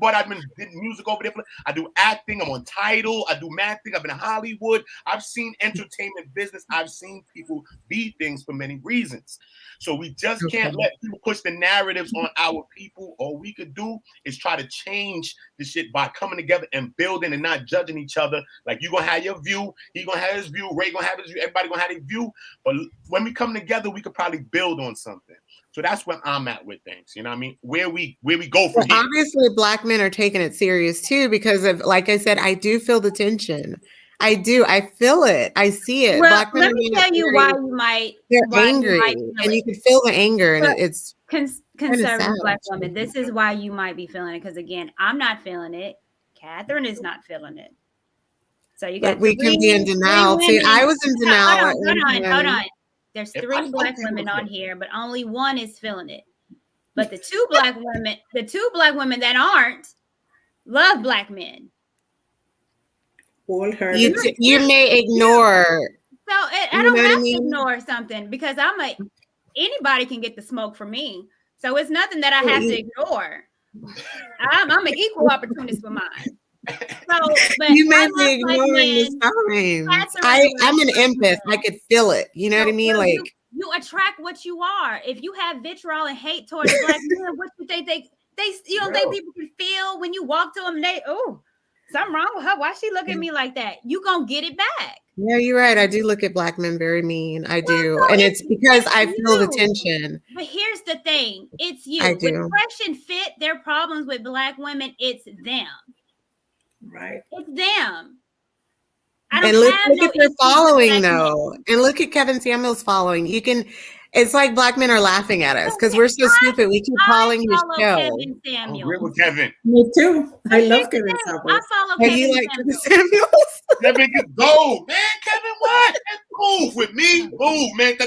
but I've been music over there. I do acting. I'm on Tidal. I do mad things. I've been in Hollywood. I've seen entertainment business. I've seen people be things for many reasons. So we just can't let people push the narratives on our people. All we could do is try to change the shit by coming together and building and not judging each other. Like, you gonna have your view, he gonna have his view, Ray gonna have his view, everybody gonna have their view. But when we come together, we could probably build on something. So that's where I'm at with things. You know what I mean? Where we go from here. Obviously, Black men are taking it serious too, because of, like I said, I do feel the tension. I do. I feel it. I see it. Well, Black men let me tell you why you might. They're angry, and you can feel the anger, and it's conservative Black women. This is why you might be feeling it, because again, I'm not feeling it. Catherine is not feeling it. So you got. But we can be in denial too. I was in denial. Hold on. There's 3 Black women on here, but only one is feeling it. But the two black women that aren't, love Black men. You may ignore. So I don't have to ignore something, because anybody can get the smoke from me. So it's nothing that I have to ignore. I'm an equal opportunist for mine. So, but you may be ignoring the signs. I'm an empath. I could feel it. You know what I mean? Like, you attract what you are. If you have vitriol and hate towards Black men, what you think you don't think people can feel when you walk to them? Something wrong with her. Why she look at me like that? You gonna get it back. Yeah, you're right. I do look at Black men very mean. I do. So and it's because I feel the tension. But here's the thing. It's you. I do. With Fresh and Fit, their problems with Black women, it's them. Right. It's them. And look at their following, though. And look at Kevin Samuels' following. It's like Black men are laughing at us because we're so stupid. We keep calling his show. Kevin Samuels. I agree with Kevin. Me too. I love Kevin Samuels. I follow Kevin Samuels. Kevin can go, man. Kevin, what? Move with me. Move, man.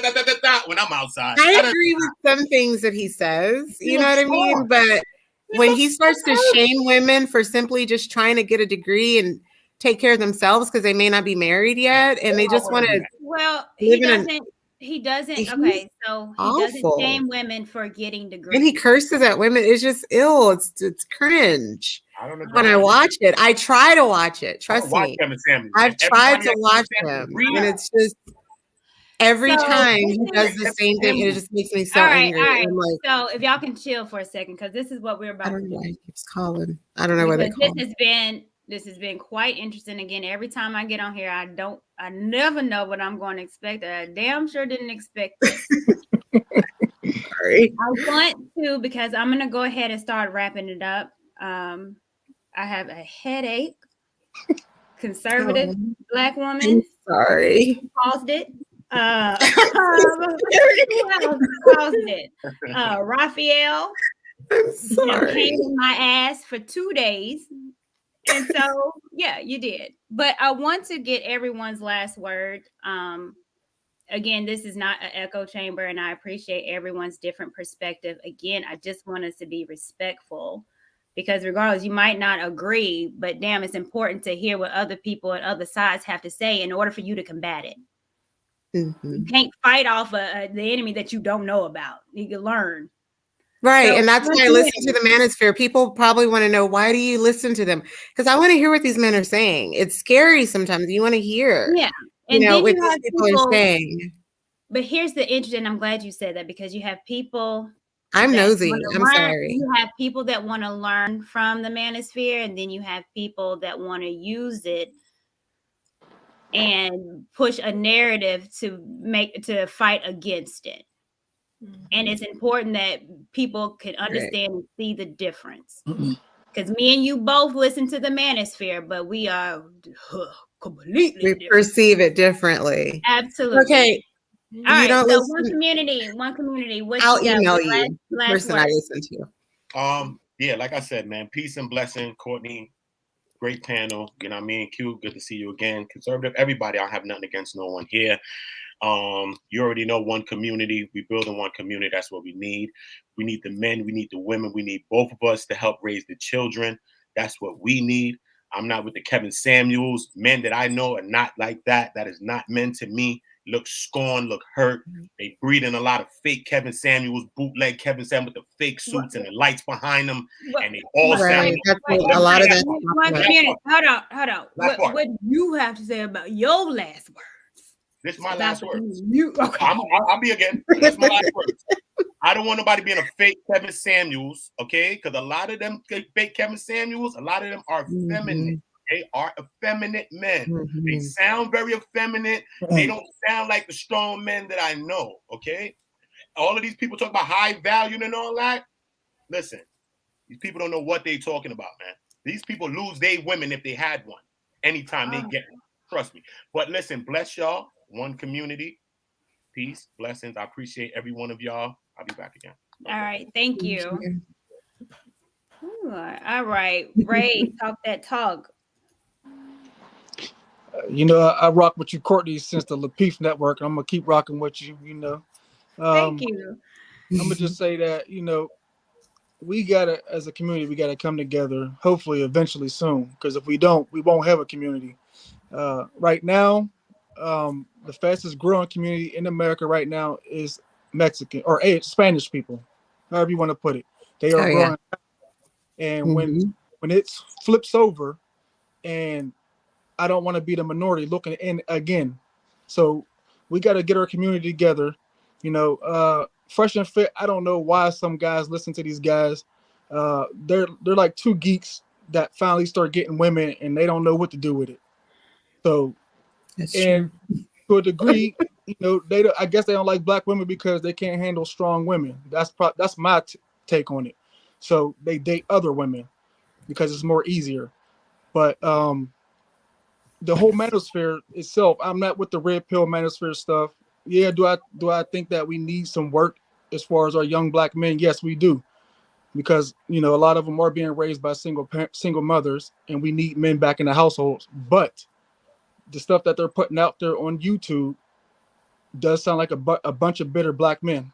When I'm outside. I agree with some things that he says. You know what I mean? But when he starts to shame women for simply just trying to get a degree and take care of themselves because they may not be married yet, and they just want to. Well, he doesn't. Okay, so he doesn't shame women for getting degrees. And he curses at women. It's just ill. It's cringe. When I watch it, I try to watch it. Trust me. I've tried to watch him, and it's just every time he does the same thing, and it just makes me so angry. All right. Like, so if y'all can chill for a second, because this is what we're about to do. He keeps calling. I don't know where they call. This has been quite interesting. Again, every time I get on here, I never know what I'm going to expect. I damn sure didn't expect this. Sorry. I want to, because I'm going to go ahead and start wrapping it up. I have a headache. Conservative Black woman. I'm sorry. Paused it. Raphael. I'm sorry. Came in my ass for 2 days. And so, yeah, you did. But I want to get everyone's last word. Again, this is not an echo chamber, and I appreciate everyone's different perspective. Again, I just want us to be respectful, because regardless, you might not agree, but damn, it's important to hear what other people and other sides have to say in order for you to combat it. Mm-hmm. You can't fight off the enemy that you don't know about. You can learn. Right. So, and that's why I listen to the manosphere. People probably want to know, why do you listen to them? Because I want to hear what these men are saying. It's scary sometimes. You want to hear. Yeah. And what these people are saying. But here's the interesting, I'm glad you said that, because you have people. I'm nosy. I'm sorry. You have people that want to learn from the manosphere, and then you have people that want to use it and push a narrative to fight against it. And it's important that people can understand and see the difference. Because me and you both listen to the manosphere, but we are completely different. Perceive it differently. Absolutely. Okay. All right. So one community. I'll email you the person I listen to. Yeah, like I said, man, peace and blessing, Courtney. great panel. You know what I mean? Q, good to see you again. Conservative, everybody, I have nothing against no one here. You already know one community. We build in one community. That's what we need. We need the men. We need the women. We need both of us to help raise the children. That's what we need. I'm not with the Kevin Samuels. Men that I know are not like that. That is not men to me. Look scorned, look hurt. They breed in a lot of fake Kevin Samuels, bootleg Kevin Samuels with the fake suits and the lights behind them. And they all sound a lot of that. Hold on. What do you have to say about your last words? This is my last words. Okay. I'll be again. This is my last words. I don't want nobody being a fake Kevin Samuels, okay? Because a lot of them fake Kevin Samuels, a lot of them are feminine. They are effeminate men. They sound very effeminate. They don't sound like the strong men that I know, okay? All of these people talk about high value and all that. Listen, these people don't know what they're talking about, man. These people lose their women if they had one. Anytime they get one. Trust me. But listen, bless y'all. One community. Peace, blessings. I appreciate every one of y'all. I'll be back again. All right. Thank you. Ooh, all right. Ray, talk that talk. You know, I rock with you, Courtney, since the Lapeef Network. I'm going to keep rocking with you, you know. Thank you. I'm going to just say that, you know, we got to, as a community, we got to come together, hopefully, eventually soon. Because if we don't, we won't have a community. Right now, the fastest growing community in America right now is Mexican or Spanish people, however you want to put it. They are growing. And when it flips over, and I don't want to be the minority looking in again. So we got to get our community together. You know, Fresh and Fit, I don't know why some guys listen to these guys. They're like two geeks that finally start getting women and they don't know what to do with it. So, to a degree, you know, I guess they don't like black women because they can't handle strong women. That's my take on it. So they date other women because it's more easier. But the whole manosphere itself, I'm not with the red pill manosphere stuff. Yeah, do I think that we need some work as far as our young black men? Yes, we do, because you know a lot of them are being raised by single mothers, and we need men back in the households. But the stuff that they're putting out there on YouTube does sound like a bunch of bitter black men,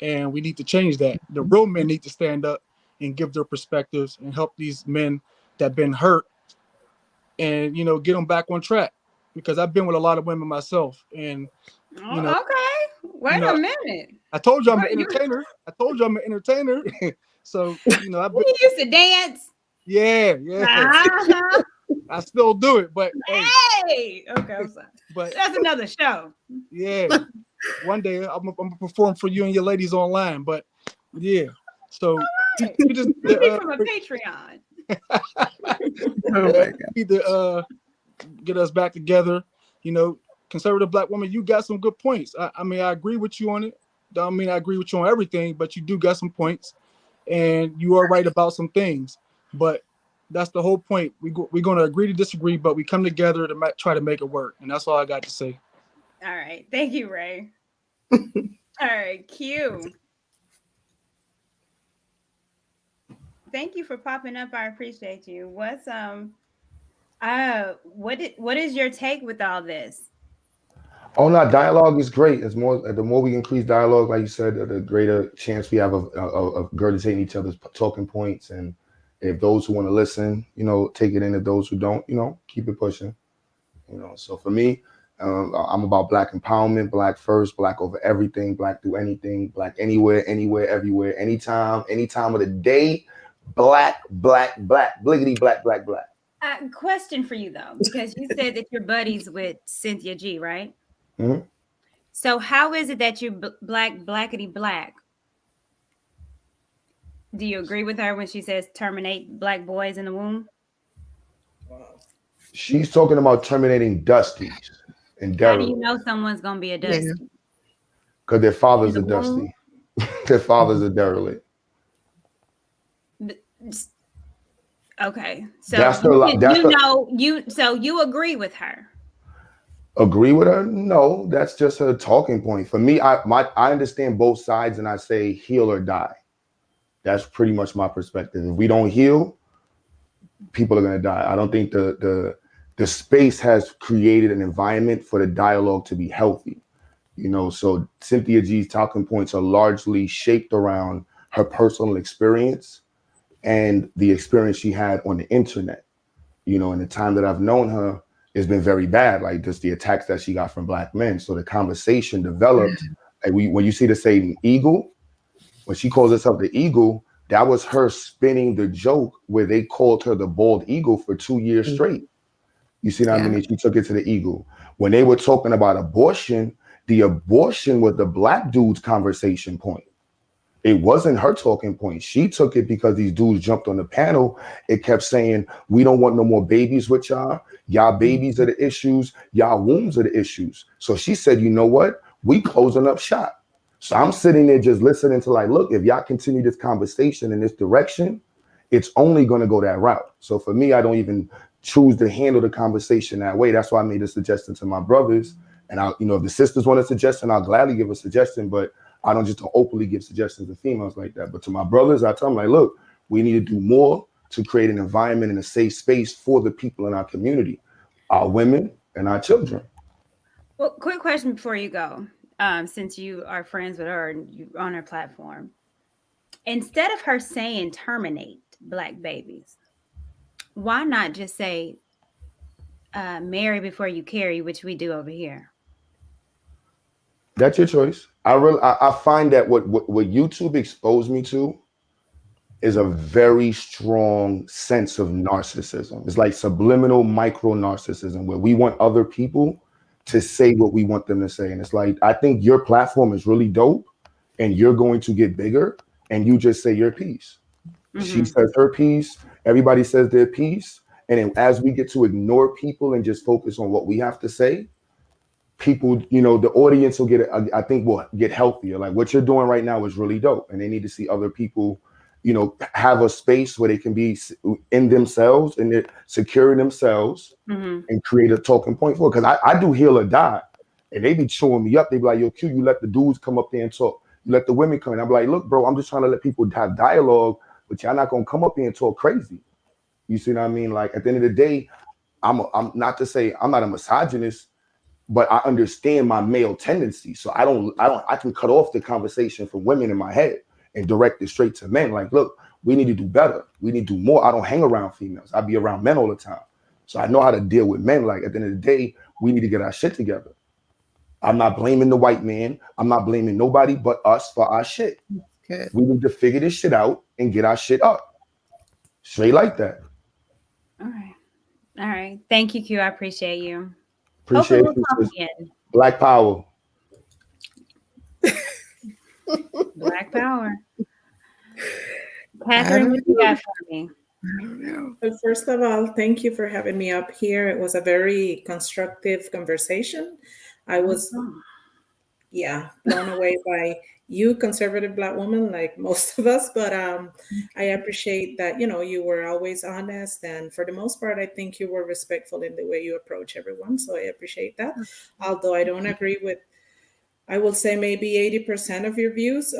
and we need to change that. The real men need to stand up and give their perspectives and help these men that been hurt, and you know, get them back on track. Because I've been with a lot of women myself, and you know, okay, wait a minute. I told you I'm an entertainer. So you know, you used to dance. Yeah. I still do it, but hey, okay, I'm sorry. But that's another show. Yeah, one day I'm gonna perform for you and your ladies online. But yeah, so you just from a Patreon. Need to get us back together. You know, conservative black woman, you got some good points. I mean, I agree with you on it. I mean, I agree with you on everything, but you do got some points, and you are right about some things. But that's the whole point. We're going to agree to disagree, but we come together to try to make it work. And that's all I got to say. All right. Thank you, Ray. All right, Q. Thank you for popping up. I appreciate you. What is your take with all this? Oh no, dialogue is great. It's more, the more we increase dialogue, like you said, the greater chance we have of regurgitating each other's talking points. And if those who want to listen, you know, take it in. If those who don't, you know, keep it pushing. You know, so for me, I'm about black empowerment, black first, black over everything, black through anything, black anywhere, everywhere, anytime of the day, black, bliggity, black. Question for you though, because you said that you're buddies with Cynthia G, right? Mm-hmm. So how is it that you're blackity black? Do you agree with her when she says terminate black boys in the womb? She's talking about terminating Dusties and derelict. How do you know someone's gonna be a Dusty? Because their fathers are Dusty. Their fathers are derelict. Okay, so you agree with her? Agree with her? No, that's just her talking point. For me, I understand both sides, and I say heal or die. That's pretty much my perspective. If we don't heal, people are going to die. I don't think the space has created an environment for the dialogue to be healthy. So Cynthia G's talking points are largely shaped around her personal experience and the experience she had on the internet. In the time that I've known her, it's been very bad, like just the attacks that she got from Black men. So the conversation developed. Like when you see the saying eagle, when she calls herself the eagle, that was her spinning the joke where they called her the bald eagle for 2 years straight. You see what I mean? She took it to the eagle. When they were talking about abortion, the abortion was the Black dude's conversation point. It wasn't her talking point. She took it because these dudes jumped on the panel. It kept saying, we don't want no more babies with y'all. Y'all babies are the issues. Y'all wombs are the issues. So she said, you know what? We closing up shop. So I'm sitting there just listening to like, look, if y'all continue this conversation in this direction, it's only going to go that route. So for me, I don't even choose to handle the conversation that way. That's why I made a suggestion to my brothers. And if the sisters want a suggestion, I'll gladly give a suggestion, but I don't just openly give suggestions to females like that. But to my brothers, I tell them like, look, we need to do more to create an environment and a safe space for the people in our community, our women and our children. Well, quick question before you go. Since you are friends with her and you're on her platform, instead of her saying terminate Black babies, why not just say marry before you carry, which we do over here? That's your choice. I find that what YouTube exposed me to is a very strong sense of narcissism. It's like subliminal micro narcissism where we want other people to say what we want them to say. And it's like, I think your platform is really dope and you're going to get bigger and you just say your piece. Mm-hmm. She says her piece, everybody says their piece. And then as we get to ignore people and just focus on what we have to say, people, the audience will will get healthier. Like what you're doing right now is really dope. And they need to see other people, have a space where they can be in themselves and they're securing themselves and create a talking point for it. Because I do heal or die. And they be chewing me up. They be like, yo, Q, you let the dudes come up there and talk. You let the women come in. I'm like, look, bro, I'm just trying to let people have dialogue, but y'all not going to come up here and talk crazy. You see what I mean? Like at the end of the day, I'm not to say I'm not a misogynist, but I understand my male tendency. So I can cut off the conversation for women in my head and direct it straight to men. Like, look, we need to do better. We need to do more. I don't hang around females. I be around men all the time. So I know how to deal with men. Like at the end of the day, we need to get our shit together. I'm not blaming the white man. I'm not blaming nobody but us for our shit. Good. We need to figure this shit out and get our shit up. Straight like that. All right. Thank you, Q. I appreciate you. Appreciate you. Black power. Black power. Catherine, what you got for me? I don't know. But first of all, thank you for having me up here. It was a very constructive conversation. I was, blown away by you, conservative Black woman, like most of us. But I appreciate that, you were always honest. And for the most part, I think you were respectful in the way you approach everyone. So I appreciate that. Although I don't agree with, I will say maybe 80% of your views.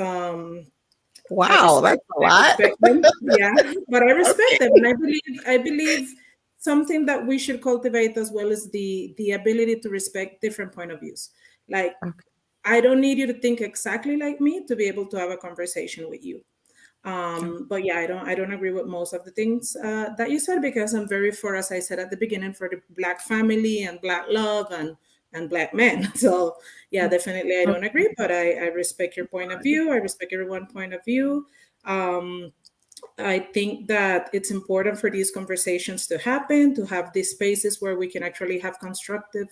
Wow, that's a lot. Yeah, but I respect them. And I believe something that we should cultivate as well is the ability to respect different point of views. Like, I don't need you to think exactly like me to be able to have a conversation with you. But yeah, I don't agree with most of the things that you said, because I'm very for, as I said at the beginning, for the Black family and Black love and Black men. So yeah, definitely I don't agree, but I respect your point of view. I respect everyone's point of view. I think that it's important for these conversations to happen, to have these spaces where we can actually have constructive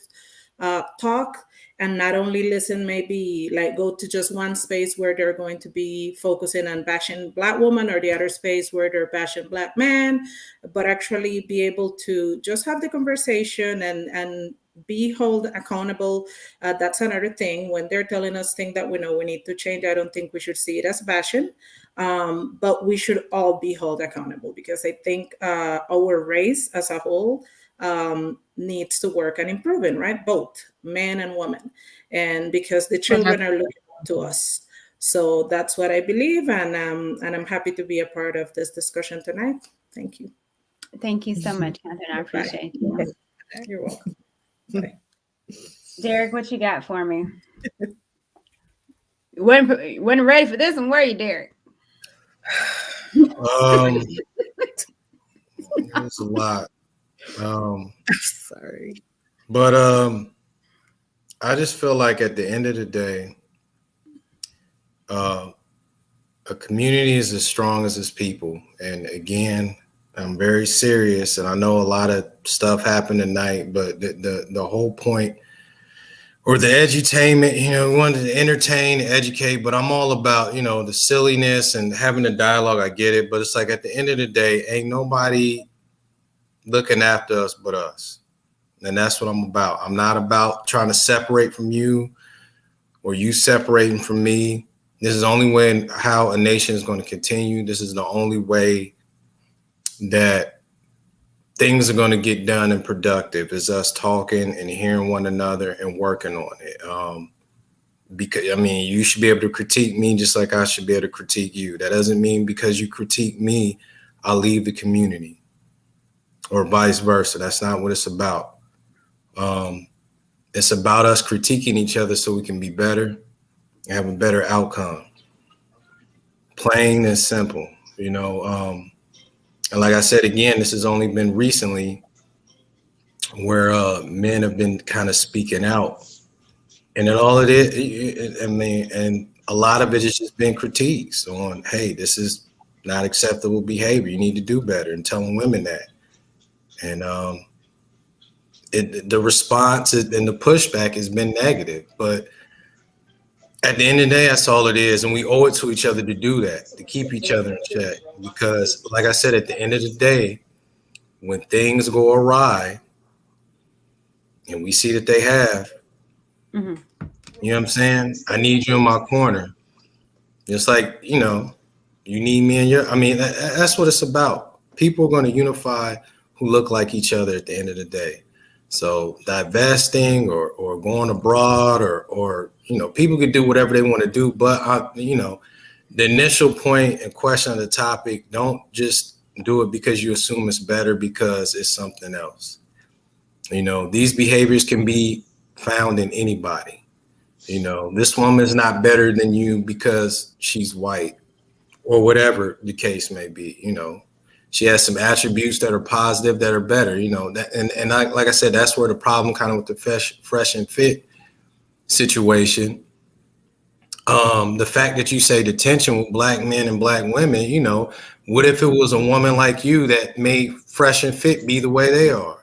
talk and not only listen, maybe like go to just one space where they're going to be focusing on bashing Black women, or the other space where they're bashing Black men, but actually be able to just have the conversation and be held accountable. That's another thing. When they're telling us things that we know we need to change, I don't think we should see it as bashing, but we should all be held accountable, because I think our race as a whole needs to work on improving, right? Both men and women, and because the children are looking up to us. So that's what I believe, and I'm happy to be a part of this discussion tonight. Thank you. Thank you so much, Catherine. I appreciate you. You're welcome. Bye. Derek, what you got for me? Wasn't ready for this one, were you, Derek? It's a lot. I'm sorry. But I just feel like at the end of the day, a community is as strong as its people. And again, I'm very serious, and I know a lot of stuff happened tonight, but the whole point, or the edutainment, we wanted to entertain, educate, but I'm all about, the silliness and having a dialogue. I get it, but it's like at the end of the day, ain't nobody looking after us but us. And that's what I'm about. I'm not about trying to separate from you or you separating from me. This is the only way how a nation is going to continue. This is the only way that things are going to get done and productive, is us talking and hearing one another and working on it. Because you should be able to critique me just like I should be able to critique you. That doesn't mean because you critique me, I'll leave the community, or vice versa. That's not what it's about. It's about us critiquing each other so we can be better and have a better outcome. Plain and simple, and like I said, again, this has only been recently where men have been kind of speaking out. And then all it is, and a lot of it has just been critiques on, hey, this is not acceptable behavior. You need to do better, and telling women that. And the response and the pushback has been negative. But at the end of the day, that's all it is. And we owe it to each other to do that, to keep each other in check. Because like I said, at the end of the day, when things go awry, and we see that they have, you know what I'm saying? I need you in my corner. It's like, you need me in your, that's what it's about. People are going to unify who look like each other at the end of the day. So divesting or going abroad or people can do whatever they want to do. But, the initial point and question of the topic, don't just do it because you assume it's better because it's something else. These behaviors can be found in anybody. This woman is not better than you because she's white or whatever the case may be. She has some attributes that are positive, that are better, like I said, that's where the problem kind of with the fresh and fit situation. The fact that you say the tension with black men and black women, what if it was a woman like you that made fresh and fit be the way they are?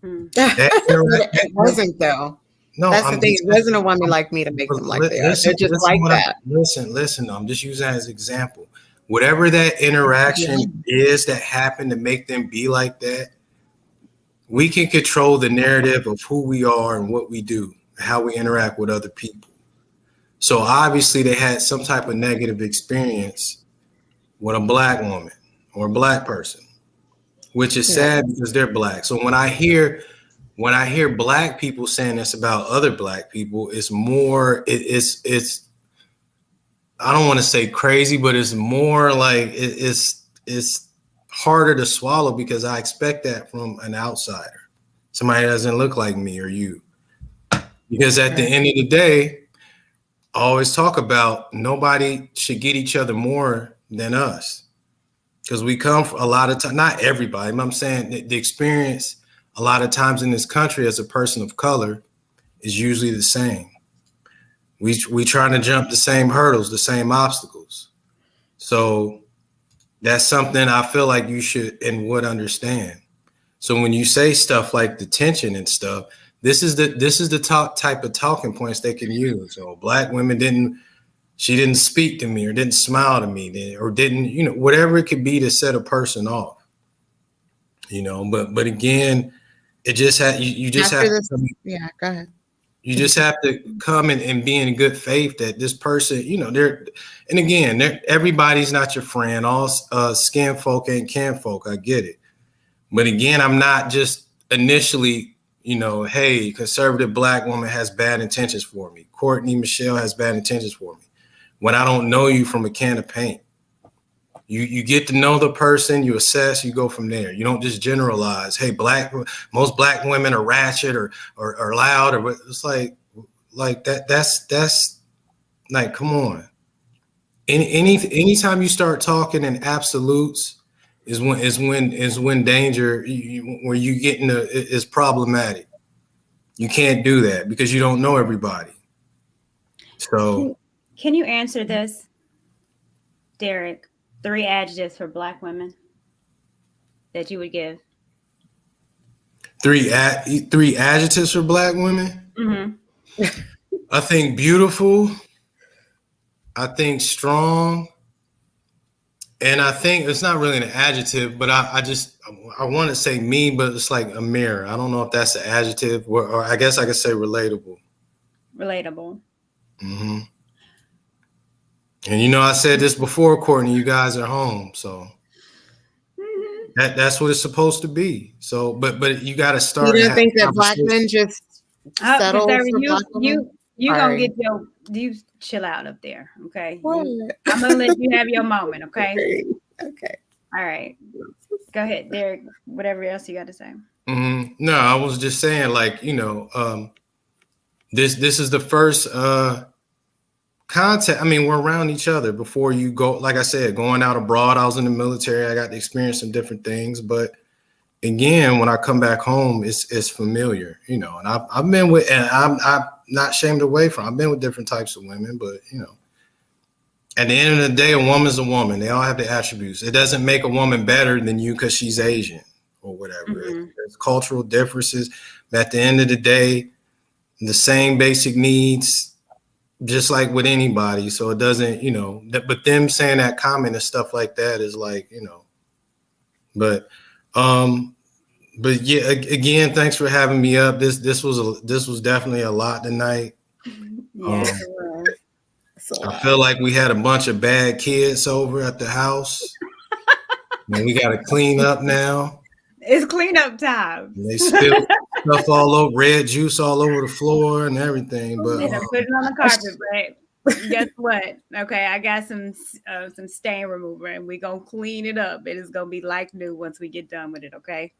It wasn't though. No, that's the thing. It wasn't a woman like me to make them like they are. They're just like that. Listen. I'm just using that as an example. Whatever that interaction is that happened to make them be like that, we can control the narrative of who we are and what we do, how we interact with other people. So obviously they had some type of negative experience with a black woman or a black person, which is sad because they're black. So when I hear black people saying this about other black people, it's more, it's I don't want to say crazy, but it's more like it's harder to swallow because I expect that from an outsider, somebody that doesn't look like me or you. Because at the end of the day, I always talk about nobody should get each other more than us. Because we come from a lot of time, not everybody, but I'm saying the experience a lot of times in this country as a person of color is usually the same. We trying to jump the same hurdles, the same obstacles. So that's something I feel like you should and would understand. So when you say stuff like the tension and stuff, this is the top type of talking points they can use. So black women she didn't speak to me or didn't smile to me or didn't, whatever it could be to set a person off. But again, it just had you just have to go ahead. You just have to come and be in good faith that this person, everybody's not your friend. All skin folk ain't kin folk. I get it. But again, I'm not just initially, hey, conservative black woman has bad intentions for me. Courtney Michelle has bad intentions for me. When I don't know you from a can of paint. You get to know the person, you assess, you go from there. You don't just generalize. Hey, most black women are ratchet or loud, or it's like that. That's like, come on. Anytime you start talking in absolutes is when danger, where you get into is problematic. You can't do that because you don't know everybody. So can you answer this, Derek? 3 adjectives for black women that you would give. 3 adjectives for black women. Mm-hmm. I think beautiful. I think strong. And I think it's not really an adjective, but I want to say mean, but it's like a mirror. I don't know if that's an adjective, or I guess I could say relatable. Relatable. Mm-hmm. And I said this before, Courtney. You guys are home, so that's what it's supposed to be. So, but you got to start. You don't think that black men just settle for black women? You gonna get you chill out up there, okay? I'm gonna let you have your moment, okay? Okay. All right. Go ahead, Derek. Whatever else you got to say. Mm-hmm. No, I was just saying, like, this is the first contact. I mean, we're around each other before you go. Like I said, going out abroad, I was in the military. I got to experience some different things, but again, when I come back home, it's familiar, and I've been with, and I'm not shamed away from. I've been with different types of women, but at the end of the day, a woman's a woman. They all have the attributes. It doesn't make a woman better than you because she's Asian or whatever. Mm-hmm. There's cultural differences. But at the end of the day, the same basic needs, just like with anybody. So it doesn't, but them saying that comment and stuff like that is like, but yeah, again, thanks for having me up. This was definitely a lot tonight. Yes, it was. I feel like we had a bunch of bad kids over at the house. And we got to clean up now. It's cleanup time. And they spilled stuff all over, red juice all over the floor and everything. But they done put it on the carpet, right? Guess what? Okay, I got some stain remover, and we gonna clean it up. It is gonna be like new once we get done with it. Okay.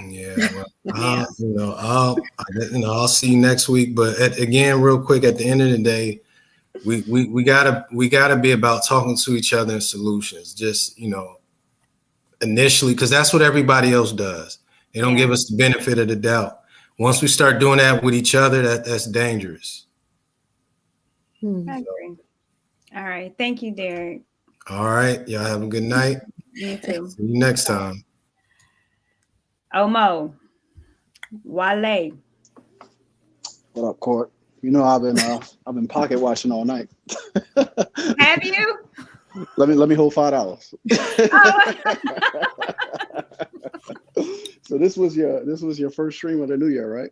Yeah, well, I'll see you next week. But again, real quick, at the end of the day, we gotta be about talking to each other and solutions. Just initially, because that's what everybody else does. They don't give us the benefit of the doubt. Once we start doing that with each other, that's dangerous. I agree. All right, thank you, Derek. All right, y'all have a good night. You too. See you next time. Omo, Wale. What up, Court? I've been pocket watching all night. Have you? Let me hold $5. So this was your first stream of the new year, right?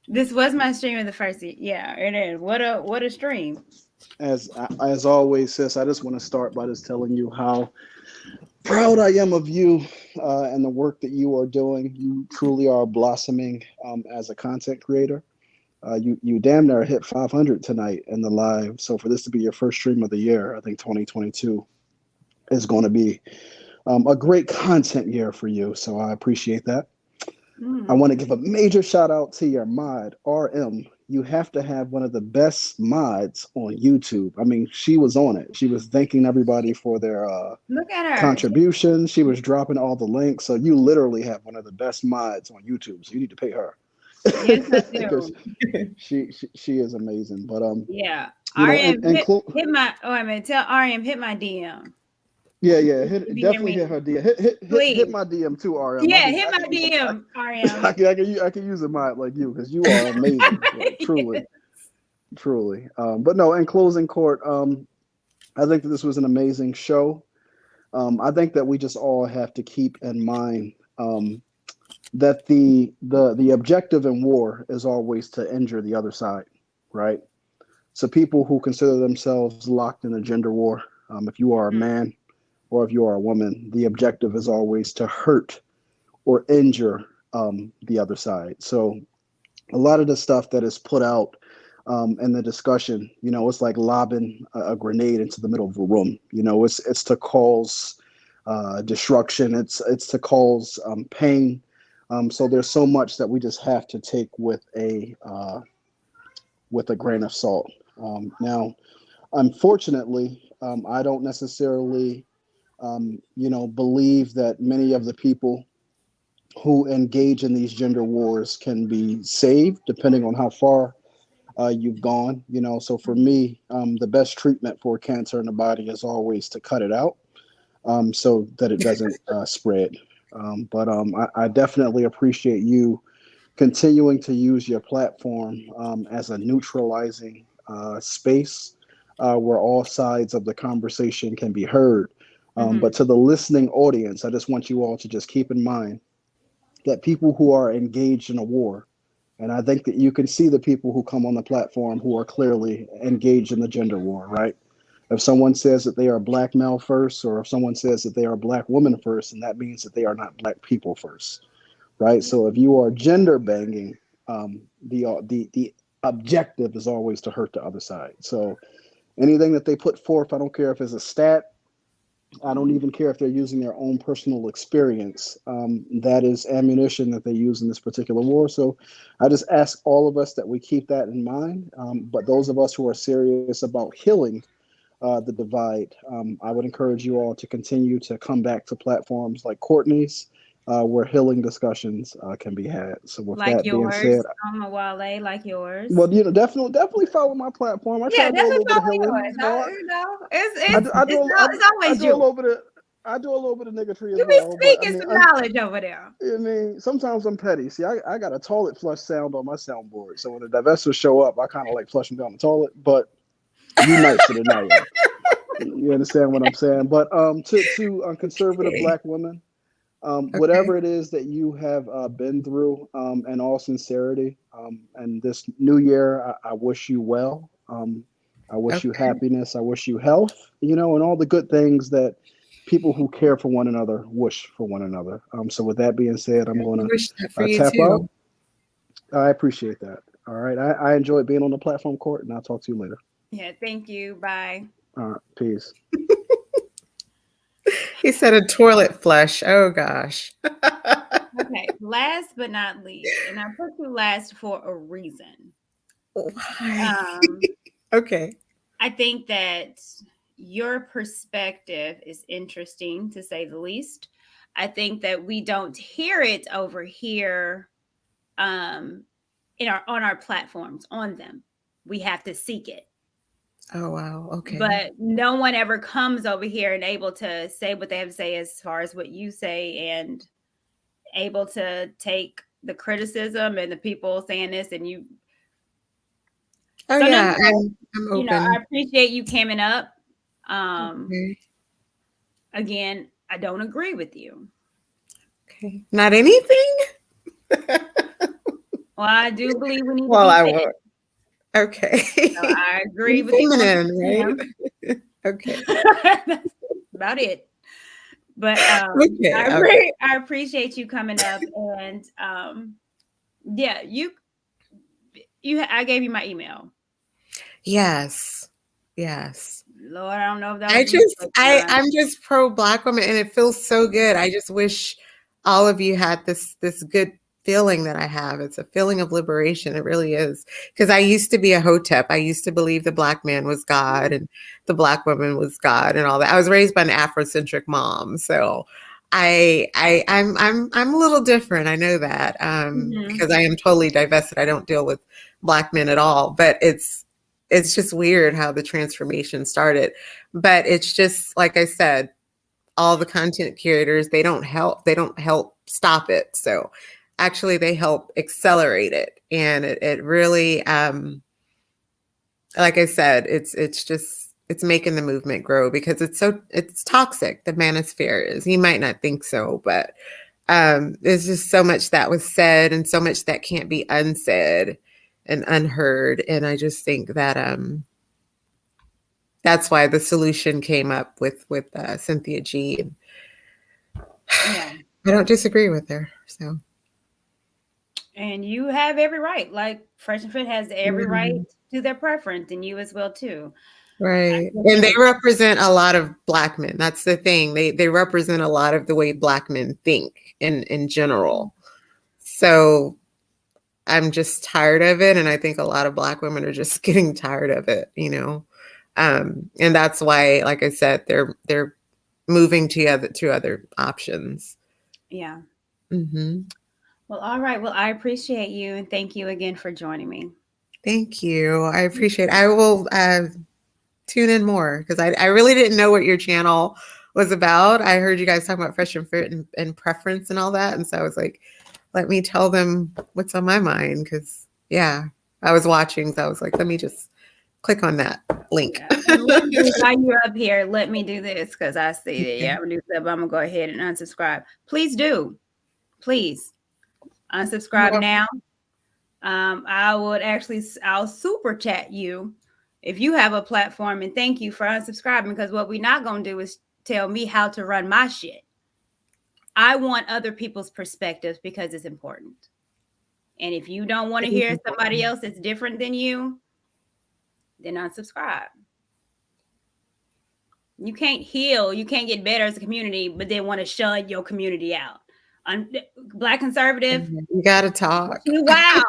This was my stream of the first year. Yeah, it is. What a stream. As always, sis, I just want to start by just telling you how proud I am of you and the work that you are doing. You truly are blossoming as a content creator. You damn near hit 500 tonight in the live. So for this to be your first stream of the year, I think 2022 is going to be a great content year for you. So I appreciate that. I want to give a major shout out to your mod, RM. You have to have one of the best mods on YouTube. I mean, she was on it. She was thanking everybody for their look at her contribution. She was dropping all the links. So you literally have one of the best mods on YouTube. So you need to pay her. Yes, I do. she is amazing. But yeah, RM hit my. Oh, I mean, tell RM hit my DM. Yeah, definitely hit her DM. Hit my DM too, RM. Yeah, hit my DM, RM. I can use a mod like you because you are amazing, truly. But no, in closing, Court, I think that this was an amazing show. I think that we just all have to keep in mind that the objective in war is always to injure the other side, right? So people who consider themselves locked in a gender war, if you are a man or if you are a woman, the objective is always to hurt or injure the other side. So a lot of the stuff that is put out in the discussion, it's like lobbing a grenade into the middle of a room. It's to cause destruction. It's to cause pain. So there's so much that we just have to take with a grain of salt. Now, unfortunately, I don't necessarily, believe that many of the people who engage in these gender wars can be saved, depending on how far you've gone. So for me, the best treatment for cancer in the body is always to cut it out, so that it doesn't spread. But I definitely appreciate you continuing to use your platform as a neutralizing space where all sides of the conversation can be heard. But to the listening audience, I just want you all to just keep in mind that people who are engaged in a war, and I think that you can see the people who come on the platform who are clearly engaged in the gender war, right? If someone says that they are black male first, or if someone says that they are black woman first, and that means that they are not black people first, right? So if you are gender banging, the objective is always to hurt the other side. So anything that they put forth, I don't care if it's a stat, I don't even care if they're using their own personal experience. That is ammunition that they use in this particular war. So I just ask all of us that we keep that in mind. But those of us who are serious about healing the divide, I would encourage you all to continue to come back to platforms like Courtney's, where healing discussions can be had. So with like that yours, being said, Wale, like yours. well, definitely follow my platform. I try to do a little bit of healing. It's always you. I do a little bit of niggatry as You be well. speaking some knowledge over there. I mean, sometimes I'm petty. See, I got a toilet flush sound on my soundboard. So when the divestors show up, I kind of like flush them down the toilet. But you nicer than I am. You understand what I'm saying? But to conservative Black women, whatever it is that you have been through, in all sincerity, and this new year, I wish you well. I wish you happiness. I wish you health, and all the good things that people who care for one another wish for one another. So with that being said, I'm going to tap out. I appreciate that. All right. I enjoyed being on the platform, Court, and I'll talk to you later. Yeah, thank you. Bye. All right. Peace. He said a toilet flush. Oh, gosh. Okay. Last but not least, and I put you last for a reason. Why? Okay. I think that your perspective is interesting, to say the least. I think that we don't hear it over here on our platforms, on them. We have to seek it. Oh, wow. Okay. But no one ever comes over here and able to say what they have to say as far as what you say, and able to take the criticism and the people saying this, and you. Oh, so yeah. I'm open. I appreciate you coming up. Again, I don't agree with you. Okay. Not anything? Well, I do believe we need Well, to I be fair. won't. Okay. So I agree with you. Feminine, right? Okay. That's about it. But Okay, I appreciate you coming up, and yeah, I gave you my email. Yes. Lord, I don't know if that was I'm just pro Black woman, and it feels so good. I just wish all of you had this good feeling that I have. It's a feeling of liberation. It really is. Because I used to be a hotep. I used to believe the Black man was God and the Black woman was God and all that. I was raised by an Afrocentric mom, so I'm a little different. I know that because I am totally divested. I don't deal with Black men at all. But it's just weird how the transformation started. But it's just like I said, all the content curators, they don't help stop it. So actually they help accelerate it. And it really, like I said, it's making the movement grow, because it's toxic. The manosphere is. You might not think so, but there's just so much that was said and so much that can't be unsaid and unheard. And I just think that that's why the solution came up with Cynthia G. Yeah. I don't disagree with her. So. And you have every right. Like Fresh and Fit has every right to their preference, and you as well too. Right. And they represent a lot of Black men. That's the thing. They represent a lot of the way Black men think in general. So I'm just tired of it. And I think a lot of Black women are just getting tired of it, you know. And that's why, like I said, they're moving to other options. Yeah. Mm-hmm. Well, all right. Well, I appreciate you, and thank you again for joining me. Thank you. I appreciate it. I will tune in more, because I really didn't know what your channel was about. I heard you guys talking about Fresh and Fit and preference and all that. And so I was like, let me tell them what's on my mind, because, yeah, I was watching. So I was like, let me just click on that link. Yeah. While you're up here, let me do this, because I see that. Yeah, I'm going to go ahead and unsubscribe. Please do. Please unsubscribe now. I'll super chat you if you have a platform, and thank you for unsubscribing, because what we're not going to do is tell me how to run my shit. I want other people's perspectives, because it's important. And if you don't want to hear somebody else that's different than you, then unsubscribe. You can't heal, you can't get better as a community, but then want to shun your community out. Black conservative, you gotta talk. Wow.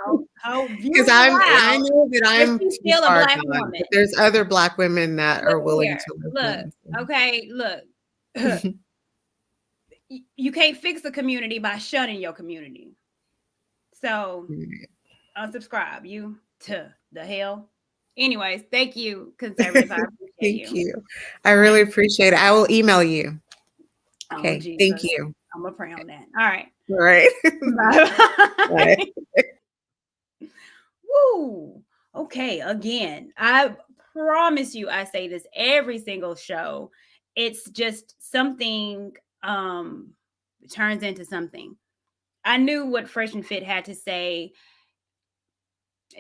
Because I know that I'm still a Black woman. But there's other Black women that are willing to listen. Look. You can't fix a community by shunning your community. So unsubscribe you to the hell. Anyways, thank you, conservative. I appreciate Thank you. I really appreciate it. I will email you. Okay. Thank you. I'm gonna pray on that. All right. All right. Bye. Woo. Okay. Again, I promise you, I say this every single show. It's just something turns into something. I knew what Fresh and Fit had to say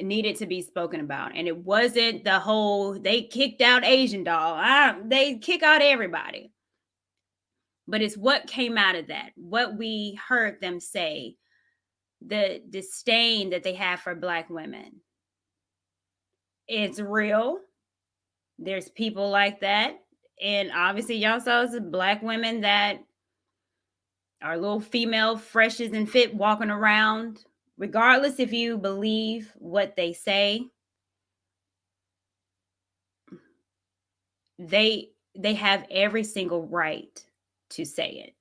needed to be spoken about, and it wasn't the whole they kicked out Asian doll. They kick out everybody. But it's what came out of that, what we heard them say, the disdain that they have for Black women. It's real. There's people like that. And obviously, y'all saw some Black women that are little female freshes and fit walking around. Regardless if you believe what they say, they have every single right to say it.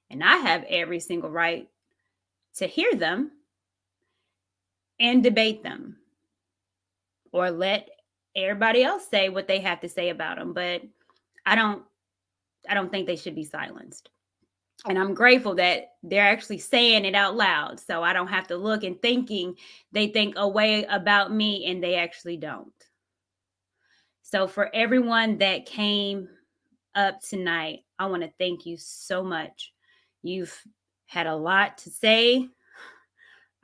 And I have every single right to hear them and debate them, or let everybody else say what they have to say about them. But I don't think they should be silenced. And I'm grateful that they're actually saying it out loud, so I don't have to look and thinking they think a way about me, and they actually don't. So for everyone that came up tonight, I want to thank you so much. You've had a lot to say.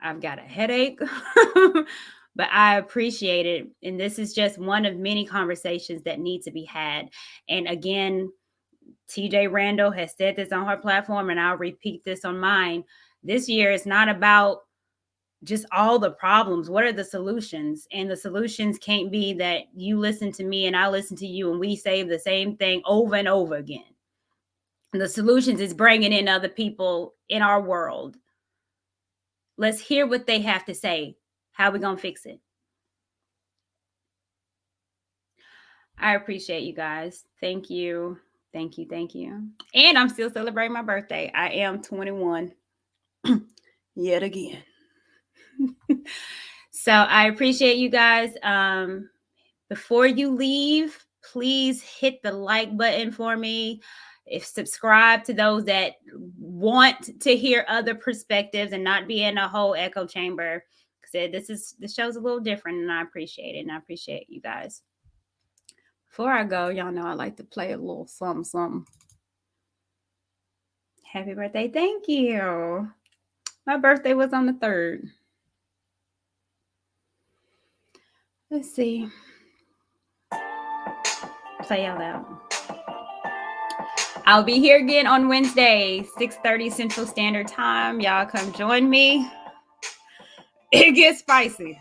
I've got a headache, but I appreciate it. And this is just one of many conversations that need to be had. And again, TJ Randall has said this on her platform, and I'll repeat this on mine. This year is not about just all the problems. What are the solutions? And the solutions can't be that you listen to me and I listen to you and we say the same thing over and over again. And the solutions is bringing in other people in our world. Let's hear what they have to say. How are we going to fix it? I appreciate you guys. Thank you. Thank you. Thank you. And I'm still celebrating my birthday. I am 21 yet again. So I appreciate you guys. Before you leave, please hit the like button for me. Subscribe to those that want to hear other perspectives and not be in a whole echo chamber. Because this show's a little different, and I appreciate it. And I appreciate you guys. Before I go, y'all know I like to play a little something. Happy birthday. Thank you. My birthday was on the 3rd. Let's see. Play y'all out. I'll be here again on Wednesday, 6:30 Central Standard Time. Y'all come join me. It gets spicy.